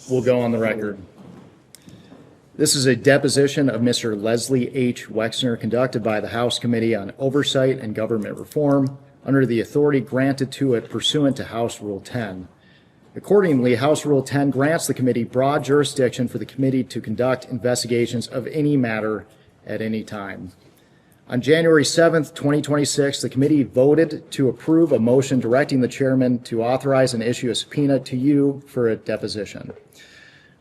will go on the record. This is a deposition of Mr. Leslie H. Wexner conducted by the House Committee on Oversight and Government Reform under the authority granted to it pursuant to House Rule 10. Accordingly, House Rule 10 grants the committee broad jurisdiction for the committee to conduct investigations of any matter at any time. On January 7th, 2026, the committee voted to approve a motion directing the chairman to authorize and issue a subpoena to you for a deposition.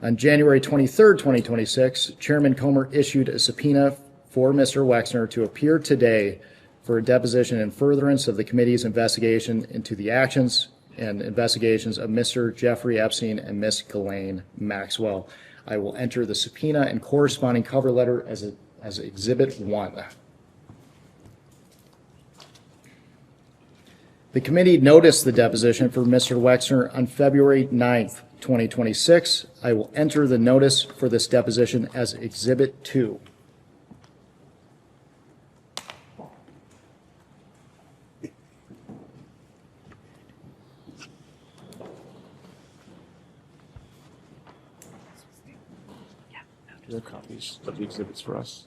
On January 23rd, 2026, Chairman Comer issued a subpoena for Mr. Wexner to appear today for a deposition in furtherance of the committee's investigation into the actions and investigations of Mr. Jeffrey Epstein and Ms. Ghislaine Maxwell. I will enter the subpoena and corresponding cover letter as Exhibit 1. The committee noticed the deposition for Mr. Wexner on February 9th, 2026. I will enter the notice for this deposition as Exhibit 2. Do you have copies of the exhibits for us?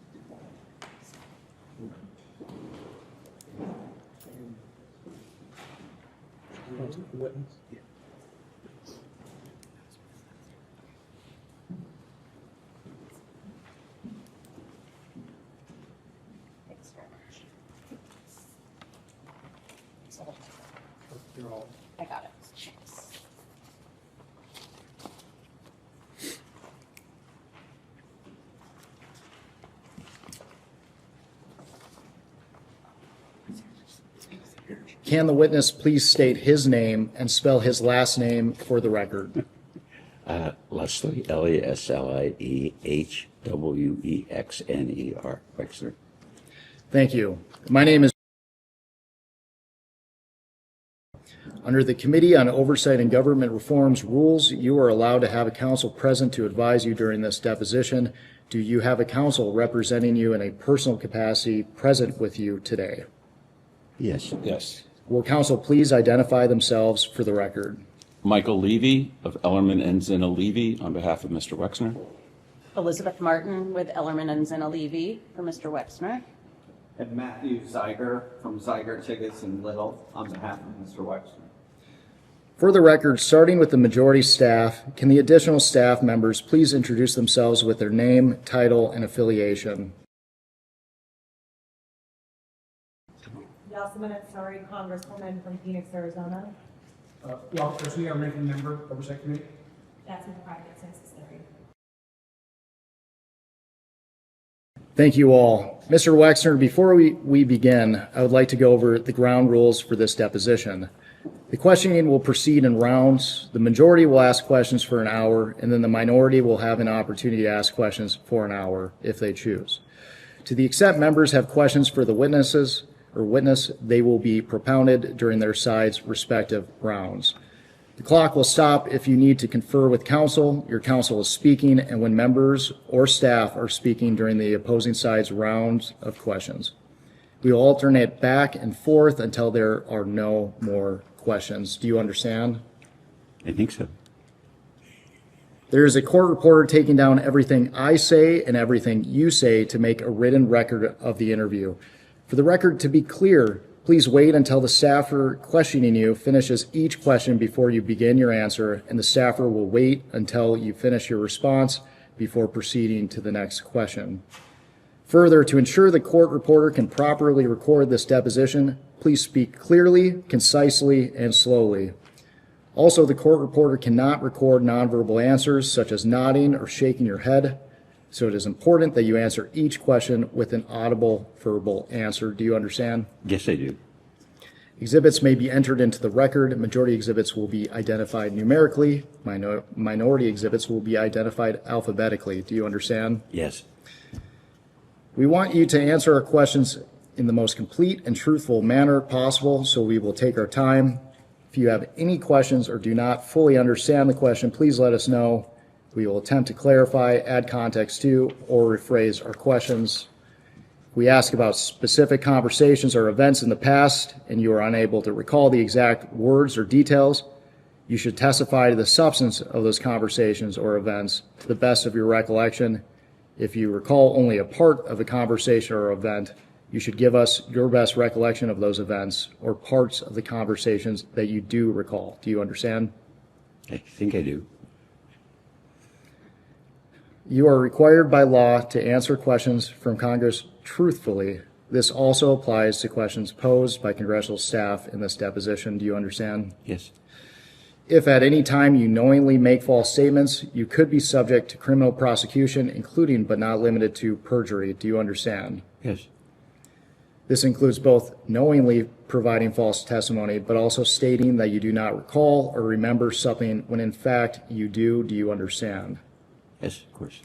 I got it. Can the witness please state his name and spell his last name for the record? Leslie, Leslehwexner, Wexner. Thank you. My name is. Under the Committee on Oversight and Government Reform's rules, you are allowed to have a counsel present to advise you during this deposition. Do you have a counsel representing you in a personal capacity present with you today? Yes. Yes. Will counsel please identify themselves for the record? Michael Levy of Ellerman and Zina Levy on behalf of Mr. Wexner. Elizabeth Martin with Ellerman and Zina Levy for Mr. Wexner. And Matthew Zeiger from Zeiger Tickets and Little on behalf of Mr. Wexner. For the record, starting with the majority staff, can the additional staff members please introduce themselves with their name, title, and affiliation? Yasmin Ansari, Congresswoman from Phoenix, Arizona. Well, personally, I'm ranking member, Oversight Committee. That's in the private census area. Thank you all. Mr. Wexner, before we begin, I would like to go over the ground rules for this deposition. The questioning will proceed in rounds. The majority will ask questions for an hour, and then the minority will have an opportunity to ask questions for an hour if they choose. To the extent members have questions for the witness, they will be propounded during their side's respective rounds. The clock will stop if you need to confer with counsel. Your counsel is speaking, and when members or staff are speaking during the opposing side's rounds of questions. We will alternate back and forth until there are no more questions. Do you understand? I think so. There is a court reporter taking down everything I say and everything you say to make a written record of the interview. For the record to be clear, please wait until the staffer questioning you finishes each question before you begin your answer, and the staffer will wait until you finish your response before proceeding to the next question. Further, to ensure the court reporter can properly record this deposition, please speak clearly, concisely, and slowly. Also, the court reporter cannot record nonverbal answers such as nodding or shaking your head, so it is important that you answer each question with an audible verbal answer. Do you understand? Yes, I do. Exhibits may be entered into the record. Majority exhibits will be identified numerically. Minority exhibits will be identified alphabetically. Do you understand? Yes. We want you to answer our questions in the most complete and truthful manner possible, so we will take our time. If you have any questions or do not fully understand the question, please let us know. We will attempt to clarify, add context to, or rephrase our questions. We ask about specific conversations or events in the past, and you are unable to recall the exact words or details. You should testify to the substance of those conversations or events to the best of your recollection. If you recall only a part of a conversation or event, you should give us your best recollection of those events or parts of the conversations that you do recall. Do you understand? I think I do. You are required by law to answer questions from Congress truthfully. This also applies to questions posed by congressional staff in this deposition. Do you understand? Yes. If at any time you knowingly make false statements, you could be subject to criminal prosecution, including but not limited to perjury. Do you understand? Yes. This includes both knowingly providing false testimony, but also stating that you do not recall or remember something when in fact you do. Do you understand? Yes, of course.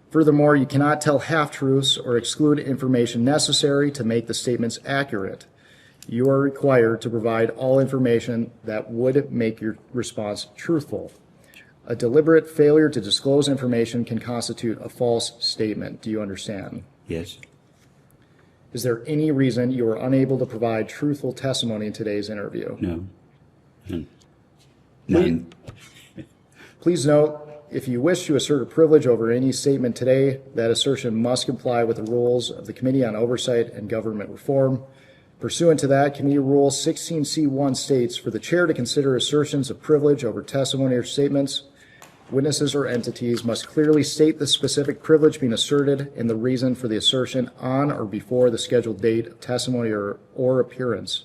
Furthermore, you cannot tell half-truths or exclude information necessary to make the statements accurate. You are required to provide all information that would make your response truthful. A deliberate failure to disclose information can constitute a false statement. Do you understand? Yes. Is there any reason you are unable to provide truthful testimony in today's interview? No. None. Please note, if you wish to assert a privilege over any statement today, that assertion must comply with the rules of the Committee on Oversight and Government Reform. Pursuant to that, Committee Rule 16C1 states, for the chair to consider assertions of privilege over testimony or statements, witnesses or entities must clearly state the specific privilege being asserted and the reason for the assertion on or before the scheduled date of testimony or appearance.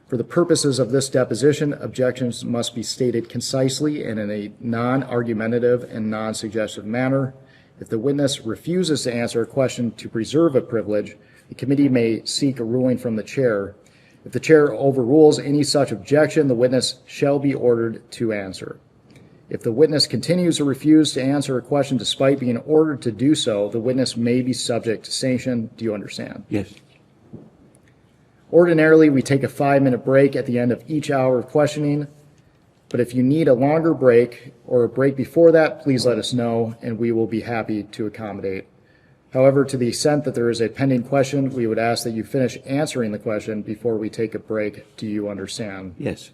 For the purposes of this deposition, objections must be stated concisely and in a non-argumentative and non-suggestive manner. If the witness refuses to answer a question to preserve a privilege, the committee may seek a ruling from the chair. If the chair overrules any such objection, the witness shall be ordered to answer. If the witness continues to refuse to answer a question despite being ordered to do so, the witness may be subject to sanction. Do you understand? Yes. Ordinarily, we take a 5-minute break at the end of each hour of questioning, but if you need a longer break or a break before that, please let us know and we will be happy to accommodate. However, to the extent that there is a pending question, we would ask that you finish answering the question before we take a break. Do you understand? Yes.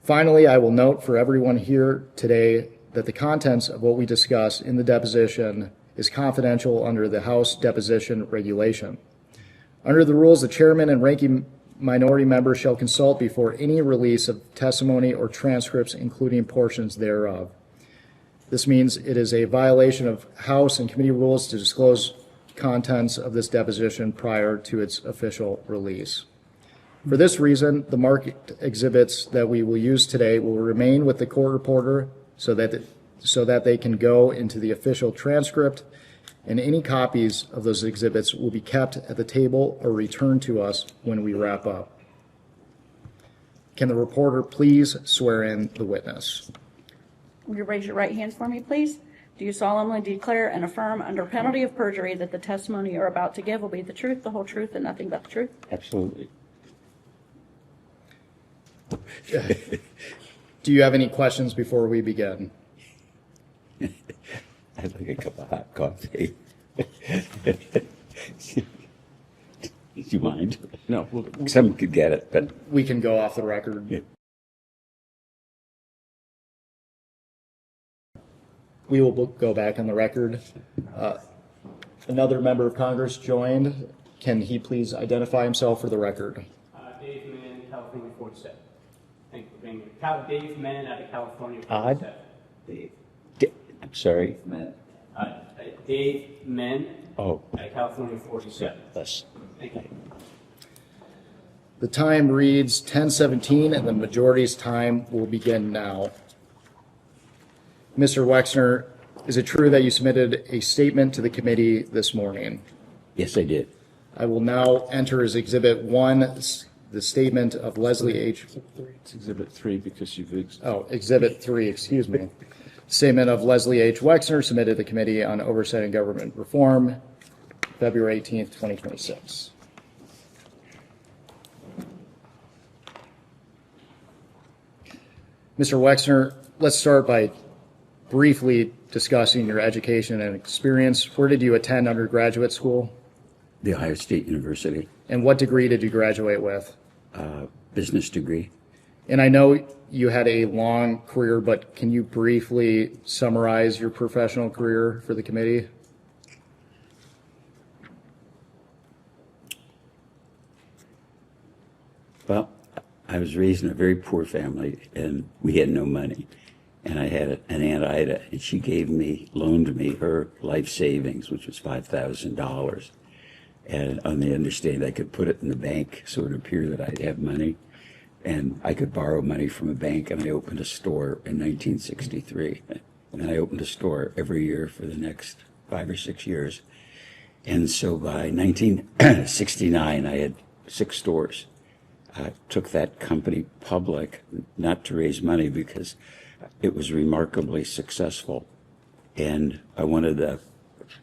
Finally, I will note for everyone here today that the contents of what we discuss in the deposition is confidential under the House Deposition Regulation. Under the rules, the chairman and ranking minority member shall consult before any release of testimony or transcripts, including portions thereof. This means it is a violation of House and committee rules to disclose contents of this deposition prior to its official release. For this reason, the marked exhibits that we will use today will remain with the court reporter so that they can go into the official transcript, and any copies of those exhibits will be kept at the table or returned to us when we wrap up. Can the reporter please swear in the witness? Will you raise your right hand for me, please? Do you solemnly declare and affirm under penalty of perjury that the testimony you're about to give will be the truth, the whole truth, and nothing but the truth? Absolutely. Do you have any questions before we begin? I'd like a cup of hot coffee. Do you mind? No, Some could get it, but We can go off the record. Yeah. We will go back on the record. Another member of Congress joined. Can he please identify himself for the record? Dave Mann, California 47. Thank you for being here. Dave Mann out of California Odd. 47. Dave. I'm sorry. Dave Mann Oh, out of California 47. less. Thank you. The time reads 10:17 and the majority's time will begin now. Mr. Wexner, is it true that you submitted a statement to the committee this morning? Yes, I did. I will now enter as Exhibit 1 the statement of Leslie H. it's Exhibit 3 because you've Exhibit 3, excuse me. Statement of Leslie H. Wexner submitted to the Committee on Oversight and Government Reform, February 18th, 2026. Mr. Wexner, let's start by briefly discussing your education and experience. Where did you attend undergraduate school? The Ohio State University, And what degree did you graduate with? business degree. And I know you had a long career, but can you briefly summarize your professional career for the committee? Well, I was raised in a very poor family, and we had no money. And I had an Aunt Ida, and she loaned me her life savings, which was $5,000. And on the understanding I could put it in the bank so it appeared that I'd have money. And I could borrow money from a bank, and I opened a store in 1963. And then I opened a store every year for the next 5 or 6 years. And so by 1969, I had 6 stores. I took that company public, not to raise money, because it was remarkably successful. And I wanted the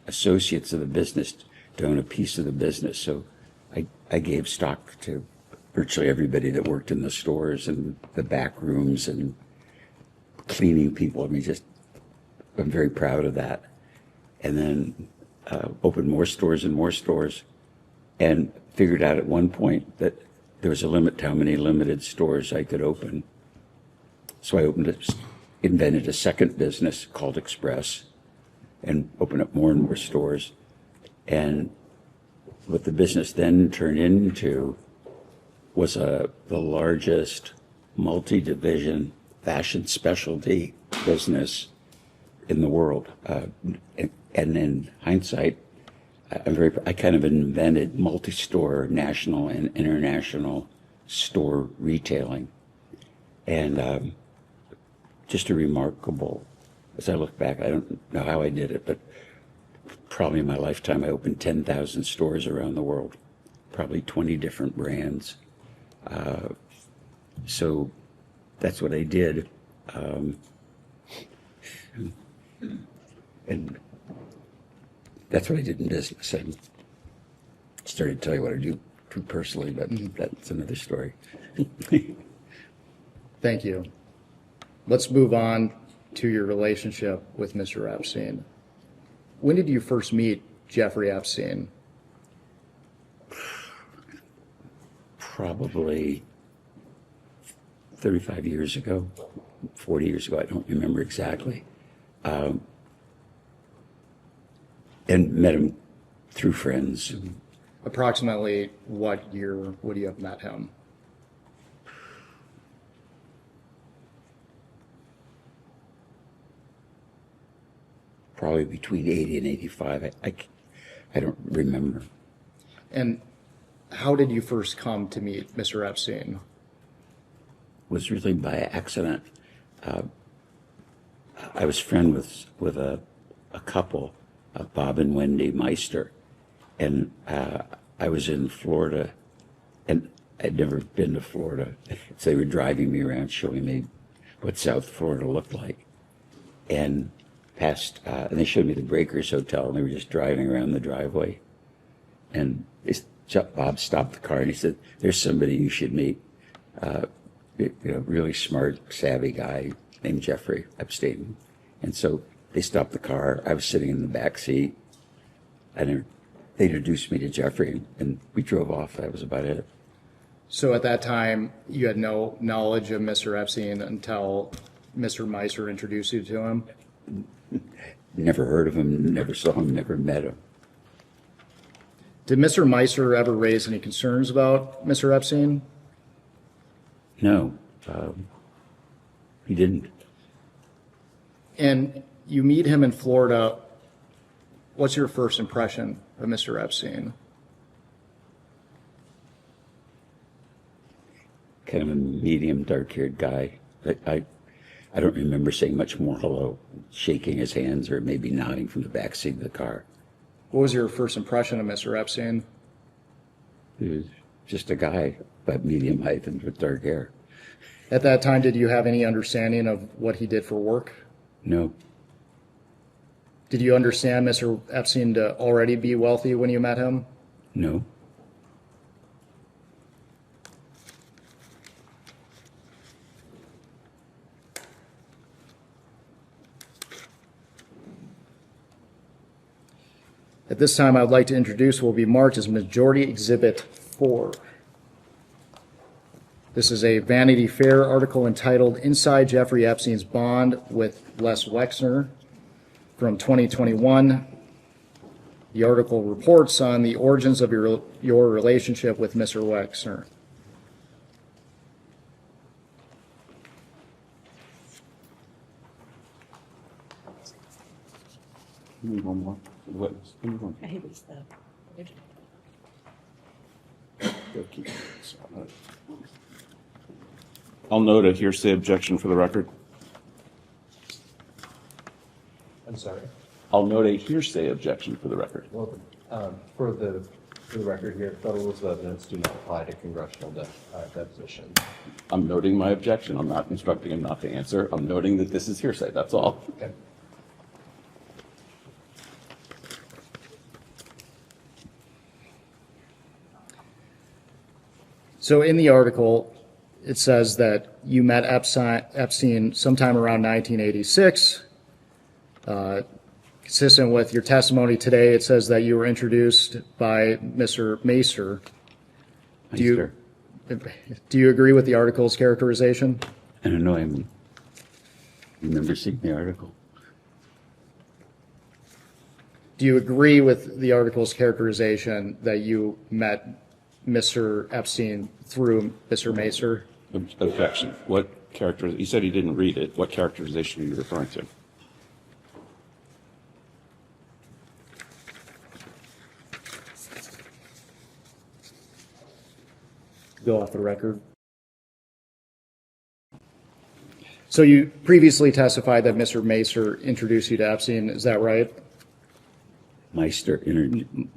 associates of the business to own a piece of the business. So I gave stock to virtually everybody that worked in the stores and the back rooms and cleaning people. I mean, I'm very proud of that. And then opened more stores and figured out at one point that there was a limit to how many limited stores I could open. So I invented a second business called Express and opened up more and more stores. And what the business then turned into was the largest multi-division fashion specialty business in the world. And in hindsight, I kind of invented multi-store national and international store retailing. And just a remarkable, as I look back, I don't know how I did it, but probably in my lifetime I opened 10,000 stores around the world, probably 20 different brands. So that's what I did. And that's what I did in business. I started to tell you what I do personally, but that's another story. Thank you. Let's move on to your relationship with Mr. Epstein. When did you first meet Jeffrey Epstein? Probably 35 years ago, 40 years ago, I don't remember exactly. And met him through friends. Approximately what year would you have met him? Probably between 80 and 85. I don't remember. And how did you first come to meet Mr. Epstein? Was really by accident. I was friends with a couple, Bob and Wendy Meister, and I was in Florida, and I'd never been to Florida, so they were driving me around, showing me what South Florida looked like, and and they showed me the Breakers Hotel, and they were just driving around the driveway, and Bob stopped the car and he said, "There's somebody you should meet, really smart, savvy guy named Jeffrey Epstein." And so they stopped the car. I was sitting in the back seat, and they introduced me to Jeffrey, and we drove off. That was about it. So at that time, you had no knowledge of Mr. Epstein until Mr. Meister introduced you to him? Never heard of him, never saw him, never met him. Did Mr. Meister ever raise any concerns about Mr. Epstein? No, he didn't. And you meet him in Florida. What's your first impression of Mr. Epstein? Kind of a medium, dark-haired guy. I don't remember saying much more hello, shaking his hands, or maybe nodding from the back seat of the car. What was your first impression of Mr. Epstein? He was just a guy, about medium height and with dark hair. At that time, did you have any understanding of what he did for work? No, Did you understand Mr. Epstein to already be wealthy when you met him? no. At this time, I would like to introduce what will be marked as Majority Exhibit 4. This is a Vanity Fair article entitled Inside Jeffrey Epstein's Bond with Les Wexner from 2021. The article reports on the origins of your relationship with Mr. Wexner. Give me one more. Witness. Give me one. He was the original. I'll note a hearsay objection for the record. I'm sorry. I'll note a hearsay objection for the record. Well, for the record here, federal rules of evidence do not apply to congressional depositions. I'm noting my objection. I'm not instructing him not to answer. I'm noting that this is hearsay. That's all. Okay. So in the article, it says that you met Epstein sometime around 1986. Consistent with your testimony today, it says that you were introduced by Mr. Macer. Do you agree with the article's characterization? I don't know. I remember seeing the article. Do you agree with the article's characterization that you met Mr. Epstein through Mr. Macer? Objection. What character? You said he didn't read it. What characterization are you referring to? Go off the record. So you previously testified that Mr. Macer introduced you to Epstein. Is that right? Meister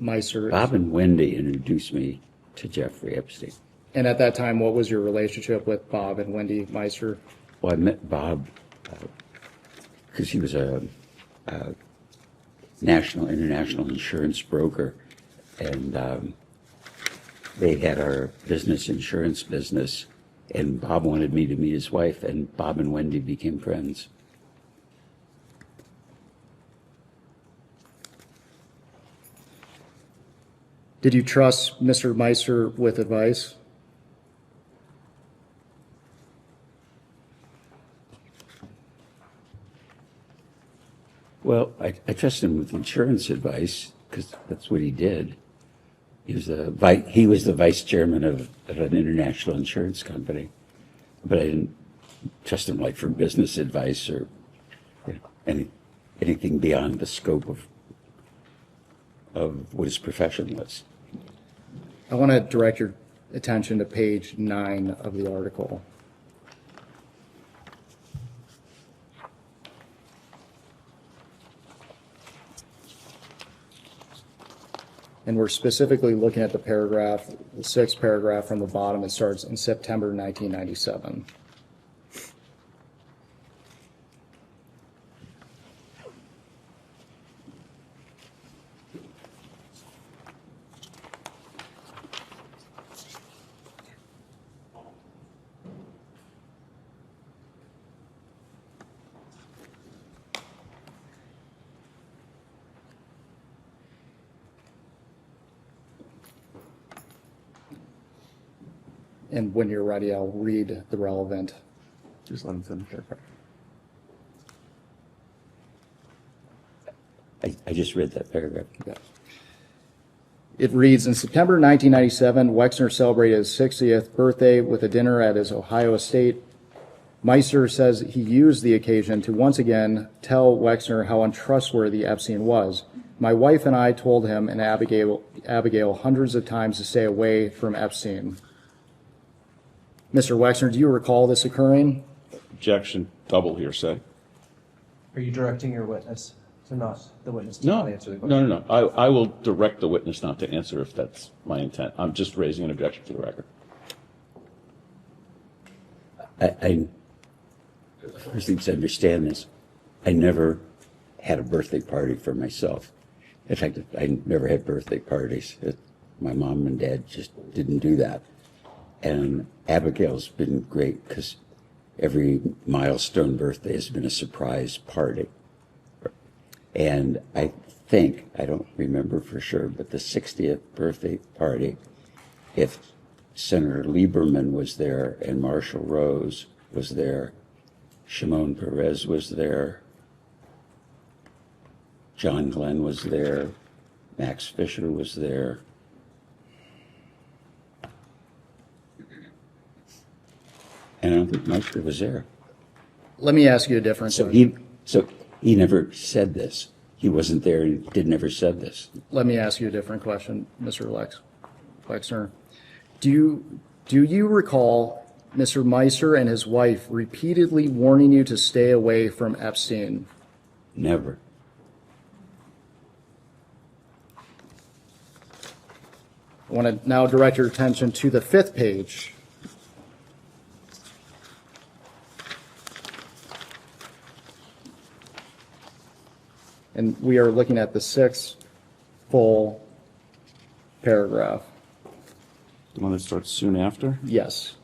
Meister. Bob and Wendy introduced me to Jeffrey Epstein. And at that time, what was your relationship with Bob and Wendy Meister? Well, I met Bob because he was a international insurance broker, and they had our insurance business, and Bob wanted me to meet his wife, and Bob and Wendy became friends. Did you trust Mr. Meister with advice? Well, I trusted him with insurance advice because that's what he did. He was the vice chairman of an international insurance company, but I didn't trust him like for business advice or anything beyond the scope of what his profession was. I want to direct your attention to page 9 of the article. And we're specifically looking at the paragraph, the 6th paragraph from the bottom. It starts in September 1997. And when you're ready, I'll read the relevant. Just let him finish. I just read that paragraph. Yeah. It reads, in September 1997, Wexner celebrated his 60th birthday with a dinner at his Ohio estate. Meister says he used the occasion to once again tell Wexner how untrustworthy Epstein was. My wife and I told him and Abigail hundreds of times to stay away from Epstein. Mr. Wexner, do you recall this occurring? Objection. Double hearsay. Are you directing your witness to not answer the question? No. I will direct the witness not to answer if that's my intent. I'm just raising an objection for the record. I first need to understand this. I never had a birthday party for myself. In fact, I never had birthday parties. My mom and dad just didn't do that. And Abigail's been great because every milestone birthday has been a surprise party. And I think, I don't remember for sure, but the 60th birthday party, if Senator Lieberman was there, and Marshall Rose was there. Shimon Peres was there. John Glenn was there. Max Fisher was there. And I don't think Meister was there. Let me ask you a different So question. he never said this. He wasn't there and never said this. Let me ask you a different question, Mr. Wexner. Do you recall Mr. Meister and his wife repeatedly warning you to stay away from Epstein? Never. I want to now direct your attention to the 5th page. And we are looking at the 6th full paragraph. The one that starts soon after? Yes.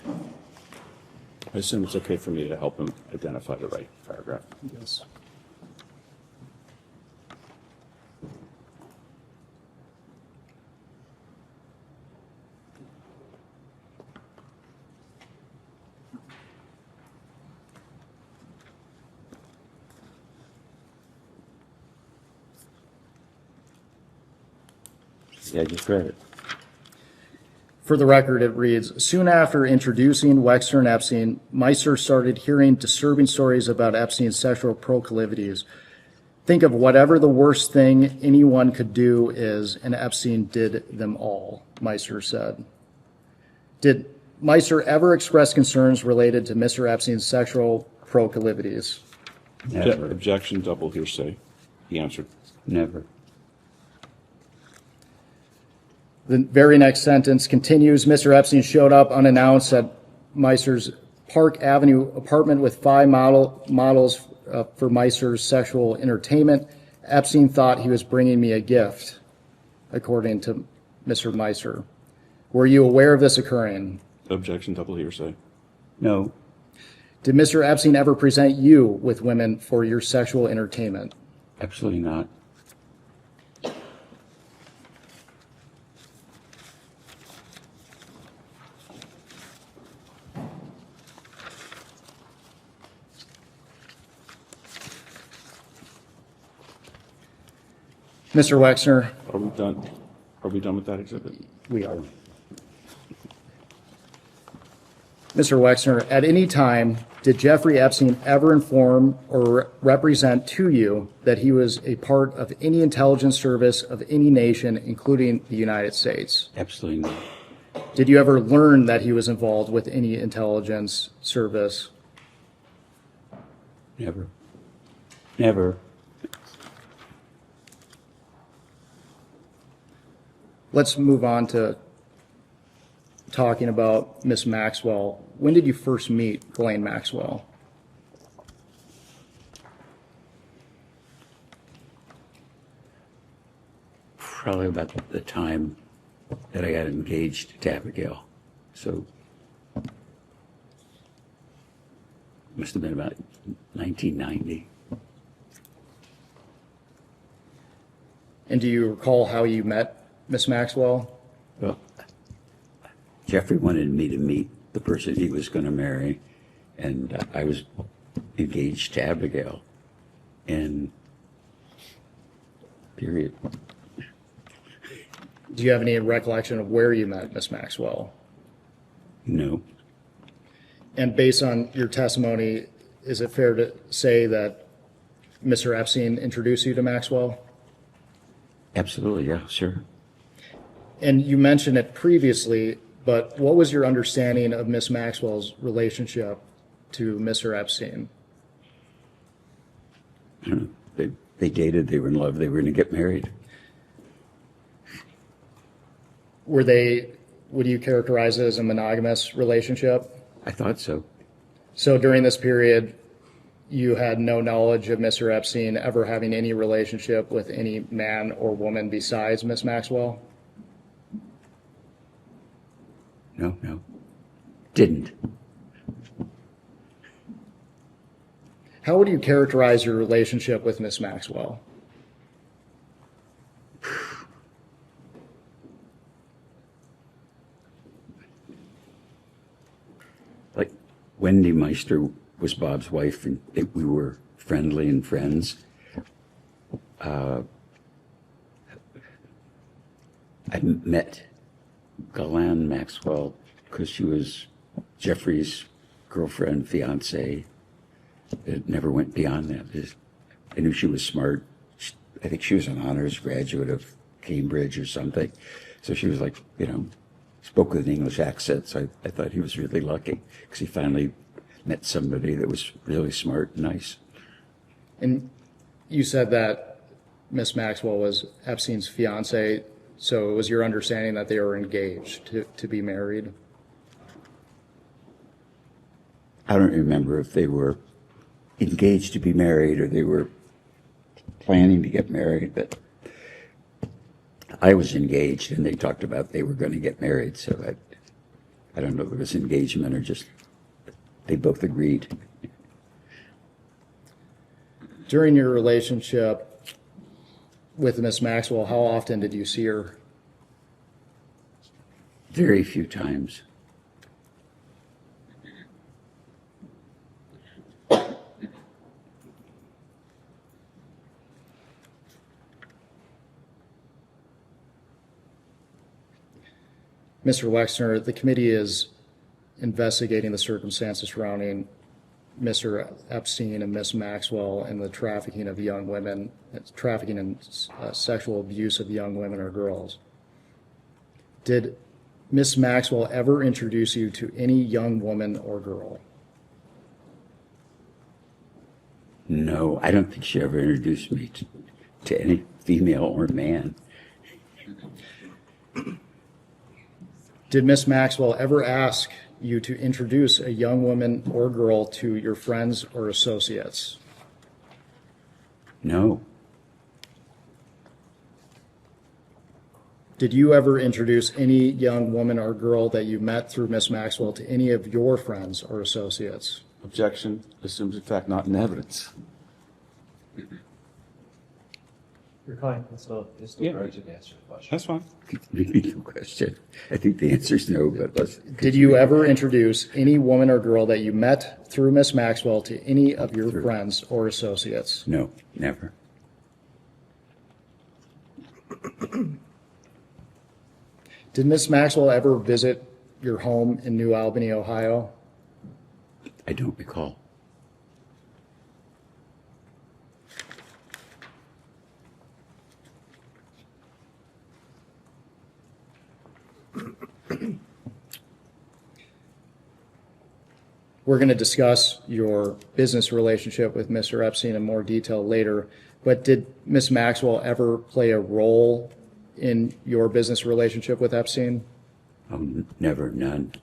I assume it's okay for me to help him identify the right paragraph. Yes. Yeah, I just read it. For the record, it reads, soon after introducing Wexner and Epstein, Meister started hearing disturbing stories about Epstein's sexual proclivities. Think of whatever the worst thing anyone could do is, and Epstein did them all, Meister said. Did Meister ever express concerns related to Mr. Epstein's sexual proclivities? Never. Objection, double hearsay. He answered. Never. The very next sentence continues, Mr. Epstein showed up unannounced at Meister's Park Avenue apartment with 5 models for Meister's sexual entertainment. Epstein thought he was bringing me a gift, according to Mr. Meister. Were you aware of this occurring? Objection, double hearsay. No. Did Mr. Epstein ever present you with women for your sexual entertainment? Absolutely not. Mr. Wexner, Are we done? Are we done with that exhibit? we are. Mr. Wexner, at any time, did Jeffrey Epstein ever inform or represent to you that he was a part of any intelligence service of any nation, including the United States? Absolutely not. Did you ever learn that he was involved with any intelligence service? Never. Never. Let's move on to talking about Miss Maxwell. When did you first meet Ghislaine Maxwell? Probably about the time that I got engaged to Abigail. So must have been about 1990. And do you recall how you met Miss Maxwell? Well, Jeffrey wanted me to meet the person he was going to marry, and I was engaged to Abigail. And period. Do you have any recollection of where you met Miss Maxwell? No. And based on your testimony, is it fair to say that Mr. Epstein introduced you to Maxwell? Absolutely, yeah, sure. And you mentioned it previously, but what was your understanding of Miss Maxwell's relationship to Mr. Epstein? I don't know. They dated, they were in love, they were going to get married. Were they, would you characterize it as a monogamous relationship? I thought so. So during this period, you had no knowledge of Mr. Epstein ever having any relationship with any man or woman besides Miss Maxwell? No. Didn't. How would you characterize your relationship with Miss Maxwell? Like Wendy Meister was Bob's wife, and we were friendly and friends. I met Galan Maxwell because she was Jeffrey's girlfriend, fiance. It never went beyond that. I knew she was smart. I think she was an honors graduate of Cambridge or something. So she was like, spoke with an English accent. So I thought he was really lucky because he finally met somebody that was really smart and nice. And you said that Miss Maxwell was Epstein's fiance, so it was your understanding that they were engaged to be married? I don't remember if they were engaged to be married or they were planning to get married, but I was engaged and they talked about they were going to get married, so I don't know if it was engagement or just they both agreed. During your relationship with Miss Maxwell, how often did you see her? Very few times. Mr. Wexner, the committee is investigating the circumstances surrounding Mr. Epstein and Miss Maxwell and the trafficking of young women, trafficking and sexual abuse of young women or girls. Did Miss Maxwell ever introduce you to any young woman or girl? No, I don't think she ever introduced me to any female or man. Did Miss Maxwell ever ask you to introduce a young woman or girl to your friends or associates? No. Did you ever introduce any young woman or girl that you met through Miss Maxwell to any of your friends or associates? Objection assumes in fact not in evidence. Your client is still Yeah. urgent to answer the question. That's fine. Repeat the question. I think the answer is no, but let's. Did you ever introduce any woman or girl that you met through Miss Maxwell to any of your friends or associates? No, never. Did Miss Maxwell ever visit your home in New Albany, Ohio? I don't recall. We're going to discuss your business relationship with Mr. Epstein in more detail later, but did Miss Maxwell ever play a role in your business relationship with Epstein? Oh, never, none.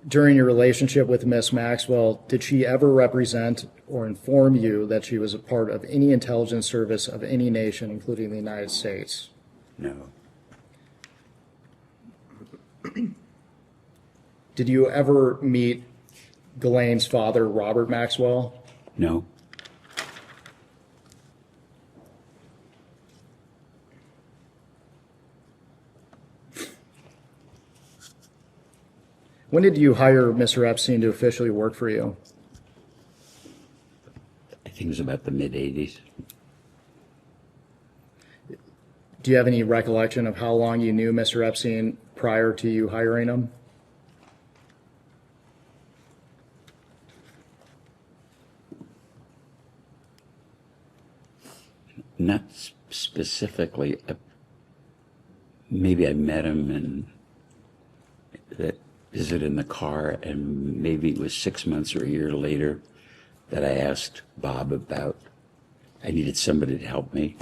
During your relationship with Miss Maxwell, did she ever represent or inform you that she was a part of any intelligence service of any nation, including the United States? No. Did you ever meet Ghislaine's father, Robert Maxwell? No. When did you hire Mr. Epstein to officially work for you? I think it was about the mid-'80s. Do you have any recollection of how long you knew Mr. Epstein prior to you hiring him? Not specifically. Maybe I met him and visited in the car, and maybe it was 6 months or a year later that I asked Bob about, I needed somebody to help me.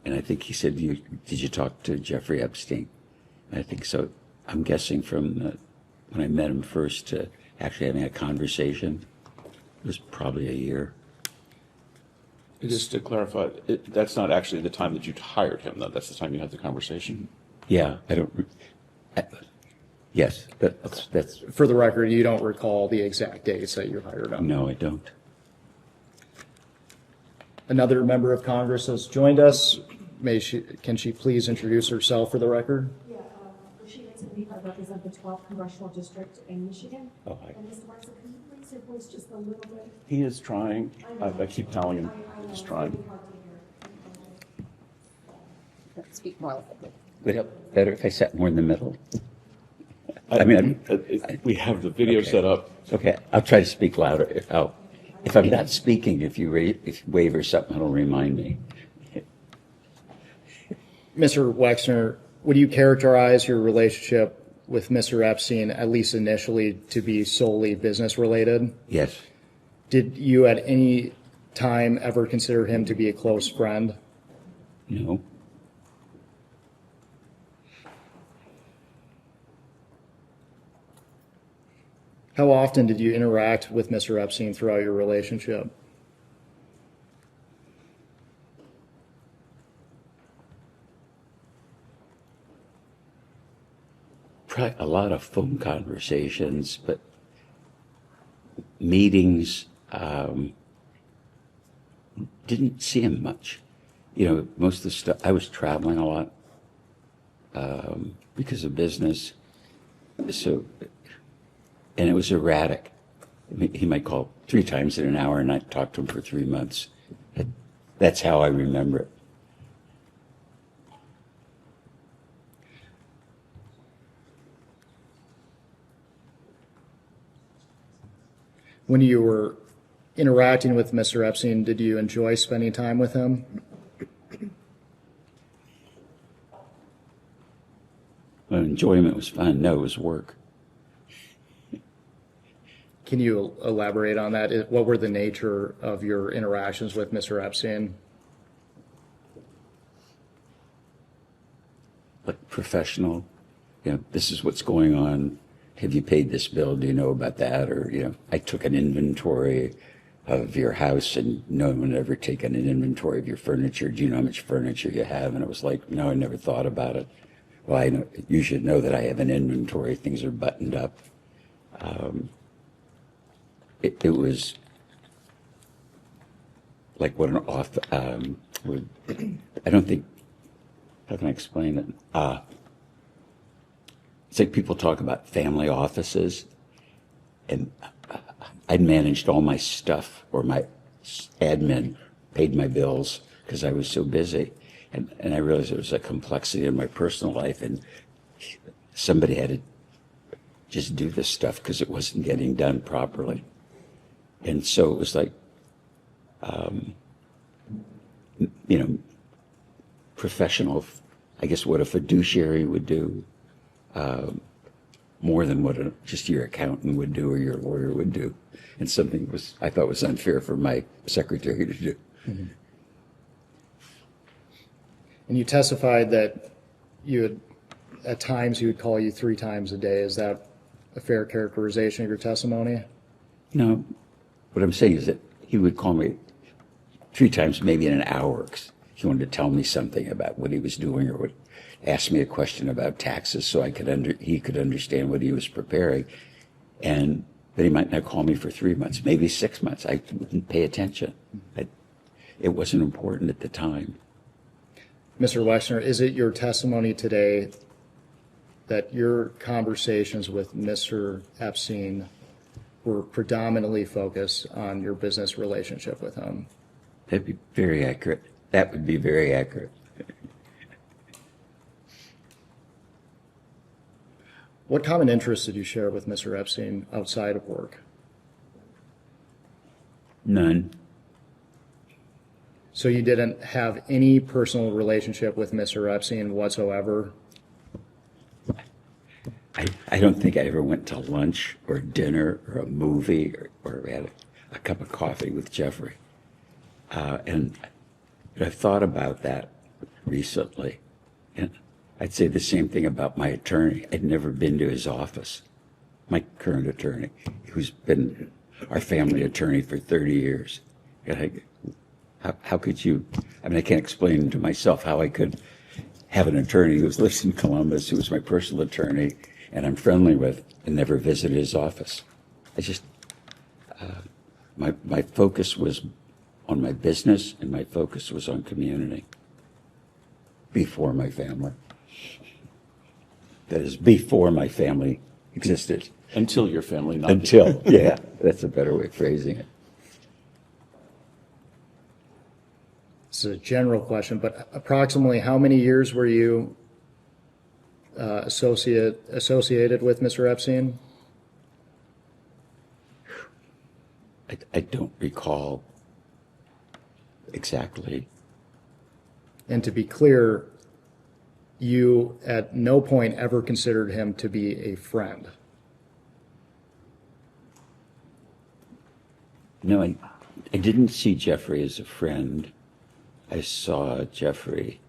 And I think he said, did you talk to Jeffrey Epstein? And I think so. I'm guessing from when I met him first to actually having a conversation, it was probably a year. Just to clarify, that's not actually the time that you hired him, though. That's the time you had the conversation. Yeah, Yes, that's, For the record, you don't recall the exact dates that you hired him? no, I don't. Another member of Congress has joined us. Can she please introduce herself for the record? Yeah, Rashida Tiffany, I represent the 12th Congressional District in Michigan. Oh, hi. And Mr. Wexner, can you raise your voice just a little bit? He is trying. I keep telling him, I know, he's it's trying. really hard to hear. Speak more loudly. Would it help better if I sat more in the middle? We have the video Okay. set up. Okay, I'll try to speak louder. If I'm not speaking, if you wave or something, it'll remind me. Mr. Wexner, would you characterize your relationship with Mr. Epstein, at least initially, to be solely business related? Yes, Did you at any time ever consider him to be a close friend? no, How often did you interact with Mr. Epstein throughout your relationship? probably a lot of phone conversations, but meetings, didn't see him much. You know, most of the stuff, I was traveling a lot because of business. So, and it was erratic. I mean, he might call 3 times in an hour and I'd talk to him for 3 months. That's how I remember it. When you were interacting with Mr. Epstein, did you enjoy spending time with him? Well, enjoyment was fun. No, it was work. Can you elaborate on that? What were the nature of your interactions with Mr. Epstein? Like professional, you know, this is what's going on. Have you paid this bill? Do you know about that? Or, you know, I took an inventory of your house and no one had ever taken an inventory of your furniture. Do you know how much furniture you have? And it was like, no, I never thought about it. Well, I know, you should know that I have an inventory. Things are buttoned up. It was like what an author would, I don't think, how can I explain it? It's like people talk about family offices, and I'd managed all my stuff, or my admin paid my bills because I was so busy. And I realized there was a complexity in my personal life, and somebody had to just do this stuff because it wasn't getting done properly. And so it was like, you know, professional, I guess what a fiduciary would do, more than what just your accountant would do or your lawyer would do. And something I thought was unfair for my secretary to do. Mm-hmm. And you testified that at times he would call you 3 times a day. Is that a fair characterization of your testimony? No, what I'm saying is that he would call me 3 times, maybe in an hour, 'cause he wanted to tell me something about what he was doing, or would ask me a question about taxes so he could understand what he was preparing. But he might not call me for 3 months, maybe 6 months. I wouldn't pay attention. It wasn't important at the time. Mr. Wexner, is it your testimony today that your conversations with Mr. Epstein were predominantly focused on your business relationship with him? That'd be very accurate. That would be very accurate. What common interests did you share with Mr. Epstein outside of work? None. So you didn't have any personal relationship with Mr. Epstein whatsoever? I don't think I ever went to lunch or dinner or a movie or had a cup of coffee with Jeffrey. And I've thought about that recently. And I'd say the same thing about my attorney. I'd never been to his office. My current attorney, who's been our family attorney for 30 years. And how could you, I mean, I can't explain to myself how I could have an attorney who lives in Columbus, who was my personal attorney, and I'm friendly with and never visited his office. I just, my focus was on my business and my focus was on community before my family. That is, before my family existed. Until your family not. Until, yeah, that's a better way of phrasing it. It's a general question, but approximately how many years were you associated with Mr. Epstein? I don't recall exactly. And to be clear, you at no point ever considered him to be a friend. No, I didn't see Jeffrey as a friend. I saw Jeffrey,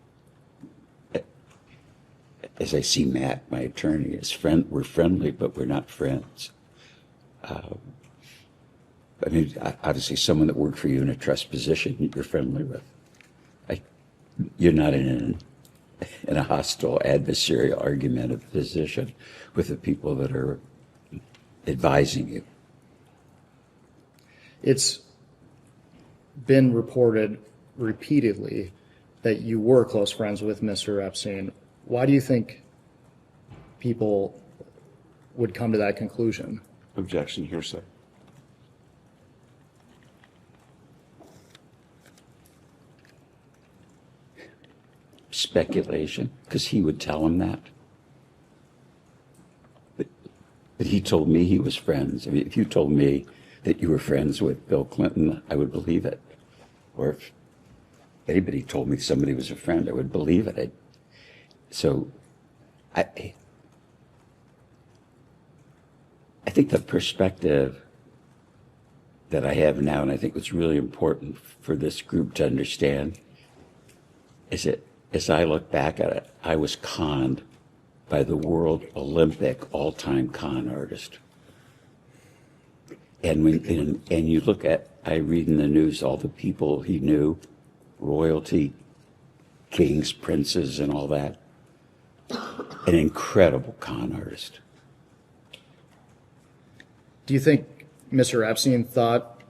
as I see Matt, my attorney, as friend. We're friendly, but we're not friends. I mean, obviously, someone that worked for you in a trust position, you're friendly with. You're not in a hostile adversarial argumentative position with the people that are advising you. It's been reported repeatedly that you were close friends with Mr. Epstein. Why do you think people would come to that conclusion? Objection, hearsay. Speculation, because he would tell him that. But he told me he was friends. I mean, if you told me that you were friends with Bill Clinton, I would believe it. Or if anybody told me somebody was a friend, I would believe it. So I think the perspective that I have now, and I think what's really important for this group to understand, is that as I look back at it, I was conned by the world Olympic all-time con artist. And you look at, I read in the news all the people he knew, royalty, kings, princes, and all that. An incredible con artist. Do you think Mr. Epstein thought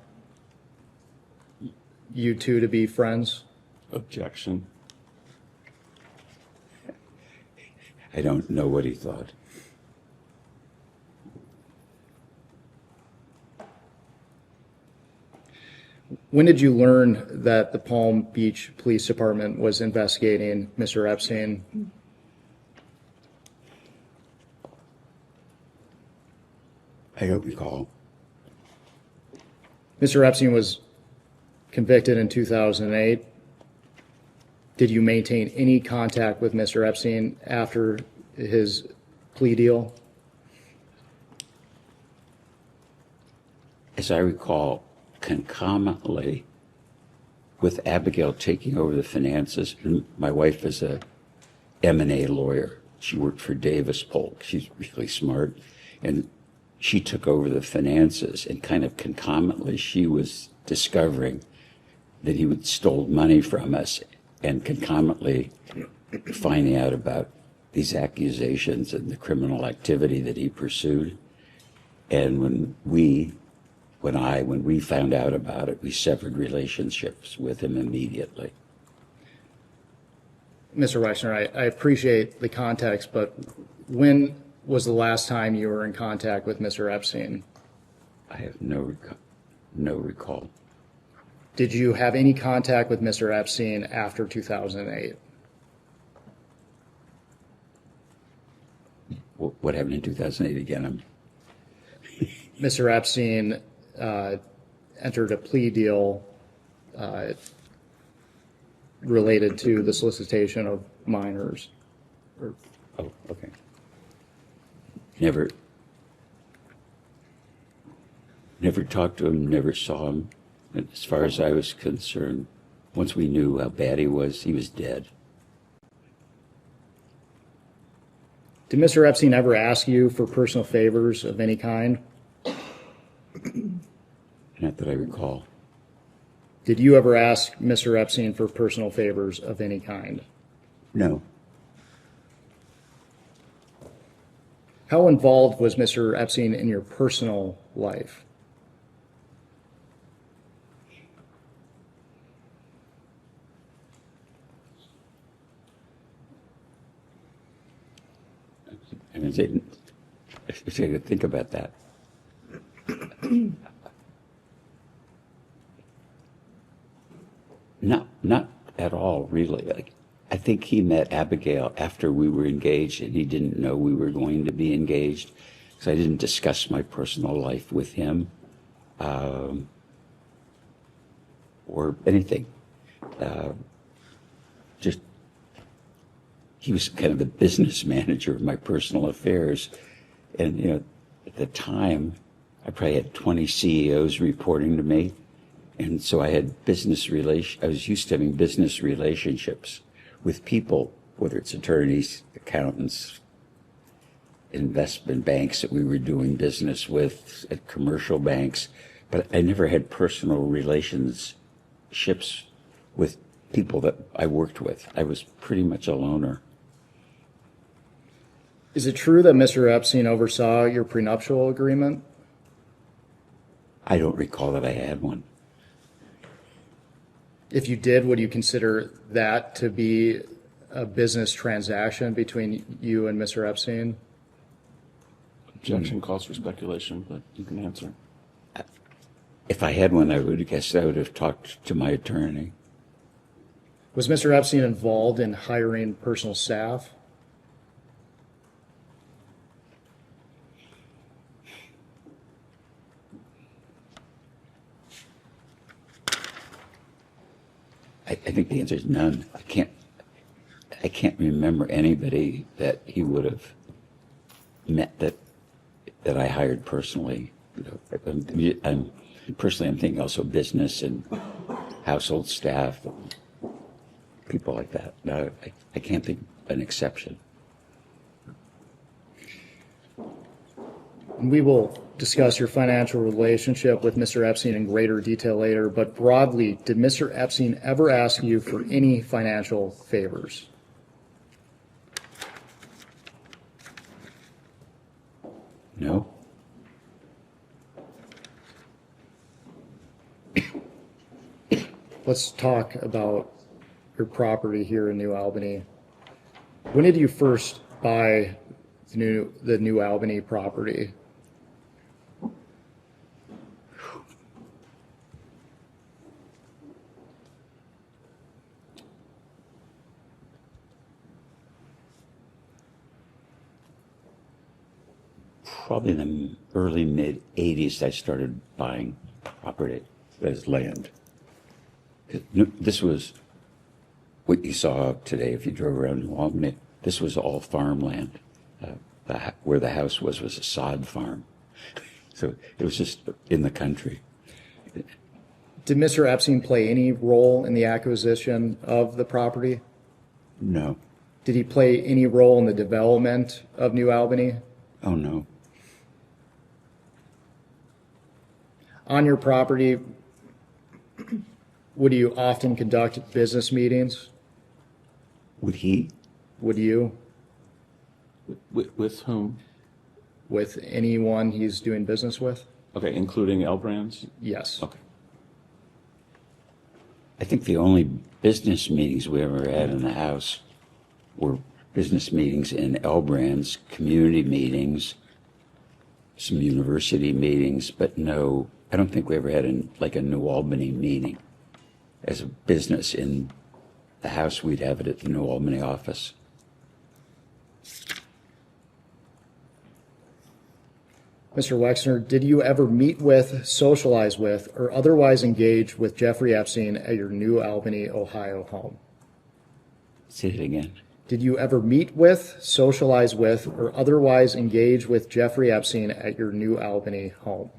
you two to be friends? Objection. I don't know what he thought. When did you learn that the Palm Beach Police Department was investigating Mr. Epstein? I don't recall. Mr. Epstein was convicted in 2008. Did you maintain any contact with Mr. Epstein after his plea deal? As I recall, concomitantly with Abigail taking over the finances, and my wife is a M&A lawyer. She worked for Davis Polk. She's really smart. And she took over the finances, and kind of concomitantly she was discovering that he would stole money from us, and concomitantly finding out about these accusations and the criminal activity that he pursued. And when we found out about it, we severed relationships with him immediately. Mr. Wexner, I appreciate the context, but when was the last time you were in contact with Mr. Epstein? I have no recall. Did you have any contact with Mr. Epstein after 2008? What happened in 2008 again? Mr. Epstein entered a plea deal related to the solicitation of minors. Oh, okay. Never talked to him, never saw him. As far as I was concerned, once we knew how bad he was dead. Did Mr. Epstein ever ask you for personal favors of any kind? Not that I recall. Did you ever ask Mr. Epstein for personal favors of any kind? No. How involved was Mr. Epstein in your personal life? I mean, I could think about that. Not at all, really. Like, I think he met Abigail after we were engaged, and he didn't know we were going to be engaged, because I didn't discuss my personal life with him, or anything. Just he was kind of the business manager of my personal affairs, and at the time, I probably had 20 CEOs reporting to me. And so I had I was used to having business relationships with people, whether it's attorneys, accountants, investment banks that we were doing business with, at commercial banks, but I never had personal relationships with people that I worked with. I was pretty much a loner. Is it true that Mr. Epstein oversaw your prenuptial agreement? I don't recall that I had one. If you did, would you consider that to be a business transaction between you and Mr. Epstein? Objection calls for speculation, but you can answer. If I had one, I would have talked to my attorney. Was Mr. Epstein involved in hiring personal staff? I think the answer is none. I can't remember anybody that he would have met that I hired personally. I'm thinking also business and household staff, and people like that. No, I can't think of an exception. We will discuss your financial relationship with Mr. Epstein in greater detail later, but broadly, did Mr. Epstein ever ask you for any financial favors? No? Let's talk about your property here in New Albany. When did you first buy the New Albany property? Probably in the early mid-'80s, I started buying property as land. This was what you saw today if you drove around New Albany. This was all farmland. Where the house was a sod farm. So it was just in the country. Did Mr. Epstein play any role in the acquisition of the property? No. Did he play any role in the development of New Albany? Oh, no. On your property, would you often conduct business meetings? Would he? Would you? With whom? With anyone he's doing business with? Okay, including L Brands? Yes. Okay. I think the only business meetings we ever had in the house were business meetings in L Brands, community meetings, some university meetings, but no, I don't think we ever had a New Albany meeting. As a business in the house, we'd have it at the New Albany office. Mr. Wexner, did you ever meet with, socialize with, or otherwise engage with Jeffrey Epstein at your New Albany, Ohio home? Say it again. Did you ever meet with, socialize with, or otherwise engage with Jeffrey Epstein at your New Albany home?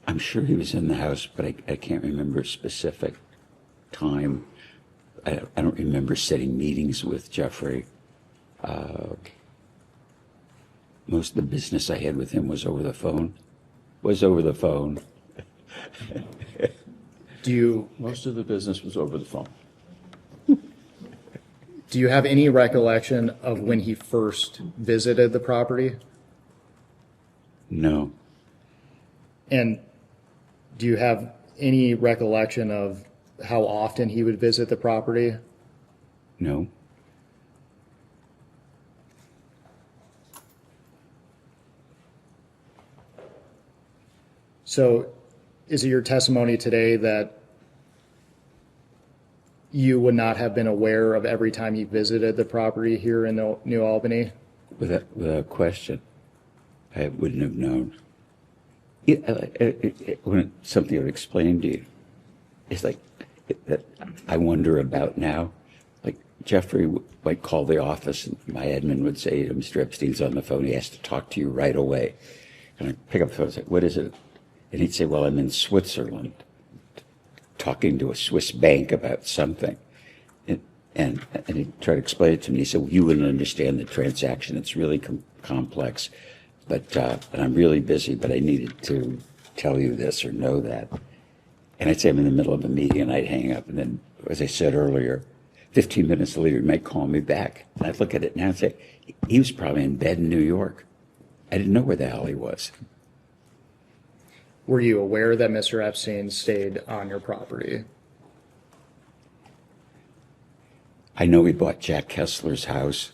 I'm sure he was in the house, but I can't remember a specific time. I don't remember setting meetings with Jeffrey. Most of the business I had with him was over the phone. Do Most of the business was over the phone. Do you have any recollection of when he first visited the property? No. And do you have any recollection of how often he would visit the property? No. So is it your testimony today that you would not have been aware of every time he visited the property here in New Albany? Without question, I wouldn't have known. When something would explain to you, it's like that I wonder about now. Like Jeffrey might call the office, and my admin would say, "Mr. Epstein's on the phone. He has to talk to you right away." And I pick up the phone and say, "What is it?" And he'd say, "Well, I'm in Switzerland, talking to a Swiss bank about something." And he'd try to explain it to me. He said, "Well, you wouldn't understand the transaction. It's really complex. But and I'm really busy, but I needed to tell you this or know that." And I'd say I'm in the middle of a meeting, and I'd hang up. And then, as I said earlier, 15 minutes later, he might call me back. And I'd look at it now and say, he was probably in bed in New York. I didn't know where the hell he was. Were you aware that Mr. Epstein stayed on your property? I know he bought Jack Kessler's house,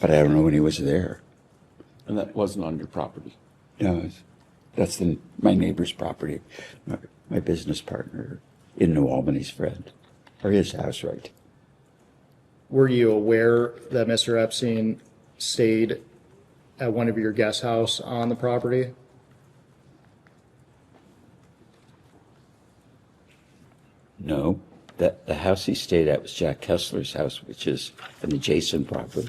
but I don't know when he was there. And that wasn't on your property. No, that's my neighbor's property, my business partner in New Albany's friend, or his house, right? Were you aware that Mr. Epstein stayed at one of your guest house on the property? No, the house he stayed at was Jack Kessler's house, which is an adjacent property.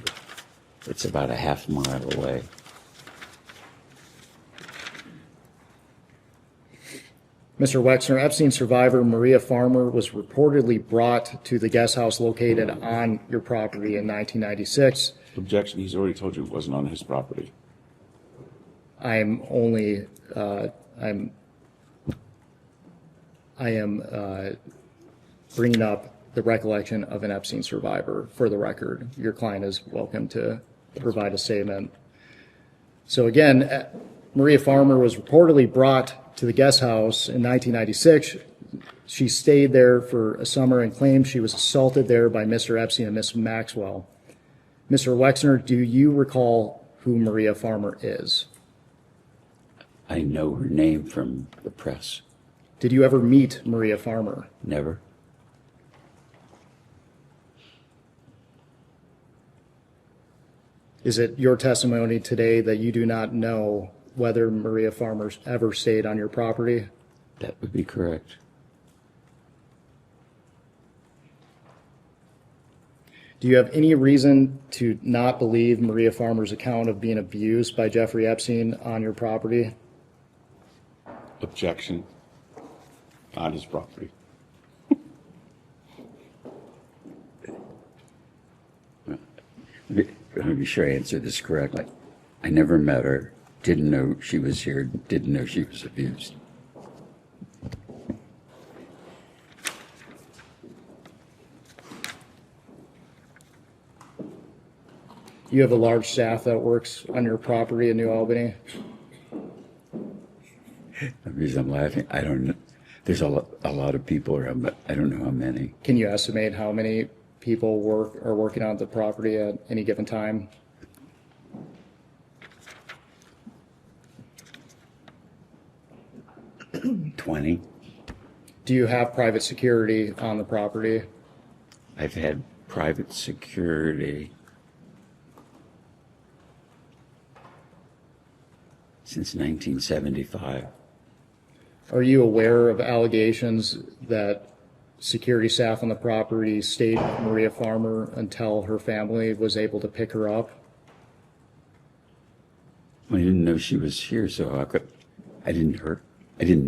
It's about a half mile away. Mr. Wexner, Epstein survivor Maria Farmer was reportedly brought to the guest house located on your property in 1996. Objection, he's already told you it wasn't on his property. I am bringing up the recollection of an Epstein survivor for the record. Your client is welcome to provide a statement. So again, Maria Farmer was reportedly brought to the guest house in 1996. She stayed there for a summer and claimed she was assaulted there by Mr. Epstein and Miss Maxwell. Mr. Wexner, do you recall who Maria Farmer is? I know her name from the press. Did you ever meet Maria Farmer? Never. Is it your testimony today that you do not know whether Maria Farmer ever stayed on your property? That would be correct. Do you have any reason to not believe Maria Farmer's account of being abused by Jeffrey Epstein on your property? Objection, on his property. Let me be sure I answered this correctly. I never met her, didn't know she was here, didn't know she was abused. You have a large staff that works on your property in New Albany? The reason I'm laughing, I don't know. There's a lot of people around, but I don't know how many. Can you estimate how many people are working on the property at any given time? $20. Do you have private security on the property? I've had private security since 1975. Are you aware of allegations that security staff on the property stayed with Maria Farmer until her family was able to pick her up? I didn't know she was here, so I didn't know her. I didn't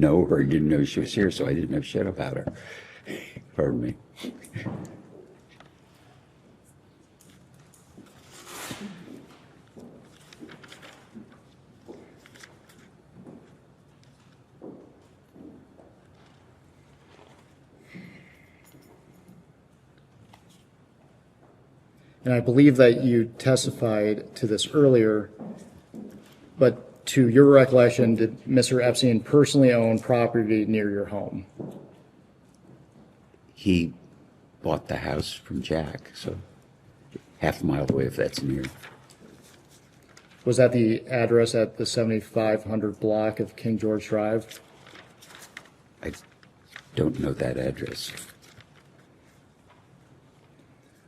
know she was here, so I didn't know shit about her. Pardon me. And I believe that you testified to this earlier, but to your recollection, did Mr. Epstein personally own property near your home? He bought the house from Jack, so half a mile away if that's near. Was that the address at the 7500 block of King George Drive? I don't know that address.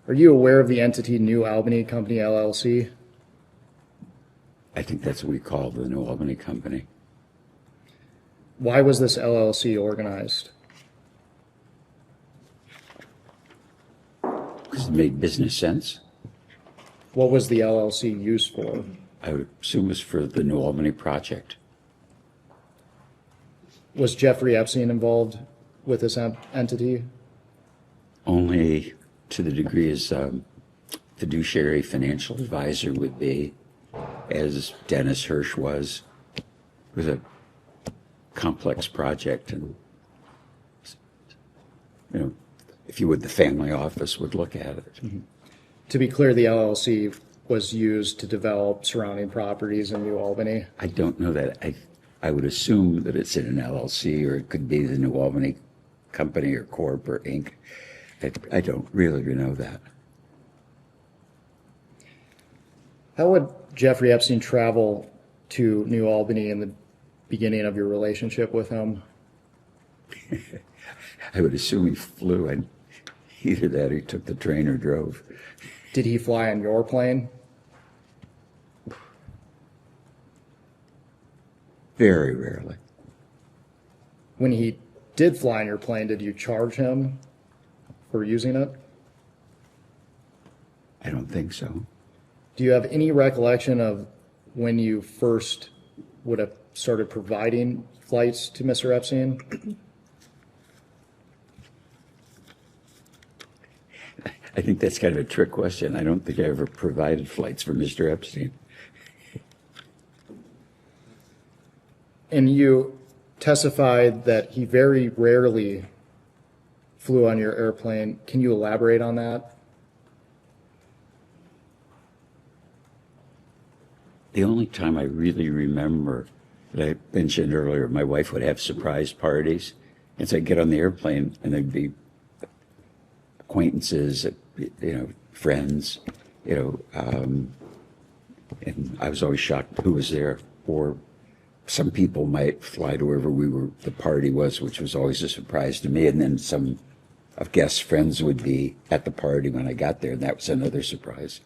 Are you aware of the entity New Albany Company LLC? I think that's what we call the New Albany Company. Why was this LLC organized? Because it made business sense. What was the LLC used for? I would assume it was for the New Albany project. Was Jeffrey Epstein involved with this entity? Only to the degree as fiduciary financial advisor would be, as Dennis Hirsch was. It was a complex project, and if you would, the family office would look at it. Mm-hmm. To be clear, the LLC was used to develop surrounding properties in New Albany. I don't know that. I would assume that it's in an LLC, or it could be the New Albany Company or Corp or Inc. I don't really know that. How would Jeffrey Epstein travel to New Albany in the beginning of your relationship with him? I would assume he flew, and either that or he took the train or drove. Did he fly on your plane? Very rarely. When he did fly on your plane, did you charge him for using it? I don't think so. Do you have any recollection of when you first would have started providing flights to Mr. Epstein? I think that's kind of a trick question. I don't think I ever provided flights for Mr. Epstein. And you testified that he very rarely flew on your airplane. Can you elaborate on that? The only time I really remember that I mentioned earlier, my wife would have surprise parties. And so I'd get on the airplane and there'd be acquaintances, friends, and I was always shocked who was there. Or some people might fly to wherever the party was, which was always a surprise to me. And then some of guests' friends would be at the party when I got there, and that was another surprise.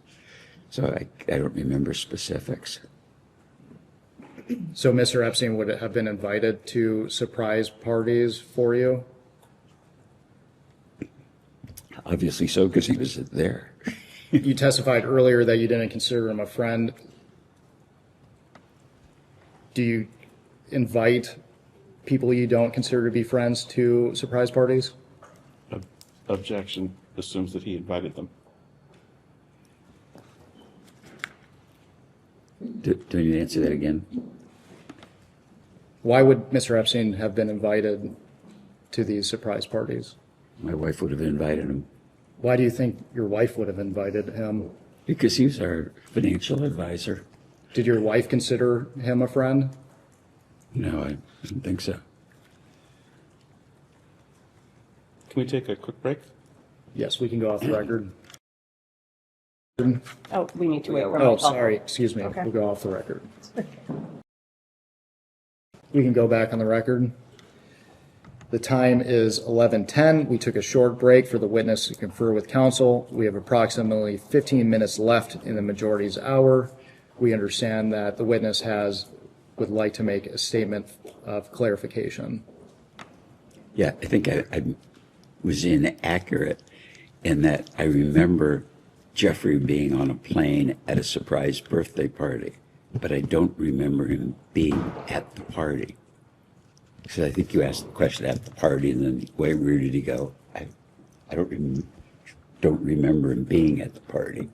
So I don't remember specifics. So Mr. Epstein would have been invited to surprise parties for you? Obviously so, because he was there. You testified earlier that you didn't consider him a friend. Do you invite people you don't consider to be friends to surprise parties? Objection assumes that he invited them. Do you answer that again? Why would Mr. Epstein have been invited to these surprise parties? My wife would have invited him. Why do you think your wife would have invited him? Because he was our financial advisor. Did your wife consider him a friend? No, I don't think so. Can we take a quick break? Yes, we can go off the record. Oh, we need to wait for Oh, my call. sorry, excuse me. Okay. We'll go off the record. We can go back on the record. The time is 11:10. We took a short break for the witness to confer with counsel. We have approximately 15 minutes left in the majority's hour. We understand that the witness would like to make a statement of clarification. Yeah, I think I was inaccurate in that I remember Jeffrey being on a plane at a surprise birthday party, but I don't remember him being at the party. So I think you asked the question at the party, and then where did he go? I don't remember him being at the party.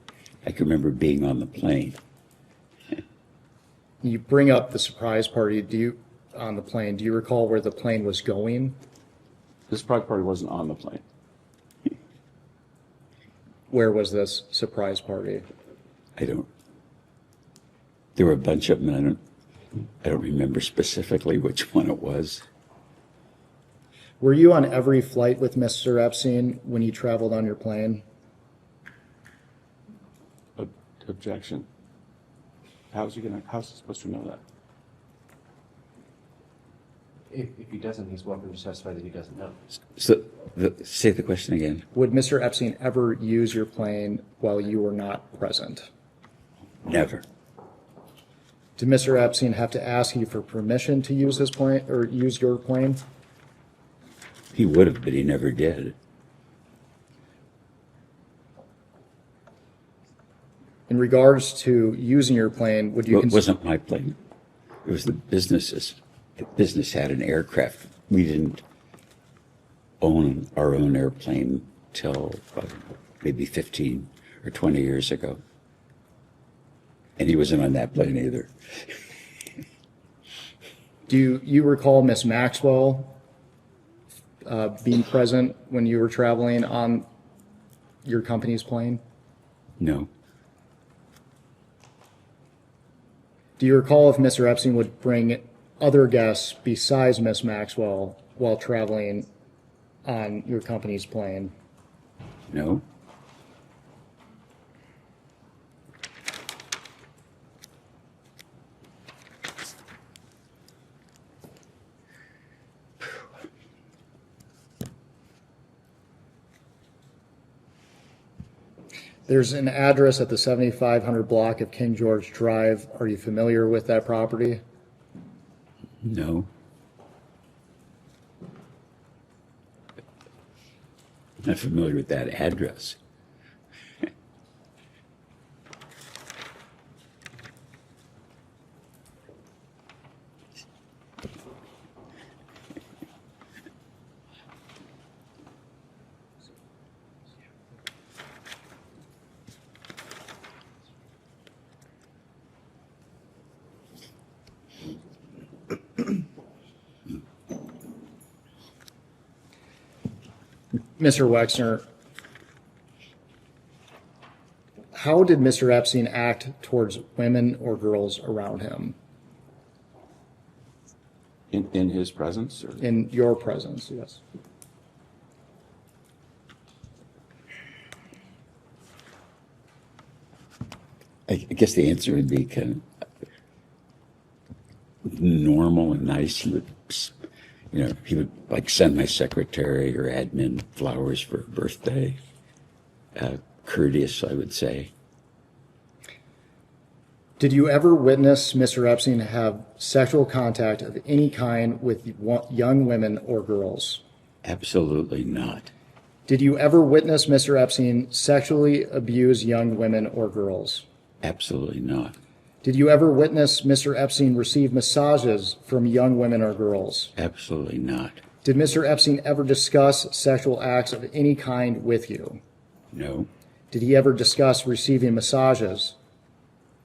I can remember being on the plane. You bring up the surprise party on the plane. Do you recall where the plane was going? This private party wasn't on the plane. where was this surprise party? There were a bunch of them, and I don't remember specifically which one it was. Were you on every flight with Mr. Epstein when you traveled on your plane? Objection. How's he supposed to know that? If he doesn't, he's welcome to testify that he doesn't know. So, say the question again. Would Mr. Epstein ever use your plane while you were not present? Never. Did Mr. Epstein have to ask you for permission to use his plane or use your plane? He would have, but he never did. In regards to using your plane, would you It wasn't my plane. It was the business's. The business had an aircraft. We didn't own our own airplane till maybe 15 or 20 years ago. And he wasn't on that plane either. Do you recall Miss Maxwell being present when you were traveling on your company's plane? No. Do you recall if Mr. Epstein would bring other guests besides Miss Maxwell while traveling on your company's plane? No. There's an address at the 7500 block of King George Drive. Are you familiar with that property? No. Not familiar with that address. Mr. Wexner, how did Mr. Epstein act towards women or girls around him? In his presence? Or? In your presence, yes. I guess the answer would be kind of normal and nice. He would like send my secretary or admin flowers for her birthday. Courteous, I would say. Did you ever witness Mr. Epstein have sexual contact of any kind with young women or girls? Absolutely not. Did you ever witness Mr. Epstein sexually abuse young women or girls? Absolutely not. Did you ever witness Mr. Epstein receive massages from young women or girls? Absolutely not. Did Mr. Epstein ever discuss sexual acts of any kind with you? No. Did he ever discuss receiving massages?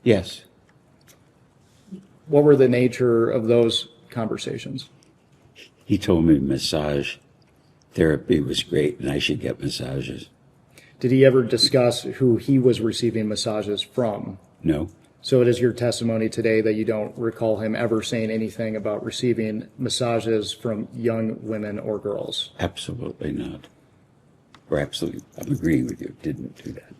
Yes. What were the nature of those conversations? He told me massage therapy was great and I should get massages. Did he ever discuss who he was receiving massages from? No. So it is your testimony today that you don't recall him ever saying anything about receiving massages from young women or girls? Absolutely not. Or absolutely, I'm agreeing with you, didn't do that.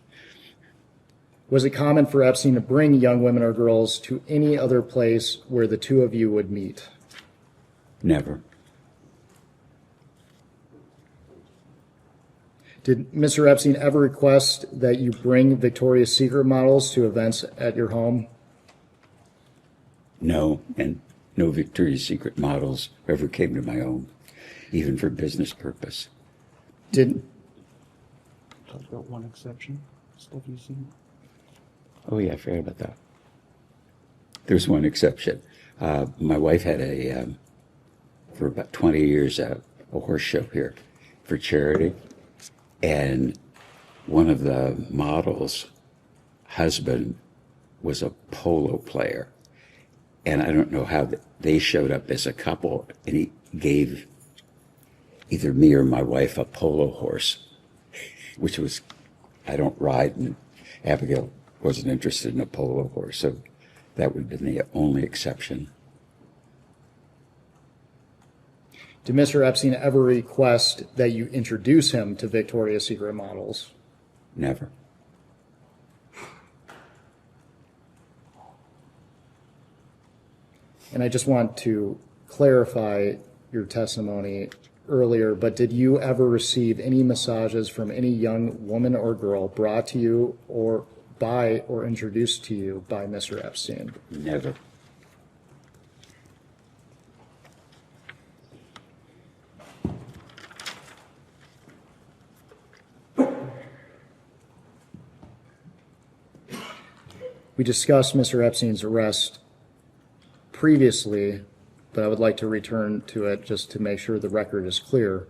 Was it common for Epstein to bring young women or girls to any other place where the two of you would meet? Never. Did Mr. Epstein ever request that you bring Victoria's Secret models to events at your home? No, and no Victoria's Secret models ever came to my home, even for business purpose. Did Talk about one exception. Stuff you've seen. Oh yeah, I forgot about that. There's one exception. My wife had for about 20 years, a horse show here for charity. And one of the models' husband was a polo player. And I don't know how they showed up as a couple, and he gave either me or my wife a polo horse, which was I don't ride, and Abigail wasn't interested in a polo horse, so that would have been the only exception. Did Mr. Epstein ever request that you introduce him to Victoria's Secret models? Never. And I just want to clarify your testimony earlier, but did you ever receive any massages from any young woman or girl brought to you or introduced to you by Mr. Epstein? Never. We discussed Mr. Epstein's arrest previously, but I would like to return to it just to make sure the record is clear.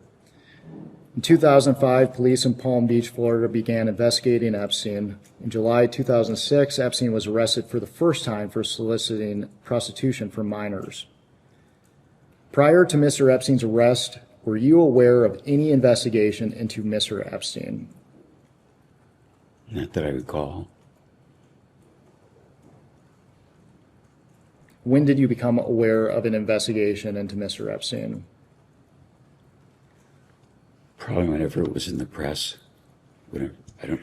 In 2005, police in Palm Beach, Florida began investigating Epstein. In July 2006, Epstein was arrested for the first time for soliciting prostitution for minors. Prior to Mr. Epstein's arrest, were you aware of any investigation into Mr. Epstein? Not that I recall. When did you become aware of an investigation into Mr. Epstein? Probably whenever it was in the press. I don't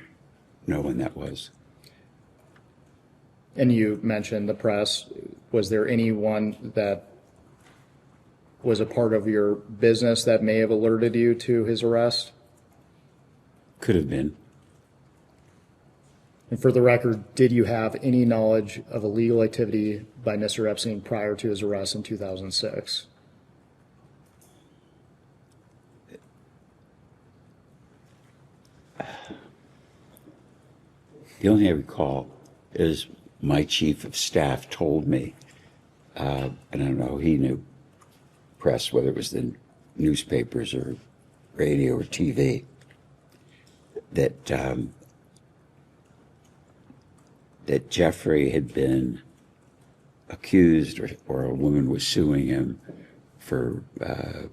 know when that was. And you mentioned the press. Was there anyone that was a part of your business that may have alerted you to his arrest? Could have been. And for the record, did you have any knowledge of illegal activity by Mr. Epstein prior to his arrest in 2006? The only thing I recall is my chief of staff told me, and I don't know, he knew press, whether it was the newspapers or radio or TV, that that Jeffrey had been accused, or a woman was suing him for, I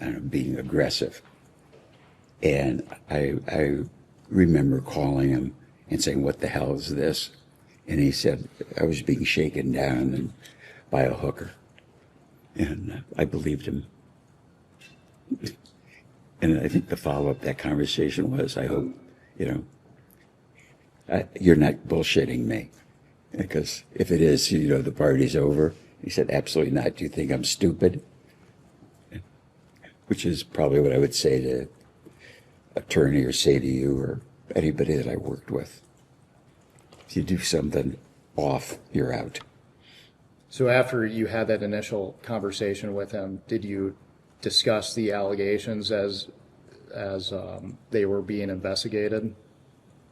don't know, being aggressive. And I remember calling him and saying, "What the hell is this?" And he said, "I was being shaken down by a hooker." And I believed him. And I think the follow-up to that conversation was, I hope, you're not bullshitting me. Because if it is, the party's over. He said, "Absolutely not. Do you think I'm stupid?" Which is probably what I would say to an attorney or say to you or anybody that I worked with. If you do something off, you're out. So after you had that initial conversation with him, did you discuss the allegations as they were being investigated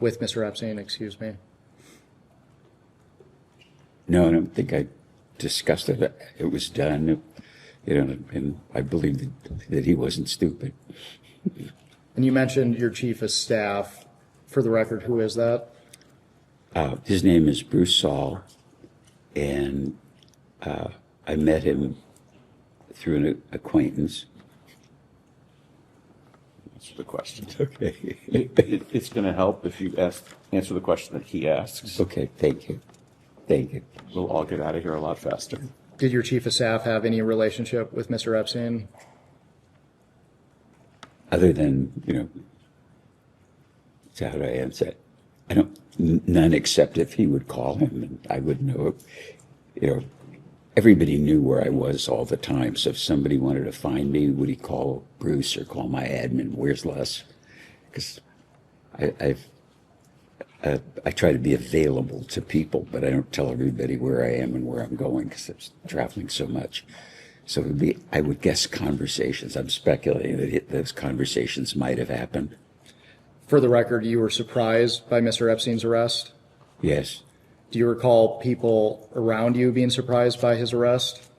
with Mr. Epstein, excuse me? No, I don't think I discussed it. It was done, and I believed that he wasn't stupid. And you mentioned your chief of staff. For the record, who is that? His name is Bruce Saul, and I met him through an acquaintance. Answer the question. Okay. It's going to help if you answer the question that he asks. Okay, thank you. Thank you. We'll all get out of here a lot faster. Did your chief of staff have any relationship with Mr. Epstein? Other than, so how do I answer it? I don't, none except if he would call him and I would know, everybody knew where I was all the time. So if somebody wanted to find me, would he call Bruce or call my admin? Where's Les? Because I try to be available to people, but I don't tell everybody where I am and where I'm going because I'm traveling so much. So it would be, I would guess, conversations. I'm speculating that those conversations might have happened. For the record, you were surprised by Mr. Epstein's arrest? Yes. Do you recall people around you being surprised by his arrest?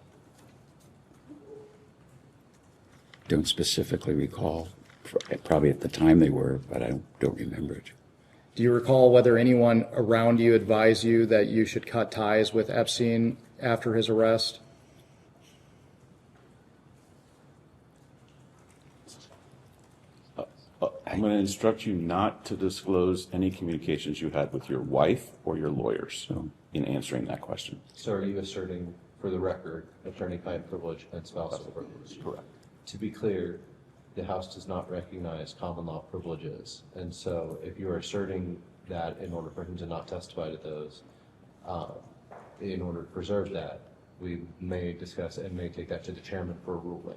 Don't specifically recall. Probably at the time they were, but I don't remember it. Do you recall whether anyone around you advised you that you should cut ties with Epstein after his arrest? I'm going to instruct you not to disclose any communications you had with your wife or your lawyers in answering that question. So are you asserting, for the record, attorney-client privilege and spousal privilege? Correct. To be clear, the House does not recognize common law privileges. And so if you are asserting that in order for him to not testify to those, in order to preserve that, we may discuss and may take that to the chairman for a ruling.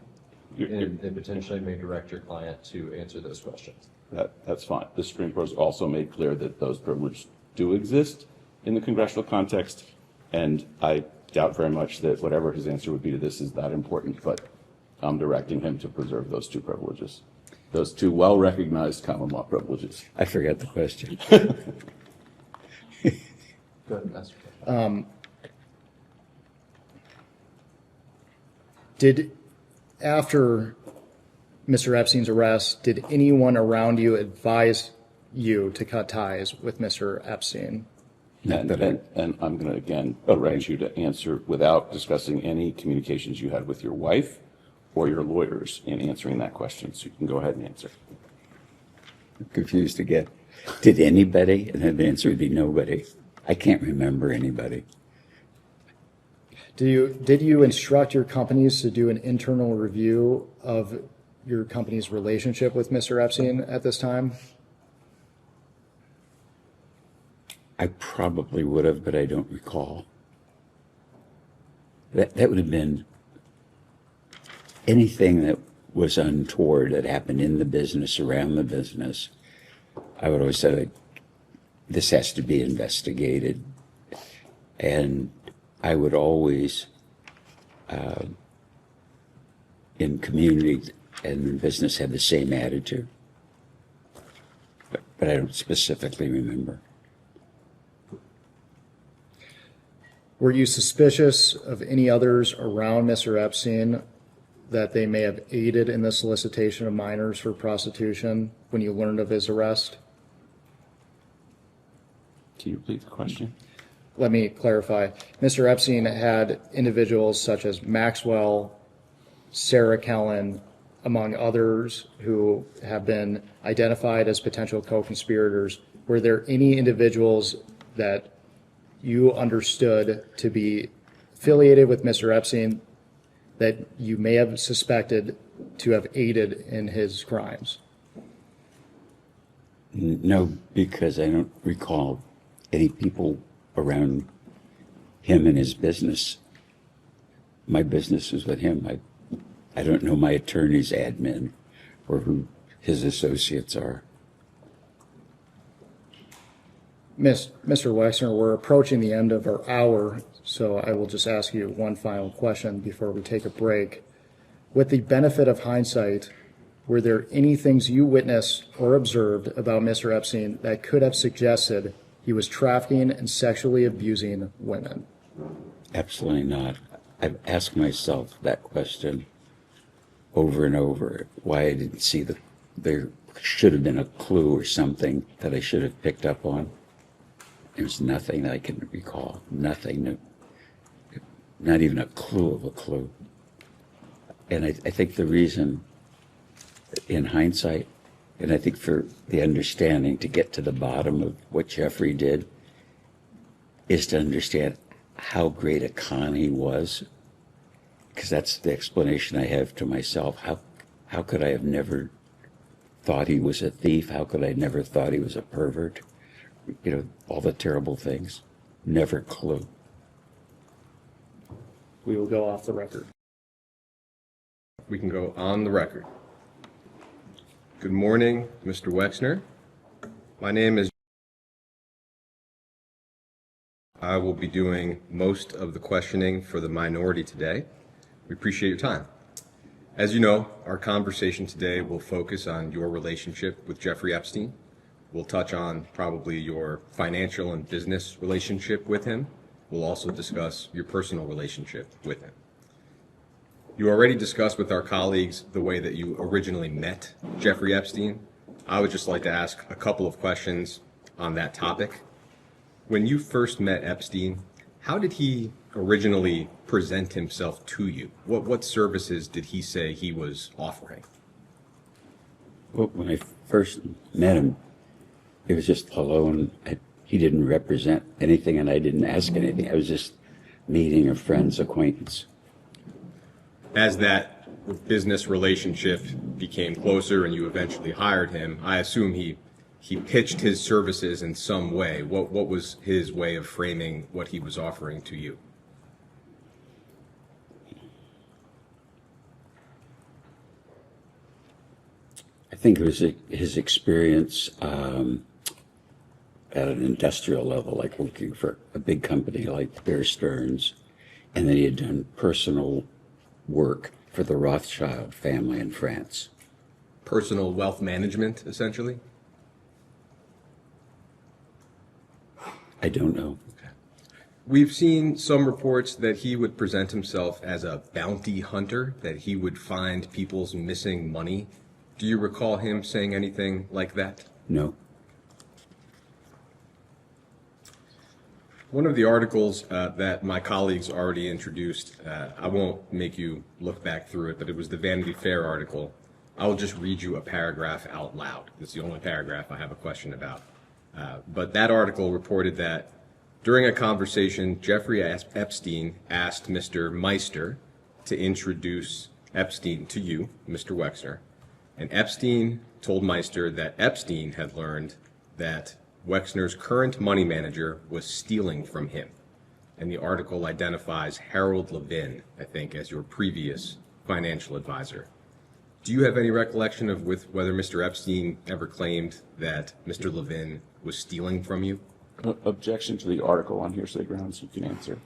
And potentially may direct your client to answer those questions. That's fine. The Supreme Court has also made clear that those privileges do exist in the congressional context, and I doubt very much that whatever his answer would be to this is that important, but I'm directing him to preserve those two privileges, those two well-recognized common law privileges. I forgot the question. Go ahead and ask your question. After Mr. Epstein's arrest, did anyone around you advise you to cut ties with Mr. Epstein? And I'm going to again arrange you to answer without discussing any communications you had with your wife or your lawyers in answering that question. So you can go ahead and answer. I'm confused again. Did anybody? And then the answer would be nobody. I can't remember anybody. Did you instruct your companies to do an internal review of your company's relationship with Mr. Epstein at this time? I probably would have, but I don't recall. That would have been anything that was untoward that happened in the business, around the business. I would always say, like, this has to be investigated. And I would always, in community and in business, have the same attitude. But I don't specifically remember. Were you suspicious of any others around Mr. Epstein that they may have aided in the solicitation of minors for prostitution when you learned of his arrest? Can you repeat the question? Let me clarify. Mr. Epstein had individuals such as Maxwell, Sarah Kellen, among others who have been identified as potential co-conspirators. Were there any individuals that you understood to be affiliated with Mr. Epstein that you may have suspected to have aided in his crimes? No, because I don't recall any people around him and his business. My business was with him. I don't know my attorney's admin or who his associates are. Mr. Wexner, we're approaching the end of our hour, so I will just ask you one final question before we take a break. With the benefit of hindsight, were there any things you witnessed or observed about Mr. Epstein that could have suggested he was trafficking and sexually abusing women? Absolutely not. I've asked myself that question over and over, why I didn't see there should have been a clue or something that I should have picked up on. There's nothing that I can recall, nothing, not even a clue of a clue. And I think the reason, in hindsight, and I think for the understanding to get to the bottom of what Jeffrey did, is to understand how great a con he was, because that's the explanation I have to myself. How could I have never thought he was a thief? How could I never thought he was a pervert? You know, all the terrible things. Never clue. We will go off the record. We can go on the record. Good morning, Mr. Wexner. My name is. I will be doing most of the questioning for the minority today. We appreciate your time. As you know, our conversation today will focus on your relationship with Jeffrey Epstein. We'll touch on probably your financial and business relationship with him. We'll also discuss your personal relationship with him. You already discussed with our colleagues the way that you originally met Jeffrey Epstein. I would just like to ask a couple of questions on that topic. When you first met Epstein, how did he originally present himself to you? What services did he say he was offering? Well, when I first met him, it was just alone. He didn't represent anything, and I didn't ask anything. I was just meeting a friend's acquaintance. As that business relationship became closer and you eventually hired him, I assume he pitched his services in some way. What was his way of framing what he was offering to you? I think it was his experience at an industrial level, like working for a big company like Bear Stearns, and then he had done personal work for the Rothschild family in France. Personal wealth management, essentially? I don't know. We've seen some reports that he would present himself as a bounty hunter, that he would find people's missing money. Do you recall him saying anything like that? No. One of the articles that my colleagues already introduced, I won't make you look back through it, but it was the Vanity Fair article. I will just read you a paragraph out loud. It's the only paragraph I have a question about. But that article reported that during a conversation, Jeffrey Epstein asked Mr. Meister to introduce Epstein to you, Mr. Wexner. And Epstein told Meister that Epstein had learned that Wexner's current money manager was stealing from him. And the article identifies Harold Levin, I think, as your previous financial advisor. Do you have any recollection of whether Mr. Epstein ever claimed that Mr. Levin was stealing from you? Objection to the article on hearsay grounds, you can answer.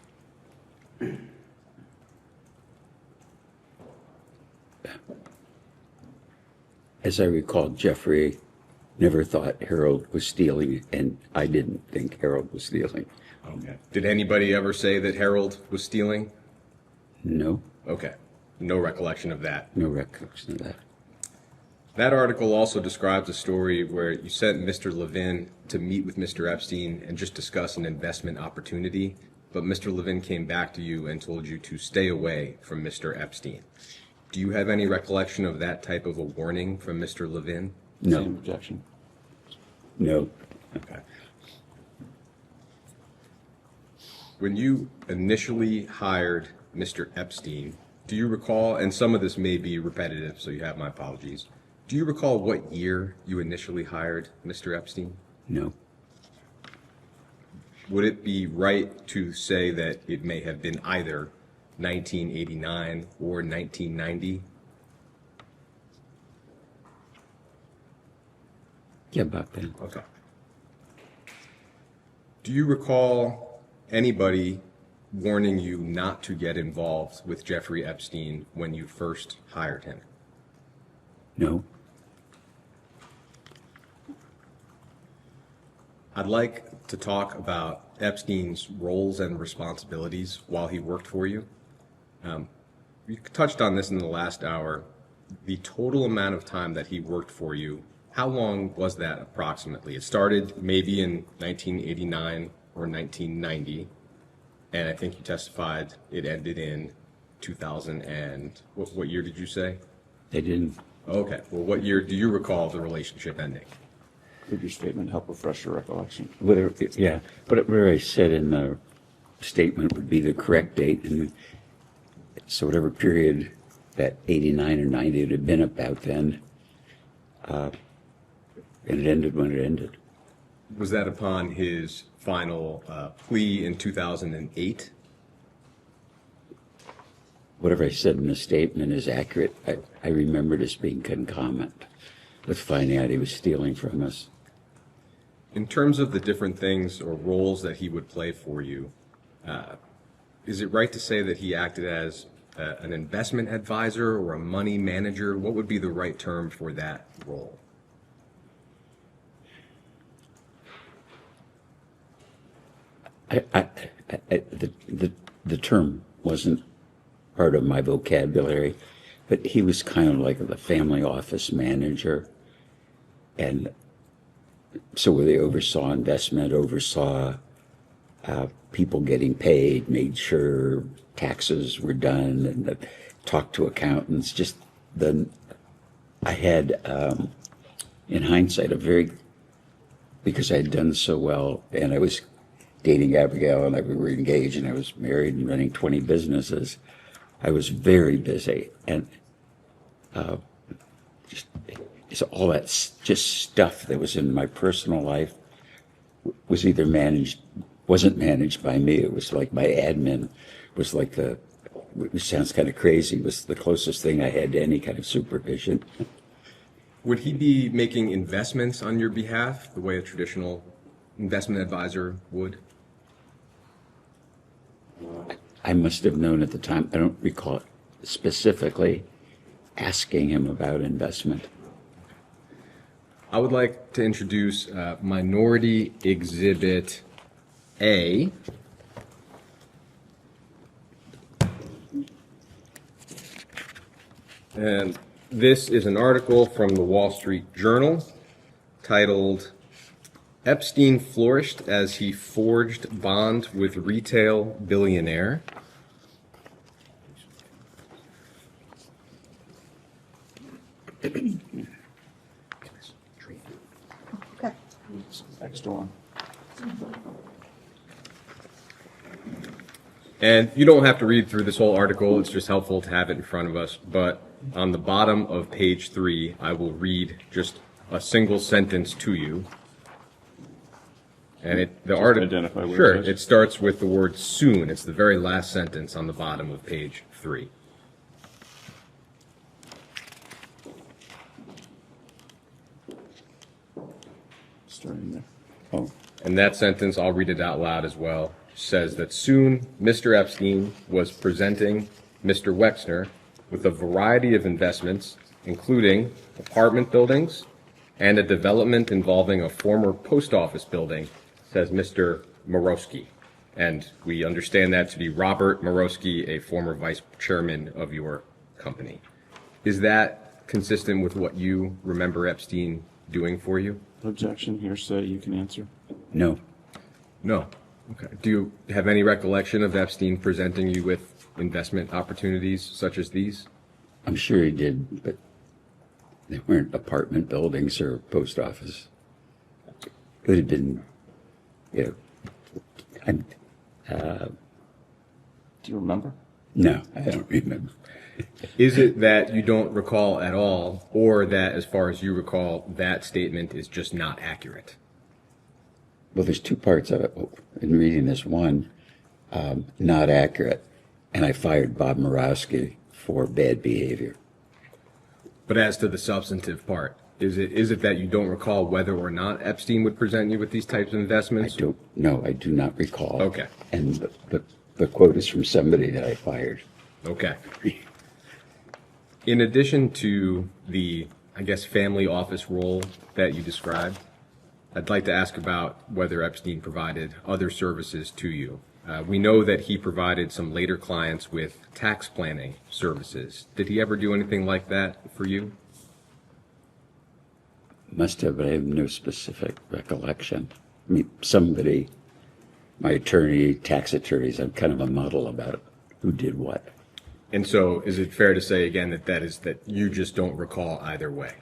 As I recall, Jeffrey never thought Harold was stealing, and I didn't think Harold was stealing. Okay. Did anybody ever say that Harold was stealing? No. Okay. No recollection of that. No recollection of that. That article also describes a story where you sent Mr. Levin to meet with Mr. Epstein and just discuss an investment opportunity, but Mr. Levin came back to you and told you to stay away from Mr. Epstein. Do you have any recollection of that type of a warning from Mr. Levin? No. Same objection. No. Okay. When you initially hired Mr. Epstein, do you recall, and some of this may be repetitive, so you have my apologies, do you recall what year you initially hired Mr. Epstein? No. Would it be right to say that it may have been either 1989 or 1990? Yeah, about then. Okay. Do you recall anybody warning you not to get involved with Jeffrey Epstein when you first hired him? No. I'd like to talk about Epstein's roles and responsibilities while he worked for you. We touched on this in the last hour. The total amount of time that he worked for you, how long was that approximately? It started maybe in 1989 or 1990, and I think you testified it ended in 2000 and, what year did you say? They didn't. Okay, well, what year do you recall the relationship ending? Could your statement help refresh your recollection? Whatever I said in the statement would be the correct date, and so whatever period that 89 or 90 would have been about then, and it ended when it ended. Was that upon his final plea in 2008? Whatever I said in the statement is accurate. I remember it as being concomitant with finding out he was stealing from us. In terms of the different things or roles that he would play for you, is it right to say that he acted as an investment advisor or a money manager? What would be the right term for that role? The term wasn't part of my vocabulary, but he was kind of like the family office manager, and so where they oversaw investment, oversaw people getting paid, made sure taxes were done, and talked to accountants. I had in hindsight, because I had done so well, and I was dating Abigail, and we were engaged, and I was married and running 20 businesses. I was very busy, and it's all that just stuff that was in my personal life was either wasn't managed by me. It was like my admin was like which sounds kind of crazy, was the closest thing I had to any kind of supervision. Would he be making investments on your behalf the way a traditional investment advisor would? I must have known at the time, I don't recall specifically asking him about investment. I would like to introduce Minority Exhibit A. And this is an article from the Wall Street Journal titled, "Epstein Flourished as He Forged Bond with Retail Billionaire." Next door. And you don't have to read through this whole article, it's just helpful to have it in front of us. But on the bottom of page 3, I will read just a single sentence to you. And the article, identify where sure, it is. it starts with the word soon. It's the very last sentence on the bottom of page 3. Starting there. Oh, And that sentence, I'll read it out loud as well, says that soon Mr. Epstein was presenting Mr. Wexner with a variety of investments, including apartment buildings and a development involving a former post office building, says Mr. Morosky. And we understand that to be Robert Morosky, a former vice chairman of your company. Is that consistent with what you remember Epstein doing for you? Objection, hearsay, you can answer. no. No. Okay. Do you have any recollection of Epstein presenting you with investment opportunities such as these? I'm sure he did, but they weren't apartment buildings or post office. It would have been, Do you remember? no, I don't remember. Is it that you don't recall at all, or that, as far as you recall, that statement is just not accurate? Well, there's two parts of it. In reading this one, not accurate, and I fired Bob Morosky for bad behavior. But as to the substantive part, is it that you don't recall whether or not Epstein would present you with these types of investments? I do not recall. Okay. And the quote is from somebody that I fired. Okay. In addition to the, I guess, family office role that you described, I'd like to ask about whether Epstein provided other services to you. We know that he provided some later clients with tax planning services. Did he ever do anything like that for you? Must have, but I have no specific recollection. I mean, somebody, my attorney, tax attorneys, I'm kind of a muddle about who did what. And so is it fair to say again that you just don't recall either way?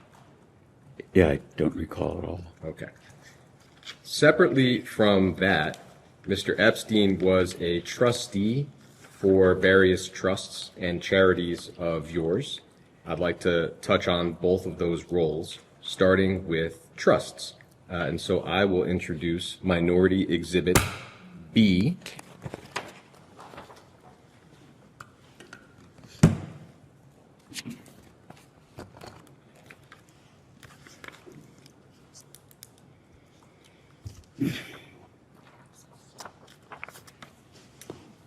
Yeah, I don't recall at all. Okay. Separately from that, Mr. Epstein was a trustee for various trusts and charities of yours. I'd like to touch on both of those roles, starting with trusts. And so I will introduce Minority Exhibit B.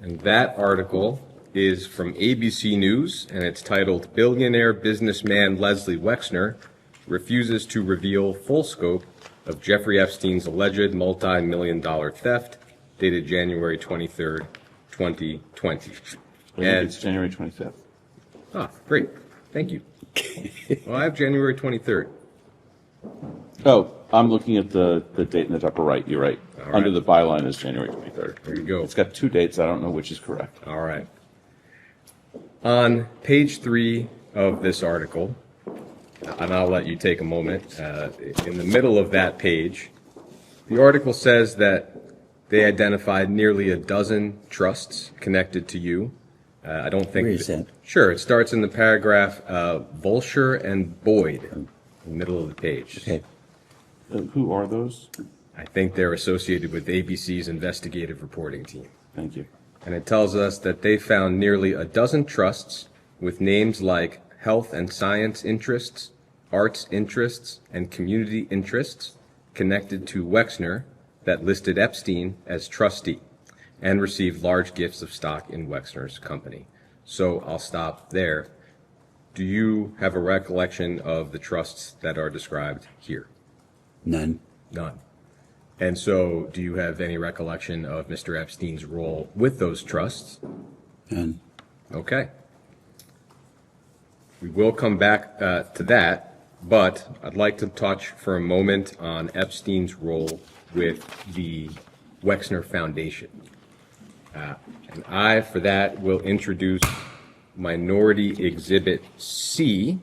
And that article is from ABC News, and it's titled, "Billionaire Businessman Leslie Wexner Refuses to Reveal Full Scope of Jeffrey Epstein's Alleged Multi-Million-Dollar Theft," dated January 23rd, 2020. And It's January 25th. great. Thank you. Well, I have January 23rd. Oh, I'm looking at the date in the upper right. You're right. All right. Under the byline is January 23rd. There you go. It's got two dates. I don't know which is correct. All right. On page 3 of this article, and I'll let you take a moment. In the middle of that page, the article says that they identified nearly a dozen trusts connected to you. I don't think. Where is that? Sure, it starts in the paragraph Volsher and Boyd, in the middle of the page. Okay. Who are those? I think they're associated with ABC's investigative reporting team. Thank you. And it tells us that they found nearly a dozen trusts with names like health and science interests, arts interests, and community interests connected to Wexner that listed Epstein as trustee and received large gifts of stock in Wexner's company. So I'll stop there. Do you have a recollection of the trusts that are described here? None. None. And so do you have any recollection of Mr. Epstein's role with those trusts? None. Okay. We will come back to that, but I'd like to touch for a moment on Epstein's role with the Wexner Foundation. And I, for that, will introduce Minority Exhibit C.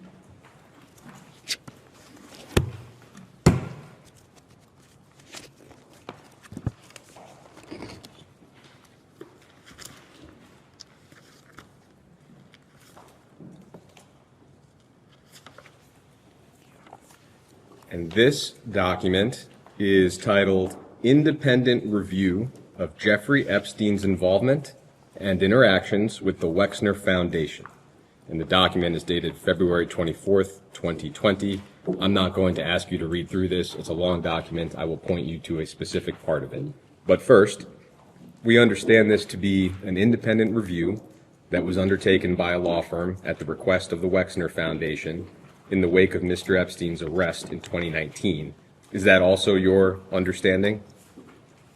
And this document is titled Independent Review of Jeffrey Epstein's Involvement and Interactions with the Wexner Foundation. And the document is dated February 24th, 2020. I'm not going to ask you to read through this. It's a long document. I will point you to a specific part of it. But first, we understand this to be an independent review that was undertaken by a law firm at the request of the Wexner Foundation in the wake of Mr. Epstein's arrest in 2019. Is that also your understanding?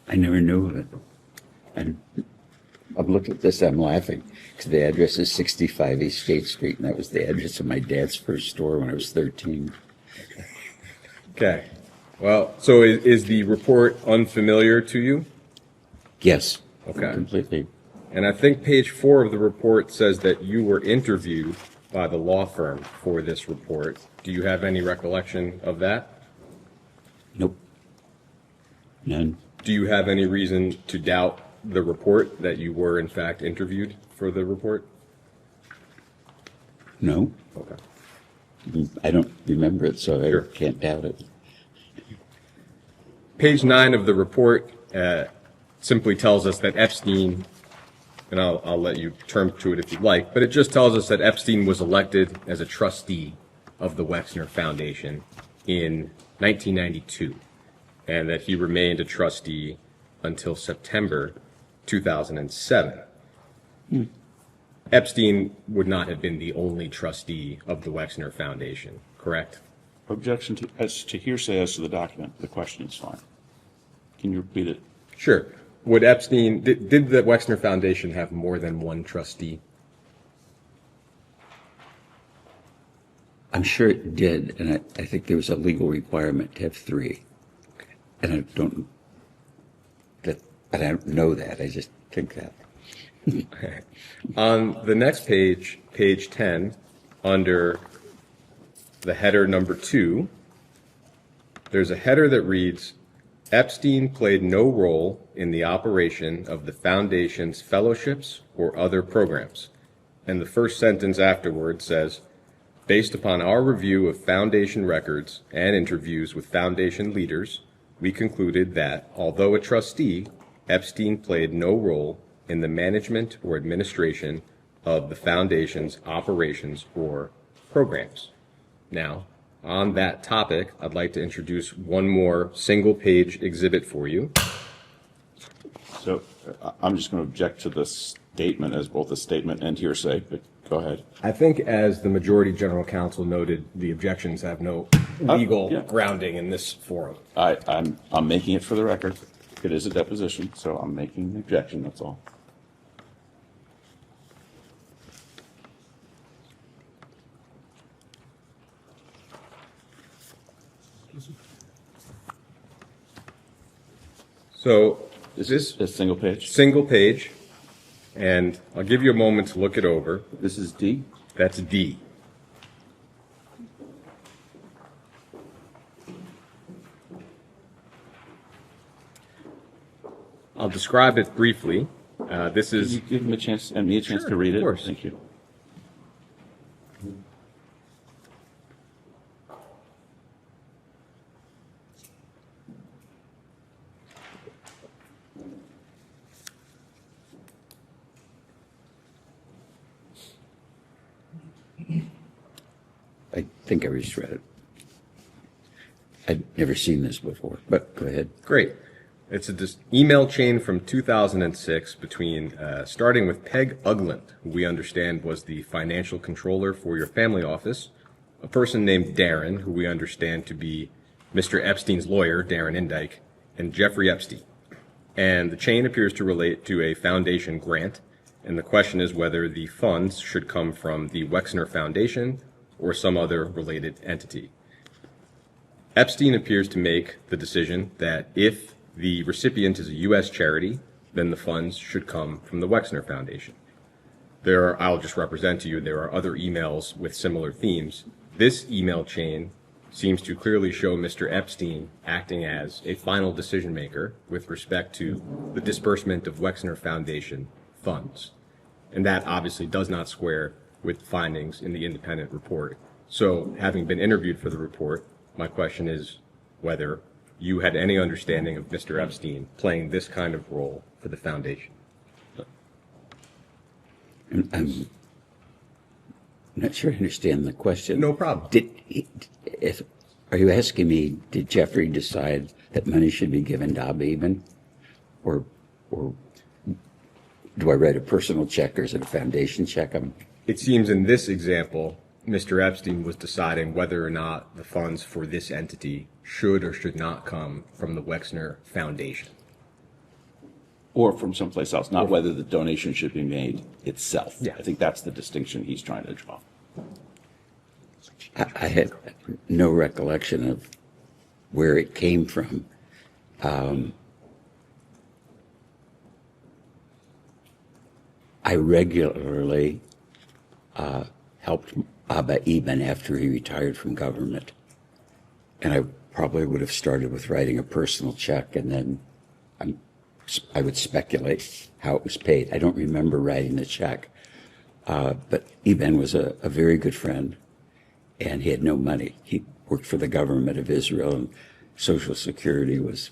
I never knew of it. And I'm looking at this, I'm laughing, because the address is 65 East State Street, and that was the address of my dad's first store when I was 13. Okay. Well, so is the report unfamiliar to you? Yes. Okay. Completely. And I think page 4 of the report says that you were interviewed by the law firm for this report. Do you have any recollection of that? Nope. None. Do you have any reason to doubt the report that you were in fact interviewed for the report? No. Okay. I don't remember it, so Sure. I can't doubt it. Page 9 of the report simply tells us that Epstein, and I'll let you turn to it if you'd like, but it just tells us that Epstein was elected as a trustee of the Wexner Foundation in 1992, and that he remained a trustee until September 2007. Epstein would not have been the only trustee of the Wexner Foundation, correct? Objection to, as to hearsay as to the document. The question is fine. Can you repeat it? Sure. Would Epstein, did the Wexner Foundation have more than one trustee? I'm sure it did, and I think there was a legal requirement to have 3. And I don't know that. I just think that. On the next page, page 10, under the header number 2, there's a header that reads, Epstein played no role in the operation of the Foundation's fellowships or other programs. And the first sentence afterward says, based upon our review of Foundation records and interviews with Foundation leaders, we concluded that, although a trustee, Epstein played no role in the management or administration of the Foundation's operations or programs. Now, on that topic, I'd like to introduce one more single-page exhibit for you. So I'm just going to object to this statement as both a statement and hearsay, but go ahead. I think, as the majority general counsel noted, the objections have no legal yeah. grounding in this forum. I'm making it for the record. It is a deposition, so I'm making the objection, that's all. So, Is this a single page? single page, and I'll give you a moment to look it over. This is D? That's D. I'll describe it briefly. This Could is you give him a chance, and me a chance to read it? of course. Thank you. I think I just read it. I'd never seen this before, but go ahead. great. It's a email chain from 2006 between, starting with Peg Ugland, who we understand was the financial controller for your family office, a person named Darren, who we understand to be Mr. Epstein's lawyer, Darren Indyke, and Jeffrey Epstein. And the chain appears to relate to a foundation grant, and the question is whether the funds should come from the Wexner Foundation or some other related entity. Epstein appears to make the decision that if the recipient is a U.S. charity, then the funds should come from the Wexner Foundation. I'll just represent to you, there are other emails with similar themes. This email chain seems to clearly show Mr. Epstein acting as a final decision maker with respect to the disbursement of Wexner Foundation funds. And that obviously does not square with findings in the independent report. So, having been interviewed for the report, my question is whether you had any understanding of Mr. Epstein playing this kind of role for the foundation. I'm not sure I understand the question. No problem. Are you asking me, did Jeffrey decide that money should be given to Abba Eben? Or do I write a personal check or is it a foundation check? It seems in this example, Mr. Epstein was deciding whether or not the funds for this entity should or should not come from the Wexner Foundation. Or from someplace else, not whether the donation should be made itself. Yeah. I think that's the distinction he's trying to draw. I had no recollection of where it came from. I regularly helped Abba Eben after he retired from government. And I probably would have started with writing a personal check and then I would speculate how it was paid. I don't remember writing the check. But Eben was a very good friend and he had no money. He worked for the government of Israel and Social Security was,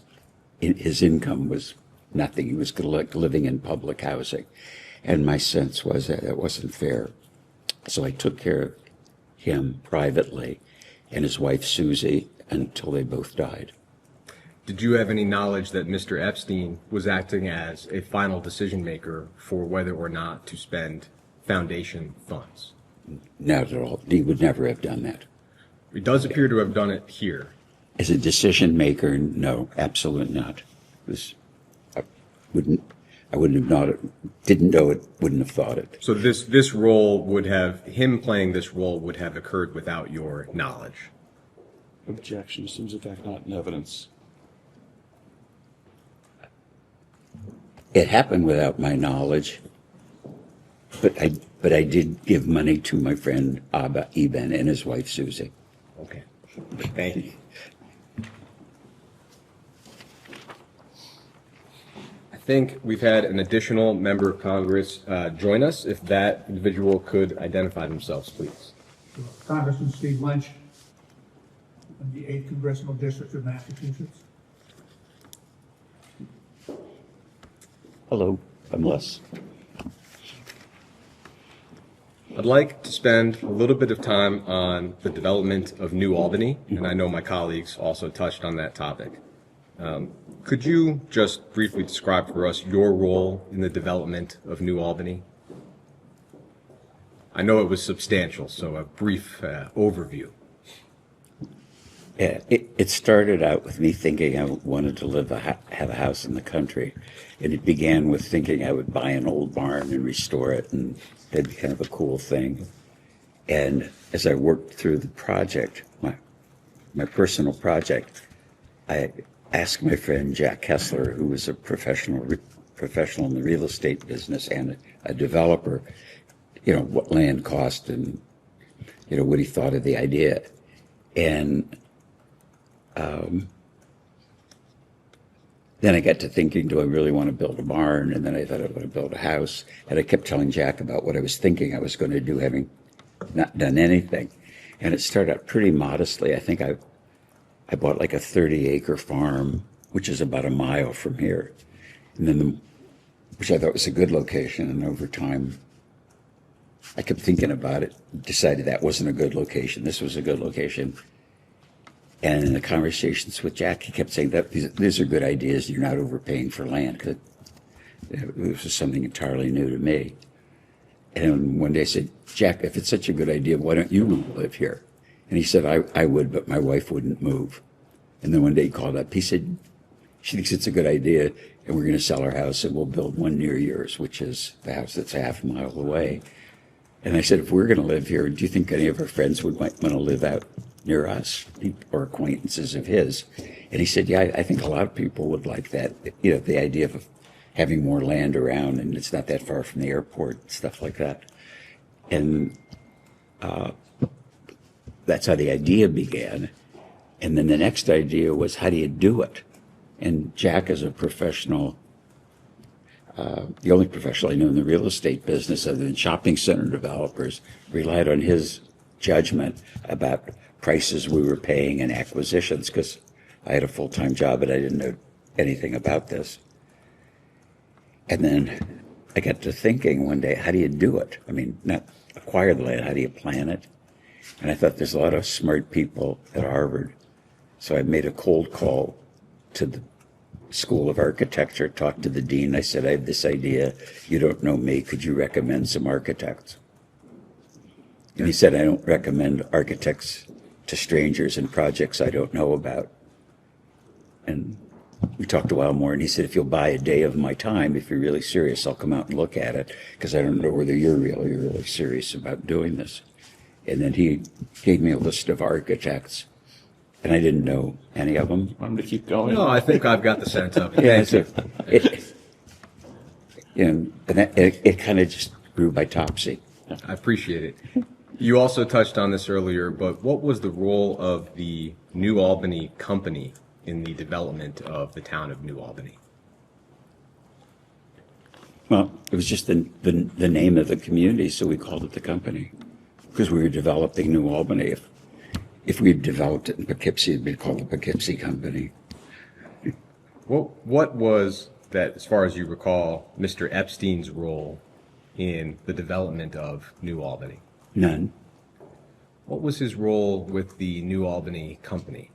his income was nothing. He was living in public housing. And my sense was that it wasn't fair. So I took care of him privately and his wife Susie until they both died. Did you have any knowledge that Mr. Epstein was acting as a final decision maker for whether or not to spend foundation funds? Not at all. He would never have done that. He does appear to have done it here. As a decision maker, no, absolutely not. I wouldn't have known it, didn't know it, wouldn't have thought it. So this role would have, him playing this role would have occurred without your knowledge. Objection seems in fact not in evidence. It happened without my knowledge, but I did give money to my friend Abba Eben and his wife Susie. Okay. Thank you. I think we've had an additional member of Congress join us. If that individual could identify themselves, please. Congressman Steve Lynch, from the 8th Congressional District of Massachusetts. Hello, I'm Les. I'd like to spend a little bit of time on the development of New Albany, and I know my colleagues also touched on that topic. Could you just briefly describe for us your role in the development of New Albany? I know it was substantial, so a brief overview. Yeah, it started out with me thinking I wanted to have a house in the country. And it began with thinking I would buy an old barn and restore it, and that'd be kind of a cool thing. And as I worked through the project, my personal project, I asked my friend Jack Kessler, who was a professional in the real estate business and a developer, what land cost and, what he thought of the idea. And then I got to thinking, do I really want to build a barn? And then I thought I want to build a house. And I kept telling Jack about what I was thinking I was going to do, having not done anything. And it started out pretty modestly. I think I bought like a 30-acre farm, which is about a mile from here. And then, which I thought was a good location. And over time, I kept thinking about it, decided that wasn't a good location. This was a good location. And in the conversations with Jack, he kept saying that these are good ideas. You're not overpaying for land. Cause this was something entirely new to me. And one day I said, Jack, if it's such a good idea, why don't you live here? And he said, I would, but my wife wouldn't move. And then one day he called up. He said, she thinks it's a good idea, and we're going to sell our house, and we'll build one near yours, which is the house that's half a mile away. And I said, if we're going to live here, do you think any of our friends might want to live out near us, or acquaintances of his? And he said, yeah, I think a lot of people would like that. You know, the idea of having more land around, and it's not that far from the airport, stuff like that. And that's how the idea began. And then the next idea was, how do you do it? And Jack is a professional, the only professional I know in the real estate business other than shopping center developers, relied on his judgment about prices we were paying and acquisitions, because I had a full-time job and I didn't know anything about this. And then I got to thinking one day, how do you do it? I mean, not acquire the land, how do you plan it? And I thought there's a lot of smart people at Harvard. So I made a cold call to the School of Architecture, talked to the dean. I said, I have this idea. You don't know me. Could you recommend some architects? And he said, I don't recommend architects to strangers in projects I don't know about. And we talked a while more, and he said, if you'll buy a day of my time, if you're really serious, I'll come out and look at it, because I don't know whether you're really serious about doing this. And then he gave me a list of architects, and I didn't know any of them. Want him to keep going? No, I think I've got the sense of it. Yeah, it kind of just grew by topsy. I appreciate it. You also touched on this earlier, but what was the role of the New Albany company in the development of the town of New Albany? Well, it was just the name of the community, so we called it the company, because we were developing New Albany. If we had developed it in Poughkeepsie, it'd be called the Poughkeepsie Company. What was that, as far as you recall, Mr. Epstein's role in the development of New Albany? None. What was his role with the New Albany company?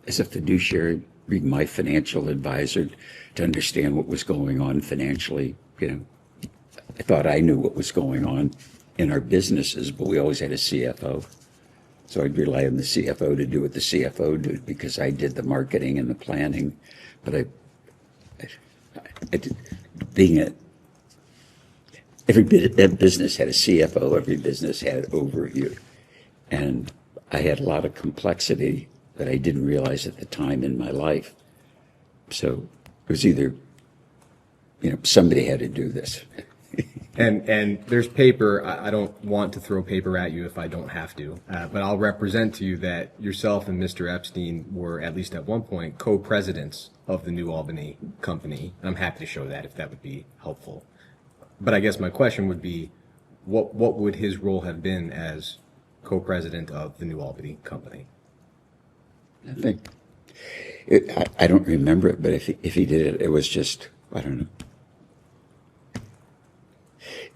As a fiduciary, being my financial advisor to understand what was going on financially. You know, I thought I knew what was going on in our businesses, but we always had a CFO. So I'd rely on the CFO to do what the CFO did, because I did the marketing and the planning. But every business had a CFO, every business had an overview. And I had a lot of complexity that I didn't realize at the time in my life. So it was either, somebody had to do this. And there's paper. I don't want to throw paper at you if I don't have to, but I'll represent to you that yourself and Mr. Epstein were, at least at one point, co-presidents of the New Albany company. I'm happy to show that if that would be helpful. But I guess my question would be, what would his role have been as co-president of the New Albany company? I think, I don't remember it, but if he did it, it was just, I don't know.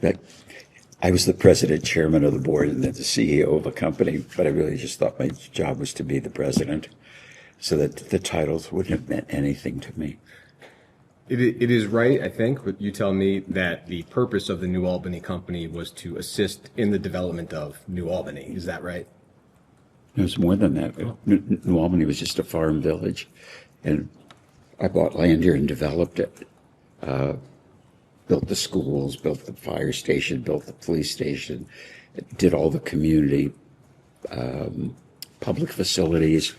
That I was the president, chairman of the board, and then the CEO of a company, but I really just thought my job was to be the president, so that the titles wouldn't have meant anything to me. It is right, I think, but you tell me that the purpose of the New Albany company was to assist in the development of New Albany. Is that right? It was more than that. New Albany was just a farm village, and I bought land here and developed it. Built the schools, built the fire station, built the police station, did all the community public facilities,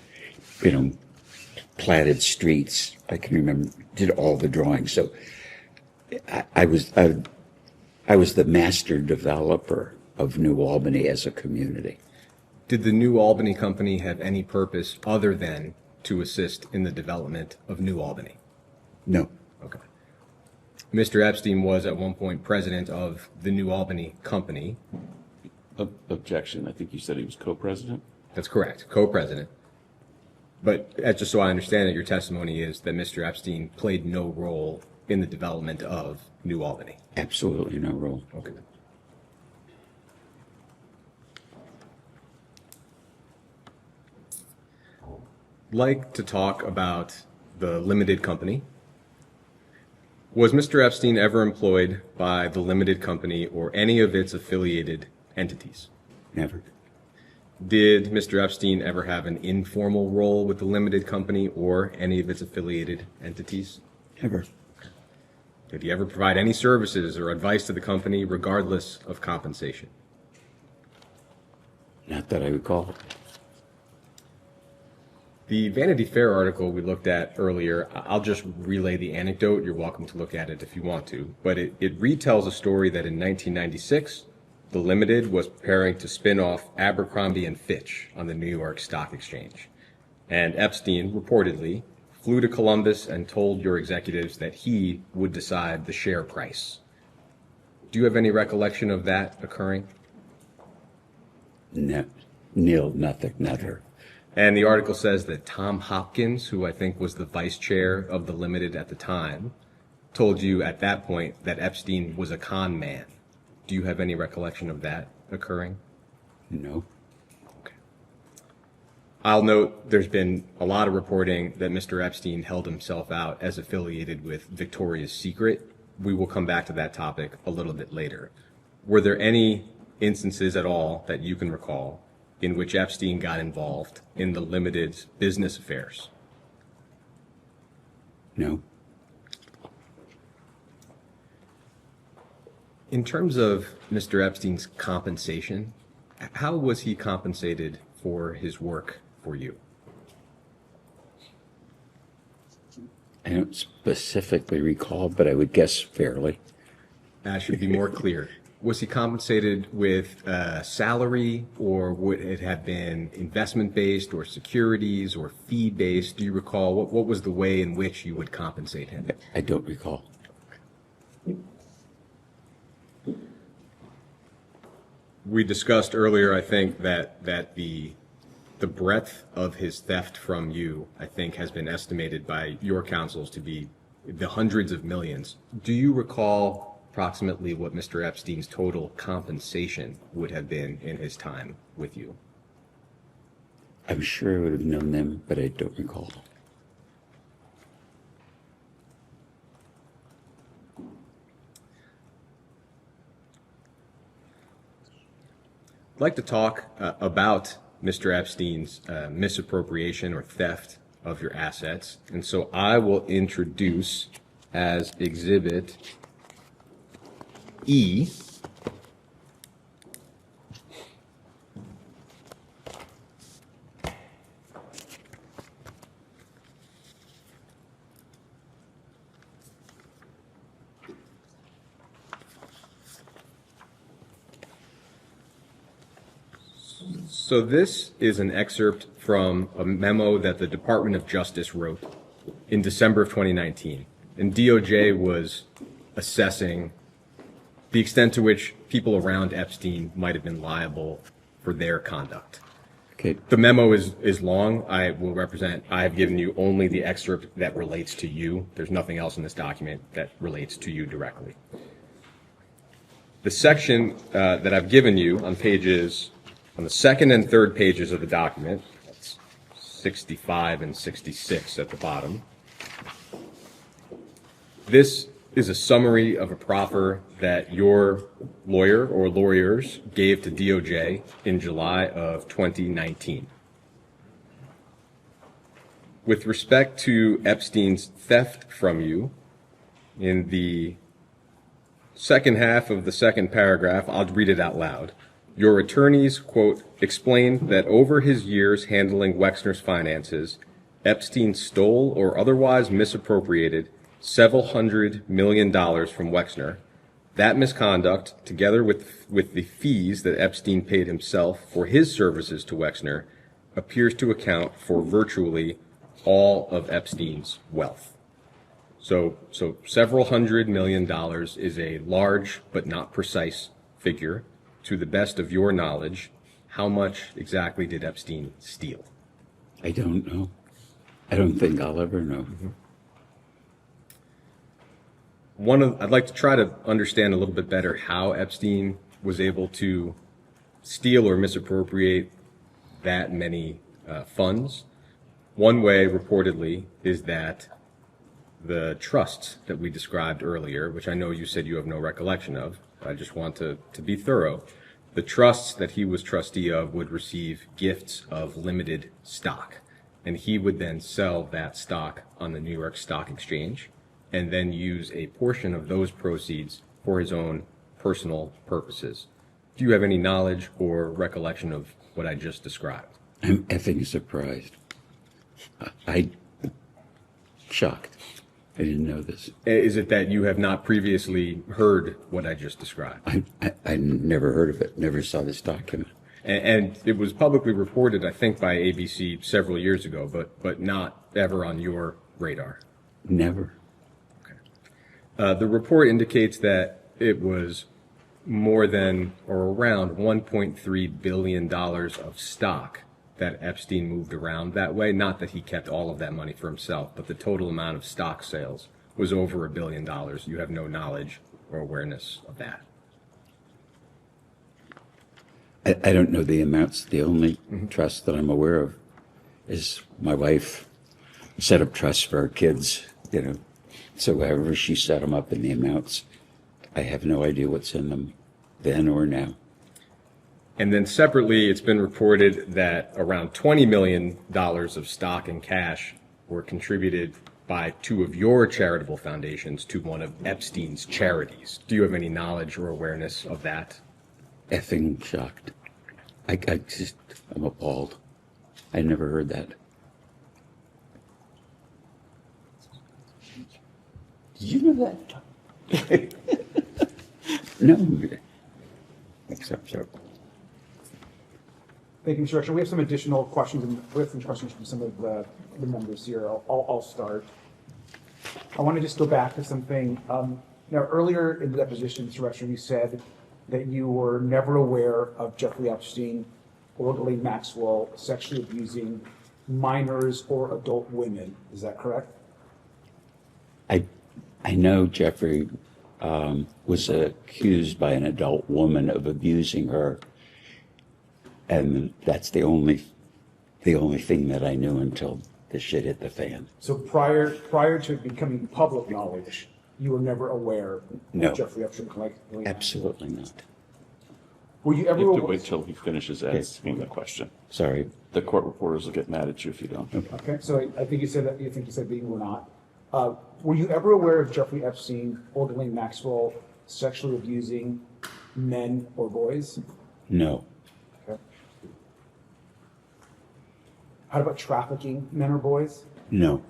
platted streets. I can remember, did all the drawings. So I was the master developer of New Albany as a community. Did the New Albany Company have any purpose other than to assist in the development of New Albany? No. Okay. Mr. Epstein was at one point president of the New Albany Company. Objection. I think you said he was co-president. That's correct, co-president. But just so I understand it, your testimony is that Mr. Epstein played no role in the development of New Albany. Absolutely no role. Okay. Like to talk about the limited company. Was Mr. Epstein ever employed by the limited company or any of its affiliated entities? Never. Did Mr. Epstein ever have an informal role with the limited company or any of its affiliated entities? Never. Did he ever provide any services or advice to the company regardless of compensation? Not that I recall. The Vanity Fair article we looked at earlier, I'll just relay the anecdote. You're welcome to look at it if you want to. But it retells a story that in 1996, the Limited was preparing to spin off Abercrombie & Fitch on the New York Stock Exchange. And Epstein, reportedly, flew to Columbus and told your executives that he would decide the share price. Do you have any recollection of that occurring? No. Nil, nothing, never. And the article says that Tom Hopkins, who I think was the vice chair of the Limited at the time, told you at that point that Epstein was a con man. Do you have any recollection of that occurring? No. Okay. I'll note there's been a lot of reporting that Mr. Epstein held himself out as affiliated with Victoria's Secret. We will come back to that topic a little bit later. Were there any instances at all that you can recall in which Epstein got involved in the Limited's business affairs? No. In terms of Mr. Epstein's compensation, how was he compensated for his work for you? I don't specifically recall, but I would guess fairly. That should be more clear. Was he compensated with salary, or would it have been investment-based or securities or fee-based? Do you recall what was the way in which you would compensate him? I don't recall. We discussed earlier, I think, that the breadth of his theft from you, I think, has been estimated by your counsels to be the hundreds of millions. Do you recall approximately what Mr. Epstein's total compensation would have been in his time with you? I'm sure I would have known them, but I don't recall. I'd like to talk about Mr. Epstein's misappropriation or theft of your assets. And so I will introduce as Exhibit E So this is an excerpt from a memo that the Department of Justice wrote in December of 2019. And DOJ was assessing the extent to which people around Epstein might have been liable for their conduct. Okay. The memo is long. I have given you only the excerpt that relates to you. There's nothing else in this document that relates to you directly. The section that I've given you on the second and third pages of the document, that's 65 and 66 at the bottom. This is a summary of a proffer that your lawyer or lawyers gave to DOJ in July of 2019. With respect to Epstein's theft from you, in the second half of the second paragraph, I'll read it out loud. Your attorneys, quote, explained that over his years handling Wexner's finances, Epstein stole or otherwise misappropriated several $100 million from Wexner, That misconduct, together with the fees that Epstein paid himself for his services to Wexner, appears to account for virtually all of Epstein's wealth. So several $100 million is a large but not precise figure. To the best of your knowledge, how much exactly did Epstein steal? I don't know. I don't think I'll ever know. I'd like to try to understand a little bit better how Epstein was able to steal or misappropriate that many funds. One way, reportedly, is that the trusts that we described earlier, which I know you said you have no recollection of, I just want to be thorough. The trusts that he was trustee of would receive gifts of limited stock, and he would then sell that stock on the New York Stock Exchange and then use a portion of those proceeds for his own personal purposes. Do you have any knowledge or recollection of what I just described? I'm effing surprised. I shocked. I didn't know this. Is it that you have not previously heard what I just described? I never heard of it, never saw this document. And it was publicly reported, I think, by ABC several years ago, but not ever on your radar. Never. The report indicates that it was more than or around $1.3 billion of stock that Epstein moved around that way. Not that he kept all of that money for himself, but the total amount of stock sales was over $1 billion. You have no knowledge or awareness of that. I don't know the amounts. The only trust that I'm aware of is my wife set up trusts for our kids, So however she set them up in the amounts, I have no idea what's in them then or now. And then separately, it's been reported that around $20 million of stock and cash were contributed by two of your charitable foundations to one of Epstein's charities. Do you have any knowledge or awareness of that? Effing shocked. I'm appalled. I never heard that. Did you know that? No. Except so. Thank you, Mr. Rector. We have some additional questions, and we have some questions from some of the members here. I'll start. I want to just go back to something. Now, earlier in the deposition, Mr. Rector, you said that you were never aware of Jeffrey Epstein or Ghislaine Maxwell sexually abusing minors or adult women. Is that correct? I know Jeffrey was accused by an adult woman of abusing her, and that's the only thing that I knew until the shit hit the fan. So prior to becoming public knowledge, you were never aware No. of Jeffrey Epstein? Absolutely not. Were you ever You have to aware? wait till he finishes asking the question. Sorry. The court reporters will get mad at you if you don't. Okay, so I think you said that. You think you said that you were not. Were you ever aware of Jeffrey Epstein or Ghislaine Maxwell sexually abusing men or boys? No. Okay. How about trafficking men or boys? No.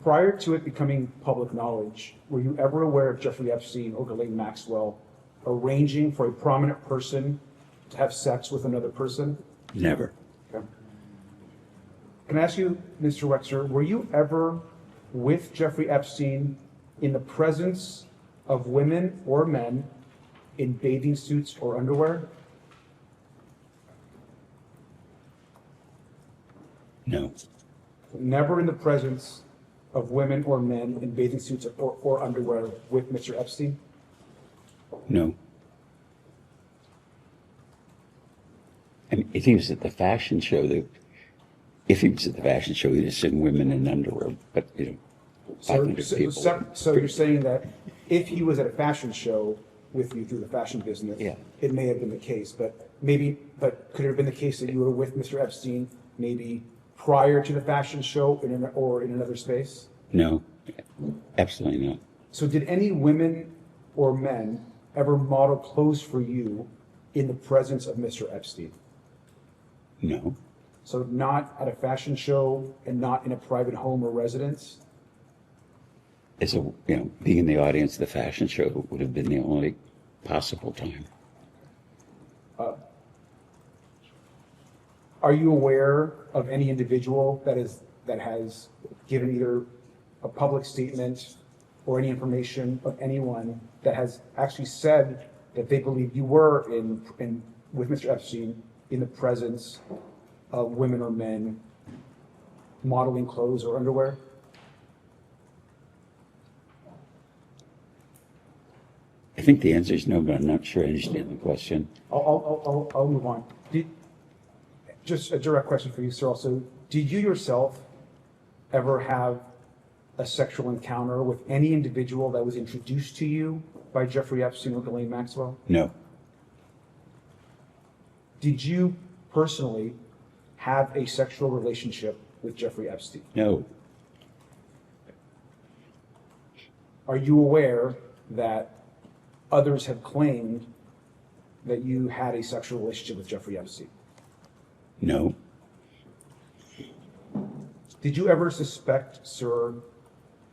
Prior to it becoming public knowledge, were you ever aware of Jeffrey Epstein or Ghislaine Maxwell arranging for a prominent person to have sex with another person? Never. Okay. Can I ask you, Mr. Wexner, were you ever with Jeffrey Epstein in the presence of women or men in bathing suits or underwear? No. Never in the presence of women or men in bathing suits or underwear with Mr. Epstein? No. I mean, if he was at the fashion show, he'd have seen women in underwear, but, 500 people. So you're saying that if he was at a fashion show with you through the fashion business, Yeah. it may have been the case, but could it have been the case that you were with Mr. Epstein maybe prior to the fashion show or in another space? No, absolutely not. So did any women or men ever model clothes for you in the presence of Mr. Epstein? No. So not at a fashion show and not in a private home or residence? as a, being in the audience of the fashion show would have been the only possible time. Are you aware of any individual that has given either a public statement or any information of anyone that has actually said that they believe you were with Mr. Epstein in the presence of women or men modeling clothes or underwear? I think the answer is no, but I'm not sure I understand the question. I'll move on. Just a direct question for you, sir. Also, did you yourself ever have a sexual encounter with any individual that was introduced to you by Jeffrey Epstein or Ghislaine Maxwell? No. Did you personally have a sexual relationship with Jeffrey Epstein? No. Are you aware that others have claimed that you had a sexual relationship with Jeffrey Epstein? No. Did you ever suspect, sir,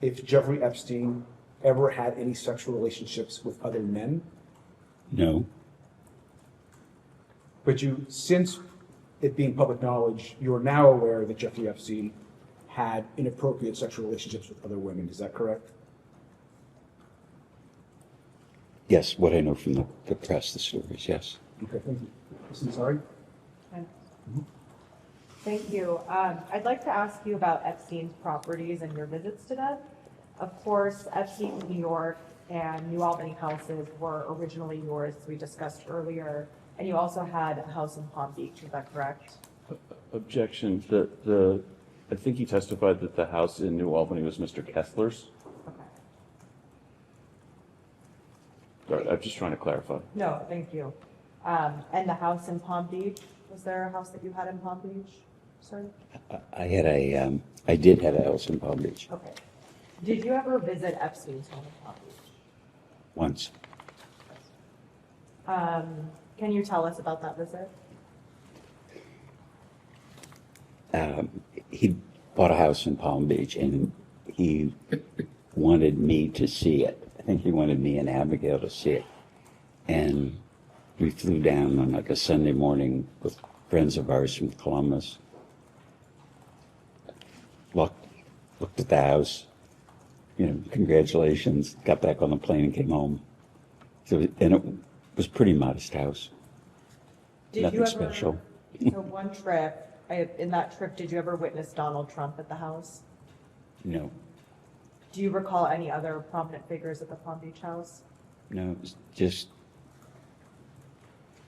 if Jeffrey Epstein ever had any sexual relationships with other men? No. But since it being public knowledge, you are now aware that Jeffrey Epstein had inappropriate sexual relationships with other women. Is that correct? Yes, what I know from the press, the stories, yes. Okay, thank you. Listen, sorry. Thank you. I'd like to ask you about Epstein's properties and your visits to them. Of course, Epstein's New York and New Albany houses were originally yours, as we discussed earlier, and you also had a house in Palm Beach, is that correct? Objection. I think he testified that the house in New Albany was Mr. Kessler's. Okay. Sorry, I'm just trying to clarify. No, thank you. And the house in Palm Beach, was there a house that you had in Palm Beach, sir? I did have a house in Palm Beach Okay. Did you ever visit Epstein's home in Palm Beach? once. Can you tell us about that visit? He bought a house in Palm Beach and he wanted me to see it. I think he wanted me and Abigail to see it. And we flew down on like a Sunday morning with friends of ours from Columbus. Looked at the house, congratulations, got back on the plane and came home. And it was a pretty modest house. Nothing special. So one trip, in that trip, did you ever witness Donald Trump at the house? No, Do you recall any other prominent figures at the Palm Beach house? no, it was just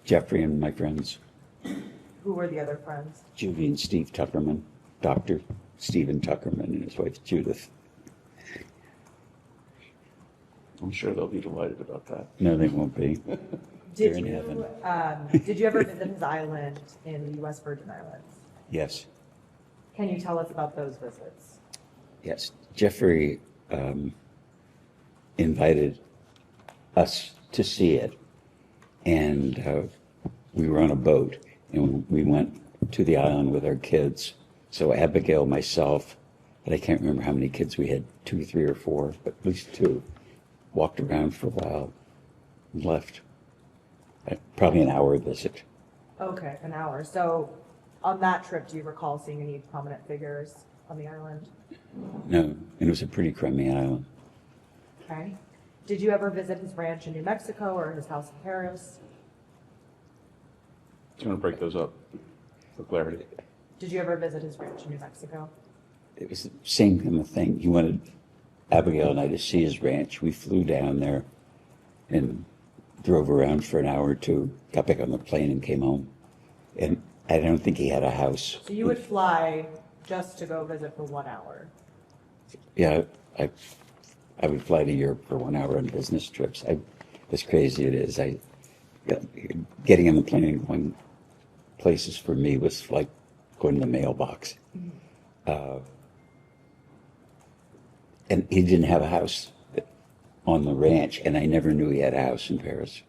Jeffrey and my friends, Who were the other friends? Judy and Steve Tuckerman, Dr. Stephen Tuckerman and his wife Judith. I'm sure they'll be delighted about that. No, they won't be. They're in heaven. Did you ever visit his island in the U.S. Virgin Islands? Yes, Can you tell us about those visits? yes. Jeffrey invited us to see it, and we were on a boat, and we went to the island with our kids. So Abigail, myself, but I can't remember how many kids we had, 2, 3, or 4, but at least 2, walked around for a while and left. Probably an hour visit. Okay, an hour. So on that trip, do you recall seeing any prominent figures on the island? No, and it was a pretty crummy island. Okay. Did you ever visit his ranch in New Mexico or his house in Paris? Do you want to break those up for clarity? Did you ever visit his ranch in New Mexico? It was the same kind of thing. He wanted Abigail and I to see his ranch. We flew down there and drove around for an hour or 2, got back on the plane and came home. And I don't think he had a house. So you would fly just to go visit for 1 hour? Yeah, I would fly to Europe for 1 hour on business trips. As crazy it is, getting on the plane and going places for me was like going to the mailbox. And he didn't have a house on the ranch, and I never knew he had a house in Paris.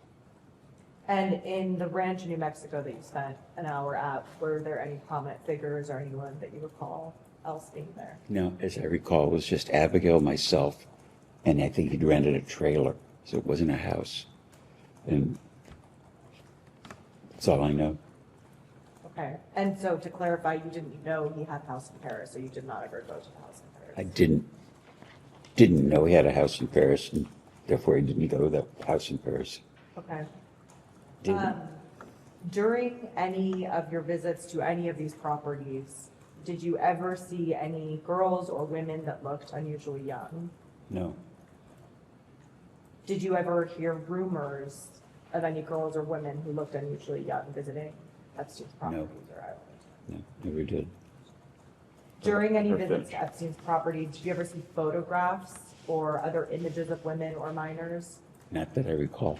And in the ranch in New Mexico that you spent an hour at, were there any prominent figures or anyone that you recall else being there? No, as I recall, it was just Abigail, myself, And I think he'd rented a trailer, so it wasn't a house. And that's all I know. Okay, and so to clarify, you didn't know he had a house in Paris, so you did not ever go to the house in Paris? I didn't know he had a house in Paris, and therefore I didn't go to the house in Paris. Okay. Didn't. During any of your visits to any of these properties, did you ever see any girls or women that looked unusually young? No. Did you ever hear rumors of any girls or women who looked unusually young visiting Epstein's properties or island? No, never did. During any Perfect. visits to Epstein's property, did you ever see photographs or other images of women or minors? Not that I recall.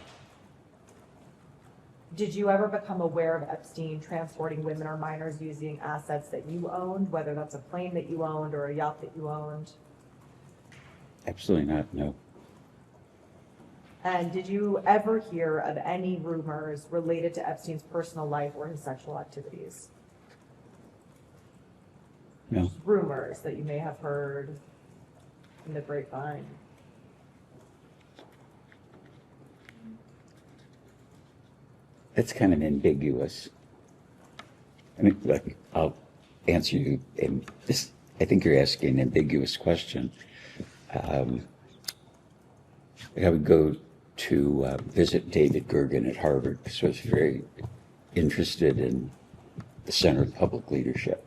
Did you ever become aware of Epstein transporting women or minors using assets that you owned, whether that's a plane that you owned or a yacht that you owned? Absolutely not, no. And did you ever hear of any rumors related to Epstein's personal life or his sexual activities? No. Rumors that you may have heard in the grapevine. That's kind of ambiguous. I mean, like, I'll answer you, and this, I think you're asking an ambiguous question. I would go to visit David Gergen at Harvard because I was very interested in the center of public leadership.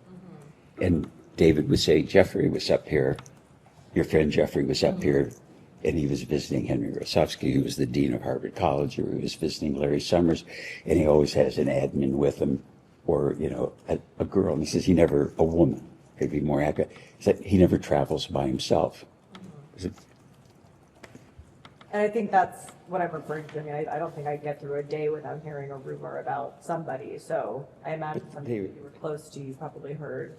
And David would say, Jeffrey was up here, your friend Jeffrey was up here, and he was visiting Henry Rosofsky, who was the dean of Harvard College, or he was visiting Larry Summers, and he always has an admin with him, or, you know, a girl. And he says a woman, maybe more accurate. He said he never travels by himself. And I think that's what I'm referring to. I mean, I don't think I'd get through a day without hearing a rumor about somebody. So I imagine But something that you were close to, you probably heard.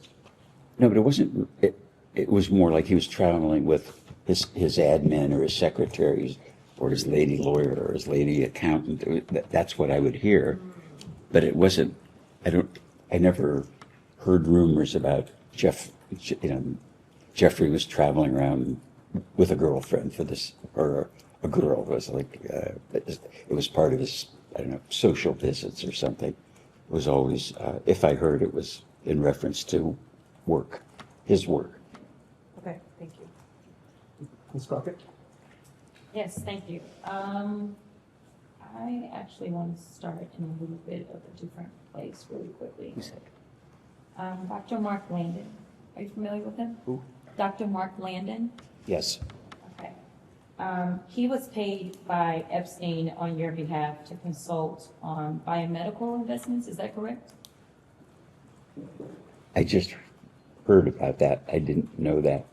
No, but it wasn't, it was more like he was traveling with his admin or his secretaries or his lady lawyer or his lady accountant. That's what I would hear. But it wasn't, I never heard rumors about Jeffrey was traveling around with a girlfriend for this, or a girl was like, it was part of his, I don't know, social visits or something. It was always, if I heard, it was in reference to work, his work. Okay, thank you. Ms. Crockett? Yes, thank you. I actually want to start in a little bit of a different place really quickly. Dr. Mark Landon, are you familiar with him? Who? Dr. Mark Landon? Yes. Okay. He was paid by Epstein on your behalf to consult on biomedical investments, is that correct? I just heard about that. I didn't know that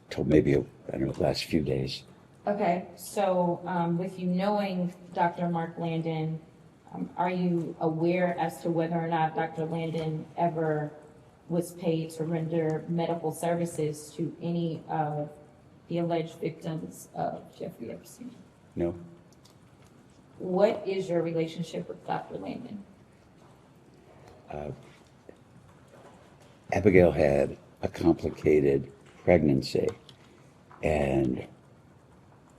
until maybe, I don't know, the last few days. Okay, so with you knowing Dr. Mark Landon, are you aware as to whether or not Dr. Landon ever was paid to render medical services to any of the alleged victims of Jeffrey Epstein? No. What is your relationship with Dr. Landon? Abigail had a complicated pregnancy, and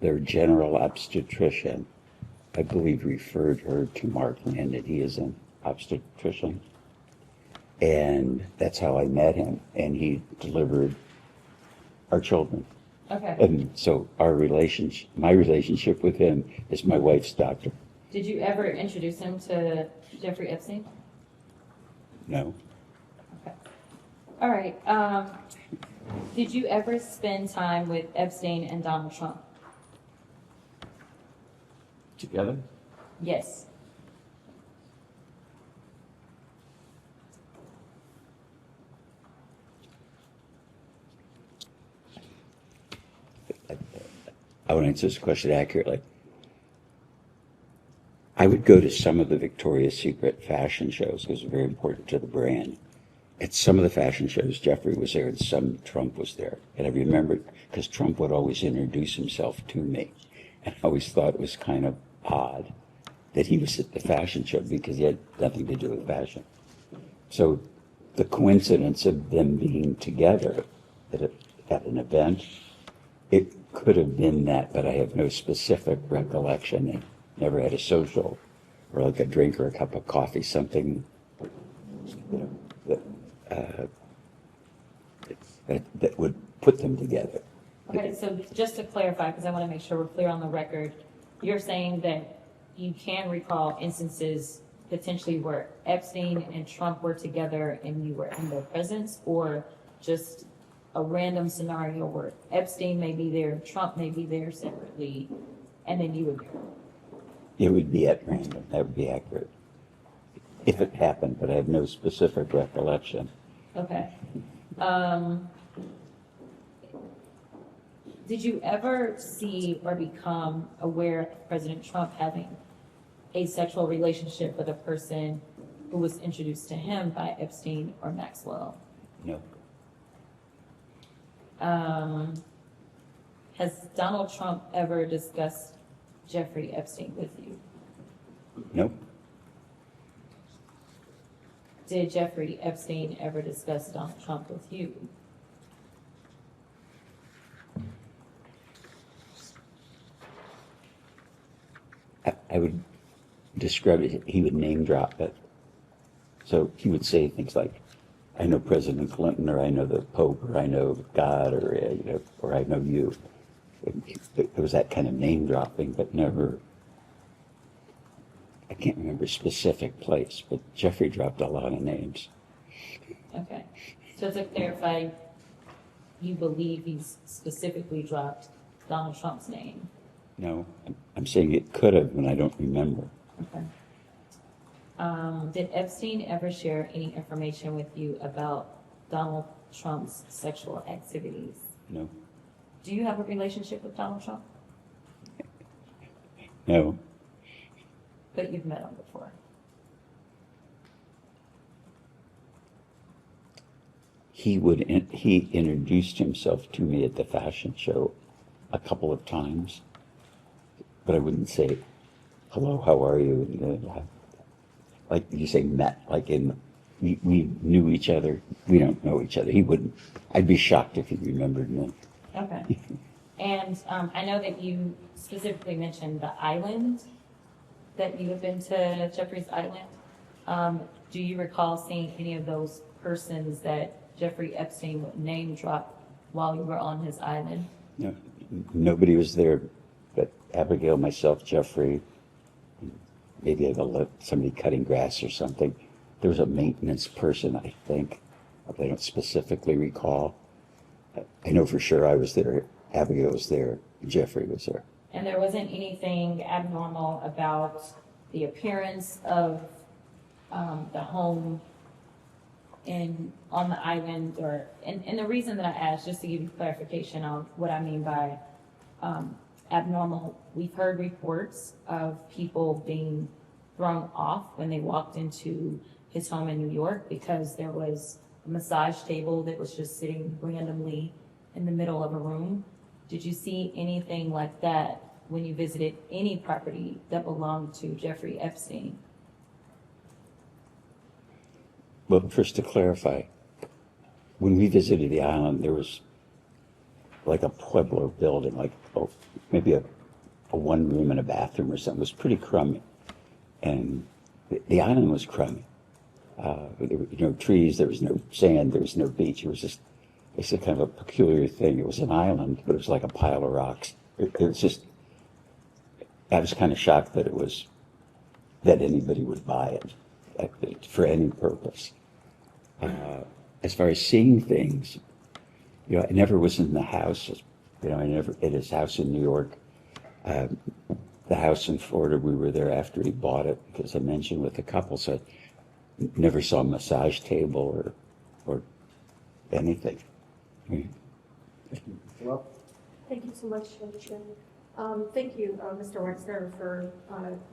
their general obstetrician, I believe, referred her to Mark Landon. He is an obstetrician. And that's how I met him, and he delivered our children. Okay. And so my relationship with him is my wife's doctor. Did you ever introduce him to Jeffrey Epstein? No. Okay. All right. Did you ever spend time with Epstein and Donald Trump? Together? Yes. I want to answer this question accurately. I would go to some of the Victoria's Secret fashion shows because it was very important to the brand. At some of the fashion shows, Jeffrey was there and some Trump was there. And I remember because Trump would always introduce himself to me. And I always thought it was kind of odd that he was at the fashion show because he had nothing to do with fashion. So the coincidence of them being together at an event, could have been that, but I have no specific recollection. I never had a social or like a drink or a cup of coffee, something, that would put them together. Okay, so just to clarify, because I want to make sure we're clear on the record, you're saying that you can recall instances potentially where Epstein and Trump were together and you were in their presence, or just a random scenario where Epstein may be there, Trump may be there separately, and then you would be there? It would be at random. That would be accurate. If it happened, but I have no specific recollection. Okay. Did you ever see or become aware of President Trump having a sexual relationship with a person who was introduced to him by Epstein or Maxwell? No. Has Donald Trump ever discussed Jeffrey Epstein with you? No. Did Jeffrey Epstein ever discuss Donald Trump with you? I would describe it, he would name drop it. So he would say things like, I know President Clinton, or I know the Pope, or I know God, or, or I know you. There was that kind of name dropping, but never, I can't remember a specific place, but Jeffrey dropped a lot of names. Okay. So to clarify, you believe he's specifically dropped Donald Trump's name? No, I'm saying it could have, and I don't remember. Okay. Did Epstein ever share any information with you about Donald Trump's sexual activities? No. Do you have a relationship with Donald Trump? No. But you've met him before. He introduced himself to me at the fashion show a couple of times, but I wouldn't say, hello, how are you? Like you say, met, like we knew each other. We don't know each other. He wouldn't. I'd be shocked if he remembered me. Okay. And I know that you specifically mentioned the island, that you have been to Jeffrey's Island. Do you recall seeing any of those persons that Jeffrey Epstein would name drop while you were on his island? No, nobody was there but Abigail, myself, Jeffrey. Maybe I left somebody cutting grass or something. There was a maintenance person, I think. I don't specifically recall. I know for sure I was there, Abigail was there, Jeffrey was there. And there wasn't anything abnormal about the appearance of the home on the island, or and the reason that I asked, just to give you clarification on what I mean by abnormal, we've heard reports of people being thrown off when they walked into his home in New York because there was a massage table that was just sitting randomly in the middle of a room. Did you see anything like that when you visited any property that belonged to Jeffrey Epstein? Well, first to clarify, when we visited the island, there was like a Pueblo building, like maybe a one room and a bathroom or something. It was pretty crummy. And the island was crummy. There were no trees, there was no sand, there was no beach. It was a kind of a peculiar thing. It was an island, but it was like a pile of rocks. It was just, I was kind of shocked that that anybody would buy it for any purpose. As far as seeing things, I never was in the house. I never at his house in New York. The house in Florida, we were there after he bought it because I mentioned with the couple, so I never saw a massage table or anything. Well, Thank you so much, Mr. Chairman. Thank you, Mr. Wexner, for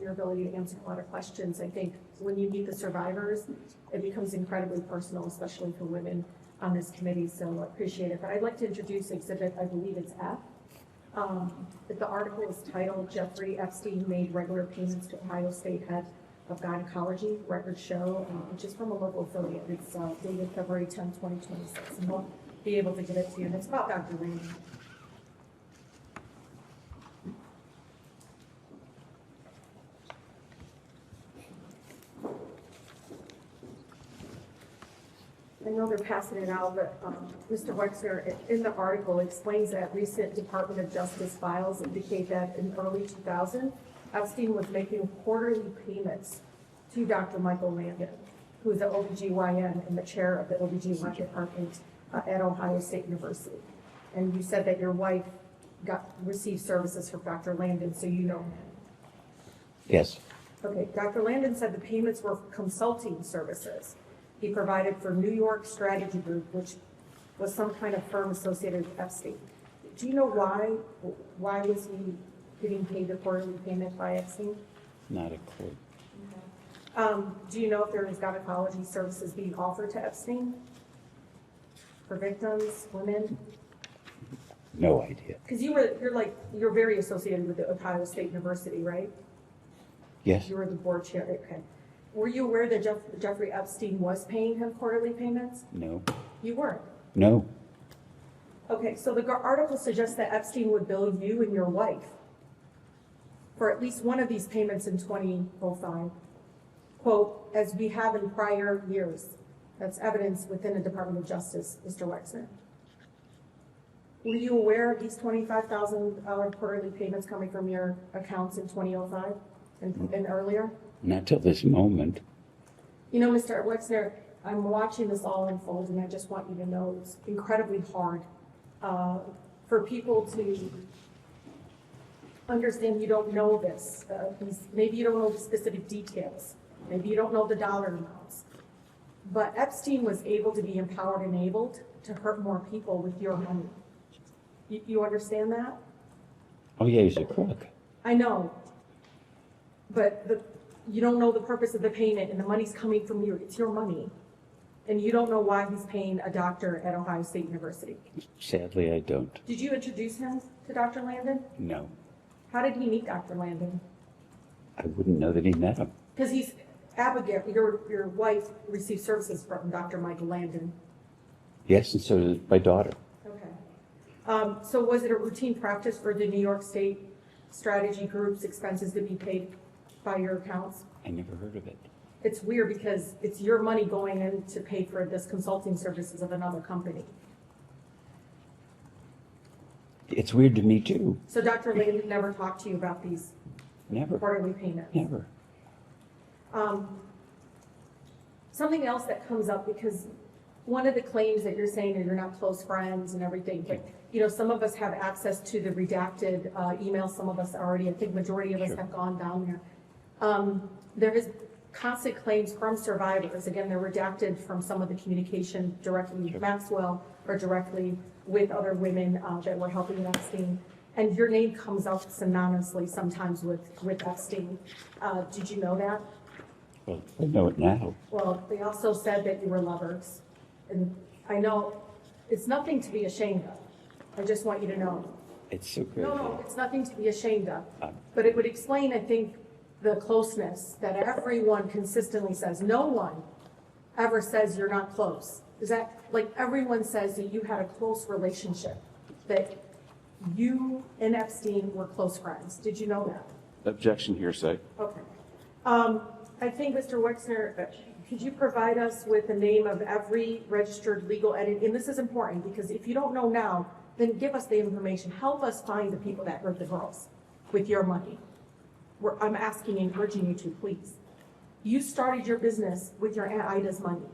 your ability to answer a lot of questions. I think when you meet the survivors, it becomes incredibly personal, especially for women on this committee, so I appreciate it. But I'd like to introduce exhibit, I believe it's F. The article is titled, Jeffrey Epstein Made Regular Payments to Ohio State Head of Gynecology, Records Show, which is from a local affiliate. It's dated February 10, 2026, and we'll be able to get it to you. And it's about Dr. Rainey. know they're passing it out, but Mr. Wexner, in the article, explains that recent Department of Justice files indicate that in early 2000, Epstein was making quarterly payments to Dr. Michael Landon, who is an OBGYN and the chair of the OBGYN department at Ohio State University. And you said that your wife received services from Dr. Landon, so you know him. Yes. Okay, Dr. Landon said the payments were consulting services he provided for New York Strategy Group, which was some kind of firm associated with Epstein. Do you know why? Why was he getting paid the quarterly payment by Epstein? Not a clue. Do you know if there is gynecology services being offered to Epstein? For victims, women? No idea. Because you're very associated with the Ohio State University, right? Yes. You were the board chair, okay. Were you aware that Jeffrey Epstein was paying him quarterly payments? No. You weren't? No. Okay, so the article suggests that Epstein would bill you and your wife for at least one of these payments in 2005. Quote, as we have in prior years. That's evidence within the Department of Justice, Mr. Wexner. Were you aware of these $25,000 quarterly payments coming from your accounts in 2005 and earlier? Not till this moment. You know, Mr. Wexner, I'm watching this all unfold, and I just want you to know it's incredibly hard for people to understand you don't know this. Maybe you don't know the specific details. Maybe you don't know the dollar amounts. But Epstein was able to be empowered and enabled to hurt more people with your money. You understand that? Oh, yeah, he's a crook. I know. But you don't know the purpose of the payment, and the money's coming from you. It's your money. And you don't know why he's paying a doctor at Ohio State University. Sadly, I don't. Did you introduce him to Dr. Landon? No. How did he meet Dr. Landon? I wouldn't know that he met him. Because Abigail, your wife, received services from Dr. Michael Landon. Yes, and so did my daughter. Okay. So was it a routine practice for the New York State Strategy Group's expenses to be paid by your accounts? I never heard of it. It's weird because it's your money going in to pay for this consulting services of another company. It's weird to me, too. So Dr. Landon never talked to you about these Never. quarterly payments? Never. Something else that comes up, because one of the claims that you're saying that you're not close friends and everything, but you know, some of us have access to the redacted emails. Some of us already, I think majority of us have gone down there. There is constant claims from survivors. Again, they're redacted from some of the communication directly with Maxwell or directly with other women that were helping Epstein. And your name comes up synonymously sometimes with Epstein. Did you know that? Well, I know it now. Well, they also said that you were lovers. And I know it's nothing to be ashamed of. I just want you to know. It's so great. No, it's nothing to be ashamed of. But it would explain, I think, the closeness that everyone consistently says. No one ever says you're not close. Is that, like, everyone says that you had a close relationship, that you and Epstein were close friends. Did you know that? Objection, hearsay. Okay. I think, Mr. Wexner, could you provide us with the name of every registered legal entity? And this is important, because if you don't know now, then give us the information. Help us find the people that hurt the girls with your money. I'm asking and urging you to, please. You started your business with your Aunt Ida's money.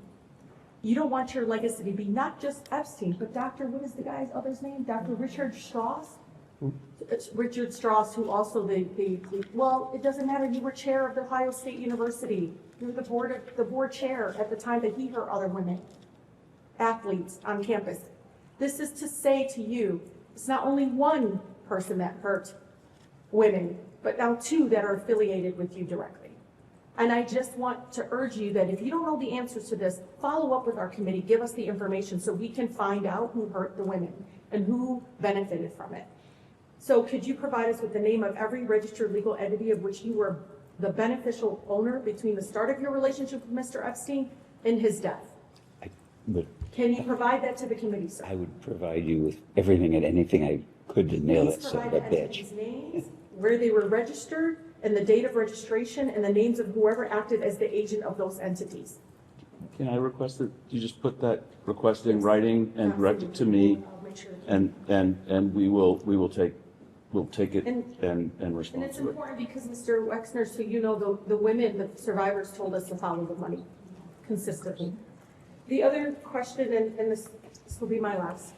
You don't want your legacy to be not just Epstein, but Dr. What is the guy's other's name? Dr. Richard Strauss? It's Richard Strauss, who also well, it doesn't matter. You were chair of the Ohio State University. You were the board chair at the time that he hurt other women, athletes on campus. This is to say to you, it's not only one person that hurt women, but now two that are affiliated with you directly. And I just want to urge you that if you don't know the answers to this, follow up with our committee, give us the information so we can find out who hurt the women and who benefited from it. So could you provide us with the name of every registered legal entity of which you were the beneficial owner between the start of your relationship with Mr. Epstein and his death? Can you provide that to the committee, sir? I would provide you with everything and anything I could to nail that son of a bitch. Names, where they were registered, and the date of registration, and the names of whoever acted as the agent of those entities. Can I request that you just put that request in writing and direct it to me? I'll make sure. And we'll take it and And respond it's to it. important because, Mr. Wexner, so you know, the women, the survivors told us to follow the money consistently. The other question, and this will be my last.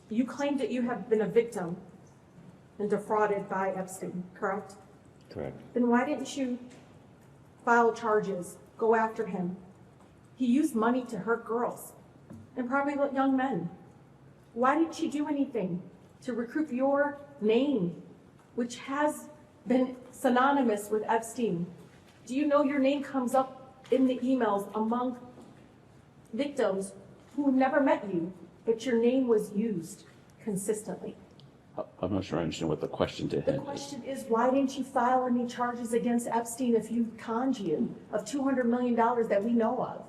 You claimed that you have been a victim and defrauded by Epstein, correct? Correct. Then why didn't you file charges, go after him? He used money to hurt girls and probably young men. Why didn't you do anything to recoup your name, which has been synonymous with Epstein? Do you know your name comes up in the emails among victims who never met you, but your name was used consistently? I'm not sure I understand what the question to The him is. question is, why didn't you file any charges against Epstein if you conned you of $200 million that we know of?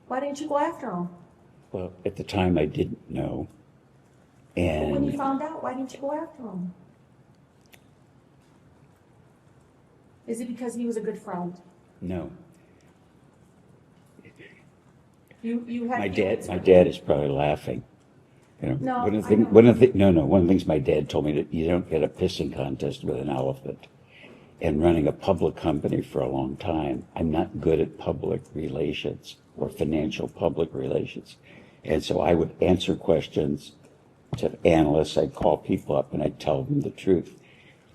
Why didn't you go after him? Well, at the time I didn't know. But when you And found out, why didn't you go after him? Is it because he was a good friend? no, You had my feelings for dad him. is probably laughing. You know, No, one of I the, know. one of the, no, no, one of the things my dad told me that you don't get a pissing contest with an elephant. And running a public company for a long time, I'm not good at public relations or financial public relations. And so I would answer questions to analysts, I'd call people up and I'd tell them the truth.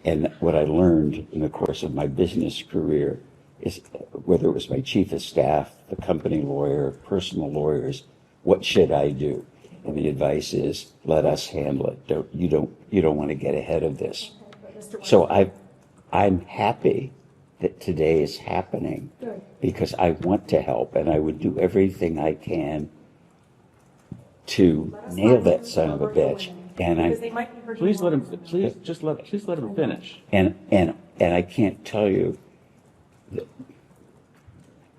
And what I learned in the course of my business career is, whether it was my chief of staff, the company lawyer, personal lawyers, what should I do? And the advice is, let us handle it. You don't want to get ahead of this. So I'm happy that today is happening Good. because I want to help and I would do everything I can to Let us nail not that use son of a rubber bitch. women, And because I they might be hurting Please let him, more. please let him finish. and I can't tell you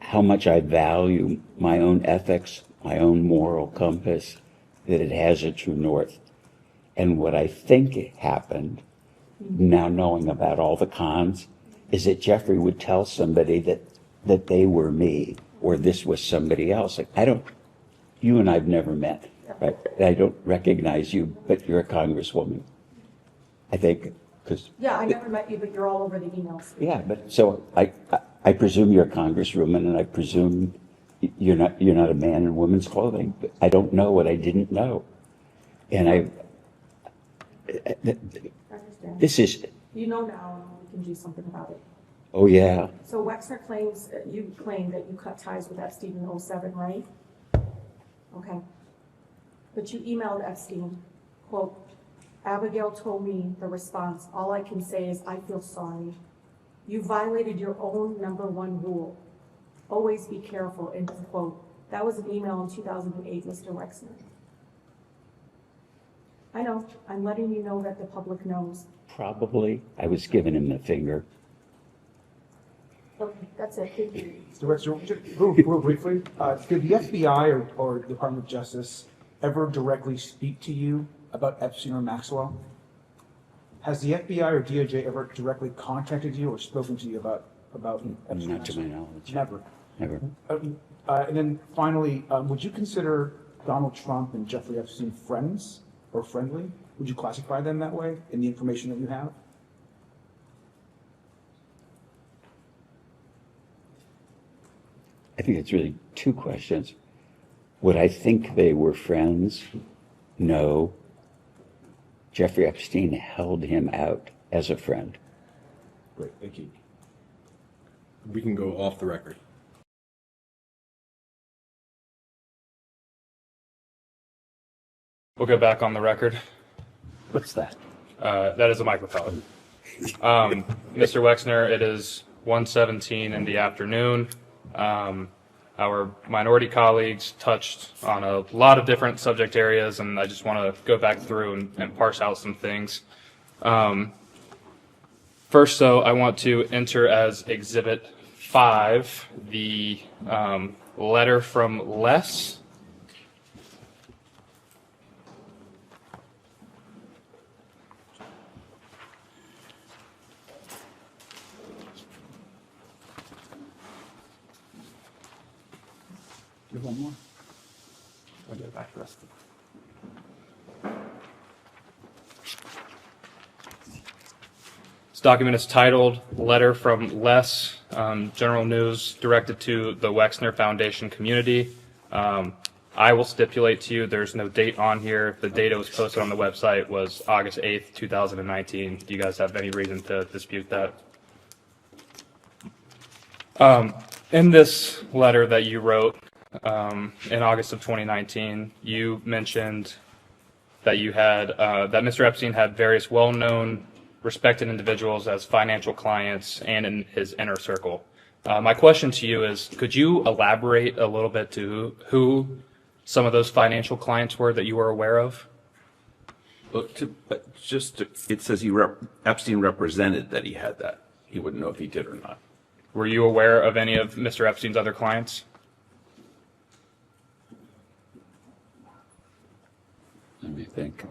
how much I value my own ethics, my own moral compass, that it has a true north. And what I think happened, now knowing about all the cons, is that Jeffrey would tell somebody that they were me or this was somebody else. Like, you and I've never met, right? I don't recognize you, but you're a congresswoman. I think, because Yeah, I never met you, but you're all over the emails. yeah, but so I presume you're a congresswoman, and I presume you're not a man in women's clothing. But I don't know what I didn't know, and I understand. this is You know now, and we can do something about it. oh yeah, So Wexner claims, you claim that you cut ties with Epstein in 2007, right? Okay. But you emailed Epstein, quote, Abigail told me the response, all I can say is I feel sorry. You violated your own #1 rule. Always be careful, end of quote. That was an email in 2008, Mr. Wexner. I know, I'm letting you know that the public knows. probably I was giving him the finger. Okay, that's it, thank you. Mr. Wexner, just real briefly, did the FBI or Department of Justice ever directly speak to you about Epstein or Maxwell? Has the FBI or DOJ ever directly contacted you or spoken to you about Epstein? Not to my knowledge. Never. Never. And then finally, would you consider Donald Trump and Jeffrey Epstein friends or friendly? Would you classify them that way in the information that you have? I think it's really two questions. Would I think they were friends? No. Jeffrey Epstein held him out as a friend. Great, thank you. We can go off the record. We'll go back on the record. What's that? That is a microphone. Mr. Wexner, it is 1:17 in the afternoon. Our minority colleagues touched on a lot of different subject areas, and I just want to go back through and parse out some things. First, though, I want to enter as Exhibit 5 the letter from Les. You have one more? I'll get back to the rest of This document is titled Letter from Les, General News directed to the Wexner Foundation community. I will stipulate to you there's no date on here. The date it was posted on the website was August 8th, 2019. Do you guys have any reason to dispute that? In this letter that you wrote in August of 2019, you mentioned that you had that Mr. Epstein had various well-known, respected individuals as financial clients and in his inner circle. My question to you is, could you elaborate a little bit to who some of those financial clients were that you were aware of? it says Epstein represented that he had that. He wouldn't know if he did or not. Were you aware of any of Mr. Epstein's other clients? Let me think.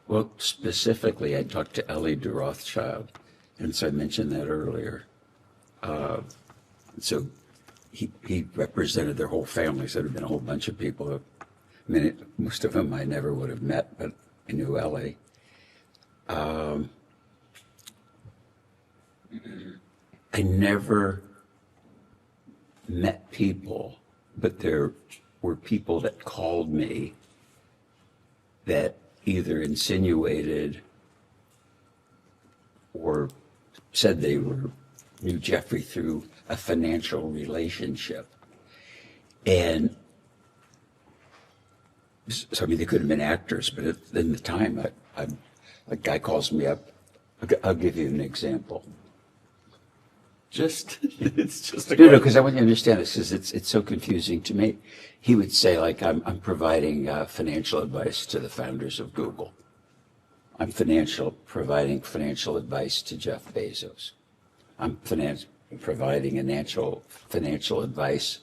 Well, specifically, I talked to Ellie de Rothschild, and so I mentioned that earlier. So he represented their whole family, so there had been a whole bunch of people. I mean, most of them I never would have met, but I knew Ellie. I never met people, but there were people that called me that either insinuated or said they knew Jeffrey through a financial relationship. And so, I mean, they could have been actors, but in the time, a guy calls me up. I'll give you an example. It's just a No, because I want you to understand this, because it's so confusing to me. He would say, like, I'm providing financial advice to the founders of Google. I'm providing financial advice to Jeff Bezos. I'm providing financial advice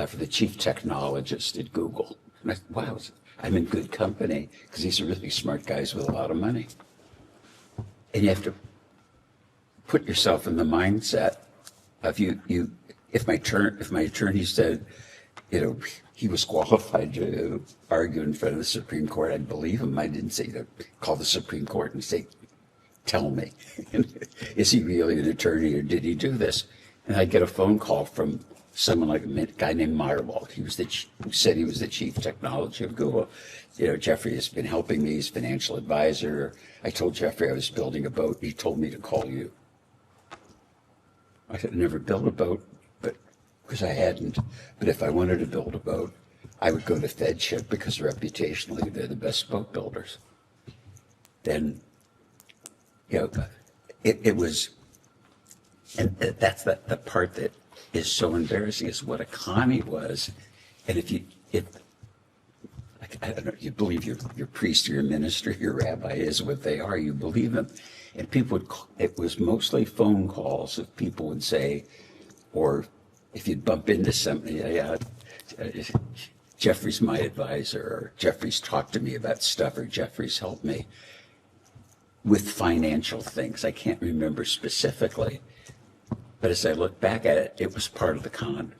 for the chief technologist at Google. And wow, I'm in good company, because these are really smart guys with a lot of money. And you have to put yourself in the mindset of if my attorney said, he was qualified to argue in front of the Supreme Court, I'd believe him. I didn't say to call the Supreme Court and say, tell me, is he really an attorney or did he do this? And I'd get a phone call from someone like a guy named Meyerwald. Who said he was the chief technology of Google. Jeffrey has been helping me. He's financial advisor. I told Jeffrey I was building a boat. He told me to call you. I had never built a boat, because I hadn't. But if I wanted to build a boat, I would go to FedShip, because reputationally they're the best boat builders. Then, it was, and that's the part that is so embarrassing, is what a commie was. And if I don't know, you believe your priest or your minister, your rabbi is what they are, you believe them. And it was mostly phone calls of people would say, or if you'd bump into somebody, Jeffrey's my advisor, or Jeffrey's talked to me about stuff, or Jeffrey's helped me with financial things. I can't remember specifically, but as I look back at it, it was part of the con.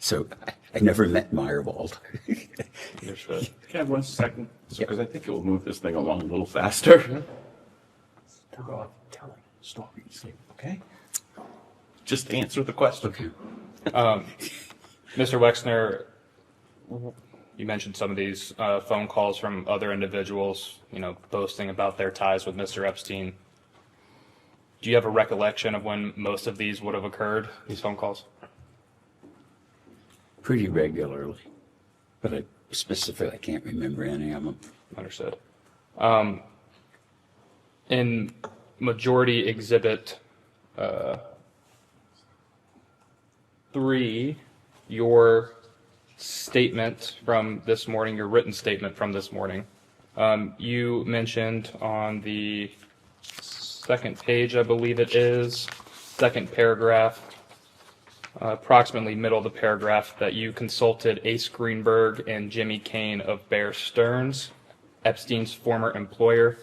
So I never met Meyerwald. Can I have 1 second? Because I think it will move this thing along a little faster. Telling stories, okay? Just answer the question. Mr. Wexner, you mentioned some of these phone calls from other individuals, boasting about their ties with Mr. Epstein. Do you have a recollection of when most of these would have occurred, these phone calls? Pretty regularly, but I can't remember any of them. Understood. In Majority Exhibit 3, your statement from this morning, your written statement from this morning, you mentioned on the second page, I believe it is, second paragraph, approximately middle of the paragraph, that you consulted Ace Greenberg and Jimmy Kane of Bear Stearns, Epstein's former employer.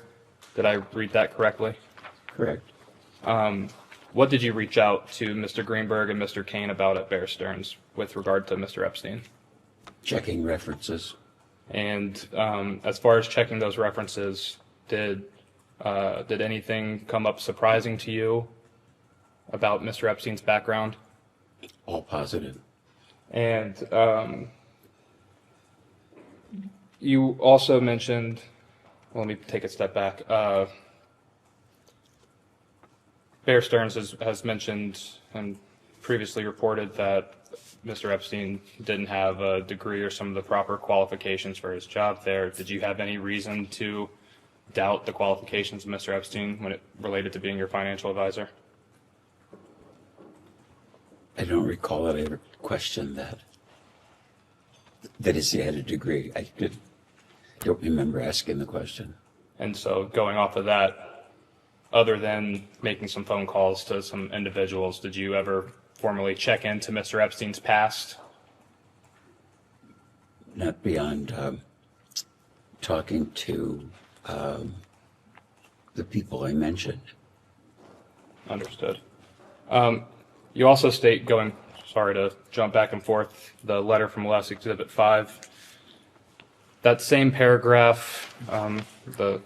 Did I read that correctly? Correct. What did you reach out to Mr. Greenberg and Mr. Kane about at Bear Stearns with regard to Mr. Epstein? Checking references. And as far as checking those references, did anything come up surprising to you about Mr. Epstein's background? All positive. And you also mentioned, well, let me take a step back. Bear Stearns has mentioned and previously reported that Mr. Epstein didn't have a degree or some of the proper qualifications for his job there. Did you have any reason to doubt the qualifications of Mr. Epstein when it related to being your financial advisor? I don't recall that I ever questioned that. That is, he had a degree. I don't remember asking the question. And so going off of that, other than making some phone calls to some individuals, did you ever formally check into Mr. Epstein's past? Not beyond talking to the people I mentioned. Understood. You also state, sorry to jump back and forth, the letter from Les Exhibit 5. That same paragraph, the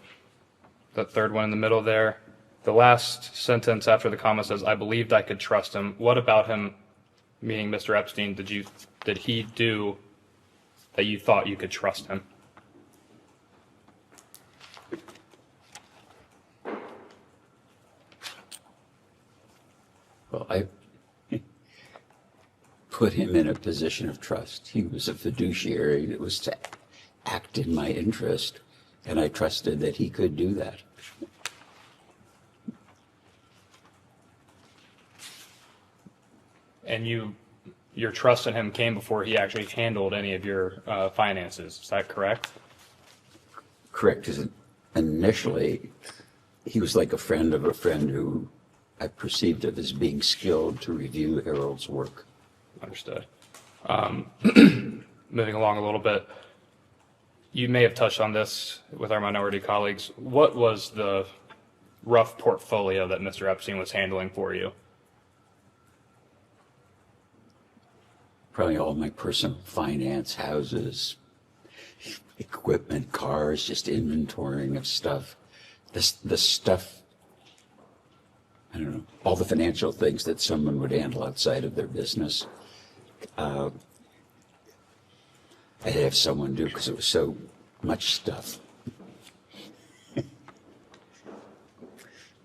third one in the middle there, the last sentence after the comma says, "I believed I could trust him." What about him, meaning Mr. Epstein, did he do that you thought you could trust him? Well, I put him in a position of trust. He was a fiduciary that was to act in my interest, and I trusted that he could do that. And your trust in him came before he actually handled any of your finances. Is that correct? Correct. 'Cause initially, he was like a friend of a friend who I perceived of as being skilled to review Harold's work. Understood. Moving along a little bit, you may have touched on this with our minority colleagues. What was the rough portfolio that Mr. Epstein was handling for you? Probably all my personal finance, houses, equipment, cars, just inventorying of stuff. The stuff, I don't know, all the financial things that someone would handle outside of their business. I'd have someone do because it was so much stuff.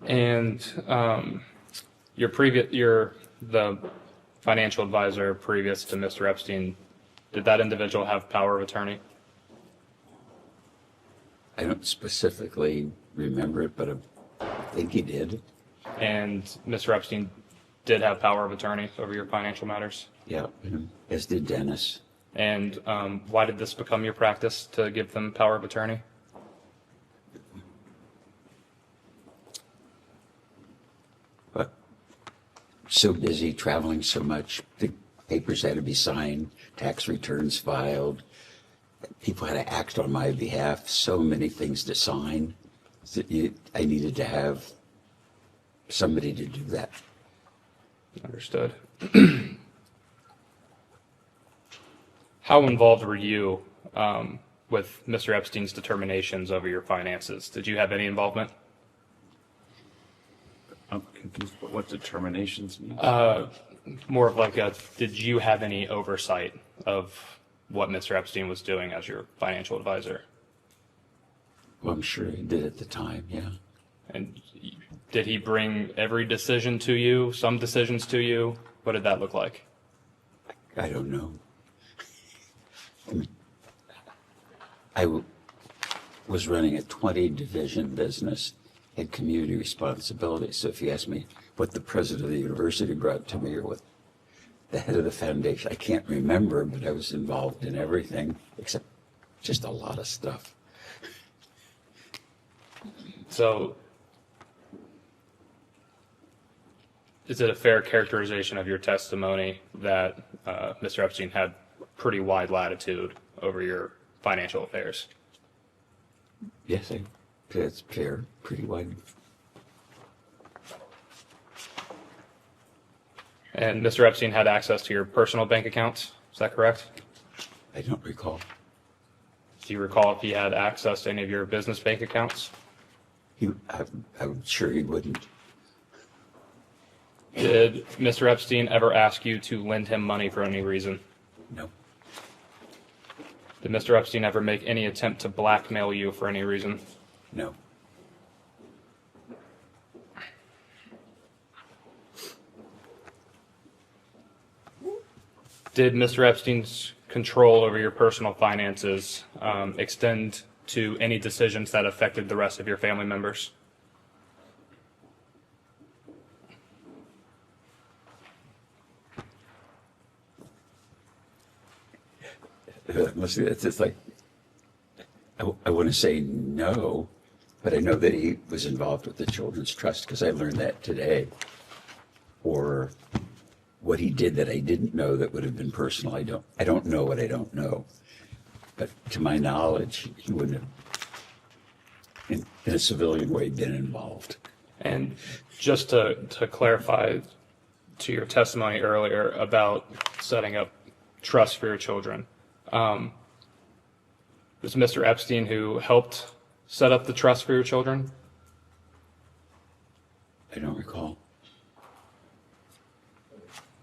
And the financial advisor previous to Mr. Epstein, did that individual have power of attorney? I don't specifically remember it, but I think he did. And Mr. Epstein did have power of attorney over your financial matters? Yeah, as did Dennis. And why did this become your practice to give them power of attorney? But so busy, traveling so much, the papers had to be signed, tax returns filed, people had to act on my behalf, so many things to sign that I needed to have somebody to do that. Understood. How involved were you with Mr. Epstein's determinations over your finances? Did you have any involvement? I'm confused what determinations mean. More of like did you have any oversight of what Mr. Epstein was doing as your financial advisor? Well, I'm sure he did at the time, yeah. And did he bring every decision to you, some decisions to you? What did that look like? I don't know. I was running a 20-division business, had community responsibility. So if you ask me what the president of the university brought to me or what the head of the foundation, I can't remember, but I was involved in everything except just a lot of stuff. So is it a fair characterization of your testimony that Mr. Epstein had pretty wide latitude over your financial affairs? Yes, that's fair, pretty wide. And Mr. Epstein had access to your personal bank accounts, is that correct? I don't recall. Do you recall if he had access to any of your business bank accounts? I'm sure he wouldn't. Did Mr. Epstein ever ask you to lend him money for any reason? No. Did Mr. Epstein ever make any attempt to blackmail you for any reason? No. Did Mr. Epstein's control over your personal finances extend to any decisions that affected the rest of your family members? It's just like, I want to say no, but I know that he was involved with the Children's Trust because I learned that today. Or what he did that I didn't know that would have been personal. I don't know what I don't know. But to my knowledge, he wouldn't have, in a civilian way, been involved. And just to clarify to your testimony earlier about setting up trust for your children, it was Mr. Epstein who helped set up the trust for your children? I don't recall.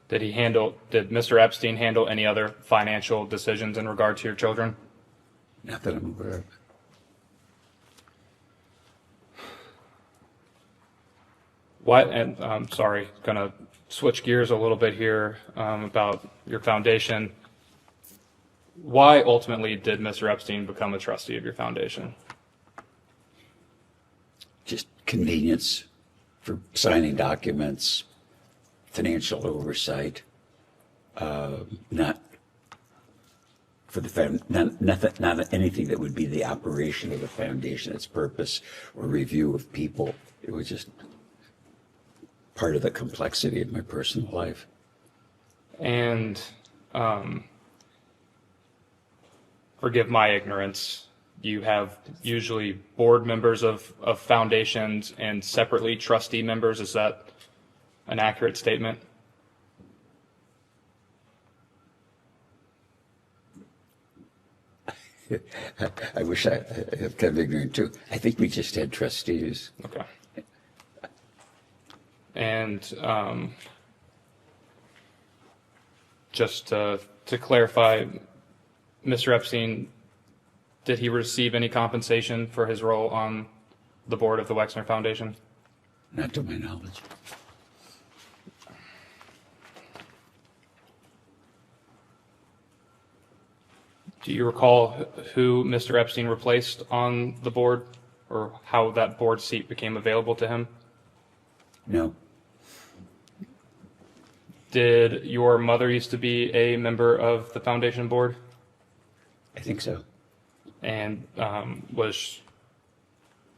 Did Mr. Epstein handle any other financial decisions in regard to your children? Not that I'm aware of. What, and I'm sorry, gonna switch gears a little bit here about your foundation. Why ultimately did Mr. Epstein become a trustee of your foundation? Just convenience for signing documents, financial oversight, not for the not anything that would be the operation of the foundation, its purpose or review of people. It was just part of the complexity of my personal life. And forgive my ignorance, you have usually board members of foundations and separately trustee members. Is that an accurate statement? I wish I'm kind of ignorant too. I think we just had trustees. Okay. And just to clarify, Mr. Epstein, did he receive any compensation for his role on the board of the Wexner Foundation? Not to my knowledge. Do you recall who Mr. Epstein replaced on the board, or how that board seat became available to him? No. Did your mother used to be a member of the foundation board? I think so. And was,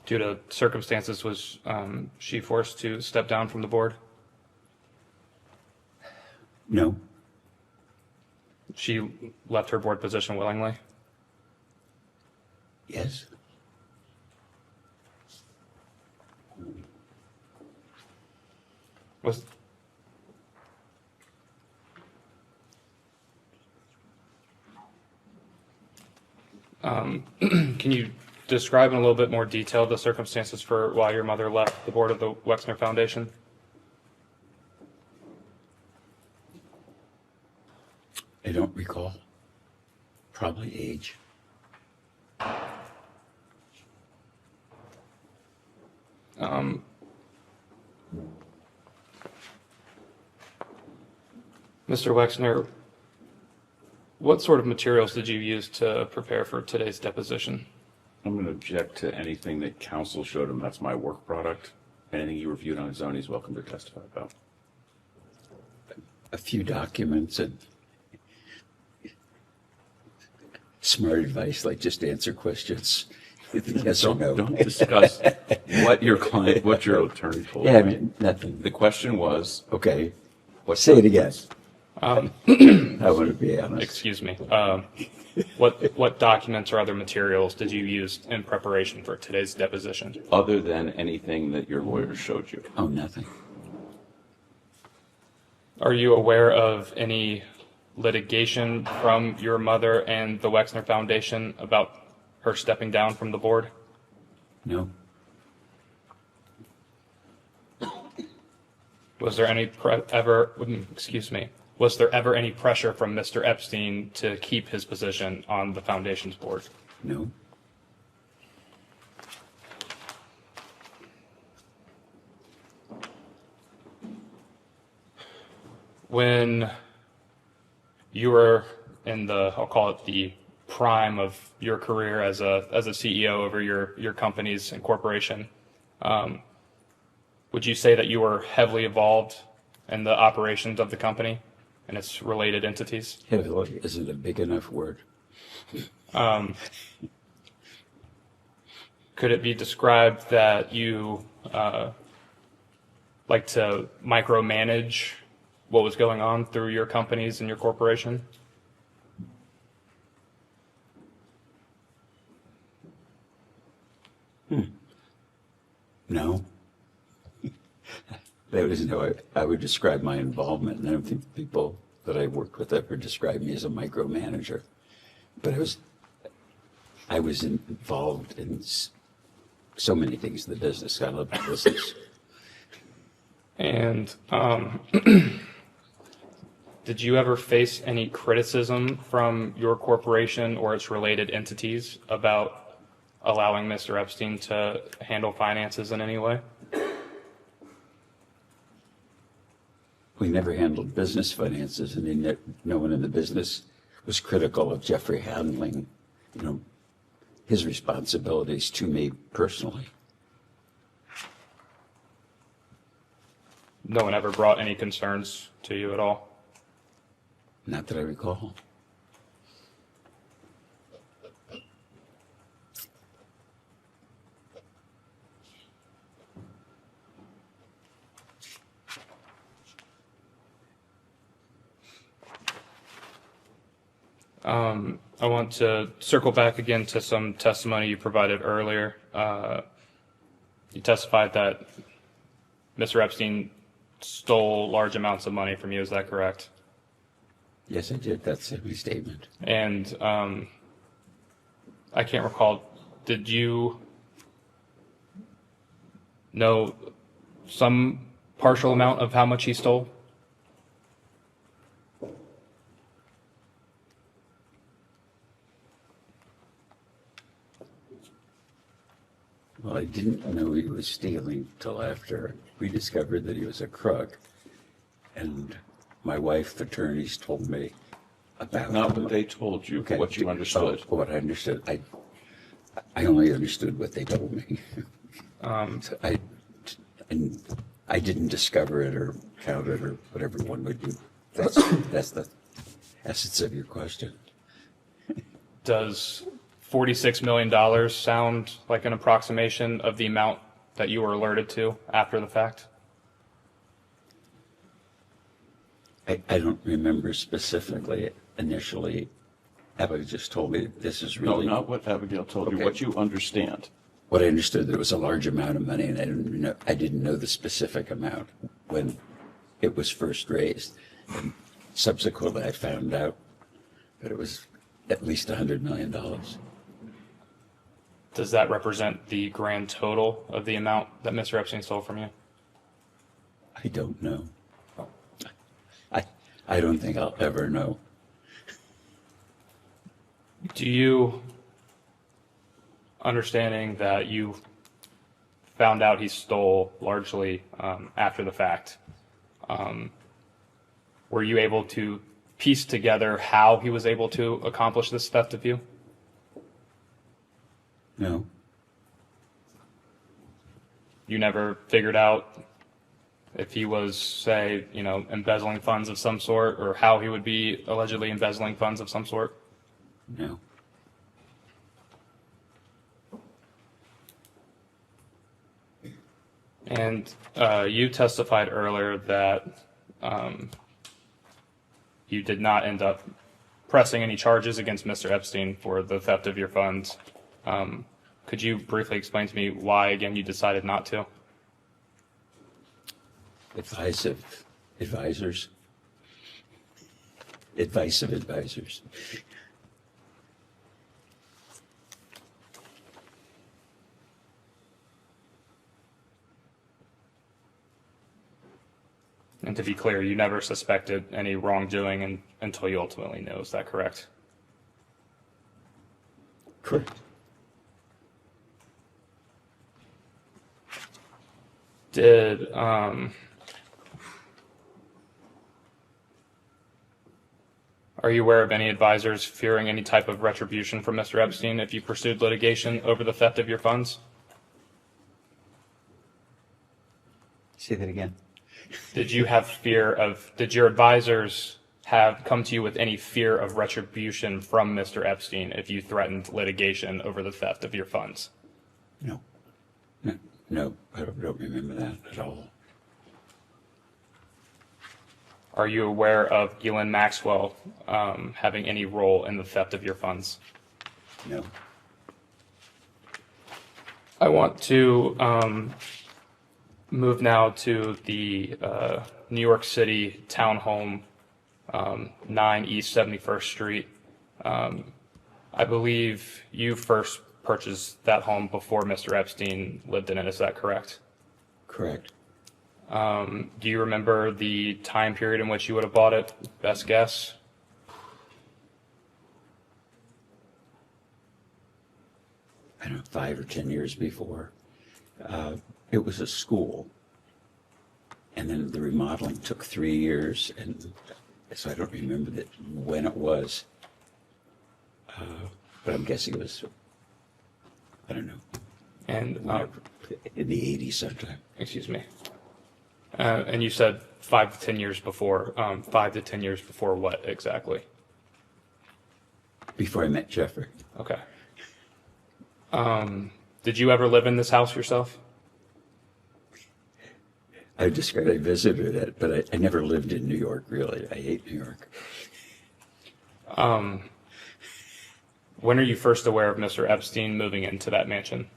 due to circumstances, was she forced to step down from the board? No. She left her board position willingly? Yes. Was can you describe in a little bit more detail the circumstances for why your mother left the board of the Wexner Foundation? I don't recall. Probably age. Mr. Wexner, what sort of materials did you use to prepare for today's deposition? I'm going to object to anything that counsel showed him. That's my work product. Anything he reviewed on his own, he's welcome to testify about. A few documents and smart advice, like just answer questions. Yes or no? Don't discuss what your client, what your attorney told you. Yeah, I mean, nothing. The question was, Okay. Say it again. Um, I want to be honest. Excuse me. What documents or other materials did you use in preparation for today's deposition? other than anything that your lawyer showed you? Oh, nothing. Are you aware of any litigation from your mother and the Wexner Foundation about her stepping down from the board? No. Was there any was there ever any pressure from Mr. Epstein to keep his position on the foundation's board? No. When you were in I'll call it the prime of your career as a CEO over your companies and corporation, would you say that you were heavily involved in the operations of the company and its related entities? Heavily isn't a big enough word. Could it be described that you like to micromanage what was going on through your companies and your corporation? No. That was no. I would describe my involvement, and I don't think people that I worked with ever described me as a micromanager. But I was involved in so many things in the business. I love the business. And did you ever face any criticism from your corporation or its related entities about allowing Mr. Epstein to handle finances in any way? We never handled business finances, and no one in the business was critical of Jeffrey handling, his responsibilities to me personally. No one ever brought any concerns to you at all? Not that I recall. I want to circle back again to some testimony you provided earlier. You testified that Mr. Epstein stole large amounts of money from you. Is that correct? Yes, I did. That's every statement. And I can't recall, did you know some partial amount of how much he stole? Well, I didn't know he was stealing till after we discovered that he was a crook. And my wife's attorneys told me about Not what they told you, Okay. what you understood. Oh, what I understood. I only understood what they told me. So I didn't discover it or count it or whatever one would do. That's the essence of your question. Does $46 million sound like an approximation of the amount that you were alerted to after the fact? I don't remember specifically initially. Abigail just told me this is No, really not what Abigail told you, Okay. what you understand. what I understood. There was a large amount of money, and I didn't know the specific amount when it was first raised. And subsequently, I found out that it was at least $100 million. Does that represent the grand total of the amount that Mr. Epstein stole from you? I don't know. I don't think I'll ever know. Do you, understanding that you found out he stole largely after the fact, were you able to piece together how he was able to accomplish this theft of you? No. You never figured out if he was, say, embezzling funds of some sort, or how he would be allegedly embezzling funds of some sort? No. And you testified earlier that you did not end up pressing any charges against Mr. Epstein for the theft of your funds. Could you briefly explain to me why, again, you decided not to? Advice of advisors. Advice of advisors. And to be clear, you never suspected any wrongdoing until you ultimately knew. Is that correct? Correct. Did are you aware of any advisors fearing any type of retribution from Mr. Epstein if you pursued litigation over the theft of your funds? Say that again. Did your advisors have come to you with any fear of retribution from Mr. Epstein if you threatened litigation over the theft of your funds? No. No, I don't remember that at all. Are you aware of Ghislaine Maxwell having any role in the theft of your funds? No. I want to move now to the New York City townhome, 9 East 71st Street. I believe you first purchased that home before Mr. Epstein lived in it. Is that correct? Correct. Do you remember the time period in which you would have bought it? Best guess? I don't know, 5 or 10 years before. It was a school, and then the remodeling took 3 years, and so I don't remember when it was. But I'm guessing it was, I don't know, And in the 80s sometime. excuse me. And you said 5 to 10 years before. 5 to 10 years before what exactly? Before I met Jeffrey. Okay. Did you ever live in this house yourself? I visited it, but I never lived in New York, really. I hate New York. When are you first aware of Mr. Epstein moving into that mansion?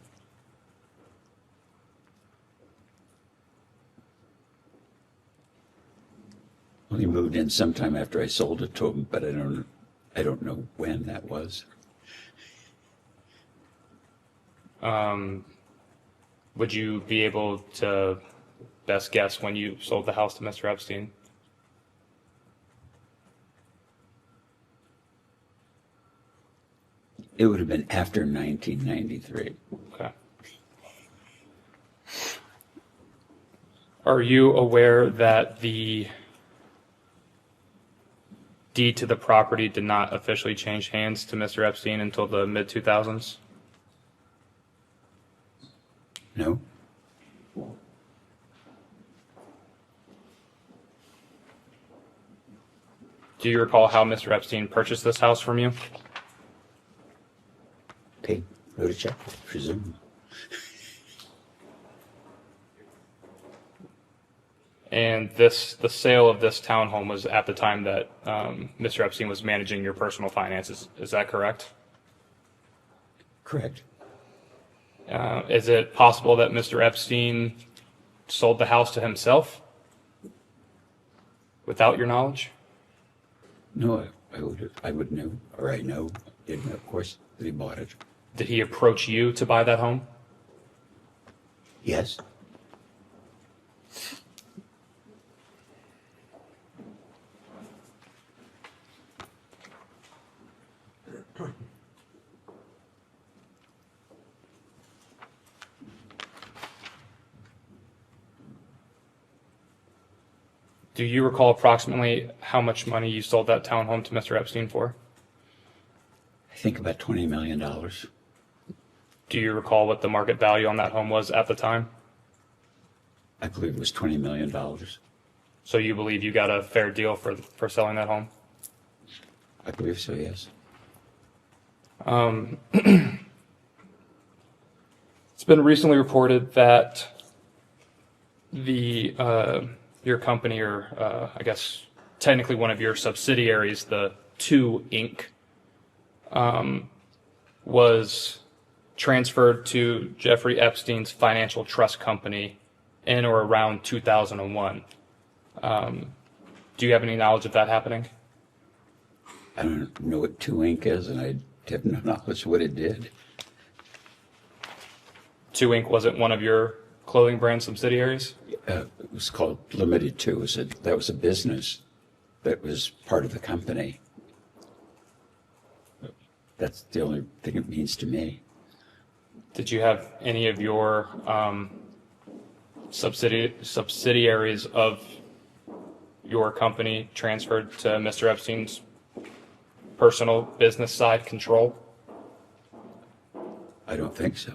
Well, he moved in sometime after I sold it to him, but I don't know when that was. Would you be able to best guess when you sold the house to Mr. Epstein? It would have been after 1993. Okay. Are you aware that the deed to the property did not officially change hands to Mr. Epstein until the mid-2000s? No. Do you recall how Mr. Epstein purchased this house from you? Wrote a check, I presume. And the sale of this townhome was at the time that Mr. Epstein was managing your personal finances. Is that correct? Correct. Is it possible that Mr. Epstein sold the house to himself without your knowledge? No, I would know, or I know, of course, that he bought it. Did he approach you to buy that home? Yes. Do you recall approximately how much money you sold that townhome to Mr. Epstein for? I think about $20 million. Do you recall what the market value on that home was at the time? I believe it was $20 million. So you believe you got a fair deal for selling that home? I believe so, yes. It's been recently reported that your company, or I guess technically one of your subsidiaries, the 2 Inc., was transferred to Jeffrey Epstein's financial trust company in or around 2001. Do you have any knowledge of that happening? I don't know what 2 Inc. is, and I have no knowledge what it did. 2 Inc. wasn't one of your clothing brand subsidiaries? It was called Limited 2. That was a business that was part of the company. That's the only thing it means to me. Did you have any of your subsidiaries of your company transferred to Mr. Epstein's personal business side control? I don't think so.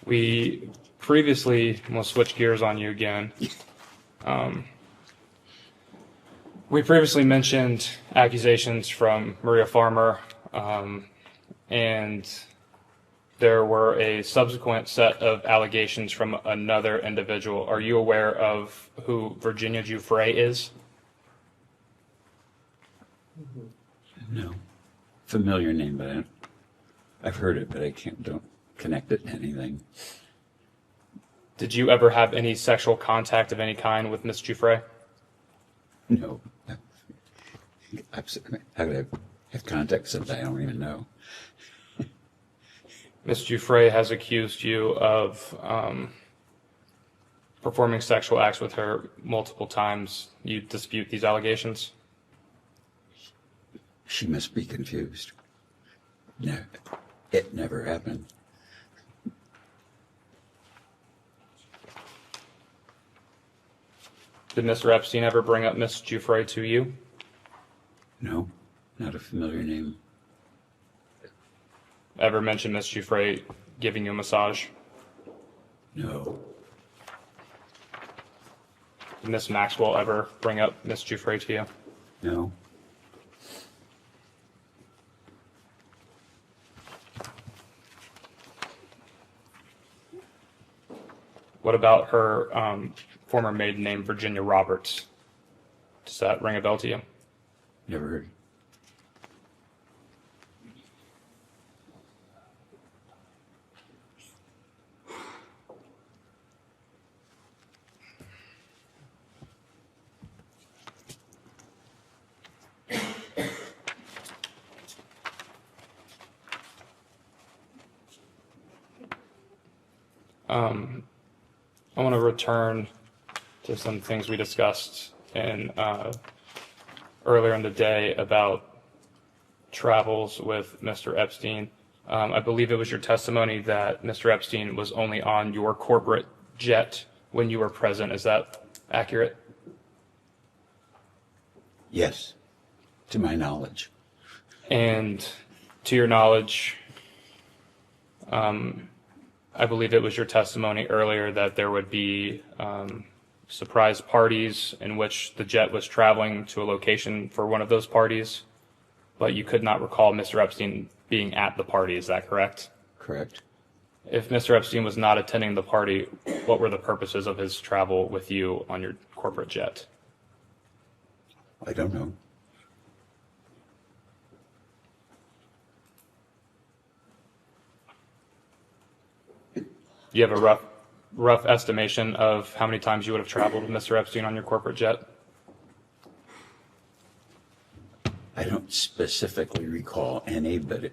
We previously, we'll switch gears on you again. We previously mentioned accusations from Maria Farmer, and there were a subsequent set of allegations from another individual. Are you aware of who Virginia Giuffre is? No. Familiar name, but I've heard it, but I don't connect it to anything. Did you ever have any sexual contact of any kind with Miss Giuffre? No. How could I have contact with somebody I don't even know? Miss Giuffre has accused you of performing sexual acts with her multiple times. You dispute these allegations? She must be confused. No, it never happened. Did Mr. Epstein ever bring up Miss Giuffre to you? No, not a familiar name. Ever mention Miss Giuffre giving you a massage? No. Did Miss Maxwell ever bring up Miss Giuffre to you? No. What about her former maiden name, Virginia Roberts? Does that ring a bell to you? Never heard. I want to return to some things we discussed earlier in the day about travels with Mr. Epstein. I believe it was your testimony that Mr. Epstein was only on your corporate jet when you were present. Is that accurate? Yes, to my knowledge. And to your knowledge, I believe it was your testimony earlier that there would be surprise parties in which the jet was traveling to a location for one of those parties, but you could not recall Mr. Epstein being at the party. Is that correct? Correct. If Mr. Epstein was not attending the party, what were the purposes of his travel with you on your corporate jet? I don't know. Do you have a rough estimation of how many times you would have traveled with Mr. Epstein on your corporate jet? I don't specifically recall any, but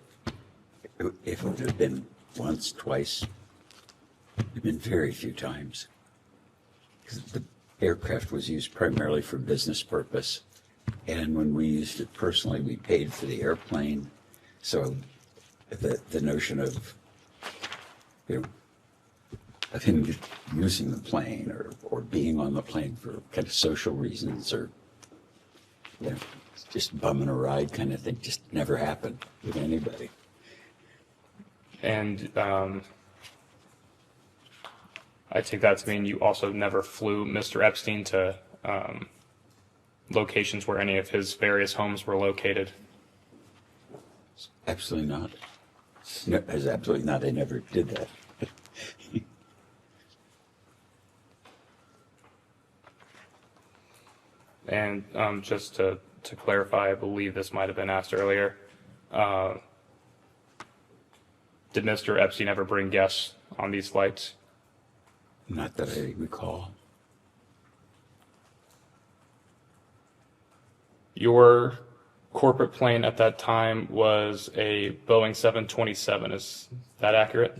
if it would have been once, twice, it would have been very few times. Because the aircraft was used primarily for business purpose. And when we used it personally, we paid for the airplane. So the notion of, of him using the plane or being on the plane for kind of social reasons or just bumming a ride kind of thing just never happened with anybody. And I take that to mean you also never flew Mr. Epstein to locations where any of his various homes were located? Absolutely not. No, there's absolutely not. I never did that. And just to clarify, I believe this might have been asked earlier. Did Mr. Epstein ever bring guests on these flights? Not that I recall. Your corporate plane at that time was a Boeing 727. Is that accurate?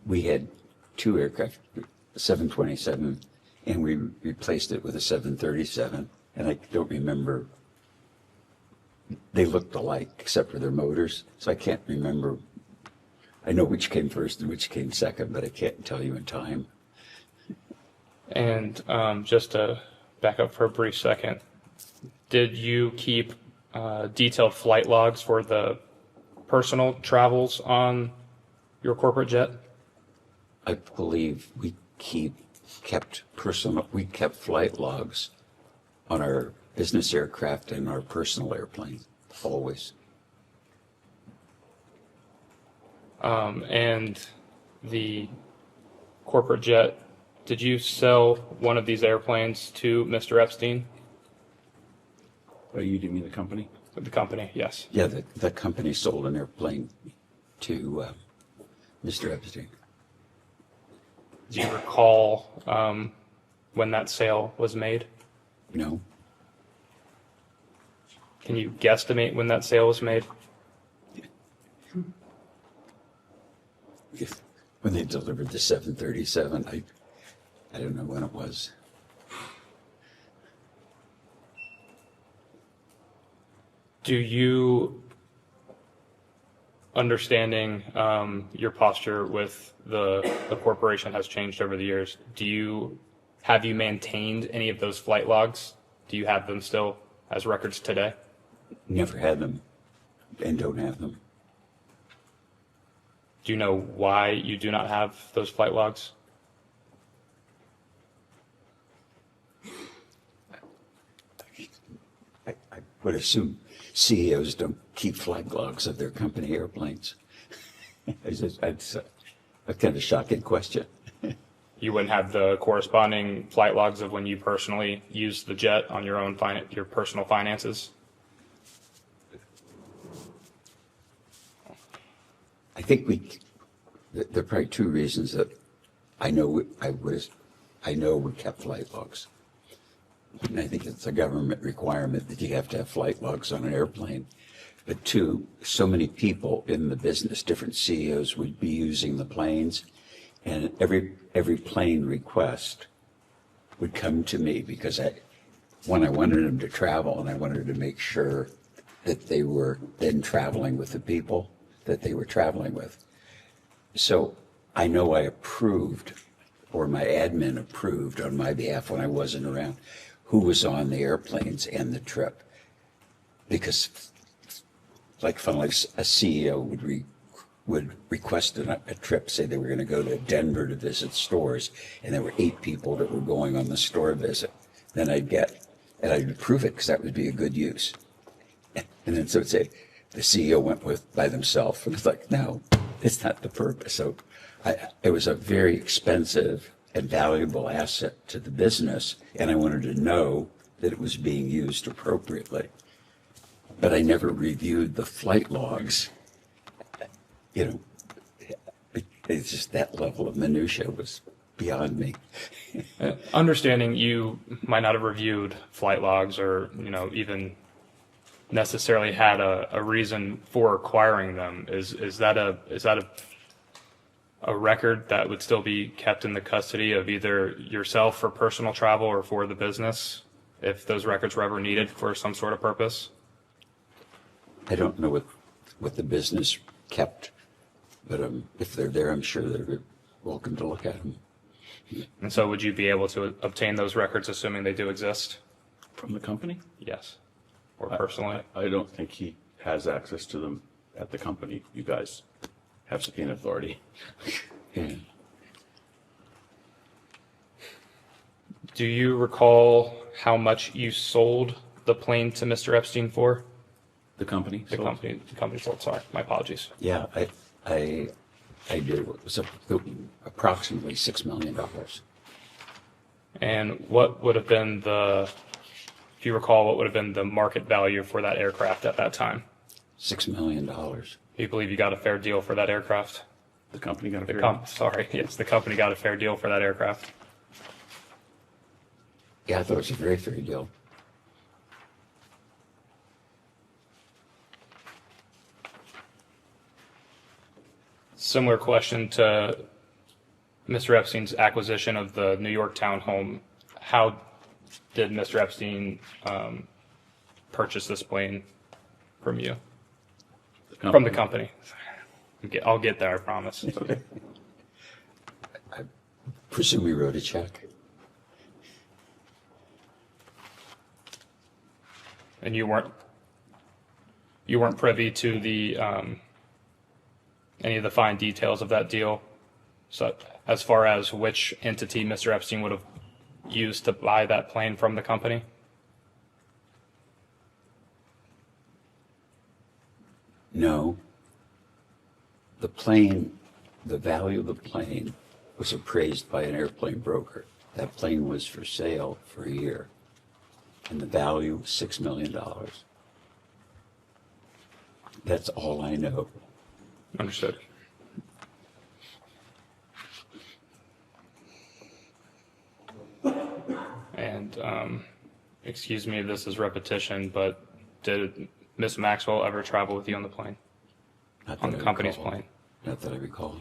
We had two aircraft, 727, and we replaced it with a 737. And I don't remember. They looked alike except for their motors, so I can't remember. I know which came first and which came second, but I can't tell you in time. And just to back up for a brief second, did you keep detailed flight logs for the personal travels on your corporate jet? I believe we kept flight logs on our business aircraft and our personal airplane, always. And the corporate jet, did you sell one of these airplanes to Mr. Epstein? Do you mean the company? The company, yes. Yeah, the company sold an airplane to Mr. Epstein. Do you recall when that sale was made? No. Can you guesstimate when that sale was made? When they delivered the 737, I don't know when it was. Do you, understanding your posture with the corporation has changed over the years, have you maintained any of those flight logs? Do you have them still as records today? Never had them and don't have them. Do you know why you do not have those flight logs? I would assume CEOs don't keep flight logs of their company airplanes. That's a kind of shocking question. You wouldn't have the corresponding flight logs of when you personally used the jet on your own your personal finances? I think there are probably two reasons that I know we kept flight logs. And I think it's a government requirement that you have to have flight logs on an airplane. But two, so many people in the business, different CEOs would be using the planes, and every plane request would come to me because I wanted them to travel, and I wanted to make sure that they were then traveling with the people that they were traveling with. So I know I approved, or my admin approved on my behalf when I wasn't around, who was on the airplanes and the trip. Because like a CEO would request a trip, say they were going to go to Denver to visit stores, and there were 8 people that were going on the store visit. Then I'd approve it because that would be a good use. And then so it'd say, the CEO went by themselves, and it's like, no, it's not the purpose. So it was a very expensive and valuable asset to the business, and I wanted to know that it was being used appropriately. But I never reviewed the flight logs. It's just that level of minutia was beyond me. Understanding you might not have reviewed flight logs or, even necessarily had a reason for acquiring them. Is that a record that would still be kept in the custody of either yourself for personal travel or for the business if those records were ever needed for some sort of purpose? I don't know what the business kept, but if they're there, I'm sure they're welcome to look at them. And so would you be able to obtain those records, assuming they do exist? From the company? Yes. Or personally? I don't think he has access to them at the company. You guys have subpoena authority. Yeah. Do you recall how much you sold the plane to Mr. Epstein for? The company? The company sold, sorry, my apologies. Yeah, I do. It was approximately $6 million. And what would have been if you recall, what would have been the market value for that aircraft at that time? $6 million. Do you believe you got a fair deal for that aircraft? The company got a fair deal? Sorry, yes, the company got a fair deal for that aircraft. Yeah, I thought it was a very fair deal. Similar question to Mr. Epstein's acquisition of the New York townhome. How did Mr. Epstein purchase this plane from you? From the company. I'll get there, I promise. I presume he wrote a check. And you weren't privy to the any of the fine details of that deal, so as far as which entity Mr. Epstein would have used to buy that plane from the company? No. The plane, the value of the plane was appraised by an airplane broker. That plane was for sale for a year, and the value was $6 million. That's all I know. Understood. And excuse me if this is repetition, but did Miss Maxwell ever travel with you on the plane? On the company's plane? Not that I recall.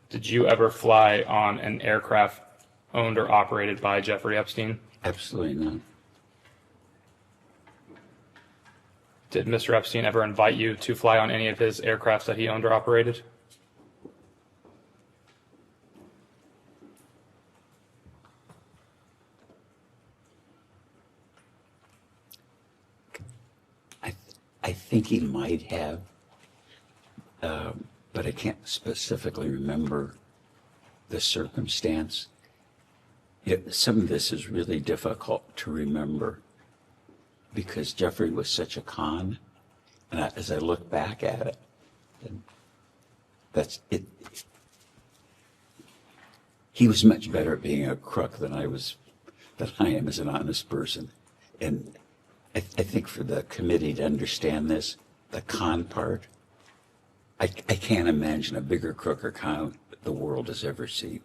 Did you ever fly on an aircraft owned or operated by Jeffrey Epstein? Absolutely not. Did Mr. Epstein ever invite you to fly on any of his aircrafts that he owned or operated? I think he might have, but I can't specifically remember the circumstance. Some of this is really difficult to remember because Jeffrey was such a con, and as I look back at it, that's it. He was much better at being a crook than I am as an honest person, and I think for the committee to understand this, the con part, I can't imagine a bigger crook or con the world has ever seen.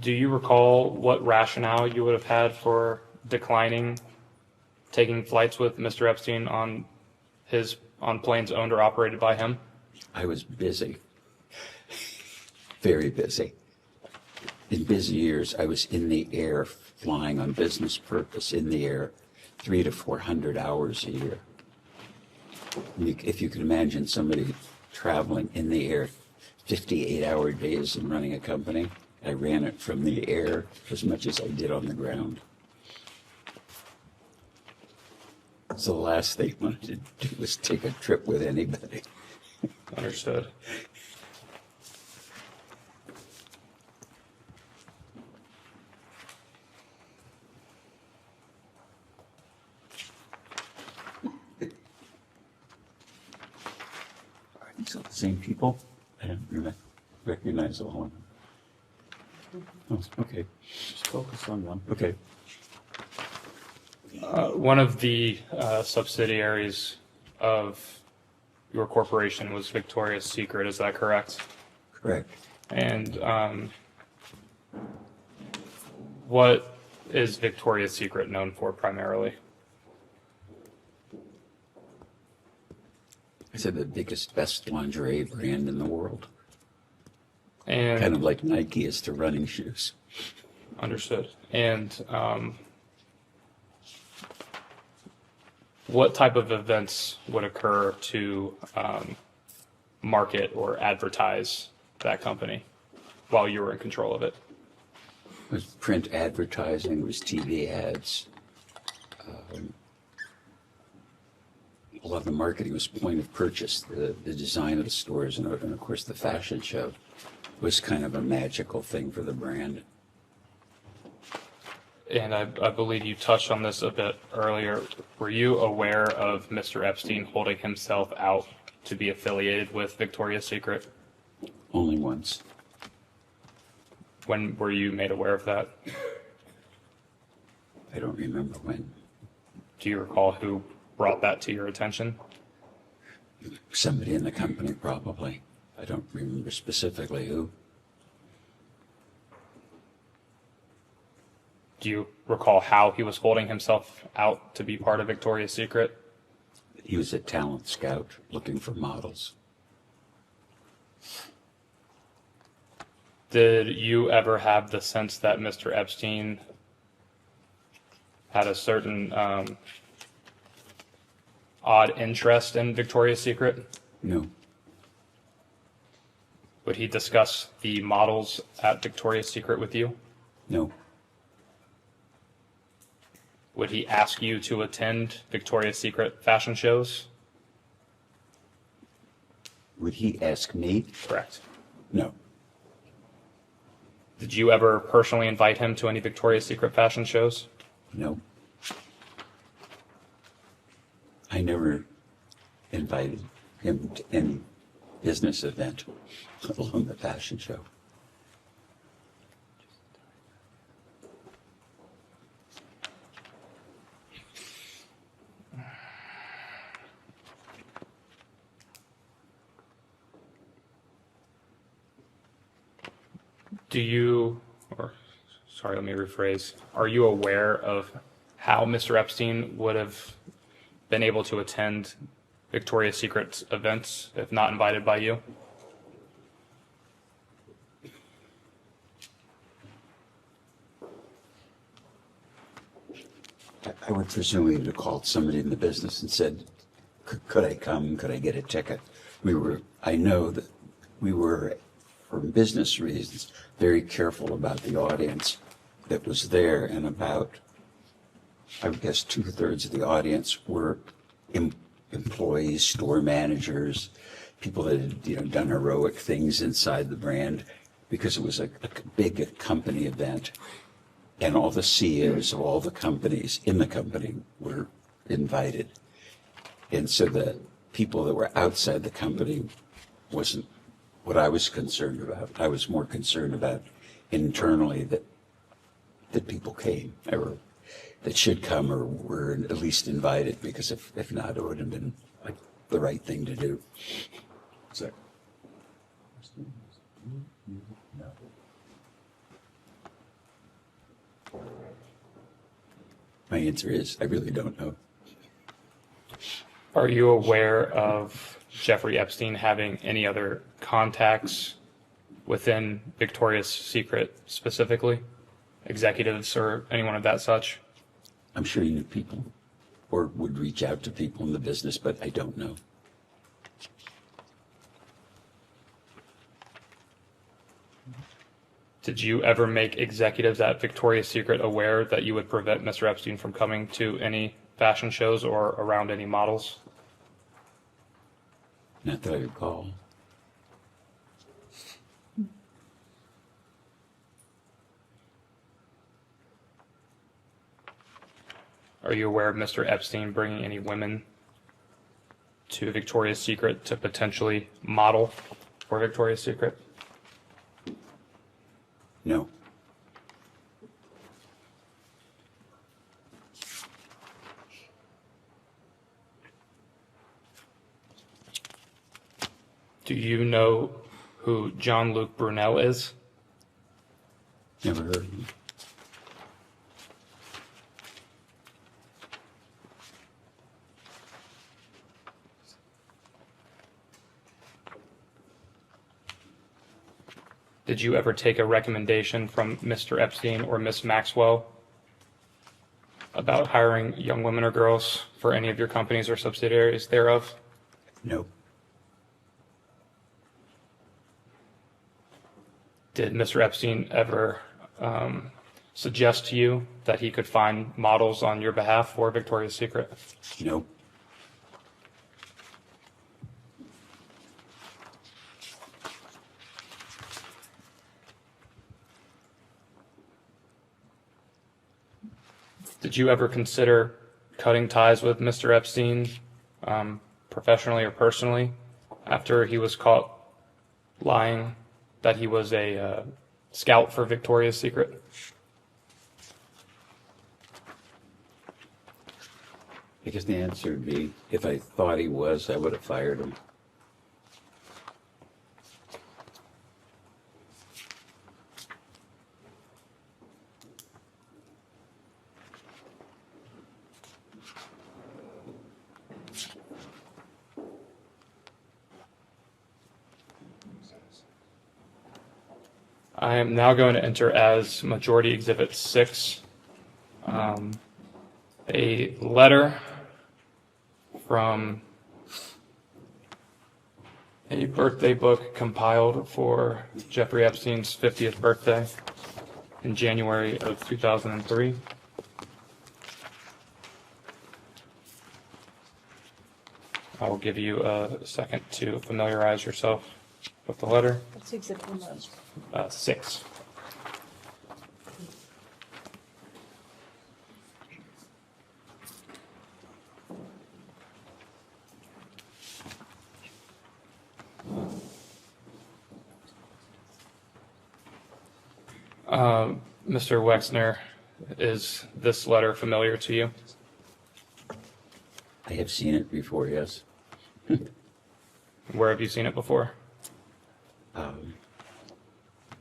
Do you recall what rationale you would have had for declining taking flights with Mr. Epstein on planes owned or operated by him? I was busy, very busy. In busy years, I was in the air flying on business purpose in the air 300 to 400 hours a year. If you can imagine somebody traveling in the air 58-hour days and running a company, I ran it from the air as much as I did on the ground. So the last thing I wanted to do was take a trip with anybody. Understood. So the same people? I don't recognize all of them. Oh, okay. Just focus on one. Okay. One of the subsidiaries of your corporation was Victoria's Secret, is that correct? Correct. And what is Victoria's Secret known for primarily? I said the biggest, best lingerie brand in the world. And kind of like Nike is to running shoes. Understood. And what type of events would occur to market or advertise that company while you were in control of it? It was print advertising, it was TV ads. a lot of the marketing was point of purchase, the design of the stores, and of course the fashion show was kind of a magical thing for the brand. And I believe you touched on this a bit earlier. Were you aware of Mr. Epstein holding himself out to be affiliated with Victoria's Secret? Only once. When were you made aware of that? I don't remember when. Do you recall who brought that to your attention? Somebody in the company, probably. I don't remember specifically who. Do you recall how he was holding himself out to be part of Victoria's Secret? He was a talent scout looking for models. Did you ever have the sense that Mr. Epstein had a certain odd interest in Victoria's Secret? No. Would he discuss the models at Victoria's Secret with you? No. Would he ask you to attend Victoria's Secret fashion shows? Would he ask me? Correct. No. Did you ever personally invite him to any Victoria's Secret fashion shows? No. I never invited him to any business event, let alone the fashion show. Let me rephrase. Are you aware of how Mr. Epstein would have been able to attend Victoria's Secret events if not invited by you? I would presume he would have called somebody in the business and said, could I come? Could I get a ticket? I know that we were, for business reasons, very careful about the audience that was there, and about, I guess, 2/3 of the audience were employees, store managers, people that had, done heroic things inside the brand, because it was a big company event, and all the CEOs of all the companies in the company were invited. And so the people that were outside the company wasn't what I was concerned about. I was more concerned about internally that people came, or that should come, or were at least invited, because if not, it would have been like the right thing to do. So. My answer is, I really don't know. Are you aware of Jeffrey Epstein having any other contacts within Victoria's Secret specifically? Executives or anyone of that such? I'm sure he knew people or would reach out to people in the business, but I don't know. Did you ever make executives at Victoria's Secret aware that you would prevent Mr. Epstein from coming to any fashion shows or around any models? Not that I recall. Are you aware of Mr. Epstein bringing any women to Victoria's Secret to potentially model for Victoria's Secret? No. Do you know who Jean-Luc Brunel is? Never heard of him. Did you ever take a recommendation from Mr. Epstein or Miss Maxwell about hiring young women or girls for any of your companies or subsidiaries thereof? No. Did Mr. Epstein ever suggest to you that he could find models on your behalf for Victoria's Secret? No. Did you ever consider cutting ties with Mr. Epstein, professionally or personally, after he was caught lying that he was a scout for Victoria's Secret? I guess the answer would be, if I thought he was, I would have fired him. I am now going to enter as Majority Exhibit 6, a letter from a birthday book compiled for Jeffrey Epstein's 50th birthday in January of 2003. I will give you a second to familiarize yourself with the letter. What's exhibit number? 6. Mr. Wexner, is this letter familiar to you? I have seen it before, yes. Where have you seen it before?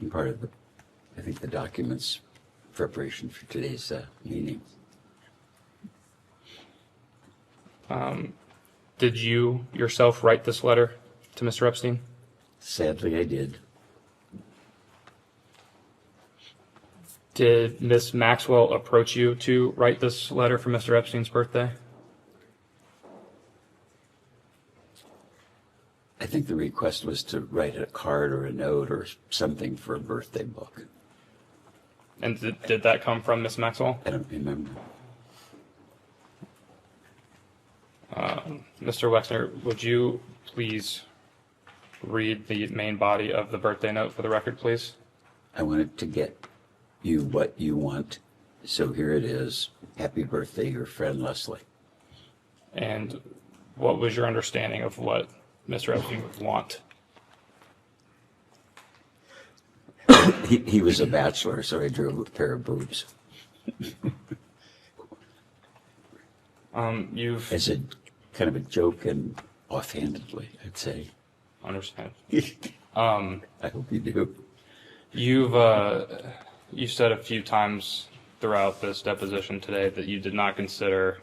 In part of the, I think, the documents preparation for today's meeting. Did you yourself write this letter to Mr. Epstein? Sadly, I did. Did Miss Maxwell approach you to write this letter for Mr. Epstein's birthday? I think the request was to write a card or a note or something for a birthday book. And did that come from Miss Maxwell? I don't remember. Mr. Wexner, would you please read the main body of the birthday note for the record, please? I wanted to get you what you want. So here it is. Happy birthday, your friend Leslie. And what was your understanding of what Mr. Epstein would want? He was a bachelor, so I drew a pair of boobs. As a kind of a joke and offhandedly, I'd say. Understand. I hope you do. You said a few times throughout this deposition today that you did not consider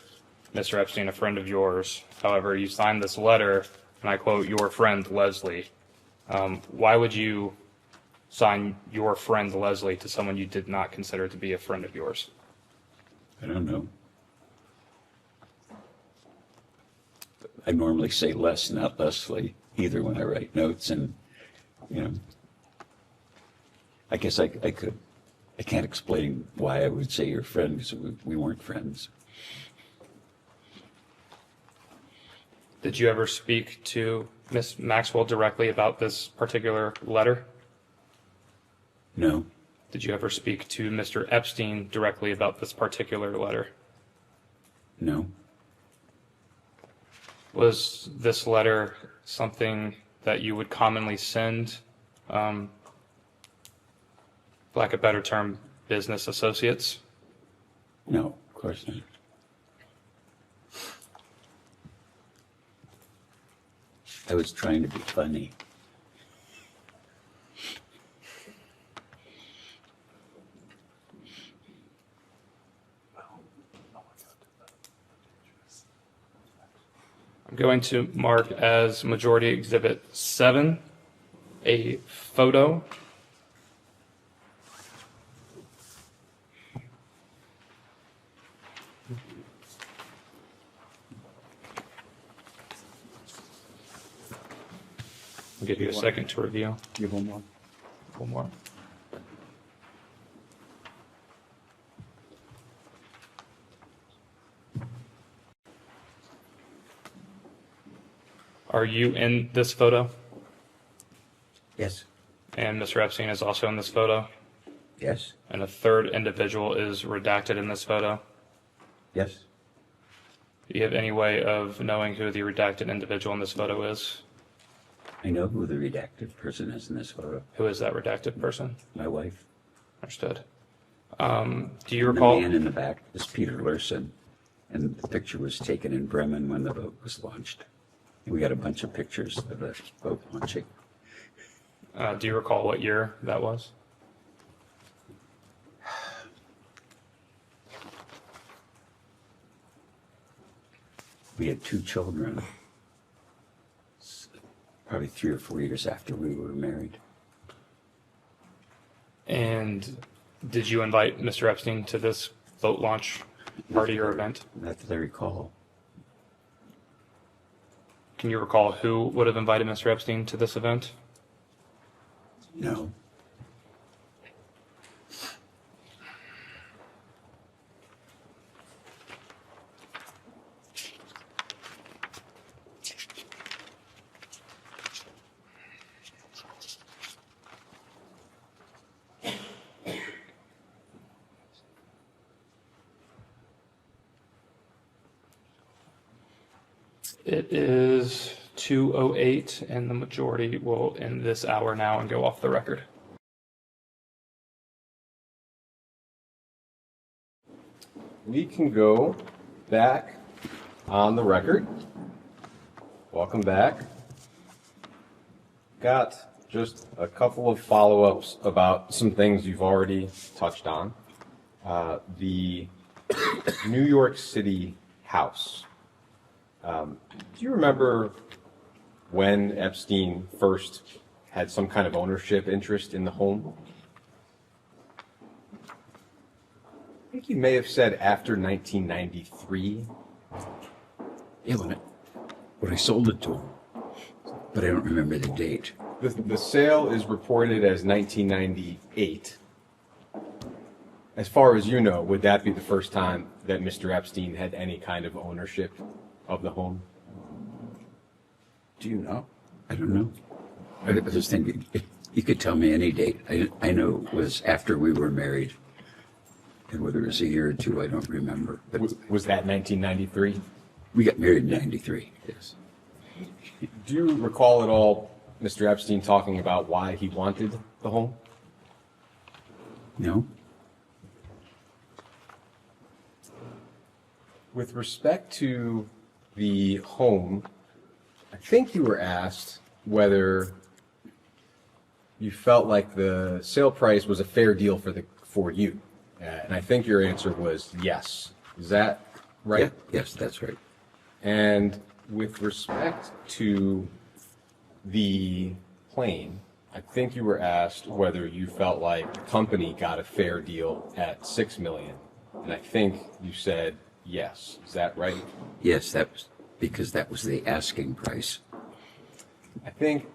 Mr. Epstein a friend of yours. However, you signed this letter, and I quote, "Your friend Leslie." Why would you sign "your friend Leslie" to someone you did not consider to be a friend of yours? I don't know. I normally say Les, not Leslie, either when I write notes, and, you know, I guess I could. I can't explain why I would say your friend, because we weren't friends. Did you ever speak to Miss Maxwell directly about this particular letter? No. Did you ever speak to Mr. Epstein directly about this particular letter? No. Was this letter something that you would commonly send, for lack of a better term, business associates? No, of course not. I was trying to be funny. I'm going to mark as Majority Exhibit 7, a photo. I'll give you a second to review. Give one more. One more. Are you in this photo? Yes. And Mr. Epstein is also in this photo? Yes. And a third individual is redacted in this photo? Yes? Do you have any way of knowing who the redacted individual in this photo is? I know who the redacted person is in this photo. Who is that redacted person? My wife. Understood. Do you And recall? the man in the back is Peter Lurson, and the picture was taken in Bremen when the boat was launched. And we got a bunch of pictures of the boat launching. Do you recall what year that was? We had 2 children, probably 3 or 4 years after we were married. And did you invite Mr. Epstein to this boat launch party or event? Not that I recall. Can you recall who would have invited Mr. Epstein to this event? No. It is 2:08, and the majority will end this hour now and go off the record. We can go back on the record. Welcome back. Got just a couple of follow-ups about some things you've already touched on. The New York City house. Do you remember when Epstein first had some kind of ownership interest in the home? I think you may have said after 1993. Yeah, when I sold it to him, but I don't remember the date. The sale is reported as 1998. As far as you know, would that be the first time that Mr. Epstein had any kind of ownership of the home? Do you know? I don't know. I just think you could tell me any date. I know it was after we were married. And whether it was a year or 2, I don't remember. But Was that 1993? we got married in 93, yes. Do you recall at all Mr. Epstein talking about why he wanted the home? No? With respect to the home, I think you were asked whether you felt like the sale price was a fair deal for you. And I think your answer was yes. Is that right? Yeah, yes, that's right. And with respect to the plane, I think you were asked whether you felt like the company got a fair deal at $6 million. And I think you said yes. Is that right? Yes, that was because that was the asking price. I think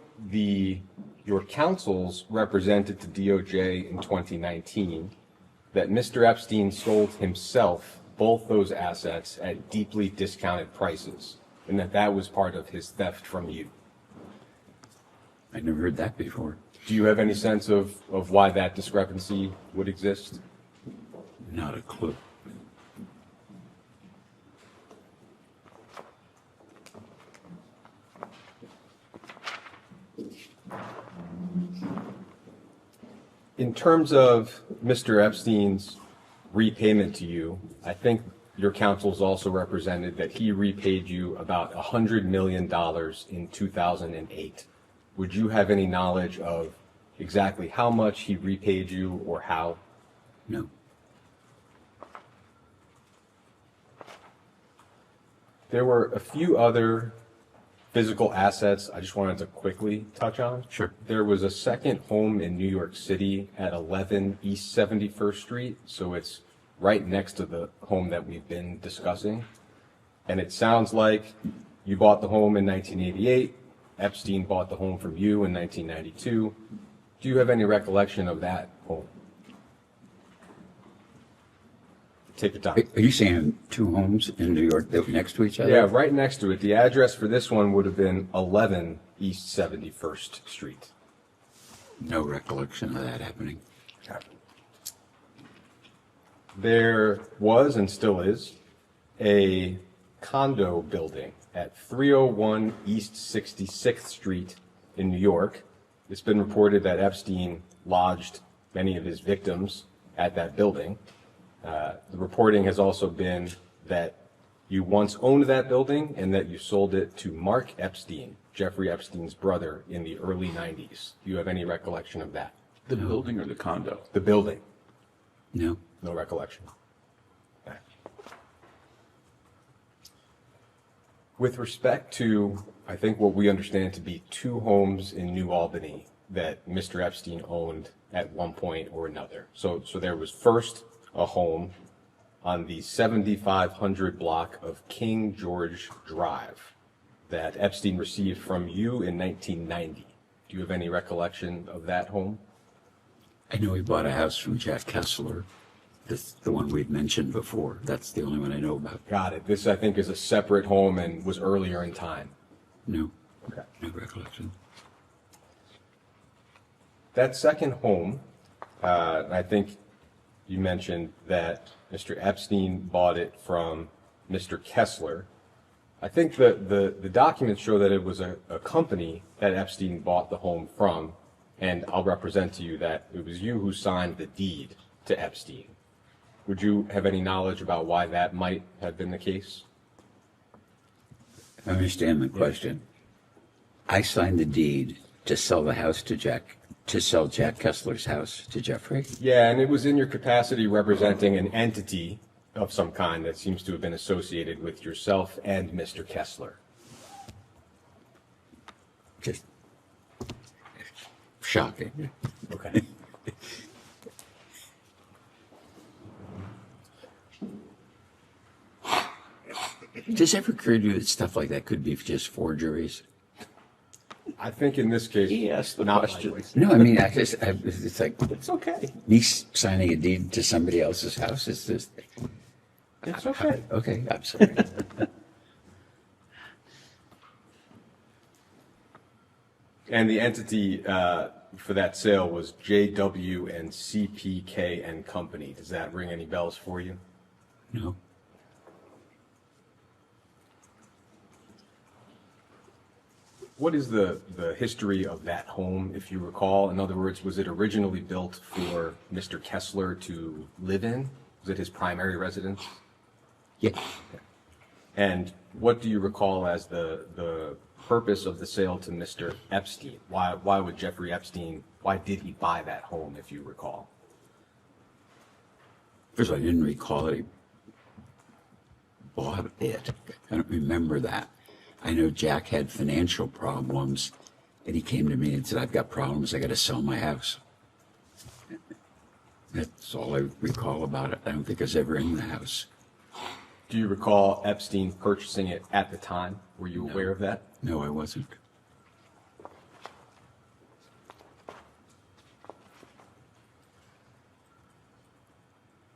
your counsels represented to DOJ in 2019 that Mr. Epstein sold himself both those assets at deeply discounted prices, and that was part of his theft from you. I never heard that before. Do you have any sense of why that discrepancy would exist? Not a clue. In terms of Mr. Epstein's repayment to you, I think your counsels also represented that he repaid you about $100 million in 2008. Would you have any knowledge of exactly how much he repaid you or how? No. There were a few other physical assets I just wanted to quickly touch on. Sure. There was a second home in New York City at 11 East 71st Street, so it's right next to the home that we've been discussing. And it sounds like you bought the home in 1988. Epstein bought the home from you in 1992. Do you have any recollection of that home? Take your time. Are you saying 2 homes in New York that were next to each other? Yeah, right next to it. The address for this one would have been 11 East 71st Street. No recollection of that happening. There was and still is a condo building at 301 East 66th Street in New York. It's been reported that Epstein lodged many of his victims at that building. The reporting has also been that you once owned that building and that you sold it to Mark Epstein, Jeffrey Epstein's brother, in the early 90s. Do you have any recollection of that? The building or the condo? The building. No. No recollection. Okay. With respect to, I think, what we understand to be 2 homes in New Albany that Mr. Epstein owned at one point or another. So there was first a home on the 7500 block of King George Drive that Epstein received from you in 1990. Do you have any recollection of that home? I know he bought a house from Jack Kessler. That's the one we've mentioned before. That's the only one I know about. Got it. This, I think, is a separate home and was earlier in time. No. Okay. No recollection. That second home, I think you mentioned that Mr. Epstein bought it from Mr. Kessler. I think the documents show that it was a company that Epstein bought the home from, and I'll represent to you that it was you who signed the deed to Epstein. Would you have any knowledge about why that might have been the case? I understand the question. I signed the deed to sell the house to Jack Kessler's house to Jeffrey. Yeah, and it was in your capacity representing an entity of some kind that seems to have been associated with yourself and Mr. Kessler. Just shocking. Okay. Does it ever occur to you that stuff like that could be just forgeries? I think in this case, He asked the not question. likely. No, I mean, it's like It's okay. me signing a deed to somebody else's house. It's just, It's okay. okay, I'm sorry. And the entity for that sale was JW and CPK and Company. Does that ring any bells for you? No. What is the history of that home, if you recall? In other words, was it originally built for Mr. Kessler to live in? Was it his primary residence? Yeah. And what do you recall as the purpose of the sale to Mr. Epstein? Why would Jeffrey Epstein, why did he buy that home, if you recall? First of all, I didn't recall that he bought it. I don't remember that. I know Jack had financial problems, and he came to me and said, I've got problems, I got to sell my house. That's all I recall about it. I don't think I was ever in the house. Do you recall Epstein purchasing it at the time? Were you aware of that? No, I wasn't.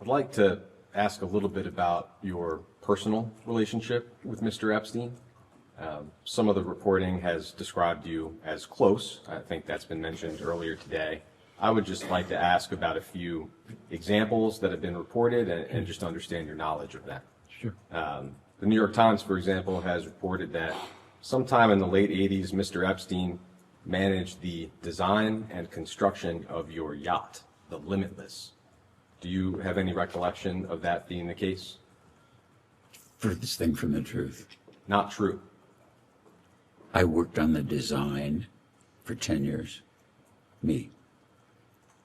I'd like to ask a little bit about your personal relationship with Mr. Epstein. Some of the reporting has described you as close. I think that's been mentioned earlier today. I would just like to ask about a few examples that have been reported and just understand your knowledge of them. Sure. The New York Times, for example, has reported that sometime in the late 80s, Mr. Epstein managed the design and construction of your yacht, the Limitless. Do you have any recollection of that being the case? Furthest thing from the truth. Not true. I worked on the design for 10 years, me.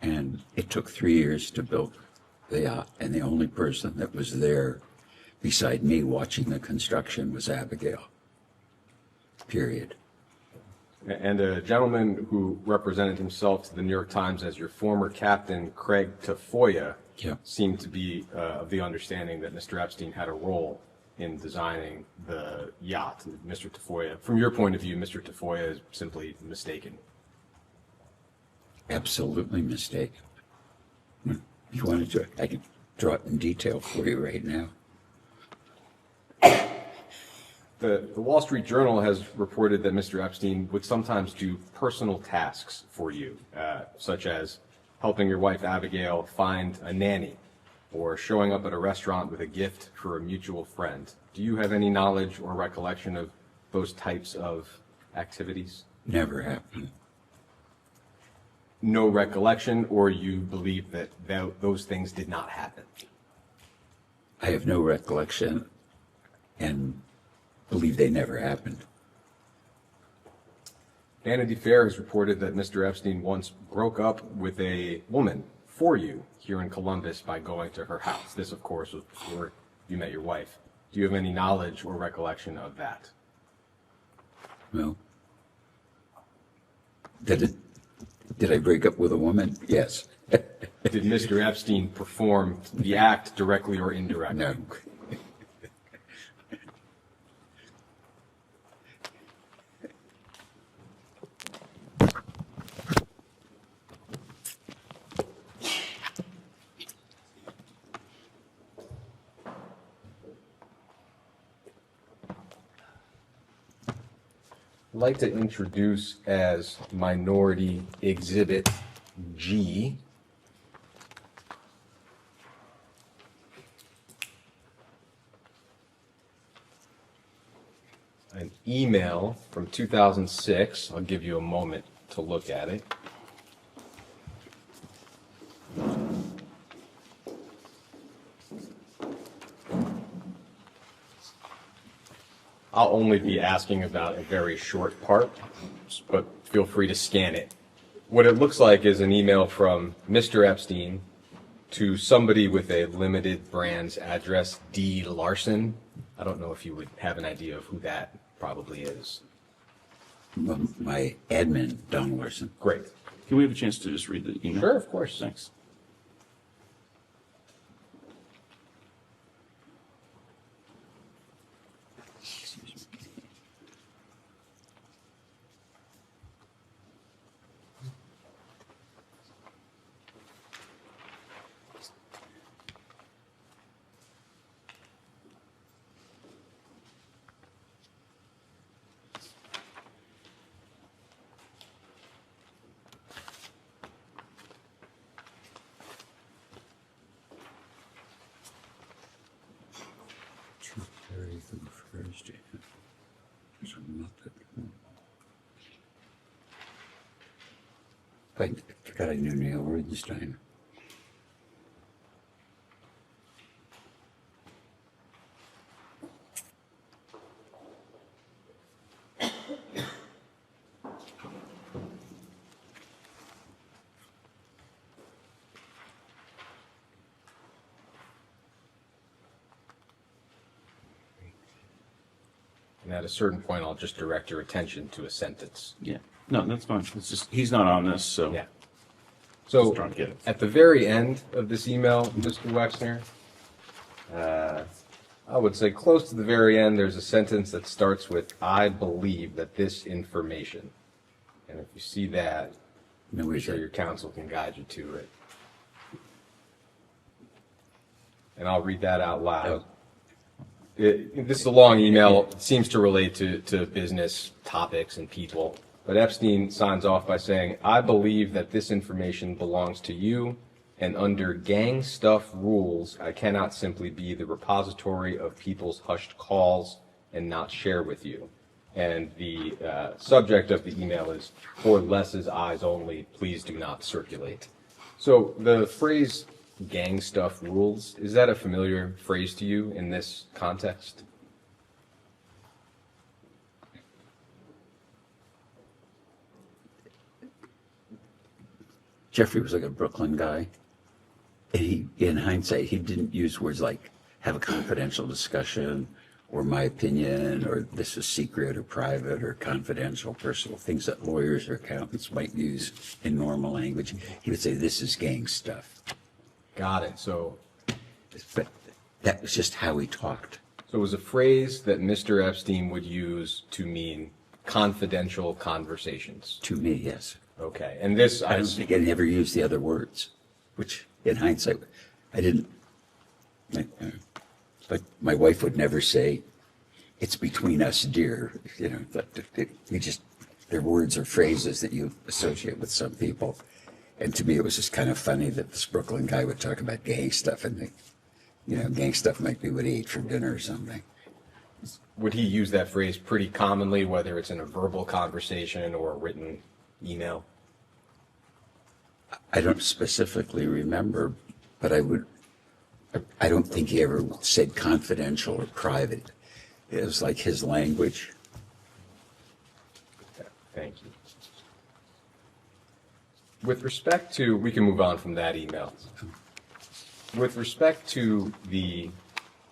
And it took 3 years to build the yacht. And the only person that was there beside me watching the construction was Abigail. Period. And a gentleman who represented himself to the New York Times as your former captain, Craig Tafoya, seemed to be of the understanding that Mr. Epstein had a role in designing the yacht. Mr. Tafoya, from your point of view, Mr. Tafoya is simply mistaken. Absolutely mistaken. If you wanted to, I can draw it in detail for you right now. The Wall Street Journal has reported that Mr. Epstein would sometimes do personal tasks for you, such as helping your wife Abigail find a nanny or showing up at a restaurant with a gift for a mutual friend. Do you have any knowledge or recollection of those types of activities? Never happened. No recollection, or you believe that those things did not happen? I have no recollection and believe they never happened. Vanity Fair has reported that Mr. Epstein once broke up with a woman for you here in Columbus by going to her house. This, of course, was before you met your wife. Do you have any knowledge or recollection of that? No. Did I break up with a woman? Yes. Did Mr. Epstein perform the act directly or indirectly? No. I'd like to introduce as Minority Exhibit G an email from 2006. I'll give you a moment to look at it. I'll only be asking about a very short part, but feel free to scan it. What it looks like is an email from Mr. Epstein to somebody with a limited brands address, D. Larson. I don't know if you would have an idea of who that probably is. My admin, Don Larson. Great. Can we have a chance to just read the email? Sure, of course. Thanks. I forgot I knew Neil Rudenstein. And at a certain point, I'll just direct your attention to a sentence. Yeah. No, that's fine. It's just, he's not on this, so. Yeah. So, Just trying to get it. at the very end of this email, Mr. Wexner, I would say close to the very end, there's a sentence that starts with, I believe that this information. And if you see that, I'm sure your counsel can guide you to it. And I'll read that out loud. This is a long email. It seems to relate to business topics and people. But Epstein signs off by saying, I believe that this information belongs to you, and under gang stuff rules, I cannot simply be the repository of people's hushed calls and not share with you. And the subject of the email is, for Les's eyes only, please do not circulate. So the phrase gang stuff rules, is that a familiar phrase to you in this context? Jeffrey was like a Brooklyn guy. And he, in hindsight, he didn't use words like have a confidential discussion or my opinion or this is secret or private or confidential, personal, things that lawyers or accountants might use in normal language. He would say, this is gang stuff. Got it. So But that was just how he talked. So it was a phrase that Mr. Epstein would use to mean confidential conversations. To me, yes. Okay. And this, I don't think I never used the other words, which in hindsight, I didn't. But my wife would never say, it's between us, dear. You know, you just, they're words or phrases that you associate with some people. And to me, it was just kind of funny that this Brooklyn guy would talk about gang stuff, and gang stuff might be what he ate for dinner or something. Would he use that phrase pretty commonly, whether it's in a verbal conversation or a written email? I don't specifically remember, but I don't think he ever said confidential or private. It was like his language. Thank you. With respect to, we can move on from that email. With respect to the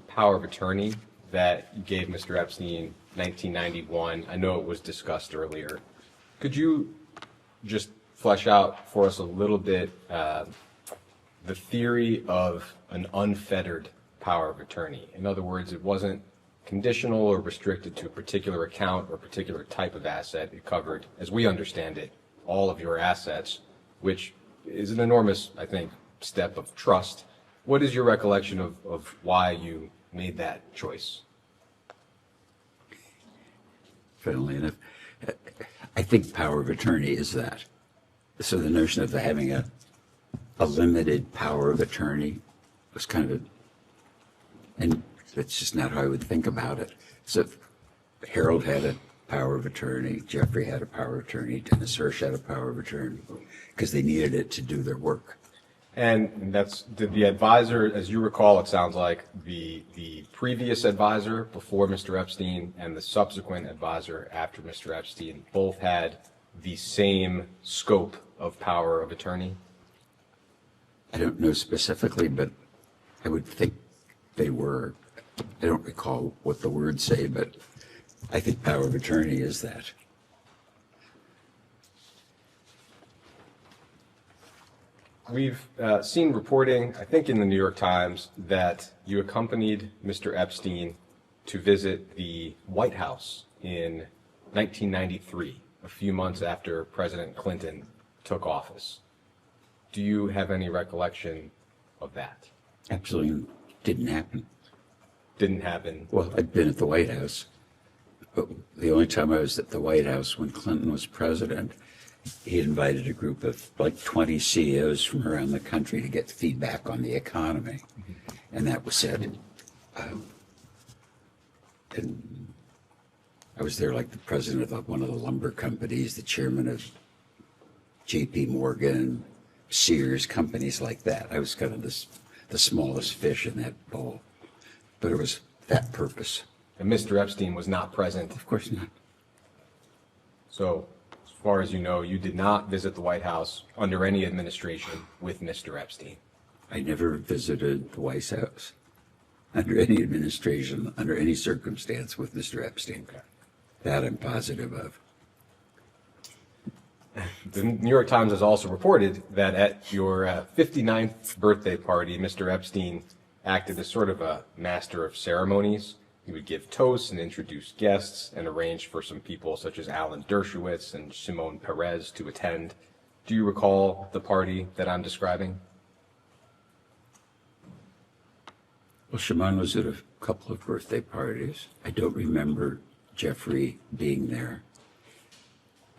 power of attorney that you gave Mr. Epstein 1991, I know it was discussed earlier. Could you just flesh out for us a little bit the theory of an unfettered power of attorney? In other words, it wasn't conditional or restricted to a particular account or a particular type of asset. It covered, as we understand it, all of your assets, which is an enormous, I think, step of trust. What is your recollection of why you made that choice? Funnily enough, I think power of attorney is that. So the notion of having a limited power of attorney was kind of and that's just not how I would think about it. So Harold had a power of attorney, Jeffrey had a power of attorney, Dennis Hirsch had a power of attorney, because they needed it to do their work. And did the advisor, as you recall, it sounds like the previous advisor before Mr. Epstein and the subsequent advisor after Mr. Epstein both had the same scope of power of attorney? I don't know specifically, but I would think they were. I don't recall what the words say, but I think power of attorney is that. We've seen reporting, I think in the New York Times, that you accompanied Mr. Epstein to visit the White House in 1993, a few months after President Clinton took office. Do you have any recollection of that? Absolutely didn't happen. Didn't happen? Well, I'd been at the White House, but the only time I was at the White House when Clinton was president, he invited a group of like 20 CEOs from around the country to get feedback on the economy. And that was said. And I was there like the president of one of the lumber companies, the chairman of JP Morgan, Sears, companies like that. I was kind of the smallest fish in that bowl. But it was that purpose. And Mr. Epstein was not present? Of course not. So, as far as you know, you did not visit the White House under any administration with Mr. Epstein? I never visited the White House under any administration, under any circumstance with Mr. Epstein. Okay. That I'm positive of. The New York Times has also reported that at your 59th birthday party, Mr. Epstein acted as sort of a master of ceremonies. He would give toasts and introduce guests and arrange for some people such as Alan Dershowitz and Shimon Peres to attend. Do you recall the party that I'm describing? Well, Shimon was at a couple of birthday parties. I don't remember Jeffrey being there.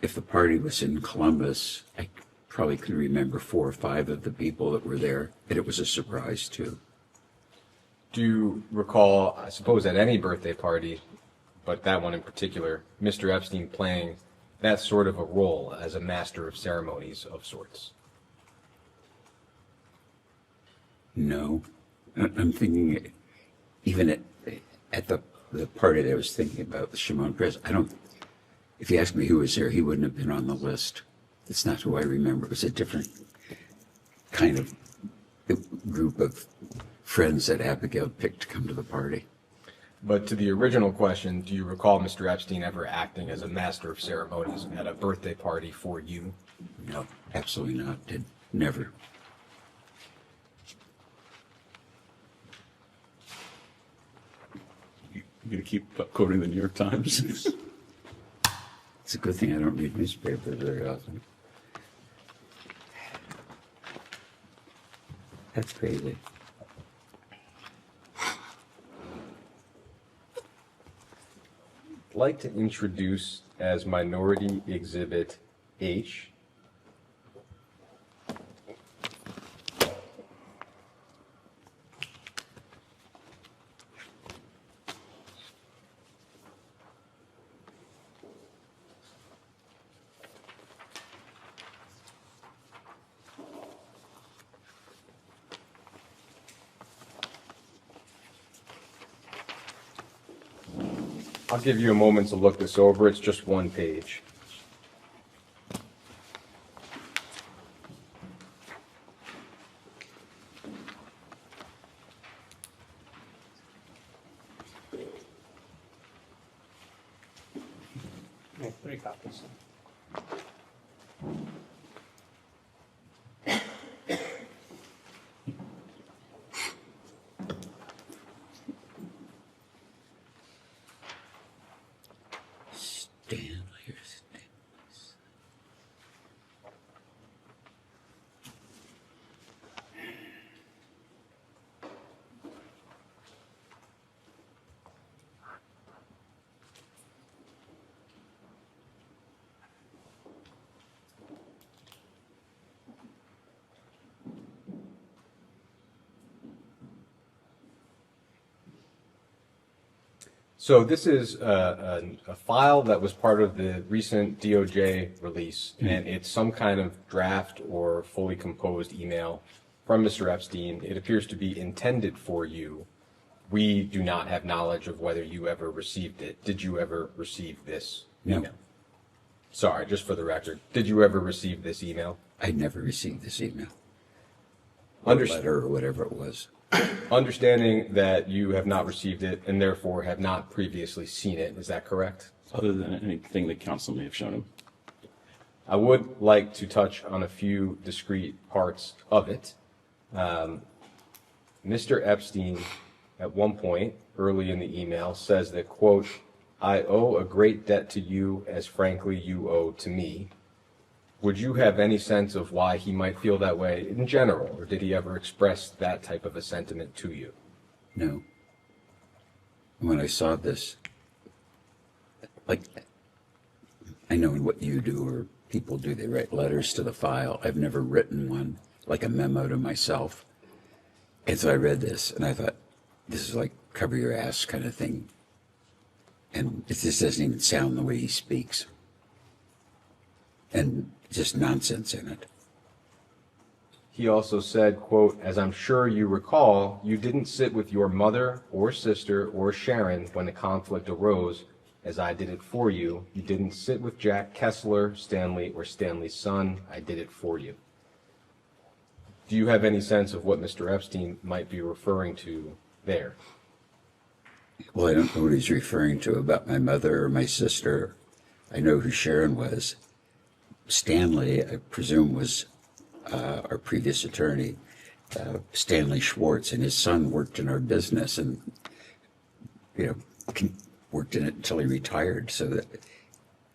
If the party was in Columbus, I probably could remember 4 or 5 of the people that were there, and it was a surprise too. Do you recall, I suppose at any birthday party, but that one in particular, Mr. Epstein playing that sort of a role as a master of ceremonies of sorts? No. I'm thinking, even at the party that I was thinking about, the Shimon Peres, if you ask me who was there, he wouldn't have been on the list. That's not who I remember. It was a different kind of group of friends that Abigail picked to come to the party. But to the original question, do you recall Mr. Epstein ever acting as a master of ceremonies at a birthday party for you? No, absolutely not. Never. You gonna keep quoting the New York Times? It's a good thing I don't read newspapers very often. That's crazy. I'd like to introduce as Minority Exhibit H I'll give you a moment to look this over. It's just one page. Make 3 copies. Stanley or Stanley. So this is a file that was part of the recent DOJ release, and it's some kind of draft or fully composed email from Mr. Epstein. It appears to be intended for you. We do not have knowledge of whether you ever received it. Did you ever receive this email? No. Sorry, just for the record. Did you ever receive this email? I never received this email. Understood. Letter or whatever it was. Understanding that you have not received it and therefore have not previously seen it, is that correct? Other than anything that council may have shown him. I would like to touch on a few discrete parts of it. Mr. Epstein, at one point early in the email, says that, quote, "I owe a great debt to you as frankly you owe to me." Would you have any sense of why he might feel that way in general, or did he ever express that type of a sentiment to you? No. When I saw this, like, I know what you do or people do, they write letters to the file. I've never written one, like a memo to myself. And so I read this and I thought, this is like cover your ass kind of thing. And it just doesn't even sound the way he speaks. And just nonsense in it. He also said, quote, "As I'm sure you recall, you didn't sit with your mother or sister or Sharon when the conflict arose, as I did it for you. You didn't sit with Jack Kessler, Stanley, or Stanley's son. I did it for you." Do you have any sense of what Mr. Epstein might be referring to there? Well, I don't know what he's referring to about my mother or my sister. I know who Sharon was. Stanley, I presume, was our previous attorney, Stanley Schwartz, and his son worked in our business and, worked in it until he retired. So that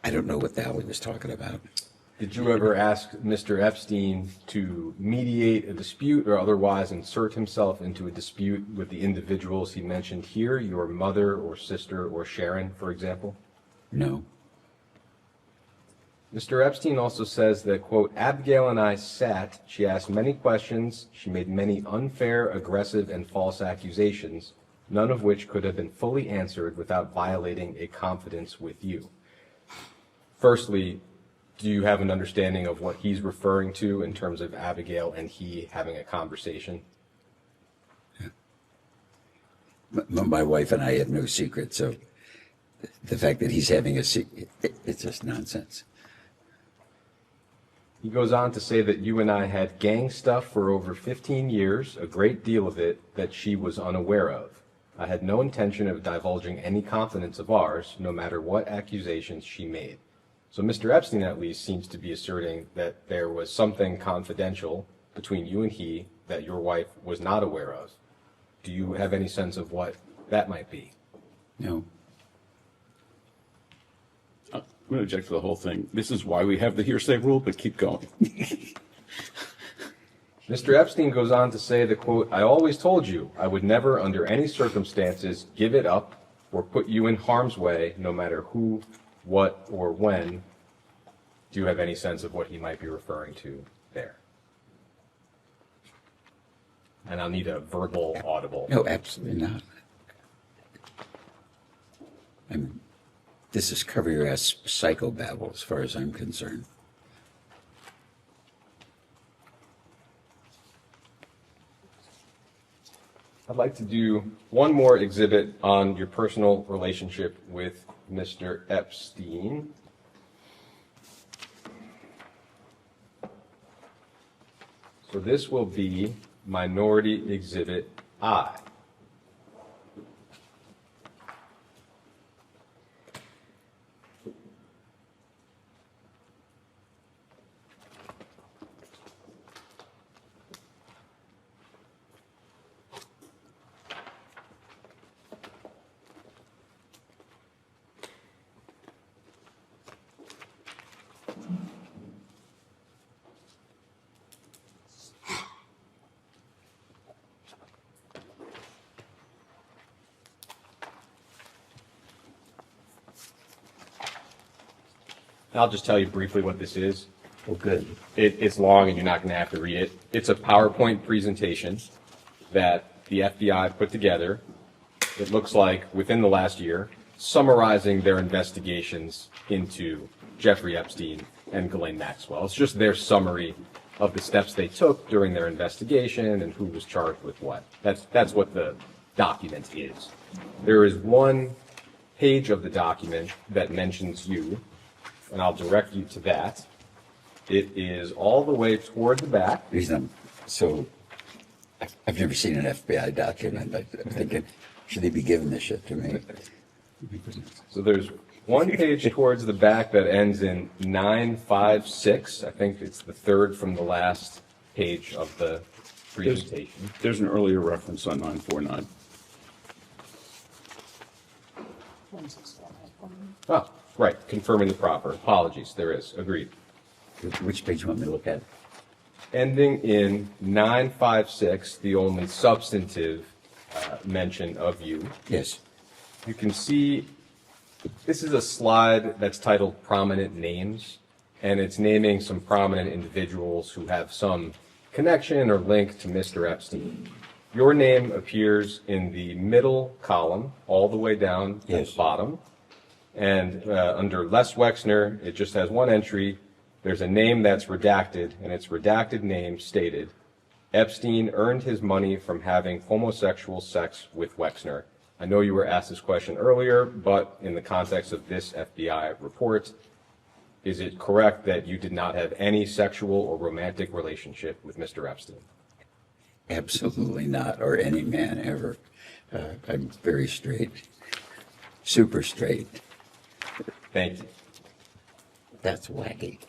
I don't know what the hell he was talking about. Did you ever ask Mr. Epstein to mediate a dispute or otherwise insert himself into a dispute with the individuals he mentioned here, your mother or sister or Sharon, for example? No. Mr. Epstein also says that, quote, "Abigail and I sat, she asked many questions, she made many unfair, aggressive, and false accusations, none of which could have been fully answered without violating a confidence with you." Firstly, do you have an understanding of what he's referring to in terms of Abigail and he having a conversation? Yeah. My wife and I have no secret, so the fact that he's having a secret, it's just nonsense. He goes on to say that you and I had gang stuff for over 15 years, a great deal of it that she was unaware of. I had no intention of divulging any confidence of ours, no matter what accusations she made. So Mr. Epstein at least seems to be asserting that there was something confidential between you and he that your wife was not aware of. Do you have any sense of what that might be? No. I'm going to object to the whole thing. This is why we have the hearsay rule, but keep going. Mr. Epstein goes on to say that, quote, "I always told you I would never under any circumstances give it up or put you in harm's way, no matter who, what, or when." Do you have any sense of what he might be referring to there? And I'll need a verbal audible. No, absolutely not. I mean, this is cover your ass psychobabble as far as I'm concerned. I'd like to do one more exhibit on your personal relationship with Mr. Epstein. So this will be Minority Exhibit I. I'll just tell you briefly what this is. Oh, good. It's long and you're not going to have to read it. It's a PowerPoint presentation that the FBI put together, it looks like within the last year, summarizing their investigations into Jeffrey Epstein and Ghislaine Maxwell. It's just their summary of the steps they took during their investigation and who was charged with what. That's what the document is. There is one page of the document that mentions you, and I'll direct you to that. It is all the way toward the back. So I've never seen an FBI document. I'm thinking, should they be giving this shit to me? So there's one page towards the back that ends in 956. I think it's the third from the last page of the presentation. There's an earlier reference on 949. Oh, right, confirming the proper. Apologies, there is. Agreed. Which page do you want me to look at? Ending in 956, the only substantive mention of you. Yes. You can see this is a slide that's titled Prominent Names, and it's naming some prominent individuals who have some connection or link to Mr. Epstein. Your name appears in the middle column, all the way down at the bottom. And under Les Wexner, it just has one entry. There's a name that's redacted, and its redacted name stated, Epstein earned his money from having homosexual sex with Wexner. I know you were asked this question earlier, but in the context of this FBI report, is it correct that you did not have any sexual or romantic relationship with Mr. Epstein? Absolutely not, or any man ever. I'm very straight, super straight. Thank you. That's wacky.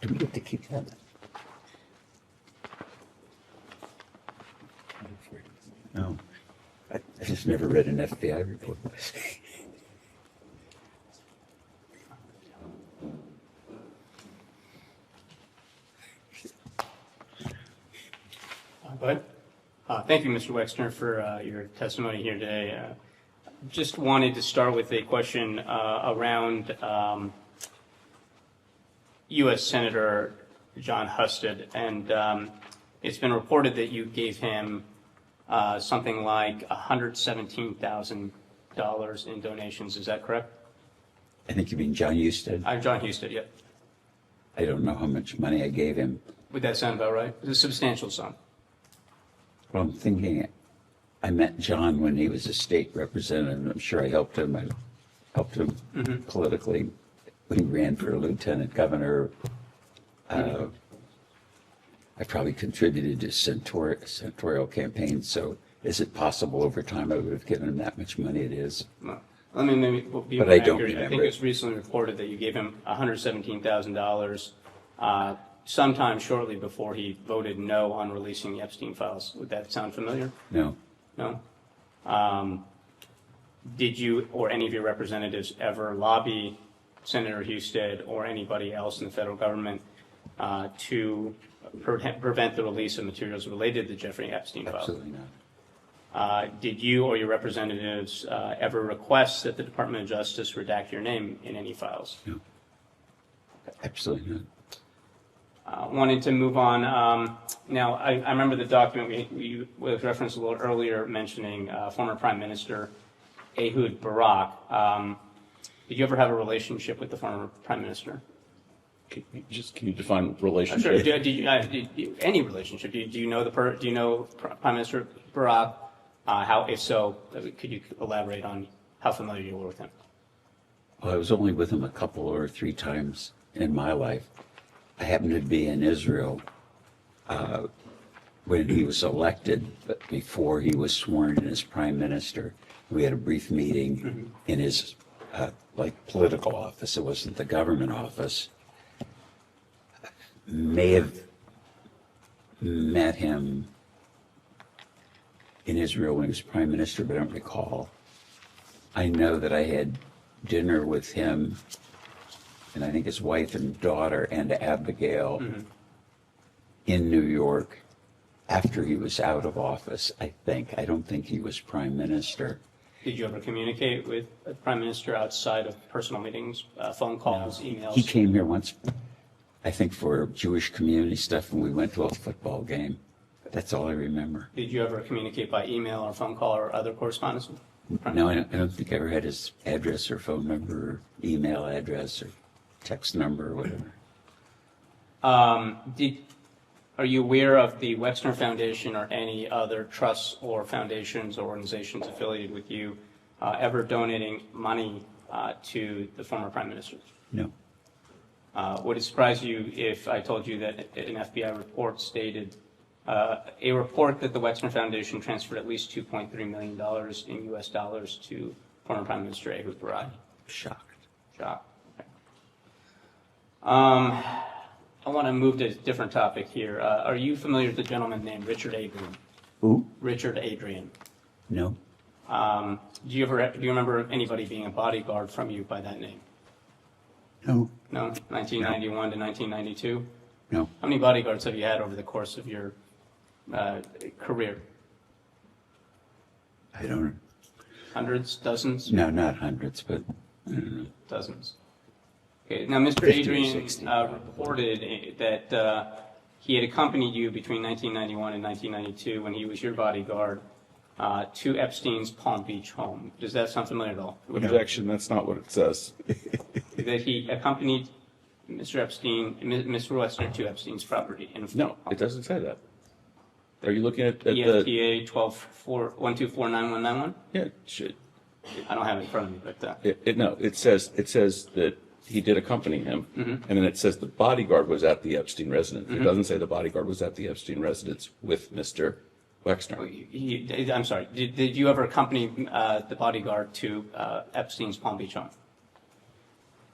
Do we get to keep that? No. I just never read an FBI report. Bud? Thank you, Mr. Wexner, for your testimony here today. Just wanted to start with a question around U.S. Senator John Husted, and it's been reported that you gave him something like $117,000 in donations. Is that correct? I think you mean John Husted? I'm John Husted, yep. I don't know how much money I gave him. Would that sound about right? It's a substantial sum. Well, I'm thinking, I met John when he was a state representative. I'm sure I helped him. I helped him politically when he ran for lieutenant governor. I probably contributed to senatorial campaigns. So is it possible over time I would have given him that much money? It is. Well, let me maybe be But I don't accurate. I think remember. it was recently reported that you gave him $117,000 sometime shortly before he voted no on releasing the Epstein files. Would that sound familiar? No. No? Did you or any of your representatives ever lobby Senator Husted or anybody else in the federal government to prevent the release of materials related to the Jeffrey Epstein files? Absolutely not. Did you or your representatives ever request that the Department of Justice redact your name in any files? No. Absolutely not. Wanted to move on. Now, I remember the document we was referenced a little earlier mentioning former Prime Minister Ehud Barak. Did you ever have a relationship with the former prime minister? Can you define Sure. relationship? Any relationship? Do you know Prime Minister Barack? If so, could you elaborate on how familiar you were with him? Well, I was only with him a couple or 3 times in my life. I happened to be in Israel when he was elected, but before he was sworn in as prime minister. We had a brief meeting in his political office. It wasn't the government office. May have met him in Israel when he was prime minister, but I don't recall. I know that I had dinner with him and I think his wife and daughter and Abigail in New York after he was out of office, I think. I don't think he was prime minister. Did you ever communicate with the prime minister outside of personal meetings, phone calls, emails? He came here once, I think, for Jewish community stuff, and we went to a football game. That's all I remember. Did you ever communicate by email or phone call or other correspondence? No, I don't think I ever had his address or phone number or email address or text number or whatever. Are you aware of the Wexner Foundation or any other trusts or foundations or organizations affiliated with you ever donating money to the former prime minister? No. Would it surprise you if I told you that an FBI report stated a report that the Wexner Foundation transferred at least $2.3 million in U.S. dollars to former Prime Minister Ehud Barak? Shocked. Shocked. Okay. I want to move to a different topic here. Are you familiar with a gentleman named Richard Adrian? Who? Richard Adrian. No. Do you remember anybody being a bodyguard from you by that name? No. No? 1991 to 1992? No. How many bodyguards have you had over the course of your career? I don't know. Hundreds? Dozens? No, not hundreds, but I don't know. Dozens. Okay. Now, Mr. 50 or Adrian 60, reported that he had accompanied you between 1991 and 1992 when he was your bodyguard to Epstein's Palm Beach home. Does that sound familiar at all? Objection, that's not what it says. That he accompanied Mr. Epstein, Mr. Wexner to Epstein's property. No, it doesn't say that. Are you looking at the... EFTA 1249191? Yeah, it should. I don't have it in front of me, but... No, it says that he did accompany him, and then it says the bodyguard was at the Epstein residence. It doesn't say the bodyguard was at the Epstein residence with Mr. Wexner. I'm sorry, did you ever accompany the bodyguard to Epstein's Palm Beach home?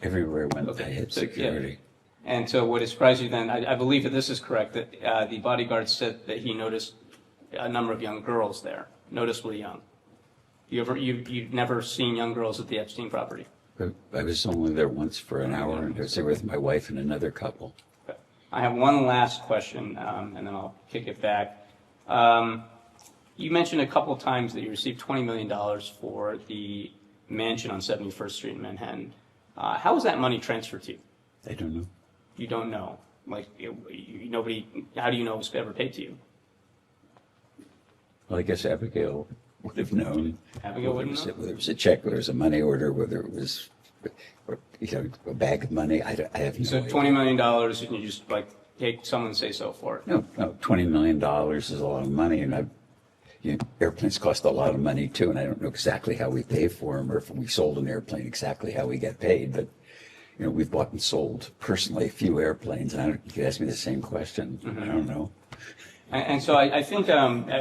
Everywhere I went, I had security. Yeah. And so would it surprise you then, I believe that this is correct, that the bodyguard said that he noticed a number of young girls there, noticeably young. You've never seen young girls at the Epstein property? I was only there once for an hour, and I was there with my wife and another couple. Okay. I have one last question, and then I'll kick it back. You mentioned a couple of times that you received $20 million for the mansion on 71st Street in Manhattan. How was that money transferred to you? I don't know. You don't know? Like, nobody, how do you know it was ever paid to you? Well, I guess Abigail would have known. Abigail wouldn't know? Whether it was a check, whether it was a money order, whether it was a bag of money. I have no So idea. $20 million, and you just take someone's say so for it? No, $20 million is a lot of money, and airplanes cost a lot of money too, and I don't know exactly how we pay for them, or if we sold an airplane, exactly how we get paid. But we've bought and sold personally a few airplanes, and you could ask me the same question. I don't know. And so I think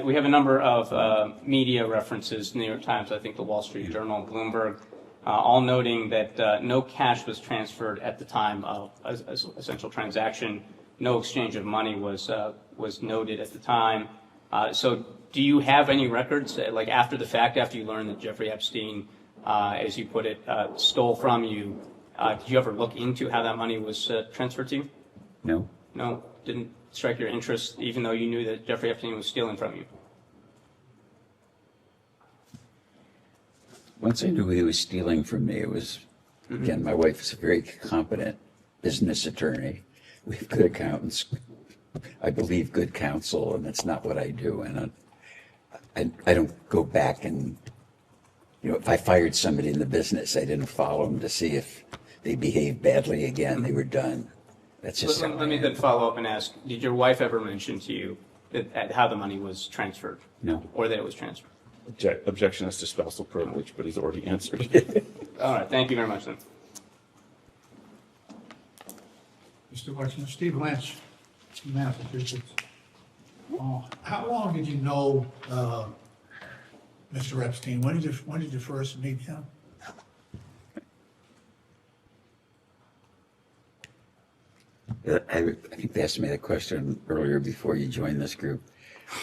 we have a number of media references, New York Times, I think the Wall Street Journal, Bloomberg, all noting that no cash was transferred at the time of a essential transaction. No exchange of money was noted at the time. So do you have any records, like after the fact, after you learned that Jeffrey Epstein, as you put it, stole from you, did you ever look into how that money was transferred to you? No. No? Didn't strike your interest, even though you knew that Jeffrey Epstein was stealing from you? Once I knew he was stealing from me, it was, again, my wife is a very competent business attorney. We have good accountants. I believe good counsel, and that's not what I do. And I don't go back and if I fired somebody in the business, I didn't follow them to see if they behaved badly again. They were done. That's just Let me then follow up and ask, did your wife ever mention to you how the money was transferred? No. Or that it was transferred? Objection as to spousal privilege, but he's already answered. All right, thank you very much then. Mr. Wexner, Steve Lynch, Massachusetts. How long did you know Mr. Epstein? When did you first meet him? I think they asked me that question earlier before you joined this group.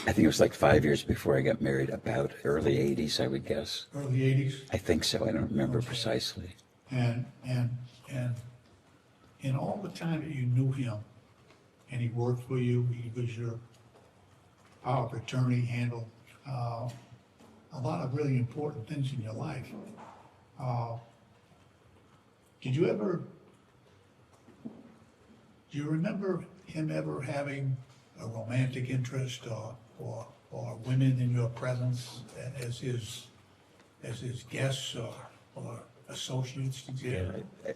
I think it was like 5 years before I got married, about early 80s, I would guess. Early 80s? I think so. I don't remember precisely. And in all the time that you knew him, and he worked for you, he was your power of attorney, handled a lot of really important things in your life. Do you remember him ever having a romantic interest or women in your presence as his guests or associates? Yeah,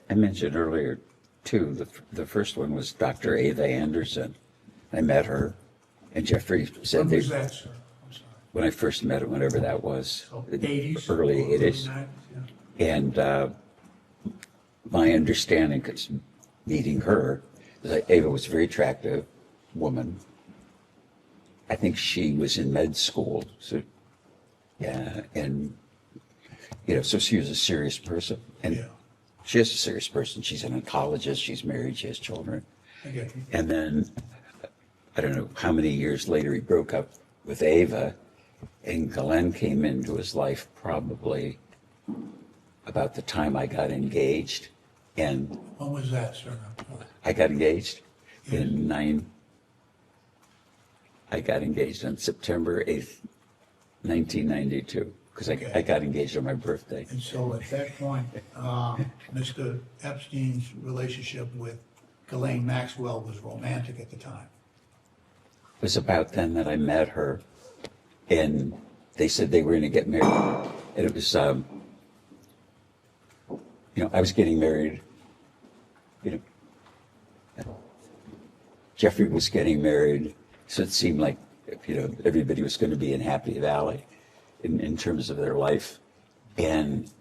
I mentioned earlier, too, the first one was Dr. Ava Anderson. I met her, and Jeffrey said When was that, sir? I'm sorry. when I first met her, whenever that was, So 80s? early or 80s. 90s, yeah. And my understanding, because meeting her, is that Ava was a very attractive woman. I think she was in med school, so yeah, and so she was a serious person, and Yeah. she is a serious person. She's an oncologist. She's married. She has children. I get you. And then I don't know how many years later he broke up with Ava, and Glenn came into his life probably about the time I got engaged, and When was that, sir? I got engaged I got engaged on September 8th, 1992, because Okay. I got engaged on my birthday. And so at that point, Mr. Epstein's relationship with Ghislaine Maxwell was romantic at the time. It was about then that I met her, and they said they were going to get married. And it was, I was getting married, Jeffrey was getting married, so it seemed like, everybody was going to be in Happy Valley in terms of their life. And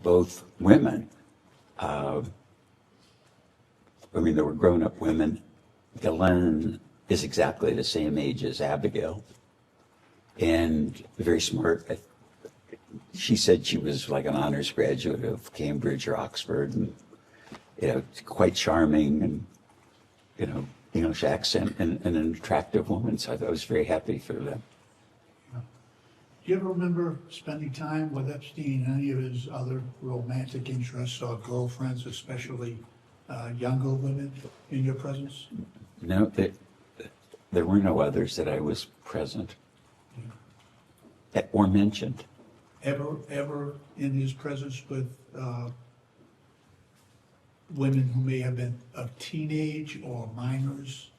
both women, they were grown-up women. Ghislaine is exactly the same age as Abigail, and very smart. She said she was like an honors graduate of Cambridge or Oxford, and quite charming, and English accent, and an attractive woman. So I was very happy for them. Do you ever remember spending time with Epstein and any of his other romantic interests or girlfriends, especially younger women, in your presence? No, there were no others that I was present or mentioned. Ever in his presence with women who may have been of teenage or minors?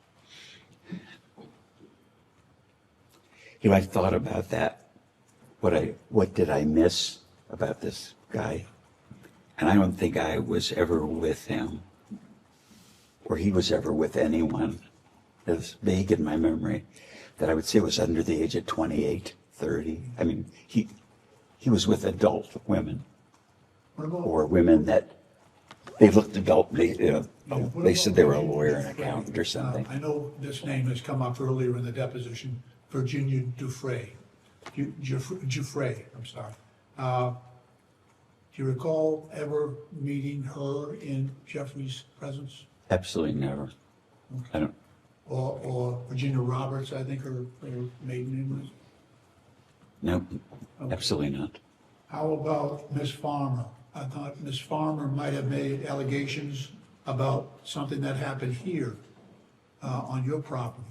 I thought about that. What did I miss about this guy? And I don't think I was ever with him, or he was ever with anyone. It's vague in my memory that I would say was under the age of 28, 30. I mean, he was with adult women, or women that they looked adult. They said they were a lawyer, an accountant, or something. I know this name has come up earlier in the deposition, Virginia Giuffre. Giuffre, I'm sorry. Do you recall ever meeting her in Jeffrey's presence? Absolutely never. I don't. Or Virginia Roberts, I think her maiden name was? No, Okay. absolutely not. How about Miss Farmer? I thought Miss Farmer might have made allegations about something that happened here on your property.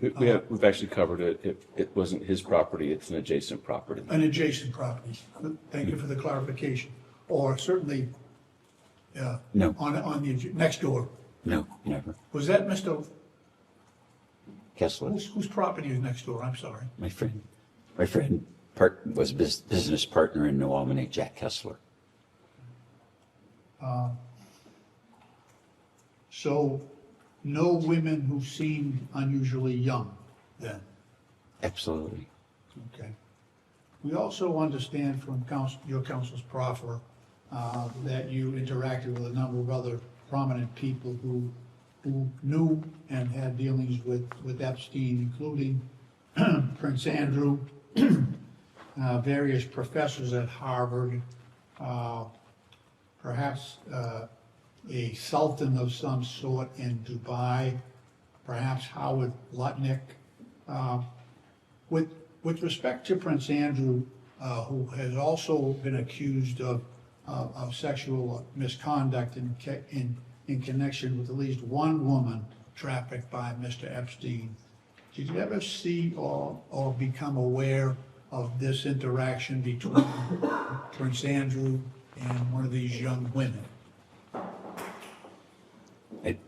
We've actually covered it. It wasn't his property, it's an adjacent property. An adjacent property. Thank you for the clarification. Or certainly No. on the next door. No, never. Was that Mr. Kessler, Whose property is next door? I'm sorry. my friend business partner in New Albany, Jack Kessler. So no women who seemed unusually young then? Absolutely. Okay. We also understand from your counsel's proffer that you interacted with a number of other prominent people who knew and had dealings with Epstein, including Prince Andrew, various professors at Harvard, perhaps a sultan of some sort in Dubai, perhaps Howard Lutnick. With respect to Prince Andrew, who has also been accused of sexual misconduct in connection with at least one woman trafficked by Mr. Epstein, did you ever see or become aware of this interaction between Prince Andrew and one of these young women?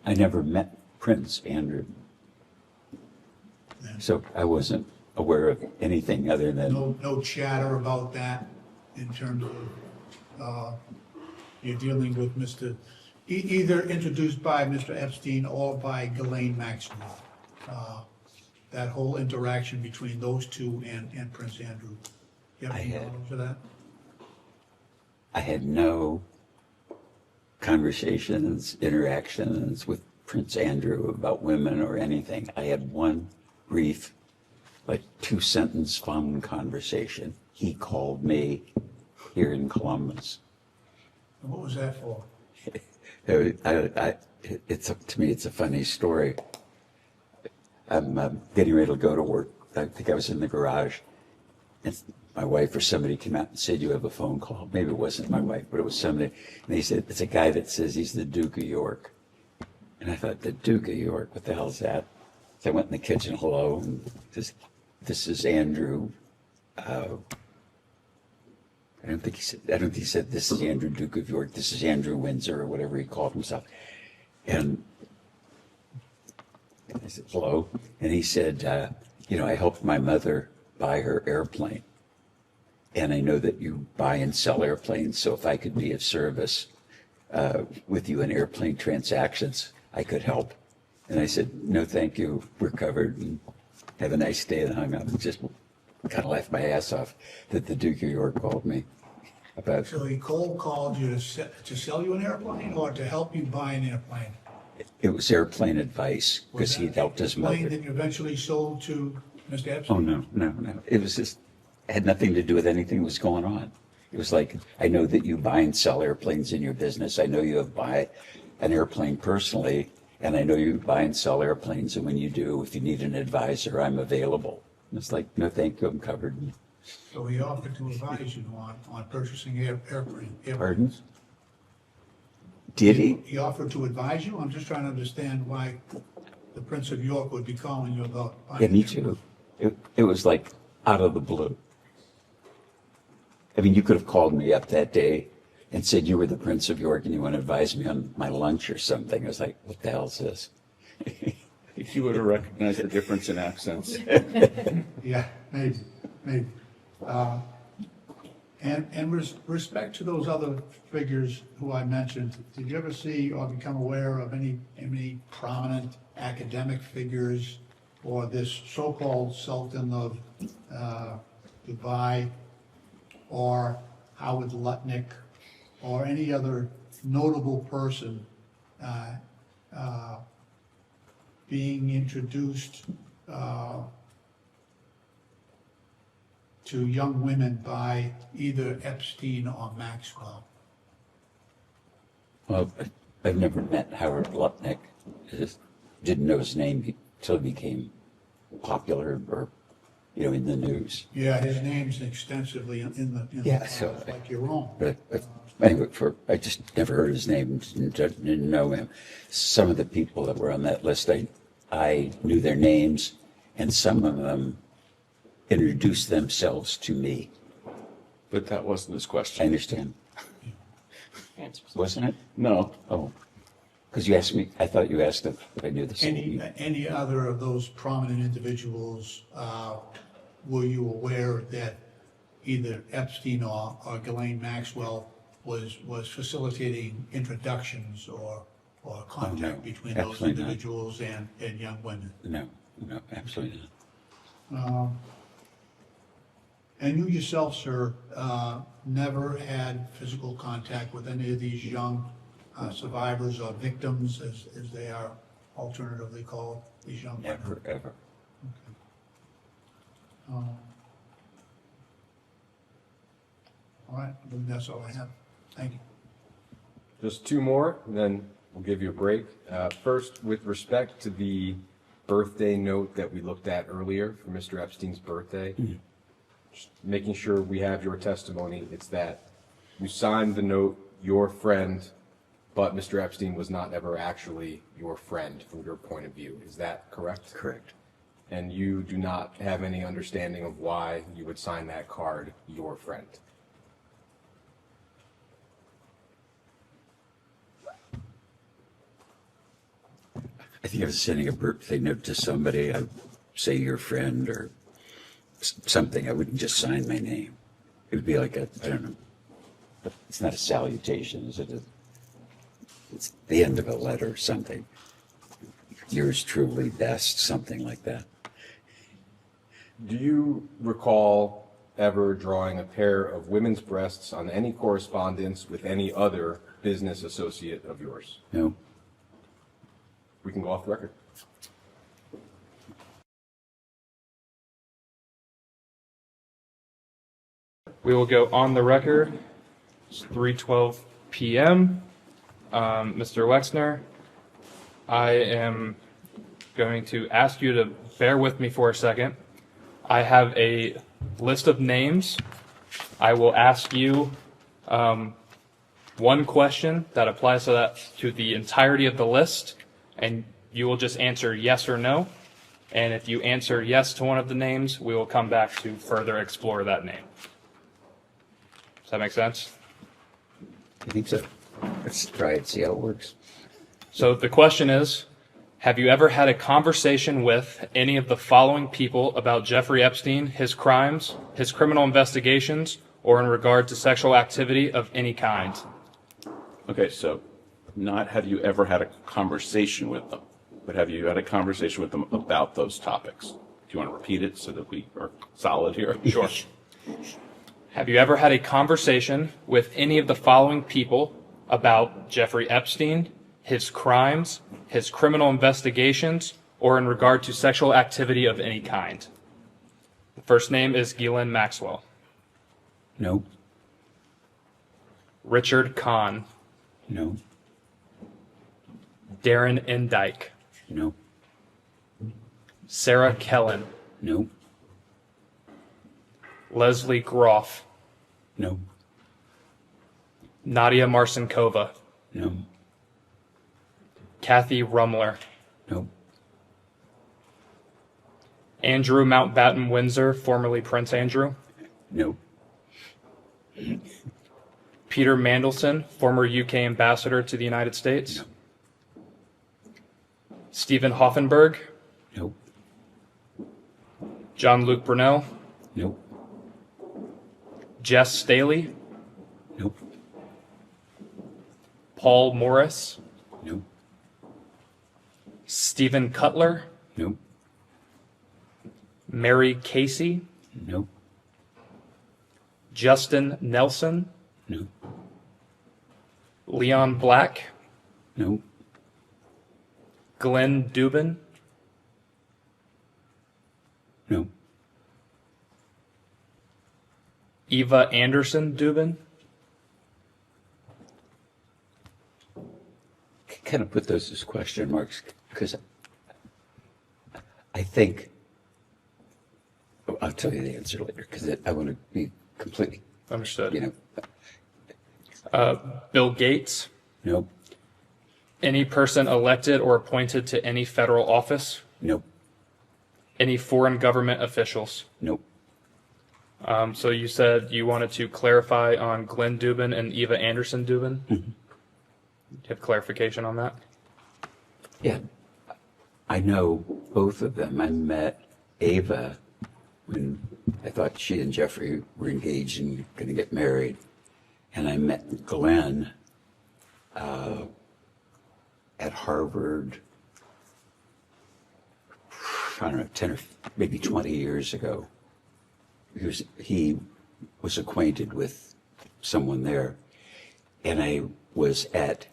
I never met Prince Andrew, so I wasn't aware of anything other than... No chatter about that in terms of you're dealing with Mr., either introduced by Mr. Epstein or by Ghislaine Maxwell. That whole interaction between those two and Prince Andrew. You have any knowledge of that? I had no conversations, interactions with Prince Andrew about women or anything. I had one brief, like 2-sentence phone conversation. He called me here in Columbus. And what was that for? To me, it's a funny story. I'm getting ready to go to work. I think I was in the garage, and my wife or somebody came out and said, "You have a phone call." Maybe it wasn't my wife, but it was somebody. And they said, "It's a guy that says he's the Duke of York." And I thought, the Duke of York, what the hell is that? So I went in the kitchen, hello, and this is Andrew. I don't think he said this is Andrew, Duke of York. This is Andrew Windsor, or whatever he called himself. And I said, hello. And he said, I helped my mother buy her airplane. And I know that you buy and sell airplanes. So if I could be of service with you in airplane transactions, I could help. And I said, no, thank you. We're covered. And have a nice day. And hung up and just kind of laughed my ass off that the Duke of York called me about. So he cold called you to sell you an airplane or to help you buy an airplane? It was airplane advice because he'd helped his mother. Plane that you eventually sold to Mr. Epstein? Oh, no. It was just, it had nothing to do with anything that was going on. It was like, I know that you buy and sell airplanes in your business. I know you have buy an airplane personally, and I know you buy and sell airplanes. And when you do, if you need an advisor, I'm available. And it's like, no, thank you, I'm covered. So he offered to advise you on purchasing airplane. Pardon? Did he? He offered to advise you? I'm just trying to understand why the Prince of York would be calling you about buying. Yeah, me too. It was like out of the blue. I mean, you could have called me up that day and said you were the Prince of York and you want to advise me on my lunch or something. I was like, what the hell is this? If you would have recognized the difference in accents. Yeah, maybe. And with respect to those other figures who I mentioned, did you ever see or become aware of any prominent academic figures or this so-called Sultan of Dubai or Howard Lutnick or any other notable person being introduced to young women by either Epstein or Maxwell? Well, I've never met Howard Lutnick. I just didn't know his name until he became popular or, in the news. Yeah, his name's extensively in the Yeah, like your own. But anyway, I just never heard his name, didn't know him. Some of the people that were on that list, I knew their names, and some of them introduced themselves to me. But that wasn't his question. I understand. Wasn't it? No. Oh, because you asked me, I thought you asked if I knew the same. Any other of those prominent individuals, were you aware that either Epstein or Ghislaine Maxwell was facilitating introductions or contact between those absolutely not. individuals and young women. No, absolutely not. And you yourself, sir, never had physical contact with any of these young survivors or victims, as they are alternatively called, these young women? Never, ever. All right, I believe that's all I have. Thank you. Just two more, and then we'll give you a break. First, with respect to the birthday note that we looked at earlier for Mr. Epstein's birthday, just making sure we have your testimony. It's that you signed the note, your friend, but Mr. Epstein was not ever actually your friend from your point of view. Is that correct? Correct. And you do not have any understanding of why you would sign that card, your friend? I think if I was sending a birthday note to somebody, I'd say your friend or something. I wouldn't just sign my name. It would be like I don't know. But it's not a salutation, is it? It's the end of a letter or something. Yours truly, best, something like that. Do you recall ever drawing a pair of women's breasts on any correspondence with any other business associate of yours? No. We can go off the record. We will go on the record. It's 3:12 p.m. Mr. Wexner, I am going to ask you to bear with me for a second. I have a list of names. I will ask you one question that applies to the entirety of the list, and you will just answer yes or no. And if you answer yes to one of the names, we will come back to further explore that name. Does that make sense? I think so. Let's try it, see how it works. So the question is, have you ever had a conversation with any of the following people about Jeffrey Epstein, his crimes, his criminal investigations, or in regard to sexual activity of any kind? Okay, so not have you ever had a conversation with them, but have you had a conversation with them about those topics? Do you want to repeat it so that we are solid here? Sure. Have you ever had a conversation with any of the following people about Jeffrey Epstein, his crimes, his criminal investigations, or in regard to sexual activity of any kind? The first name is Ghislaine Maxwell. No. Richard Kahn. No. Darren Endyke. No. Sarah Kellen. No. Leslie Groff. No. Nadia Marcinkova. No. Kathy Rumler. No. Andrew Mountbatten Windsor, formerly Prince Andrew. No. Peter Mandelson, former UK ambassador to the United States. No. Stephen Hoffenberg. No. John-Luc Brunel. No. Jess Staley. Nope. Paul Morris. No. Stephen Cutler. No. Mary Casey. No. Justin Nelson. No. Leon Black. No. Glenn Dubin. No. Eva Anderson Dubin. Kind of put those as question marks because I think I'll tell you the answer later because I want to be completely Understood. Bill Gates. Nope. Any person elected or appointed to any federal office. Nope. Any foreign government officials. Nope. So you said you wanted to clarify on Glenn Dubin and Eva Anderson Dubin. Mm-hmm. Do you have clarification on that? Yeah. I know both of them. I met Ava when I thought she and Jeffrey were engaged and going to get married. And I met Glenn at Harvard, I don't know, 10 or maybe 20 years ago. He was acquainted with someone there. And I was at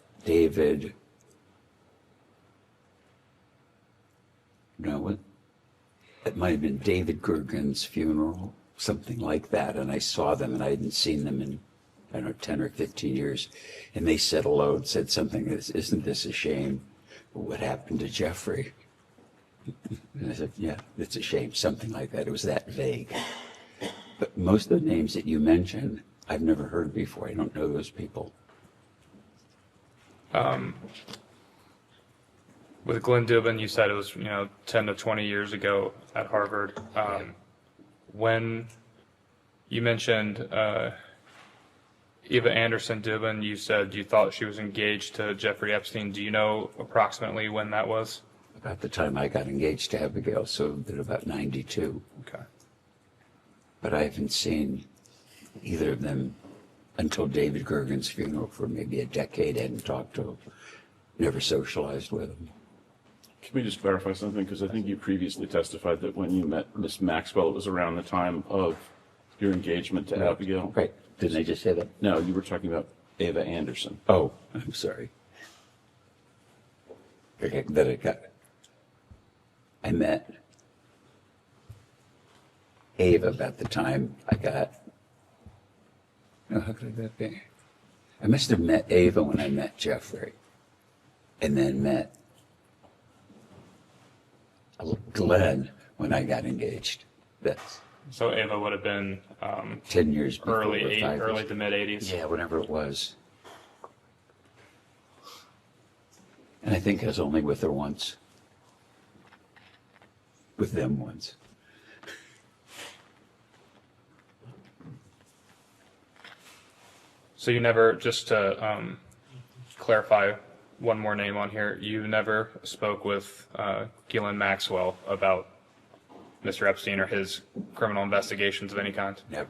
it might have been David Gergen's funeral, something like that. And I saw them, and I hadn't seen them in, I don't know, 10 or 15 years. And they said hello and said something, isn't this a shame? What happened to Jeffrey? And I said, yeah, it's a shame, something like that. It was that vague. But most of the names that you mentioned, I've never heard before. I don't know those people. With Glenn Dubin, you said it was 10 to 20 years ago at Harvard. When you mentioned Eva Anderson Dubin, you said you thought she was engaged to Jeffrey Epstein. Do you know approximately when that was? About the time I got engaged to Abigail, so at about 92. Okay. But I haven't seen either of them until David Gergen's funeral for maybe a decade. I hadn't talked to them, never socialized with them. Can we just clarify something? Because I think you previously testified that when you met Miss Maxwell, it was around the time of your engagement to Abigail. Right. Didn't I just say that? No, you were talking about Eva Anderson. Oh, I'm sorry. Okay, I met Ava about the time I got, how could that be? I must have met Ava when I met Jeffrey, and then met Glenn when I got engaged. So Ava would have been 10 years before. early to mid 80s. Yeah, whatever it was. And I think I was only with her once. With them once. So you never, just to clarify one more name on here, you never spoke with Ghislaine Maxwell about Mr. Epstein or his criminal investigations of any kind? Never.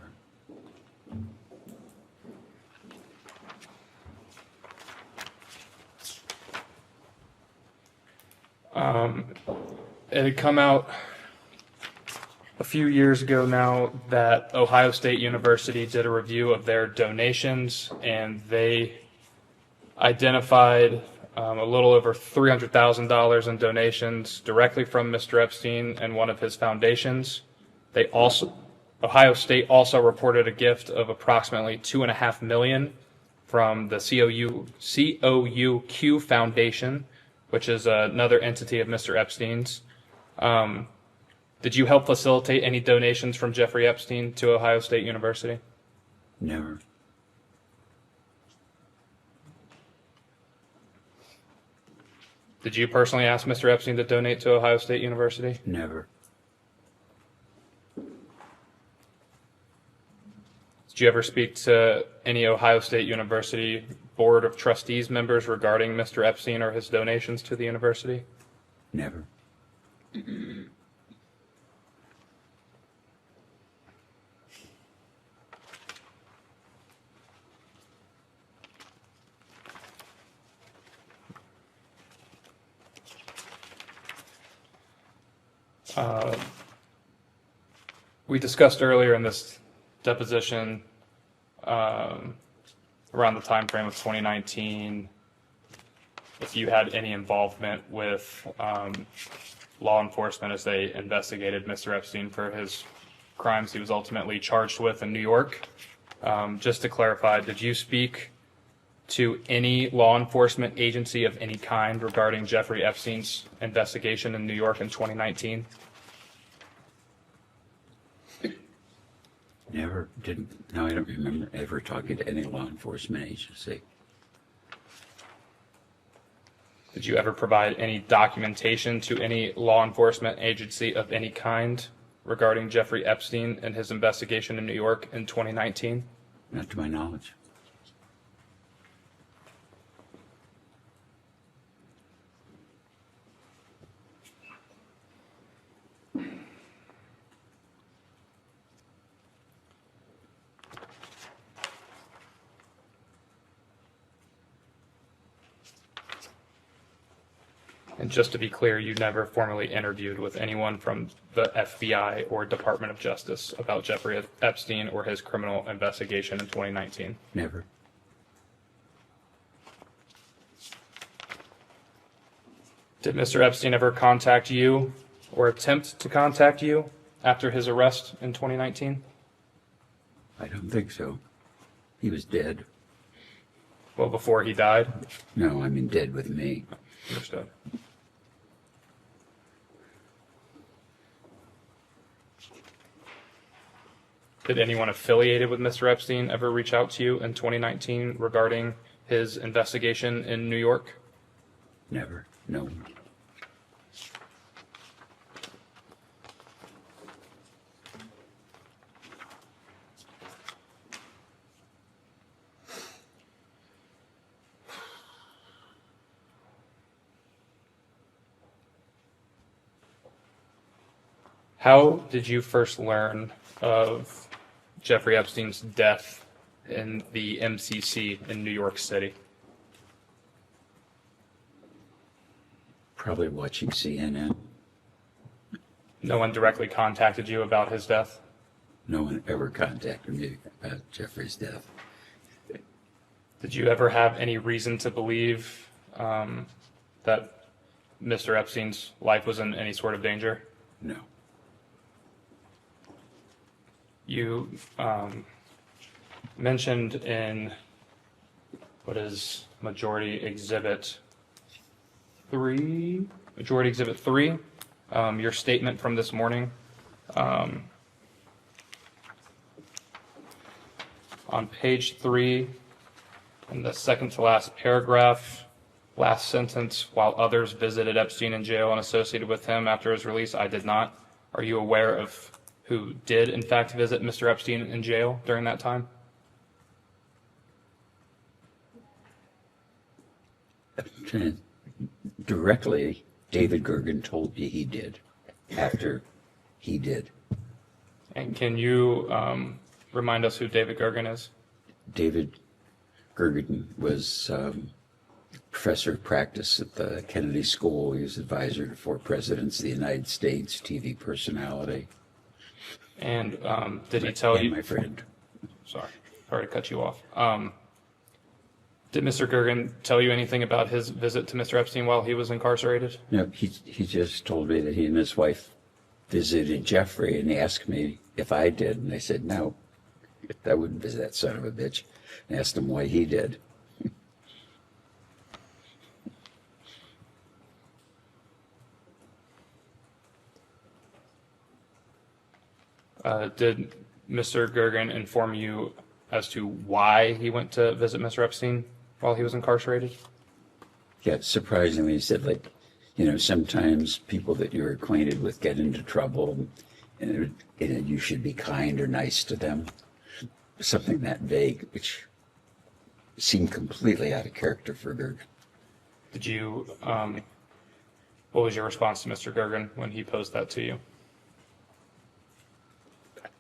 It had come out a few years ago now that Ohio State University did a review of their donations, and they identified a little over $300,000 in donations directly from Mr. Epstein and one of his foundations. Ohio State also reported a gift of approximately $2.5 million from the COUQ Foundation, which is another entity of Mr. Epstein's. Did you help facilitate any donations from Jeffrey Epstein to Ohio State University? Never. Did you personally ask Mr. Epstein to donate to Ohio State University? Never. Did you ever speak to any Ohio State University Board of Trustees members regarding Mr. Epstein or his donations to the university? Never. We discussed earlier in this deposition around the time frame of 2019 if you had any involvement with law enforcement as they investigated Mr. Epstein for his crimes he was ultimately charged with in New York. Just to clarify, did you speak to any law enforcement agency of any kind regarding Jeffrey Epstein's investigation in New York in 2019? Never didn't. No, I don't remember ever talking to any law enforcement agency. Did you ever provide any documentation to any law enforcement agency of any kind regarding Jeffrey Epstein and his investigation in New York in 2019? Not to my knowledge. And just to be clear, you never formally interviewed with anyone from the FBI or Department of Justice about Jeffrey Epstein or his criminal investigation in 2019? Never. Did Mr. Epstein ever contact you or attempt to contact you after his arrest in 2019? I don't think so. He was dead. Well, before he died? No, I mean dead with me. Understood. Did anyone affiliated with Mr. Epstein ever reach out to you in 2019 regarding his investigation in New York? Never. No. How did you first learn of Jeffrey Epstein's death in the MCC in New York City? Probably watching CNN. No one directly contacted you about his death? No one ever contacted me about Jeffrey's death. Did you ever have any reason to believe that Mr. Epstein's life was in any sort of danger? No. You mentioned in what is Majority Exhibit 3, your statement from this morning. On page 3, in the second to last paragraph, last sentence, while others visited Epstein in jail and associated with him after his release, I did not. Are you aware of who did, in fact, visit Mr. Epstein in jail during that time? Directly, David Gergen told me he did, after he did. And can you remind us who David Gergen is? David Gergen was professor of practice at the Kennedy School. He was advisor to 4 presidents of the United States, TV personality. And did he tell you? My friend. Sorry to cut you off. Did Mr. Gergen tell you anything about his visit to Mr. Epstein while he was incarcerated? No, he just told me that he and his wife visited Jeffrey, and he asked me if I did, and I said no, I wouldn't visit that son of a bitch, and asked him why he did. Did Mr. Gergen inform you as to why he went to visit Mr. Epstein while he was incarcerated? Yeah, surprisingly, he said, like, sometimes people that you're acquainted with get into trouble, and you should be kind or nice to them. Something that vague, which seemed completely out of character for Gergen. Did you, what was your response to Mr. Gergen when he posed that to you?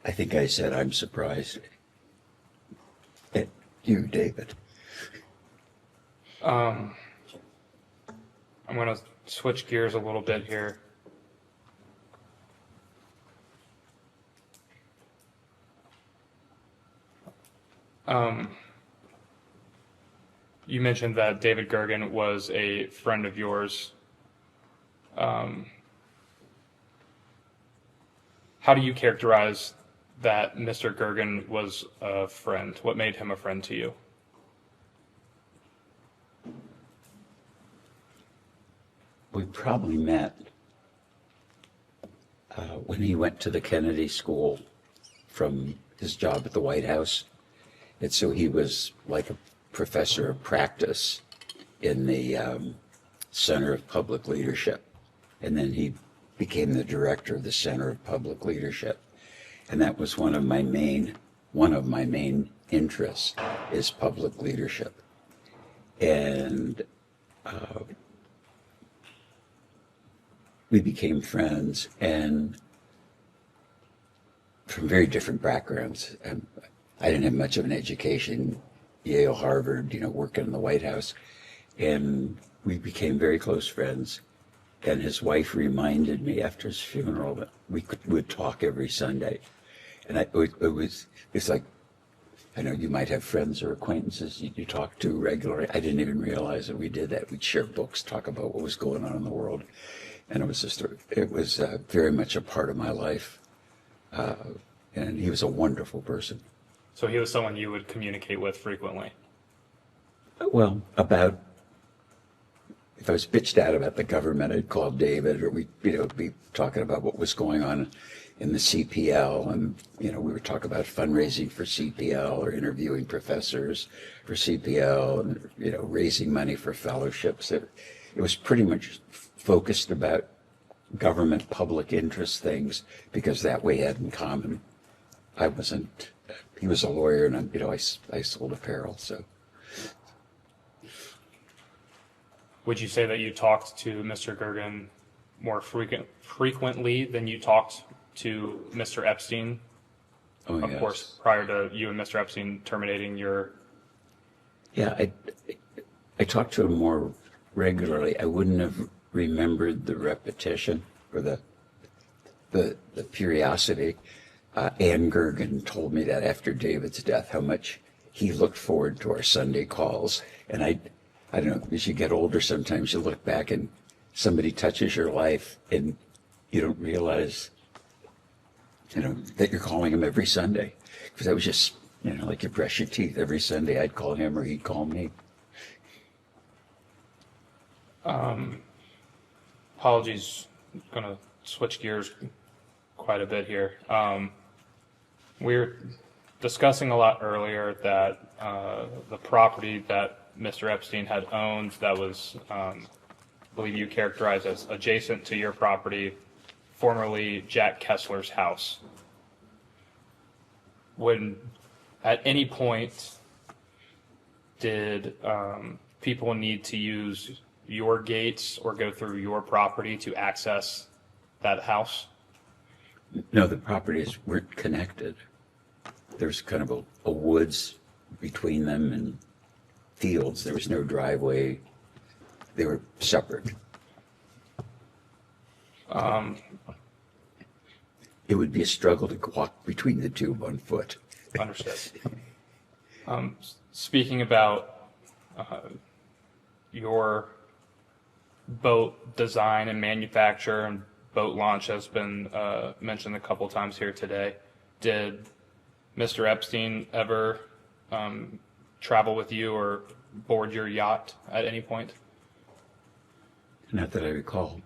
I think I said, I'm surprised at you, David. I'm going to switch gears a little bit here. You mentioned that David Gergen was a friend of yours. How do you characterize that Mr. Gergen was a friend? What made him a friend to you? We probably met when he went to the Kennedy School from his job at the White House. And so he was like a professor of practice in the Center of Public Leadership. And then he became the director of the Center of Public Leadership. And that was one of my main interests is public leadership. And we became friends, and from very different backgrounds. I didn't have much of an education, Yale, Harvard, working in the White House. And we became very close friends. And his wife reminded me after his funeral that would talk every Sunday. And it's like, I know you might have friends or acquaintances you talk to regularly. I didn't even realize that we did that. We'd share books, talk about what was going on in the world. And it was very much a part of my life. And he was a wonderful person. So he was someone you would communicate with frequently? Well, if I was bitched out about the government, I'd call David, or we'd be talking about what was going on in the CPL, and we would talk about fundraising for CPL or interviewing professors for CPL, and raising money for fellowships. It was pretty much focused about government public interest things, because that we had in common. He was a lawyer, and I sold apparel, so. Would you say that you talked to Mr. Gergen more frequently than you talked to Mr. Epstein? Oh, of yes. course, prior to you and Mr. Epstein terminating your... Yeah, I talked to him more regularly. I wouldn't have remembered the repetition or the periodicity. Ann Gergen told me that after David's death, how much he looked forward to our Sunday calls. And I don't know, as you get older, sometimes you look back and somebody touches your life and you don't realize, that you're calling him every Sunday. Because I was just, like you brush your teeth every Sunday, I'd call him or he'd call me. Apologies, I'm going to switch gears quite a bit here. We were discussing a lot earlier that the property that Mr. Epstein had owned that was, I believe you characterized as adjacent to your property, formerly Jack Kessler's house. When, at any point, did people need to use your gates or go through your property to access that house? No, the properties weren't connected. There's kind of a woods between them and fields. There was no driveway. They were separate. It would be a struggle to walk between the two on foot. Understood. Speaking about your boat design and manufacture and boat launch has been mentioned a couple times here today. Did Mr. Epstein ever travel with you or board your yacht at any point? Not that I recall.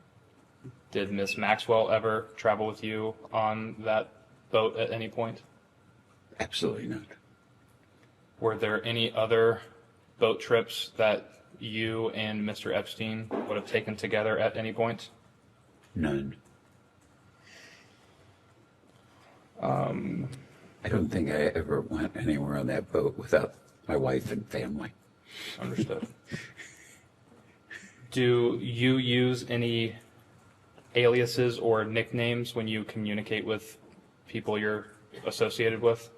Did Miss Maxwell ever travel with you on that boat at any point? Absolutely not. Were there any other boat trips that you and Mr. Epstein would have taken together at any point? None. I don't think I ever went anywhere on that boat without my wife and family. Understood. Do you use any aliases or nicknames when you communicate with people you're associated with?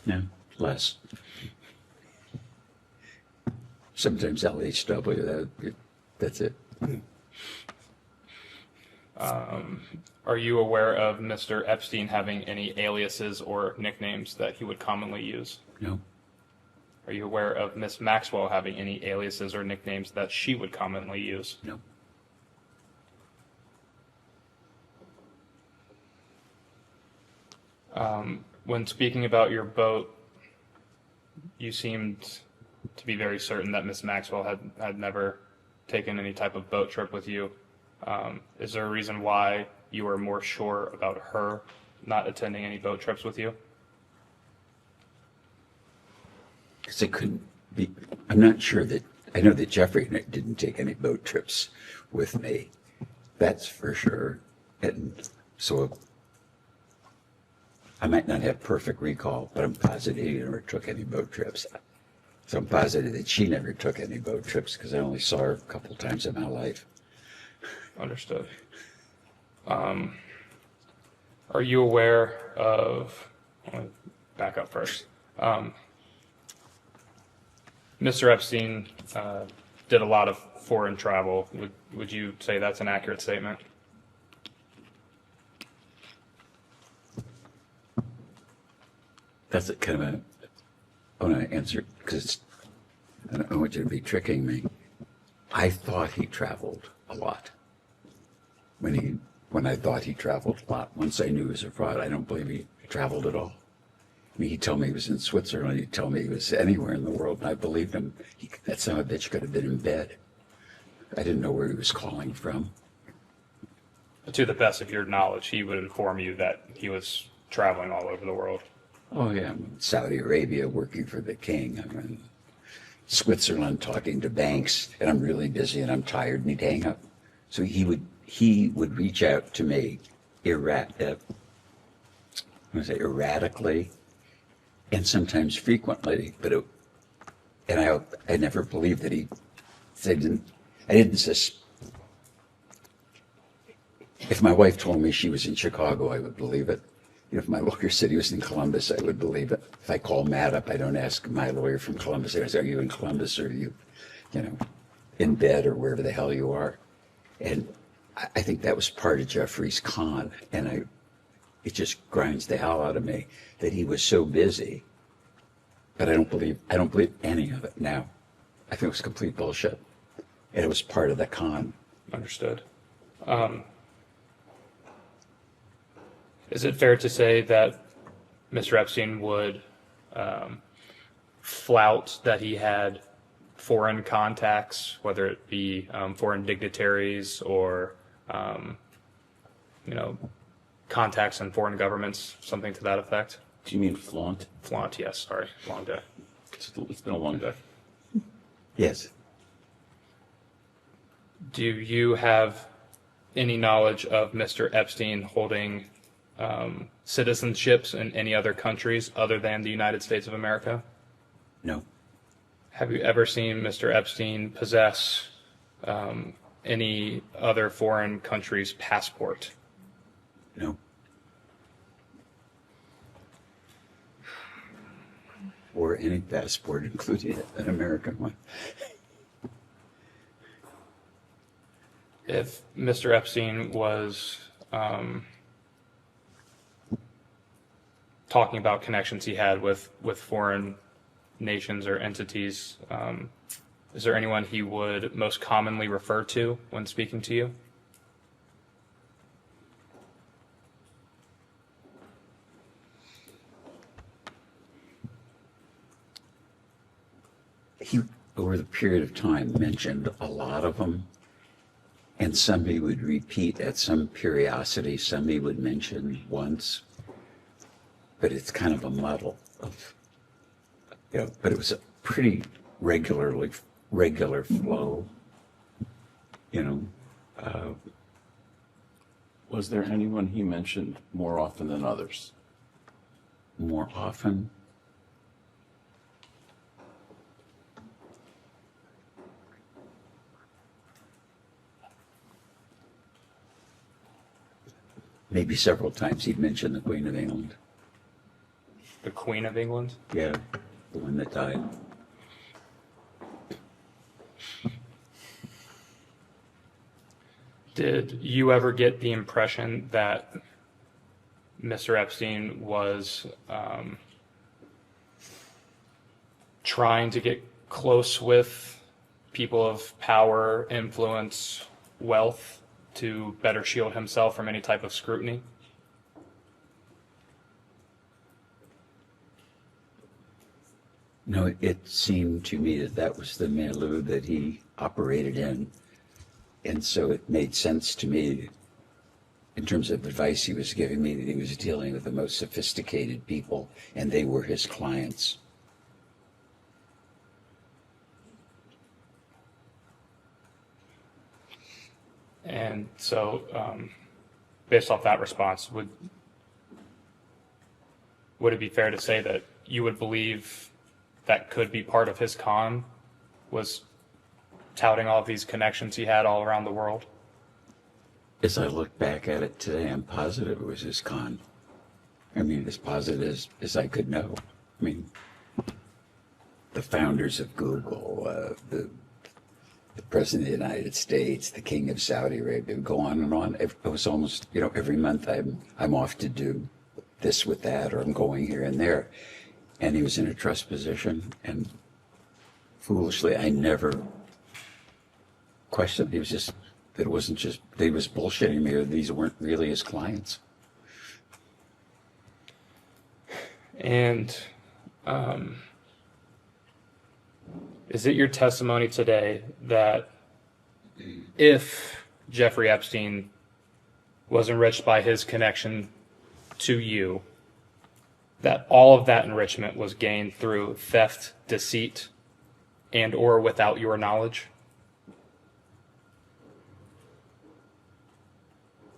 No, less. Sometimes LHW, that's it. Are you aware of Mr. Epstein having any aliases or nicknames that he would commonly use? No. Are you aware of Miss Maxwell having any aliases or nicknames that she would commonly use? No. When speaking about your boat, you seemed to be very certain that Miss Maxwell had never taken any type of boat trip with you. Is there a reason why you were more sure about her not attending any boat trips with you? Because it couldn't be. I'm not sure that. I know that Jeffrey didn't take any boat trips with me. That's for sure. And so I might not have perfect recall, but I'm positive he never took any boat trips. So I'm positive that she never took any boat trips because I only saw her a couple times in my life. Understood. Are you aware of, let me back up first. Mr. Epstein did a lot of foreign travel. Would you say that's an accurate statement? That's a kind of I want to answer because I don't want you to be tricking me. I thought he traveled a lot. When I thought he traveled a lot, once I knew he was a fraud, I don't believe he traveled at all. I mean, he'd tell me he was in Switzerland, he'd tell me he was anywhere in the world, and I believed him. That son of a bitch could have been in bed. I didn't know where he was calling from. To the best of your knowledge, he would inform you that he was traveling all over the world. Oh yeah, I'm in Saudi Arabia working for the king. I'm in Switzerland talking to banks, and I'm really busy and I'm tired, and he'd hang up. So he would reach out to me erratically and sometimes frequently, but I never believed that he said, I didn't if my wife told me she was in Chicago, I would believe it. If my lawyer said he was in Columbus, I would believe it. If I call Matt up, I don't ask my lawyer from Columbus. I say, are you in Columbus, or are you, in bed, or wherever the hell you are? And I think that was part of Jeffrey's con, and it just grinds the hell out of me that he was so busy. But I don't believe any of it now. I think it was complete bullshit, and it was part of the con. Understood. Is it fair to say that Mr. Epstein would flout that he had foreign contacts, whether it be foreign dignitaries or contacts in foreign governments, something to that effect? Do you mean flaunt? Flaunt, yes. Sorry, long day. It's been a long day. Yes. Do you have any knowledge of Mr. Epstein holding citizenships in any other countries other than the United States of America? No. Have you ever seen Mr. Epstein possess any other foreign country's passport? No. Or any passport, including an American one. If Mr. Epstein was talking about connections he had with foreign nations or entities, is there anyone he would most commonly refer to when speaking to you? He, over the period of time, mentioned a lot of them, and some he would repeat at some periodicity, some he would mention once, but it's kind of a muddle of, but it was a pretty regular flow, Was there anyone he mentioned more often than others? More often? Maybe several times he'd mentioned the Queen of England. The Queen of England? Yeah, the one that died. Did you ever get the impression that Mr. Epstein was trying to get close with people of power, influence, wealth to better shield himself from any type of scrutiny? No, it seemed to me that was the milieu that he operated in. And so it made sense to me, in terms of advice he was giving me, that he was dealing with the most sophisticated people, and they were his clients. And so, based off that response, would it be fair to say that you would believe that could be part of his con, was touting all of these connections he had all around the world? As I look back at it today, I'm positive it was his con. I mean, as positive as I could know. I mean, the founders of Google, the President of the United States, the King of Saudi Arabia, go on and on. It was almost, every month I'm off to do this with that, or I'm going here and there. And he was in a trust position, and foolishly, I never questioned. He was just, that it wasn't just, that he was bullshitting me, or these weren't really his clients. And is it your testimony today that if Jeffrey Epstein was enriched by his connection to you, that all of that enrichment was gained through theft, deceit, and or without your knowledge?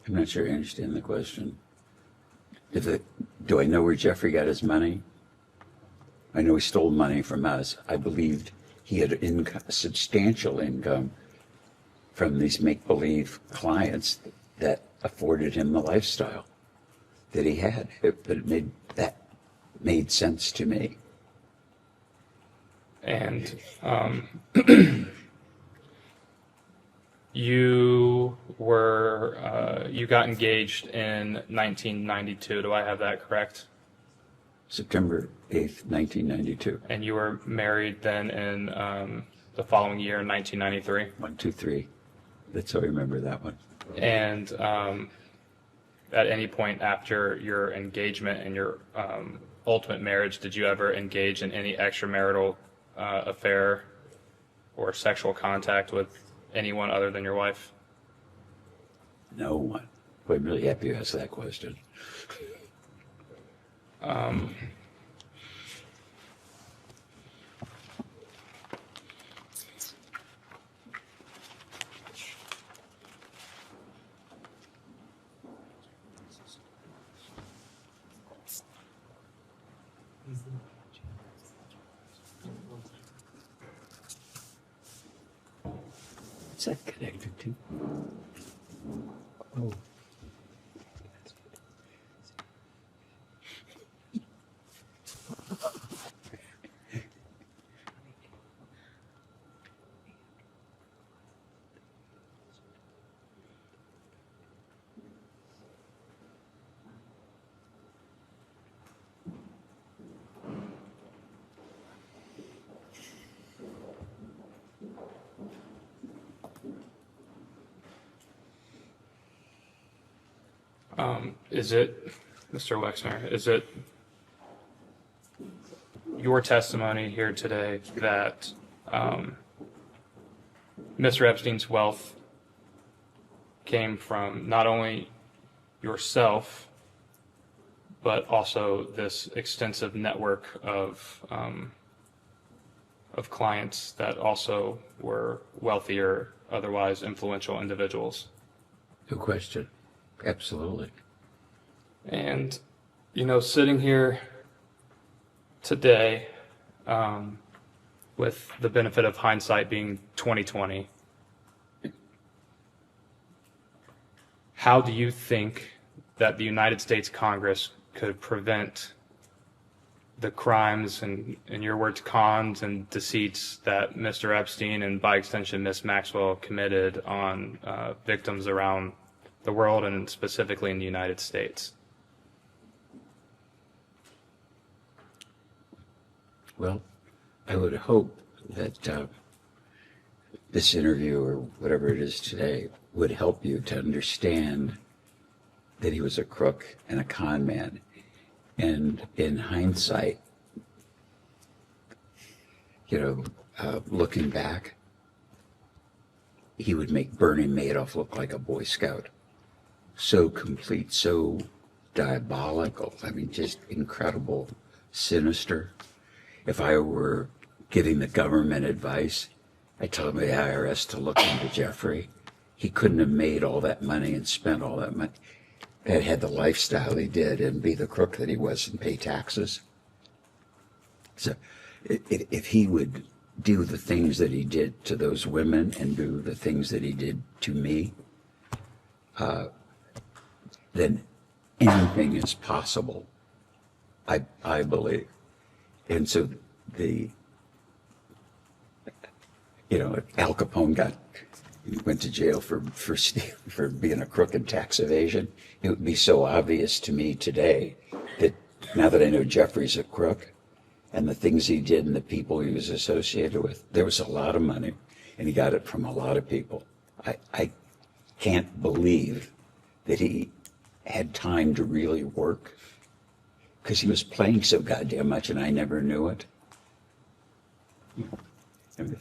I'm not sure I understand the question. Do I know where Jeffrey got his money? I know he stole money from us. I believed he had substantial income from these make-believe clients that afforded him the lifestyle that he had. That made sense to me. And you got engaged in 1992. Do I have that correct? September 8th, 1992. And you were married then in the following year, in 1993? 1, 2, 3. That's how I remember that one. And at any point after your engagement and your ultimate marriage, did you ever engage in any extramarital affair or sexual contact with anyone other than your wife? No one. I'm really happy you asked that question. What's that connected to? Oh. Is it, Mr. Wexner, is it your testimony here today that Mr. Epstein's wealth came from not only yourself, but also this extensive network of clients that also were wealthier, otherwise influential individuals? No question. Absolutely. And, sitting here today, with the benefit of hindsight being 2020, how do you think that the United States Congress could prevent the crimes and, in your words, cons and deceits that Mr. Epstein and by extension Ms. Maxwell committed on victims around the world and specifically in the United States? Well, I would hope that this interview, or whatever it is today, would help you to understand that he was a crook and a con man. And in hindsight, looking back, he would make Bernie Madoff look like a Boy Scout. So complete, so diabolical. I mean, just incredible, sinister. If I were giving the government advice, I'd tell the IRS to look into Jeffrey. He couldn't have made all that money and spent all that money, had the lifestyle he did, and be the crook that he was and pay taxes. So if he would do the things that he did to those women and do the things that he did to me, then anything is possible, I believe. And so Al Capone went to jail for being a crook in tax evasion. It would be so obvious to me today that now that I know Jeffrey's a crook and the things he did and the people he was associated with, there was a lot of money and he got it from a lot of people. I can't believe that he had time to really work because he was playing so goddamn much and I never knew it.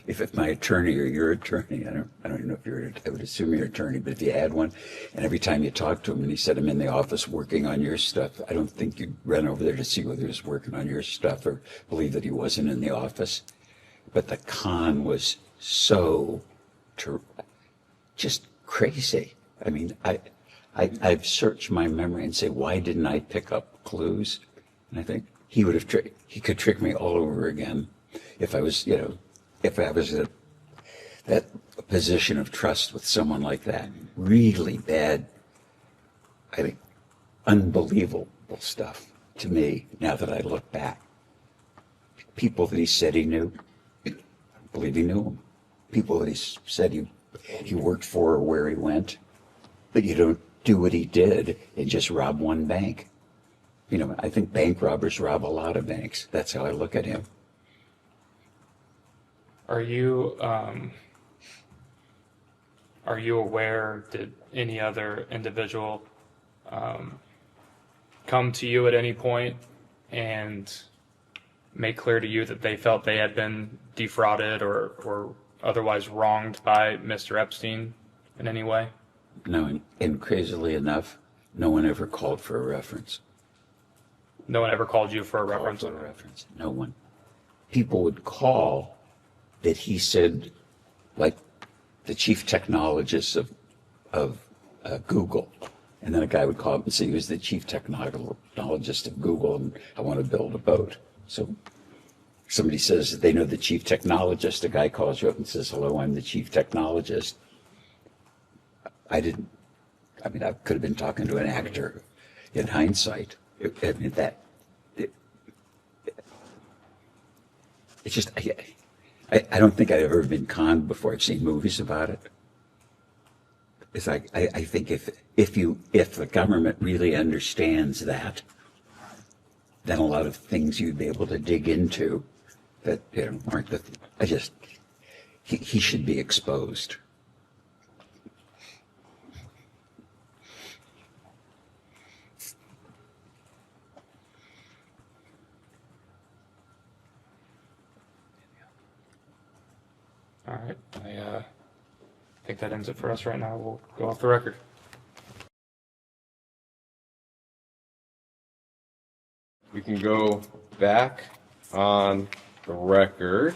If my attorney or your attorney, I don't even know if I would assume you're an attorney, but if you had one, and every time you talked to him and he said, I'm in the office working on your stuff, I don't think you'd run over there to see whether he was working on your stuff or believe that he wasn't in the office. But the con was so just crazy. I mean, I've searched my memory and say, why didn't I pick up clues? And I think he could trick me all over again if I was, if I was in that position of trust with someone like that. Really bad, I think, unbelievable stuff to me now that I look back. People that he said he knew, I believe he knew them. People that he said he worked for or where he went, but you don't do what he did and just rob one bank. I think bank robbers rob a lot of banks. That's how I look at him. Are you aware, did any other individual come to you at any point and make clear to you that they felt they had been defrauded or otherwise wronged by Mr. Epstein in any way? No, and crazily enough, no one ever called for a reference. No one ever called you for a reference? No one. People would call that he said, like the chief technologist of Google. And then a guy would call up and say he was the chief technologist of Google and I want to build a boat. So somebody says that they know the chief technologist. A guy calls you up and says, hello, I'm the chief technologist. I could have been talking to an actor in hindsight. It's just, I don't think I've ever been conned before. I've seen movies about it. It's like, I think if the government really understands that, then a lot of things you'd be able to dig into that aren't he should be exposed. All right. I think that ends it for us right now. We'll go off the record. We can go back on the record.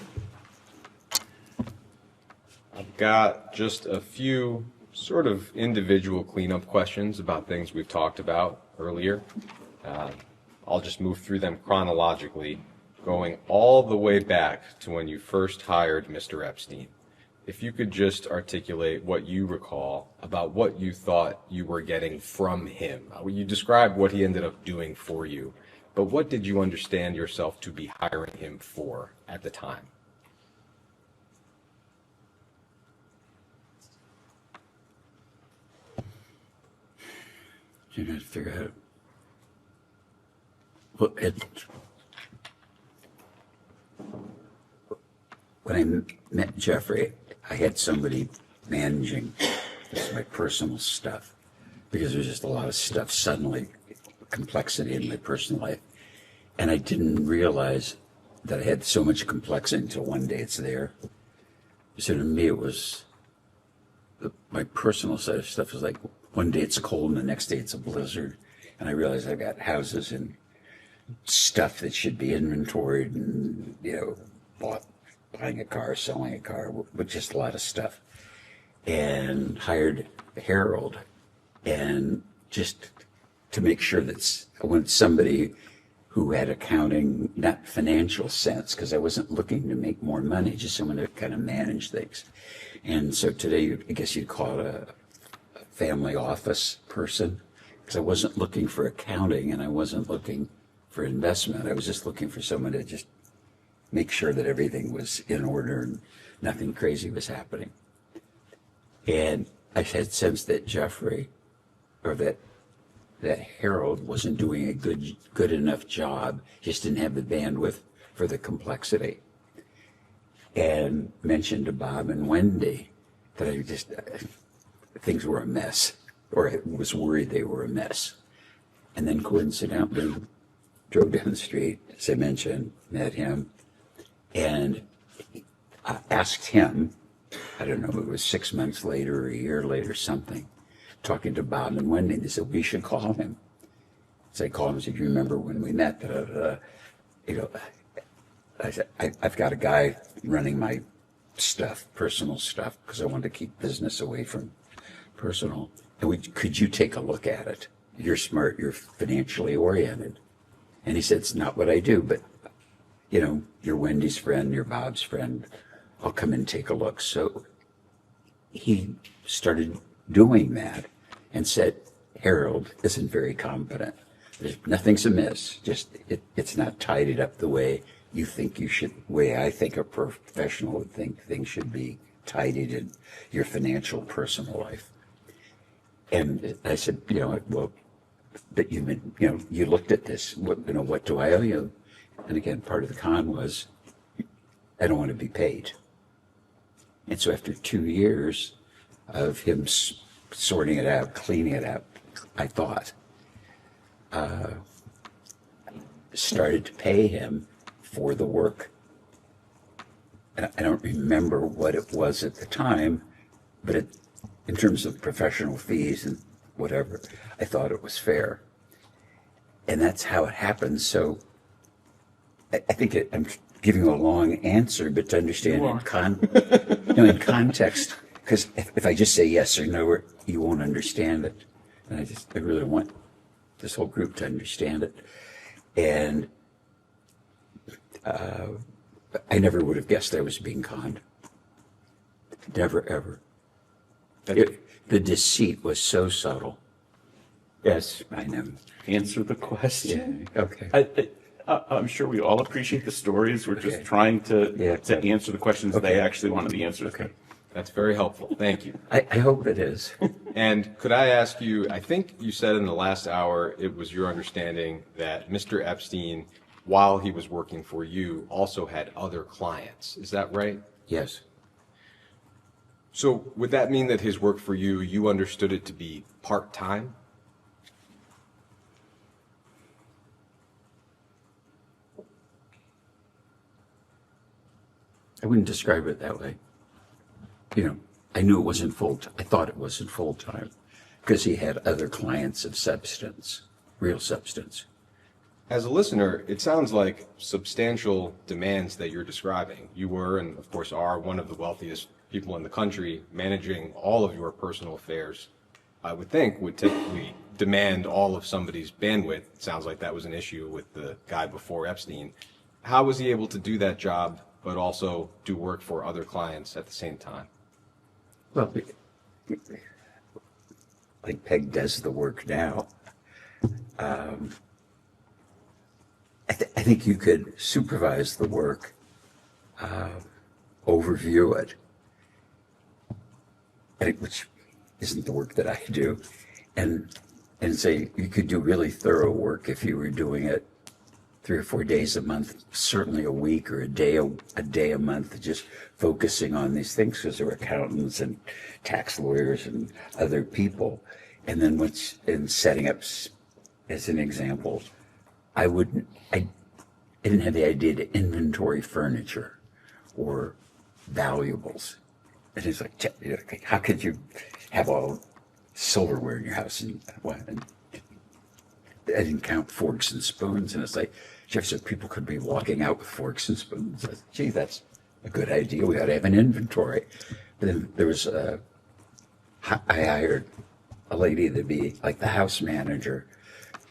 I've got just a few sort of individual cleanup questions about things we've talked about earlier. I'll just move through them chronologically, going all the way back to when you first hired Mr. Epstein. If you could just articulate what you recall about what you thought you were getting from him. You described what he ended up doing for you, but what did you understand yourself to be hiring him for at the time? You have to figure out. Well, when I met Jeffrey, I had somebody managing my personal stuff because there's just a lot of stuff suddenly, complexity in my personal life. And I didn't realize that I had so much complexity until one day it's there. So to me, it was my personal side of stuff was like one day it's cold and the next day it's a blizzard. And I realized I've got houses and stuff that should be inventoried and, buying a car, selling a car, with just a lot of stuff. And hired Harold, and just to make sure that I wanted somebody who had accounting, not financial sense, because I wasn't looking to make more money, just someone to kind of manage things. And so today, I guess you'd call it a family office person, because I wasn't looking for accounting and I wasn't looking for investment. I was just looking for someone to just make sure that everything was in order and nothing crazy was happening. And I had sensed that Jeffrey, or that Harold wasn't doing a good enough job, just didn't have the bandwidth for the complexity. And mentioned to Bob and Wendy that things were a mess, or I was worried they were a mess. And then coincidentally, drove down the street, as I mentioned, met him, and I asked him, I don't know if it was 6 months later or a year later, something, talking to Bob and Wendy, they said, we should call him. So I called him and said, you remember when we met? I said, I've got a guy running my stuff, personal stuff, because I want to keep business away from personal. And could you take a look at it? You're smart, you're financially oriented. And he said, it's not what I do, but you're Wendy's friend, you're Bob's friend. I'll come and take a look. So he started doing that and said, Harold isn't very competent. Nothing's amiss, just it's not tidied up the way you think you should, way I think a professional would think things should be tidied in your financial personal life. And I said, well, but you've been, you looked at this, what do I owe you? And again, part of the con was, I don't want to be paid. And so after 2 years of him sorting it out, cleaning it out, I thought, started to pay him for the work. And I don't remember what it was at the time, but in terms of professional fees and whatever, I thought it was fair. And that's how it happened. So I think I'm giving you a long answer, but to understand in context, because if I just say yes or no, you won't understand it. And I really want this whole group to understand it. And I never would have guessed I was being conned. Never, ever. The deceit was so subtle. Yes, I know. Answer the question. Yeah. Okay. I'm sure we all appreciate the stories. We're just trying to answer the questions they actually want to be answered. Okay. That's very helpful. Thank you. I hope it is. And could I ask you, I think you said in the last hour, it was your understanding that Mr. Epstein, while he was working for you, also had other clients. Is that right? Yes. So would that mean that his work for you, you understood it to be part-time? I wouldn't describe it that way. I knew it wasn't I thought it wasn't full-time because he had other clients of substance, real substance. As a listener, it sounds like substantial demands that you're describing. You were, and of course are, one of the wealthiest people in the country, managing all of your personal affairs, I would think would typically demand all of somebody's bandwidth. It sounds like that was an issue with the guy before Epstein. How was he able to do that job, but also do work for other clients at the same time? Well, like Peg does the work now. I think you could supervise the work, overview it, which isn't the work that I do, and say you could do really thorough work if you were doing it 3 or 4 days a month, certainly a week or a day a month, just focusing on these things because there were accountants and tax lawyers and other people. And then in setting up, as an example, I didn't have the idea to inventory furniture or valuables. And it's like, how could you have all silverware in your house? And I didn't count forks and spoons. And it's like, Jeff said people could be walking out with forks and spoons. I said, gee, that's a good idea. We ought to have an inventory. But then there was I hired a lady to be like the house manager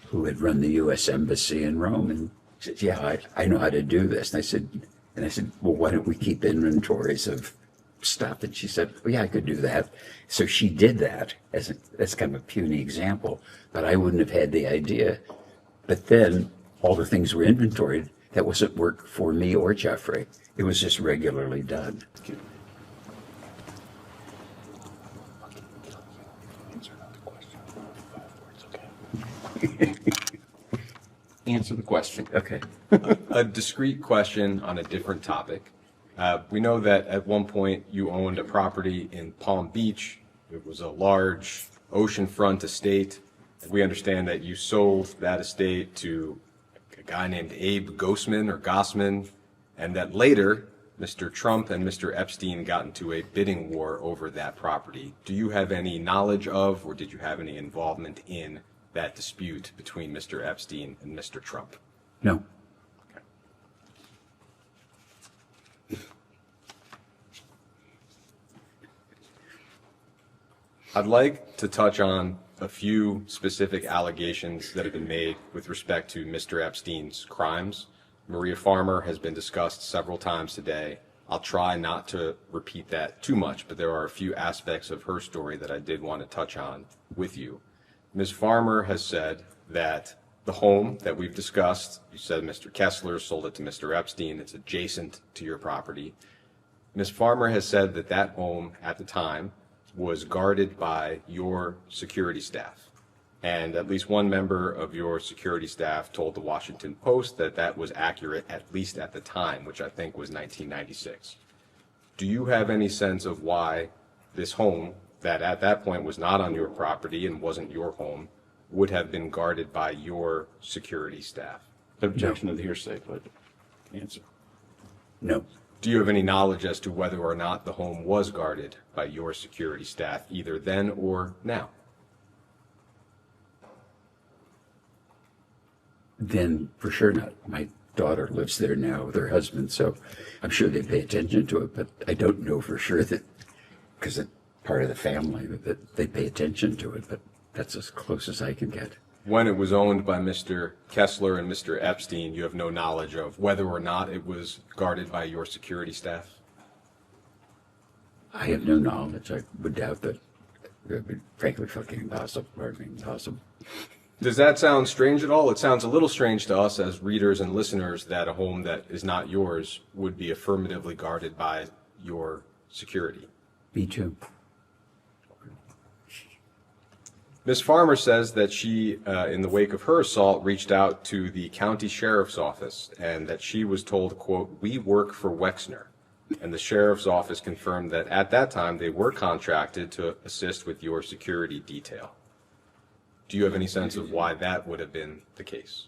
who had run the U.S. Embassy in Rome. And she said, yeah, I know how to do this. And I said, well, why don't we keep inventories of stuff? And she said, well, yeah, I could do that. So she did that as kind of a puny example, but I wouldn't have had the idea. But then all the things were inventoried. That wasn't work for me or Jeffrey. It was just regularly done. Answer the question. Okay. A discrete question on a different topic. We know that at one point you owned a property in Palm Beach. It was a large oceanfront estate. We understand that you sold that estate to a guy named Abe Gossman, and that later Mr. Trump and Mr. Epstein got into a bidding war over that property. Do you have any knowledge of, or did you have any involvement in that dispute between Mr. Epstein and Mr. Trump? No. I'd like to touch on a few specific allegations that have been made with respect to Mr. Epstein's crimes. Maria Farmer has been discussed several times today. I'll try not to repeat that too much, but there are a few aspects of her story that I did want to touch on with you. Ms. Farmer has said that the home that we've discussed, you said Mr. Kessler sold it to Mr. Epstein, it's adjacent to your property. Ms. Farmer has said that that home at the time was guarded by your security staff. And at least one member of your security staff told the Washington Post that that was accurate, at least at the time, which I think was 1996. Do you have any sense of why this home, that at that point was not on your property and wasn't your home, would have been guarded by your security staff? Objection to the hearsay, but answer. No. Do you have any knowledge as to whether or not the home was guarded by your security staff, either then or now? Then for sure not. My daughter lives there now with her husband, so I'm sure they pay attention to it, but I don't know for sure that, because it's part of the family, that they pay attention to it, but that's as close as I can get. When it was owned by Mr. Kessler and Mr. Epstein, you have no knowledge of whether or not it was guarded by your security staff? I have no knowledge. I would doubt that. It would be frankly fucking impossible. Impossible. Does that sound strange at all? It sounds a little strange to us as readers and listeners that a home that is not yours would be affirmatively guarded by your security. Me too. Ms. Farmer says that she, in the wake of her assault, reached out to the county sheriff's office and that she was told, quote, "We work for Wexner." And the sheriff's office confirmed that at that time they were contracted to assist with your security detail. Do you have any sense of why that would have been the case?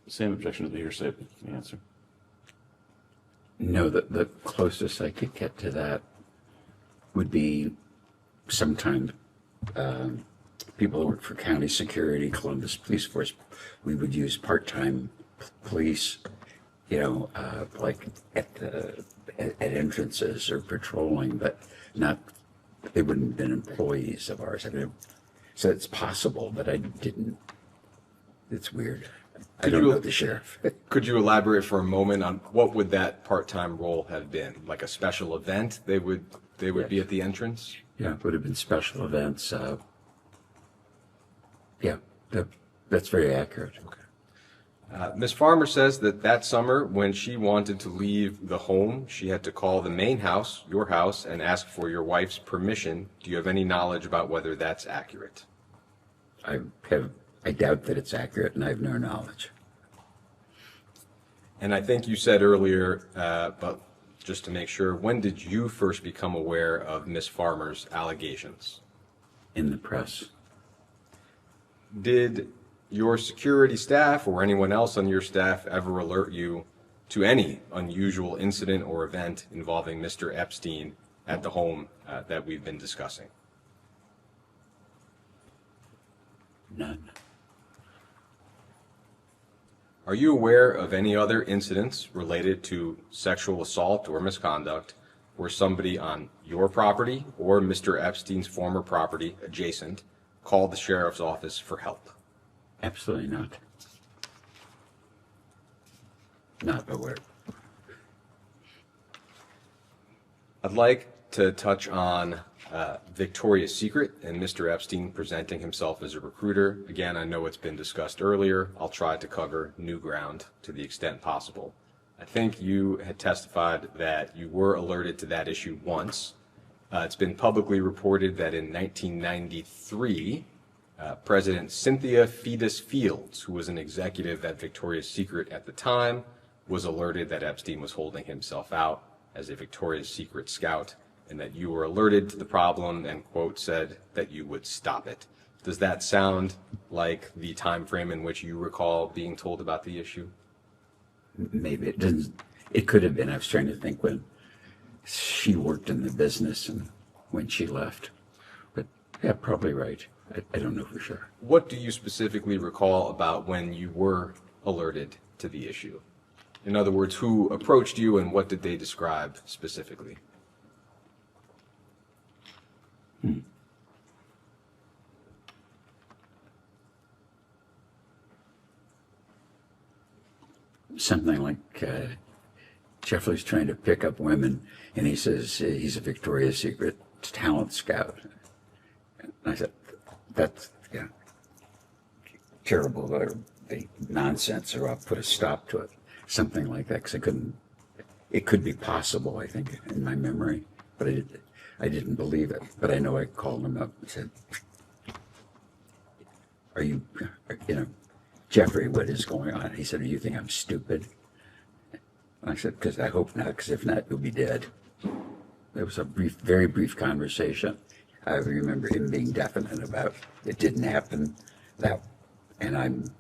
Same objection to the hearsay, but answer. No, the closest I could get to that would be sometimes people who work for county security, Columbus Police Force, we would use part-time police, like at entrances or patrolling, but not, they wouldn't have been employees of ours. I mean, so it's possible, but I didn't. It's weird. I don't know the sheriff. Could you elaborate for a moment on what would that part-time role have been? Like a special event? They would be at the entrance? Yeah, it would have been special events. Yeah, that's very accurate. Okay. Ms. Farmer says that that summer, when she wanted to leave the home, she had to call the main house, your house, and ask for your wife's permission. Do you have any knowledge about whether that's accurate? I doubt that it's accurate, and I have no knowledge. And I think you said earlier, but just to make sure, when did you first become aware of Ms. Farmer's allegations? In the press. Did your security staff or anyone else on your staff ever alert you to any unusual incident or event involving Mr. Epstein at the home that we've been discussing? None. Are you aware of any other incidents related to sexual assault or misconduct where somebody on your property or Mr. Epstein's former property adjacent called the sheriff's office for help? Absolutely not. Not aware. I'd like to touch on Victoria's Secret and Mr. Epstein presenting himself as a recruiter. Again, I know it's been discussed earlier. I'll try to cover new ground to the extent possible. I think you had testified that you were alerted to that issue once. It's been publicly reported that in 1993, President Cynthia Fetus Fields, who was an executive at Victoria's Secret at the time, was alerted that Epstein was holding himself out as a Victoria's Secret scout, and that you were alerted to the problem and, quote, said that you would stop it. Does that sound like the time frame in which you recall being told about the issue? Maybe it didn't. It could have been. I was trying to think when she worked in the business and when she left. But yeah, probably right. I don't know for sure. What do you specifically recall about when you were alerted to the issue? In other words, who approached you and what did they describe specifically? Something like Jeffrey's trying to pick up women, and he says he's a Victoria's Secret talent scout. And I said, that's terrible, or the nonsense, or I'll put a stop to it. Something like that, because it could be possible, I think, in my memory, but I didn't believe it. But I know I called him up and said, Jeffrey, what is going on? He said, do you think I'm stupid? And I said, because I hope not, because if not, you'll be dead. There was a very brief conversation. I remember him being definite about it didn't happen, and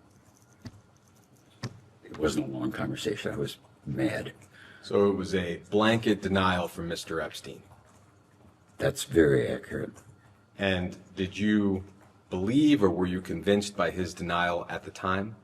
it wasn't a long conversation. I was mad. So it was a blanket denial from Mr. Epstein. That's very accurate. And did you believe or were you convinced by his denial at the time?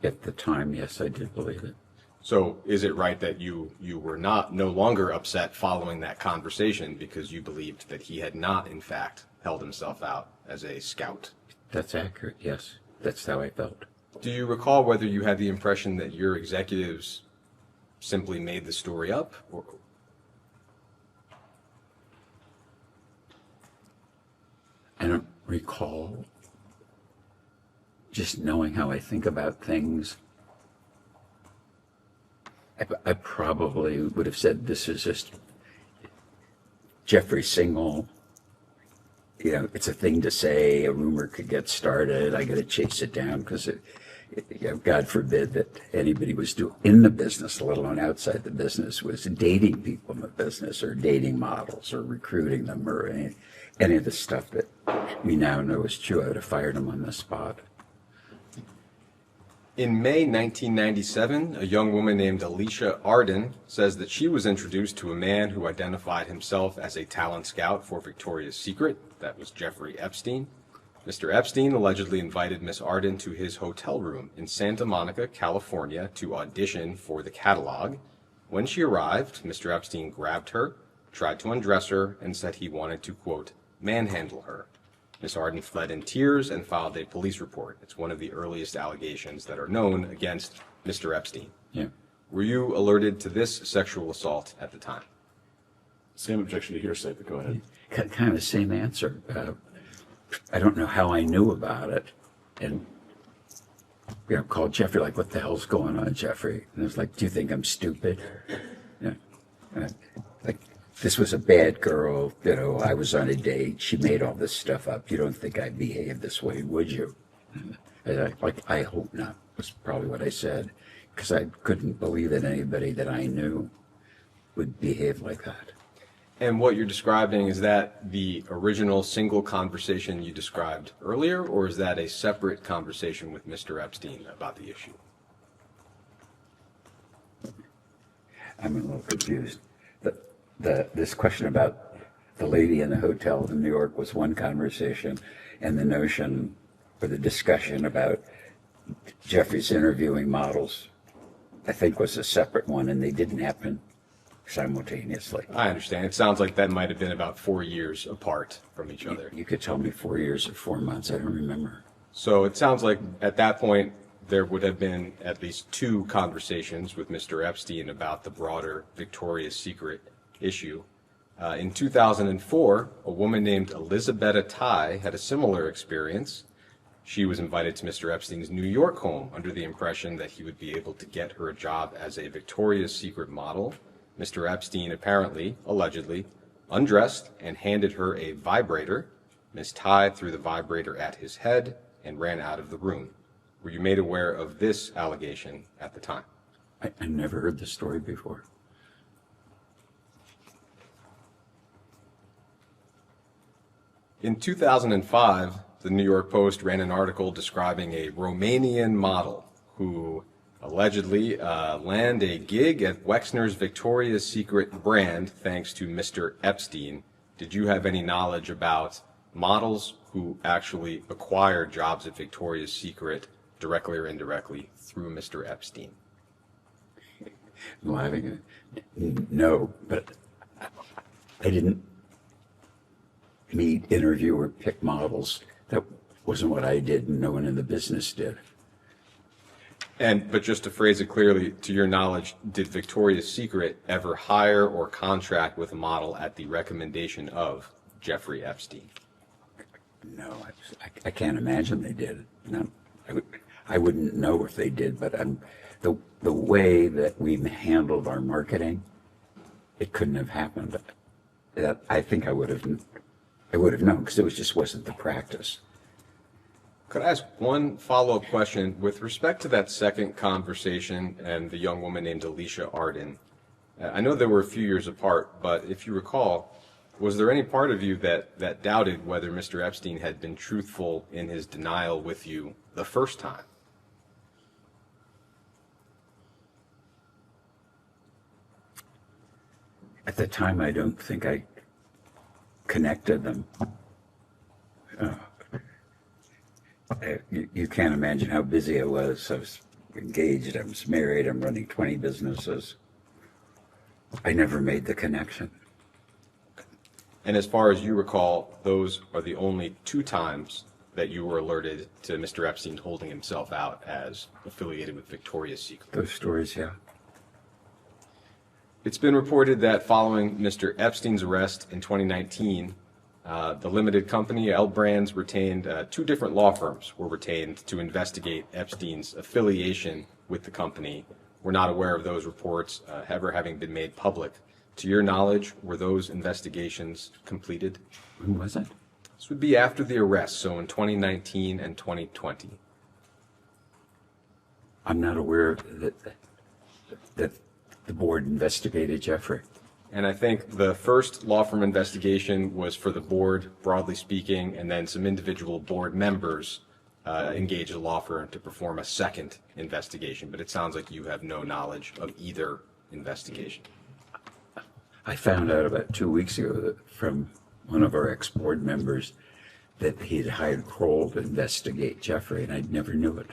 At the time, yes, I did believe it. So is it right that you were no longer upset following that conversation because you believed that he had not, in fact, held himself out as a scout? That's accurate, yes. That's how I felt. Do you recall whether you had the impression that your executives simply made the story up? Or... I don't recall. Just knowing how I think about things, I probably would have said this is just Jeffrey Single. It's a thing to say. A rumor could get started. I got to chase it down because God forbid that anybody was in the business, let alone outside the business, was dating people in the business or dating models or recruiting them or any of the stuff that we now know is true. I would have fired him on the spot. In May 1997, a young woman named Alicia Arden says that she was introduced to a man who identified himself as a talent scout for Victoria's Secret. That was Jeffrey Epstein. Mr. Epstein allegedly invited Miss Arden to his hotel room in Santa Monica, California, to audition for the catalog. When she arrived, Mr. Epstein grabbed her, tried to undress her, and said he wanted to, quote, manhandle her. Miss Arden fled in tears and filed a police report. It's one of the earliest allegations that are known against Mr. Epstein. Yeah. Were you alerted to this sexual assault at the time? Same objection to hearsay, but go ahead. Kind of the same answer. I don't know how I knew about it, and called Jeffrey like, "What the hell's going on, Jeffrey?" And I was like, "Do you think I'm stupid?" Like, this was a bad girl. I was on a date. She made all this stuff up. You don't think I'd behave this way, would you? I hope not. Was probably what I said, because I couldn't believe that anybody that I knew would behave like that. And what you're describing, is that the original single conversation you described earlier, or is that a separate conversation with Mr. Epstein about the issue? I'm a little confused. This question about the lady in the hotel in New York was one conversation, and the notion or the discussion about Jeffrey's interviewing models, I think, was a separate one, and they didn't happen simultaneously. I understand. It sounds like that might have been about 4 years apart from each other. You could tell me 4 years or 4 months. I don't remember. So it sounds like at that point there would have been at least 2 conversations with Mr. Epstein about the broader Victoria's Secret issue. In 2004, a woman named Elizabetta Ty had a similar experience. She was invited to Mr. Epstein's New York home under the impression that he would be able to get her a job as a Victoria's Secret model. Mr. Epstein apparently, allegedly, undressed and handed her a vibrator. Ms. Ty threw the vibrator at his head and ran out of the room. Were you made aware of this allegation at the time? I never heard the story before. In 2005, the New York Post ran an article describing a Romanian model who allegedly landed a gig at Wexner's Victoria's Secret brand thanks to Mr. Epstein. Did you have any knowledge about models who actually acquired jobs at Victoria's Secret directly or indirectly through Mr. Epstein? No, but I didn't meet, interview, or pick models. That wasn't what I did, and no one in the business did. But just to phrase it clearly, to your knowledge, did Victoria's Secret ever hire or contract with a model at the recommendation of Jeffrey Epstein? No, I can't imagine they did. No, I wouldn't know if they did, but the way that we handled our marketing, it couldn't have happened. I think I would have known because it just wasn't the practice. Could I ask one follow-up question with respect to that second conversation and the young woman named Alicia Arden? I know they were a few years apart, but if you recall, was there any part of you that doubted whether Mr. Epstein had been truthful in his denial with you the first time? At the time, I don't think I connected them. You can't imagine how busy I was. I was engaged, I was married, I'm running 20 businesses. I never made the connection. And as far as you recall, those are the only two times that you were alerted to Mr. Epstein holding himself out as affiliated with Victoria's Secret. Those stories, yeah. It's been reported that following Mr. Epstein's arrest in 2019, the limited company, L Brands, retained two different law firms were retained to investigate Epstein's affiliation with the company. We're not aware of those reports ever having been made public. To your knowledge, were those investigations completed? When was it? This would be after the arrest, so in 2019 and 2020. I'm not aware that the board investigated Jeffrey. And I think the first law firm investigation was for the board, broadly speaking, and then some individual board members engaged a law firm to perform a second investigation. But it sounds like you have no knowledge of either investigation. I found out about 2 weeks ago that from one of our ex-board members that he had hired Kroll to investigate Jeffrey, and I never knew it.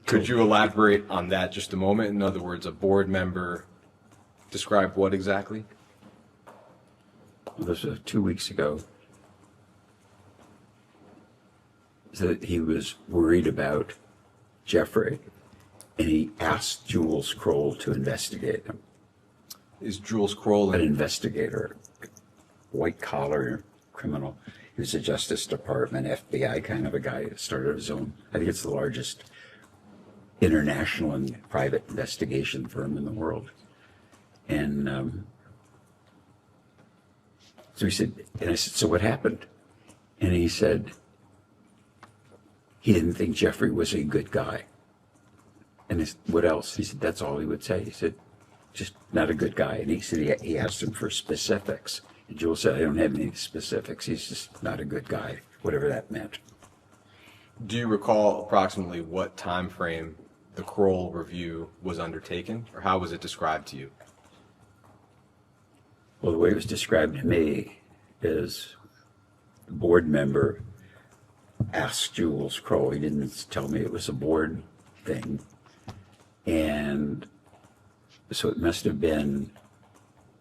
Could you elaborate on that just a moment? In other words, a board member described what exactly? Well, this was 2 weeks ago. That he was worried about Jeffrey, and he asked Jules Kroll to investigate him. Is Jules Kroll an investigator, white-collar criminal? He was a Justice Department, FBI kind of a guy that started his own, I think it's the largest international and private investigation firm in the world. And so he said, and I said, so what happened? And he said, he didn't think Jeffrey was a good guy. And I said, what else? He said, that's all he would say. He said, just not a good guy. And he said, he asked him for specifics. And Jules said, I don't have any specifics. He's just not a good guy, whatever that meant. Do you recall approximately what time frame the Kroll review was undertaken, or how was it described to you? Well, the way it was described to me is the board member asked Jules Kroll. He didn't tell me it was a board thing. And so it must have been,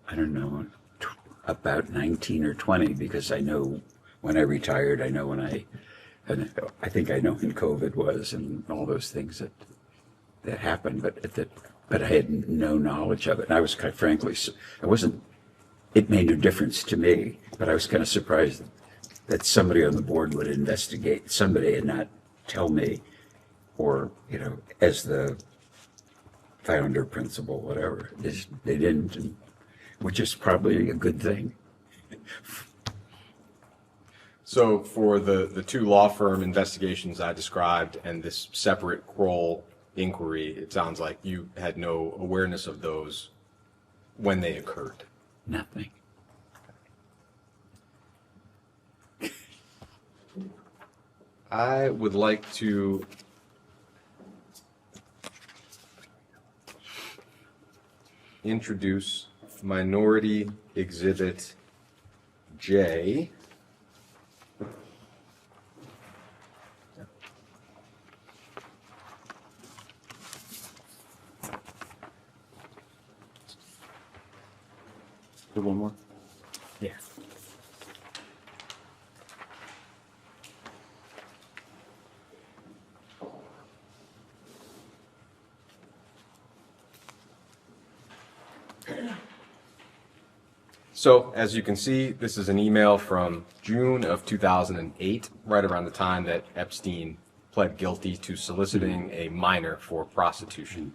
I don't know, about 19 or 20, because I know when I retired, I know when I think I know when COVID was and all those things. that happened, but I had no knowledge of it. And I was quite frankly, it made no difference to me, but I was kind of surprised that somebody on the board would investigate somebody and not tell me, or, as the founder, principal, whatever. They didn't, which is probably a good thing. So for the two law firm investigations I described and this separate Kroll inquiry, it sounds like you had no awareness of those when they occurred. Nothing. I would like to introduce Minority Exhibit J. One more? Yeah. So, as you can see, this is an email from June of 2008, right around the time that Epstein pled guilty to soliciting a minor for prostitution.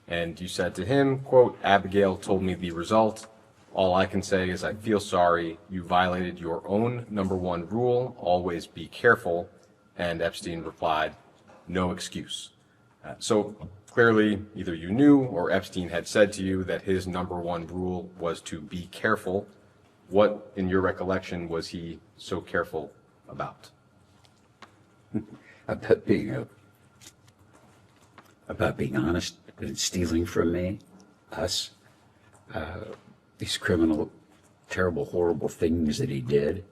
And you said to him, quote, "Abigail told me the result. All I can say is I feel sorry. You violated your own #1 rule, always be careful." And Epstein replied, "No excuse." So clearly, either you knew or Epstein had said to you that his #1 rule was to be careful. What, in your recollection, was he so careful about? About being honest and stealing from me, us, these criminal, terrible, horrible things that he did.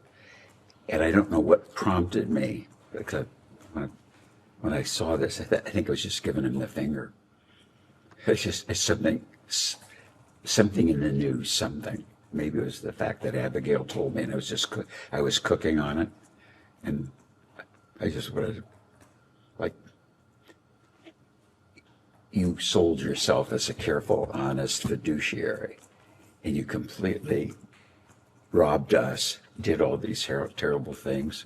And I don't know what prompted me, because when I saw this, I think I was just giving him the finger. It's something in the news, something. Maybe it was the fact that Abigail told me, and I was cooking on it, and I just wanted, you sold yourself as a careful, honest fiduciary, and you completely robbed us, did all these terrible things.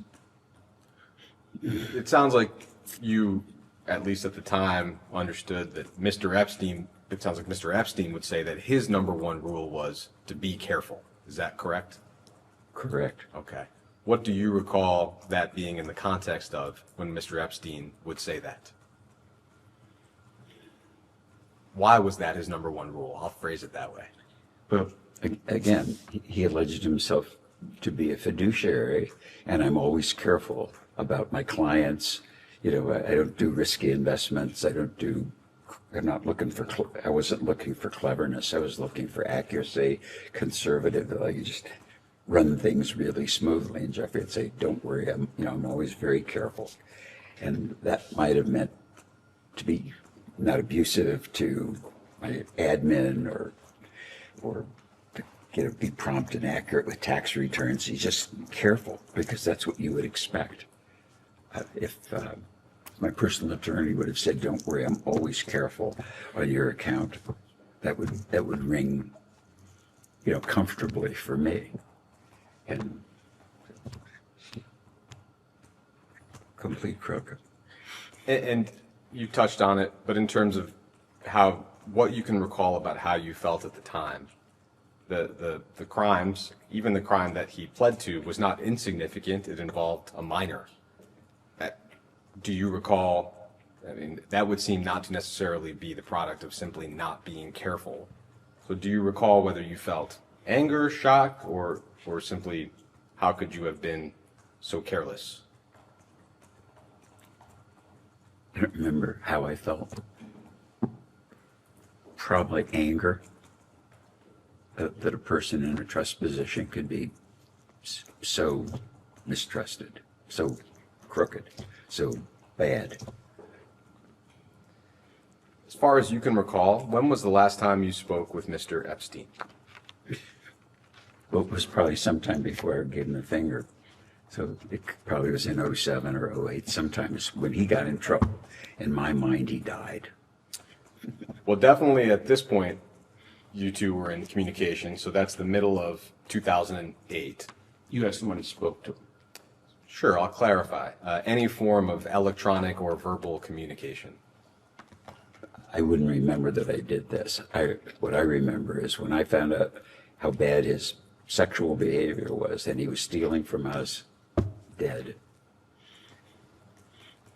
It sounds like you, at least at the time, understood that Mr. Epstein, it sounds like Mr. Epstein would say that his #1 rule was to be careful. Is that correct? Correct. Okay. What do you recall that being in the context of when Mr. Epstein would say that? Why was that his #1 rule? I'll phrase it that way. Well, again, he alleged himself to be a fiduciary, and I'm always careful about my clients. I don't do risky investments. I wasn't looking for cleverness. I was looking for accuracy, conservative, you just run things really smoothly. And Jeffrey would say, "Don't worry, I'm always very careful." And that might have meant to be not abusive to my admin or to be prompt and accurate with tax returns. He's just careful because that's what you would expect. If my personal attorney would have said, "Don't worry, I'm always careful on your account," that would ring, comfortably for me. And complete crook. And you touched on it, but in terms of what you can recall about how you felt at the time, the crimes, even the crime that he pled to, was not insignificant. It involved a minor. Do you recall, that would seem not to necessarily be the product of simply not being careful. So do you recall whether you felt anger, shock, or simply how could you have been so careless? I don't remember how I felt. Probably anger that a person in a trust position could be so mistrusted, so crooked, so bad. As far as you can recall, when was the last time you spoke with Mr. Epstein? Well, it was probably sometime before I gave him the finger. So it probably was in 07 or 08, sometimes when he got in trouble. In my mind, he died. Well, definitely at this point, you two were in communication, so that's the middle of 2008. You have someone who spoke to him. Sure, I'll clarify. Any form of electronic or verbal communication. I wouldn't remember that I did this. What I remember is when I found out how bad his sexual behavior was and he was stealing from us, dead.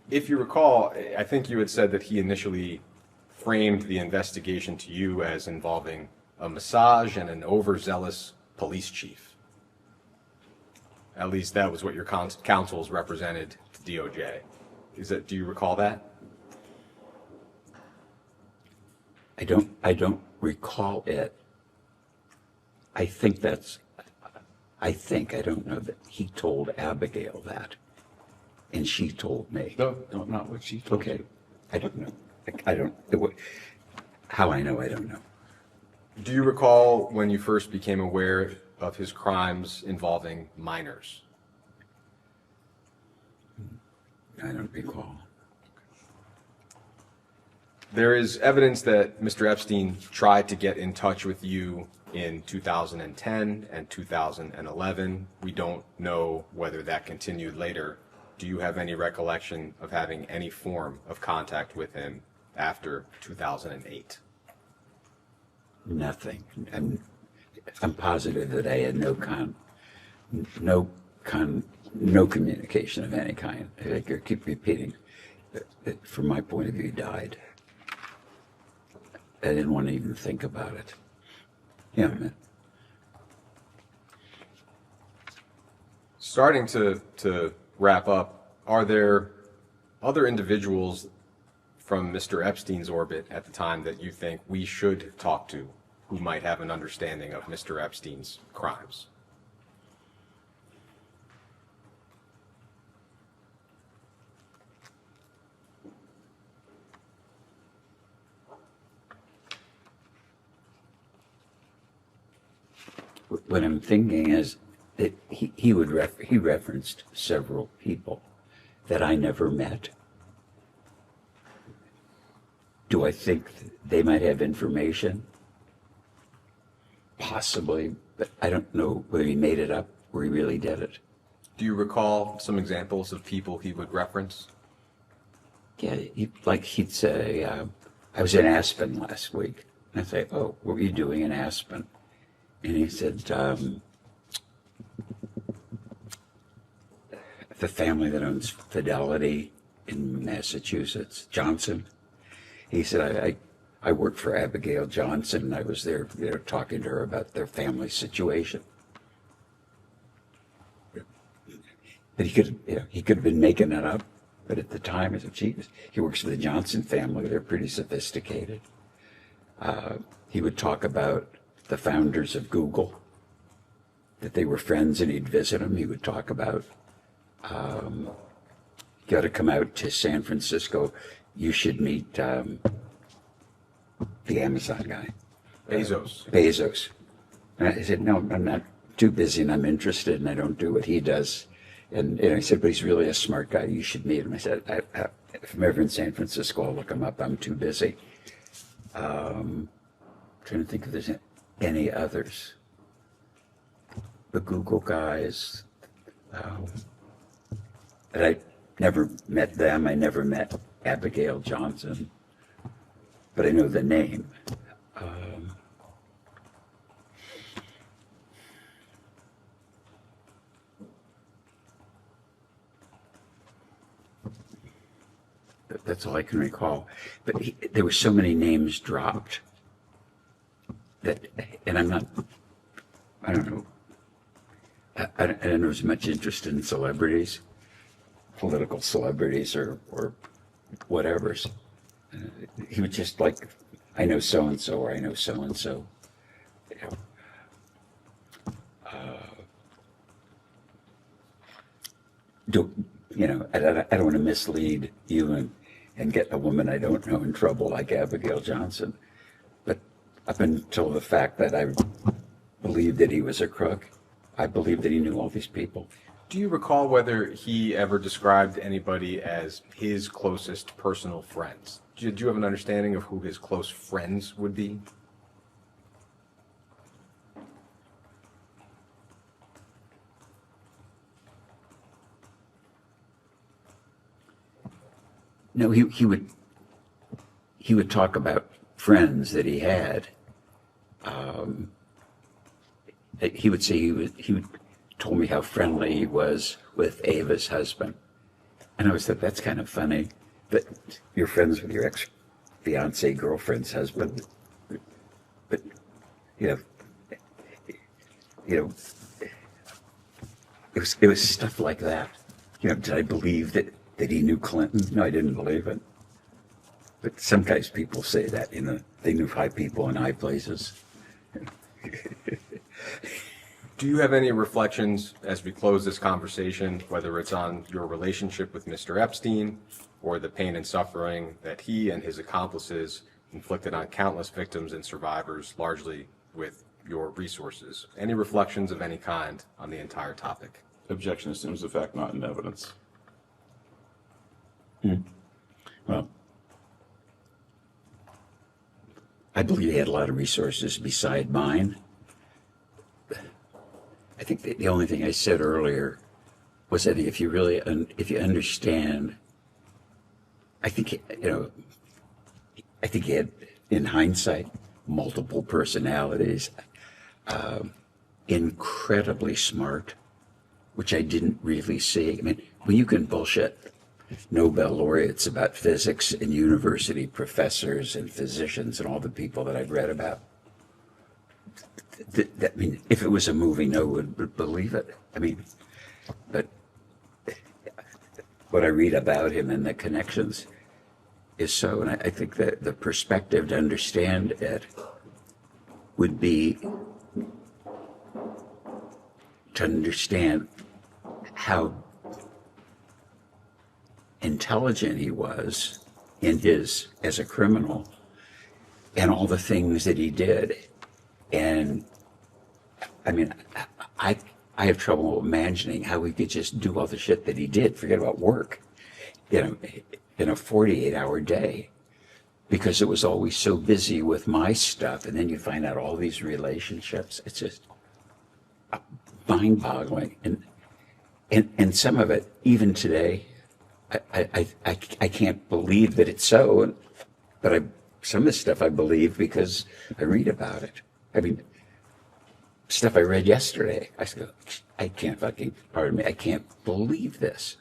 If you recall, I think you had said that he initially framed the investigation to you as involving a massage and an overzealous police chief. At least that was what your counsels represented to DOJ. Do you recall that? I don't recall it. I don't know that he told Abigail that, and she told me. No, not what she told Okay, you. I don't know. How I know, I don't know. Do you recall when you first became aware of his crimes involving minors? I don't recall. There is evidence that Mr. Epstein tried to get in touch with you in 2010 and 2011. We don't know whether that continued later. Do you have any recollection of having any form of contact with him after 2008? Nothing. I'm positive that I had no communication of any kind. I keep repeating that from my point of view, he died. I didn't want to even think about it. Yeah, man. Starting to wrap up, are there other individuals from Mr. Epstein's orbit at the time that you think we should talk to who might have an understanding of Mr. Epstein's crimes? What I'm thinking is that he referenced several people that I never met. Do I think they might have information? Possibly, but I don't know whether he made it up or he really did it. Do you recall some examples of people he would reference? Yeah, he'd say, I was in Aspen last week. And I'd say, oh, what were you doing in Aspen? And he said, the family that owns Fidelity in Massachusetts, Johnson. He said, I worked for Abigail Johnson. I was there, talking to her about their family situation. But he could have been making it up. But at the time, I said, geez, he works for the Johnson family. They're pretty sophisticated. He would talk about the founders of Google, that they were friends and he'd visit them. He would talk about, you got to come out to San Francisco. You should meet the Amazon guy. Bezos. And I said, no, I'm not too busy and I'm interested and I don't do what he does. And I said, but he's really a smart guy. You should meet him. I said, if I'm ever in San Francisco, I'll look him up. I'm too busy. Trying to think if there's any others. The Google guys. And I never met them. I never met Abigail Johnson. But I know the name. That's all I can recall. But there were so many names dropped that, and I don't know, I don't know as much interest in celebrities, political celebrities or whatever. He was just like, I know so-and-so or I know so-and-so. I don't want to mislead you and get a woman I don't know in trouble like Abigail Johnson. But up until the fact that I believed that he was a crook, I believed that he knew all these people. Do you recall whether he ever described anybody as his closest personal friends? Do you have an understanding of who his close friends would be? No, he would talk about friends that he had. He would say he would told me how friendly he was with Ava's husband, and I always thought that's kind of funny that you're friends with your ex-fiance girlfriend's husband, but you know, it was stuff like that. Did I believe that he knew Clinton? No, I didn't believe it. But sometimes people say that, they knew high people in high places. Do you have any reflections as we close this conversation, whether it's on your relationship with Mr. Epstein or the pain and suffering that he and his accomplices inflicted on countless victims and survivors, largely with your resources? Any reflections of any kind on the entire topic? Objection assumes the fact not in evidence. Well, I believe he had a lot of resources beside mine. I think the only thing I said earlier was that if you really, if you understand, I think he had, in hindsight, multiple personalities, incredibly smart, which I didn't really see. I mean, when you can bullshit Nobel laureates about physics and university professors and physicians and all the people that I've read about, I mean, if it was a movie, no one would believe it. I mean, but what I read about him and the connections is so, and I think that the perspective to understand it would be to understand how intelligent he was as a criminal and all the things that he did. And I mean, I have trouble imagining how he could just do all the shit that he did, forget about work, in a 48-hour day, because it was always so busy with my stuff. And then you find out all these relationships. It's just mind-boggling. And some of it, even today, I can't believe that it's so, but some of this stuff I believe because I read about it. I mean, stuff I read yesterday, I go, I can't believe this.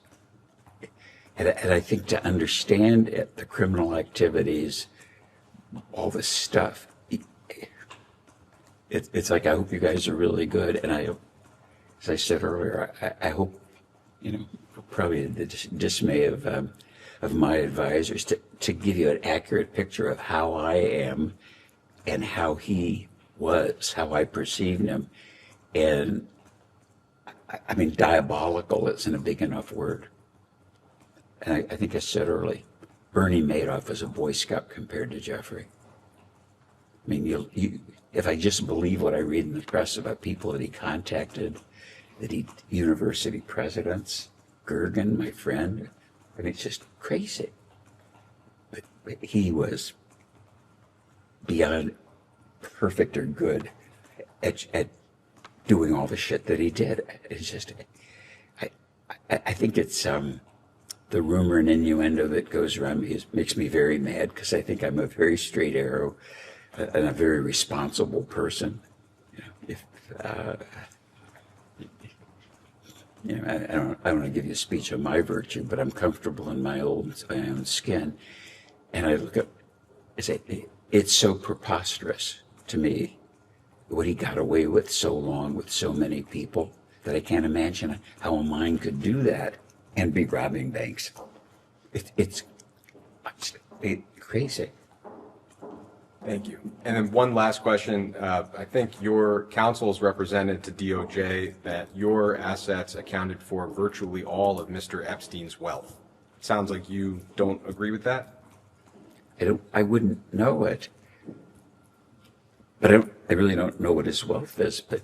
And I think to understand it, the criminal activities, all this stuff, it's like, I hope you guys are really good. And I, as I said earlier, I hope, probably the dismay of my advisors to give you an accurate picture of how I am and how he was, how I perceived him. And I mean, diabolical isn't a big enough word. And I think I said early, Bernie Madoff was a Boy Scout compared to Jeffrey. I mean, if I just believe what I read in the press about people that he contacted, university presidents, Gergen, my friend, I mean, it's just crazy. But he was beyond perfect or good at doing all the shit that he did. It's just, I think it's the rumor and innuendo that goes around makes me very mad, because I think I'm a very straight arrow and a very responsible person. I don't want to give you a speech on my virtue, but I'm comfortable in my own skin. And I look up and say, it's so preposterous to me what he got away with so long with so many people that I can't imagine how a mind could do that and be robbing banks. It's crazy. Thank you. And then one last question. I think your counsels represented to DOJ that your assets accounted for virtually all of Mr. Epstein's wealth. Sounds like you don't agree with that? I wouldn't know it. But I really don't know what his wealth is. But,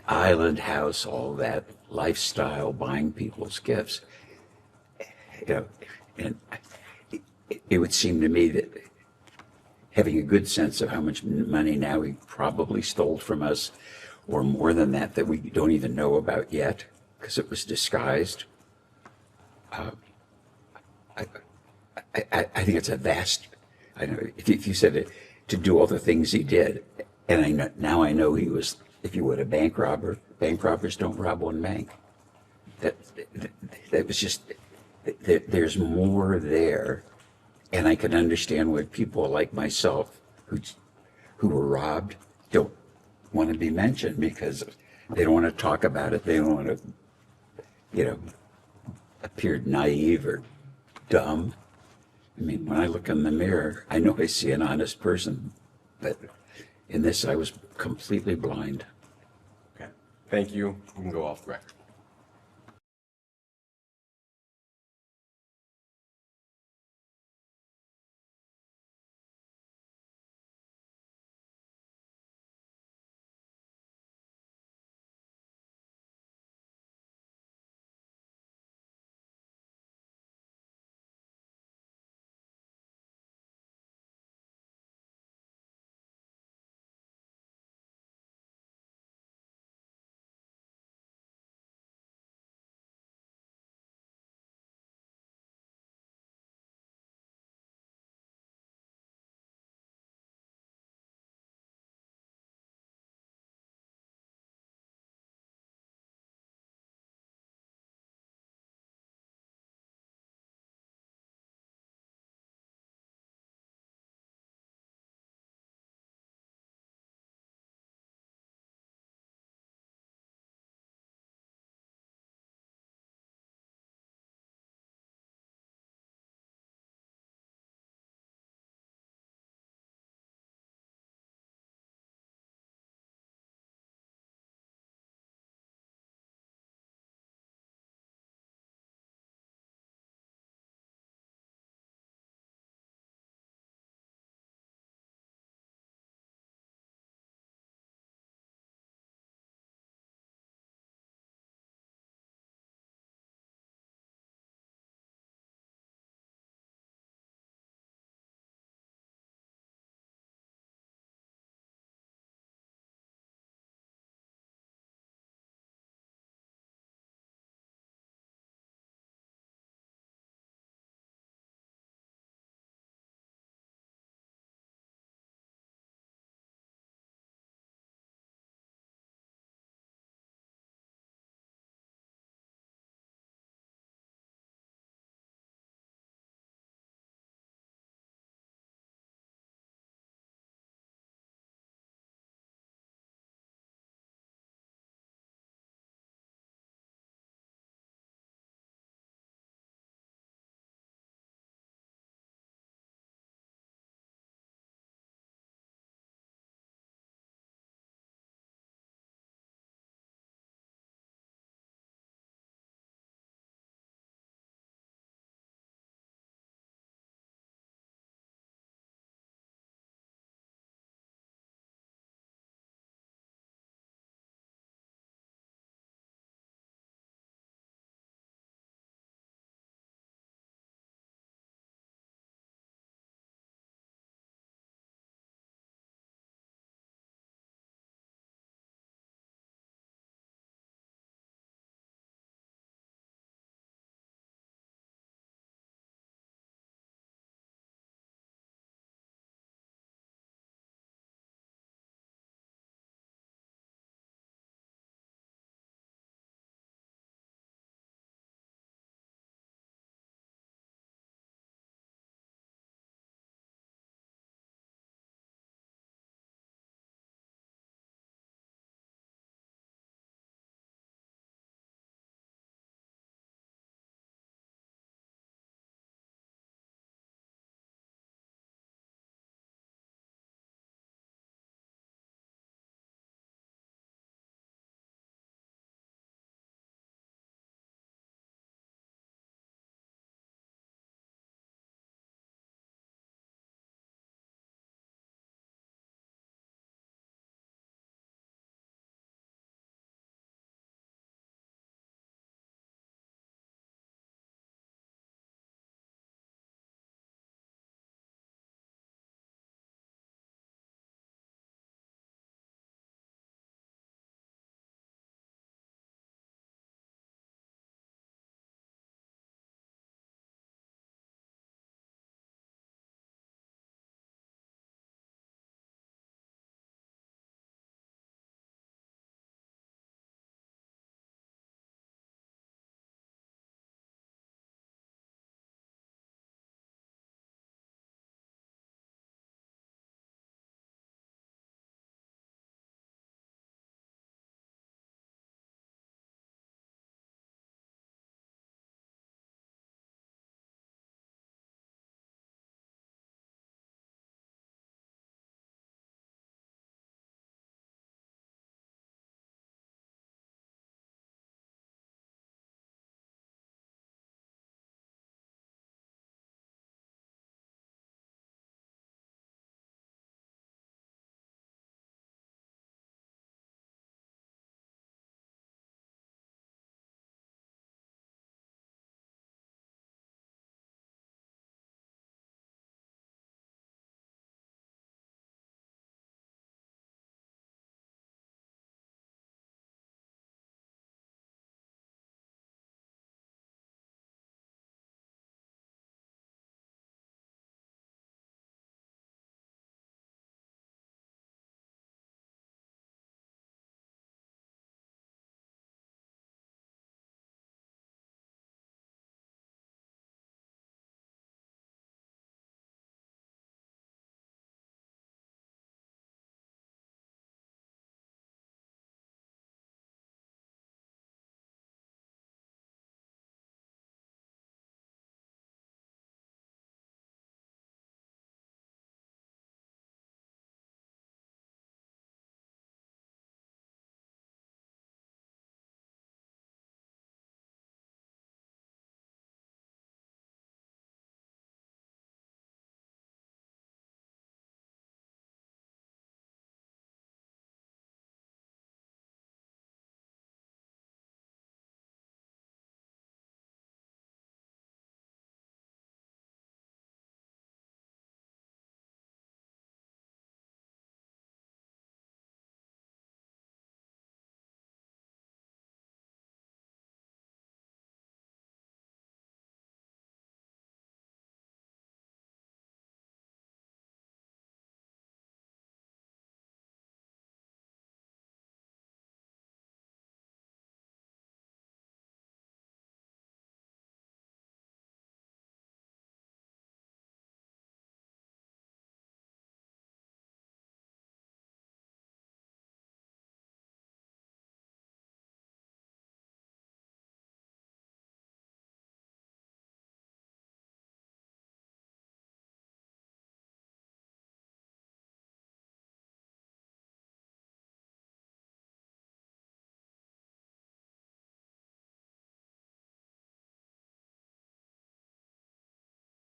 island house, all that lifestyle, buying people's gifts. You know, and it would seem to me that having a good sense of how much money now he probably stole from us, or more than that, that we don't even know about yet, because it was disguised. I think it's a vast, I know, if you said it, to do all the things he did, and now I know he was, if you would, a bank robber. Bank robbers don't rob one bank. That was just, there's more there, and I can understand why people like myself who were robbed don't want to be mentioned, because they don't want to talk about it. They don't want to, you know, appear naive or dumb. I mean, when I look in the mirror, I know I see an honest person, but in this, I was completely blind. Okay. Thank you. You can go off the record.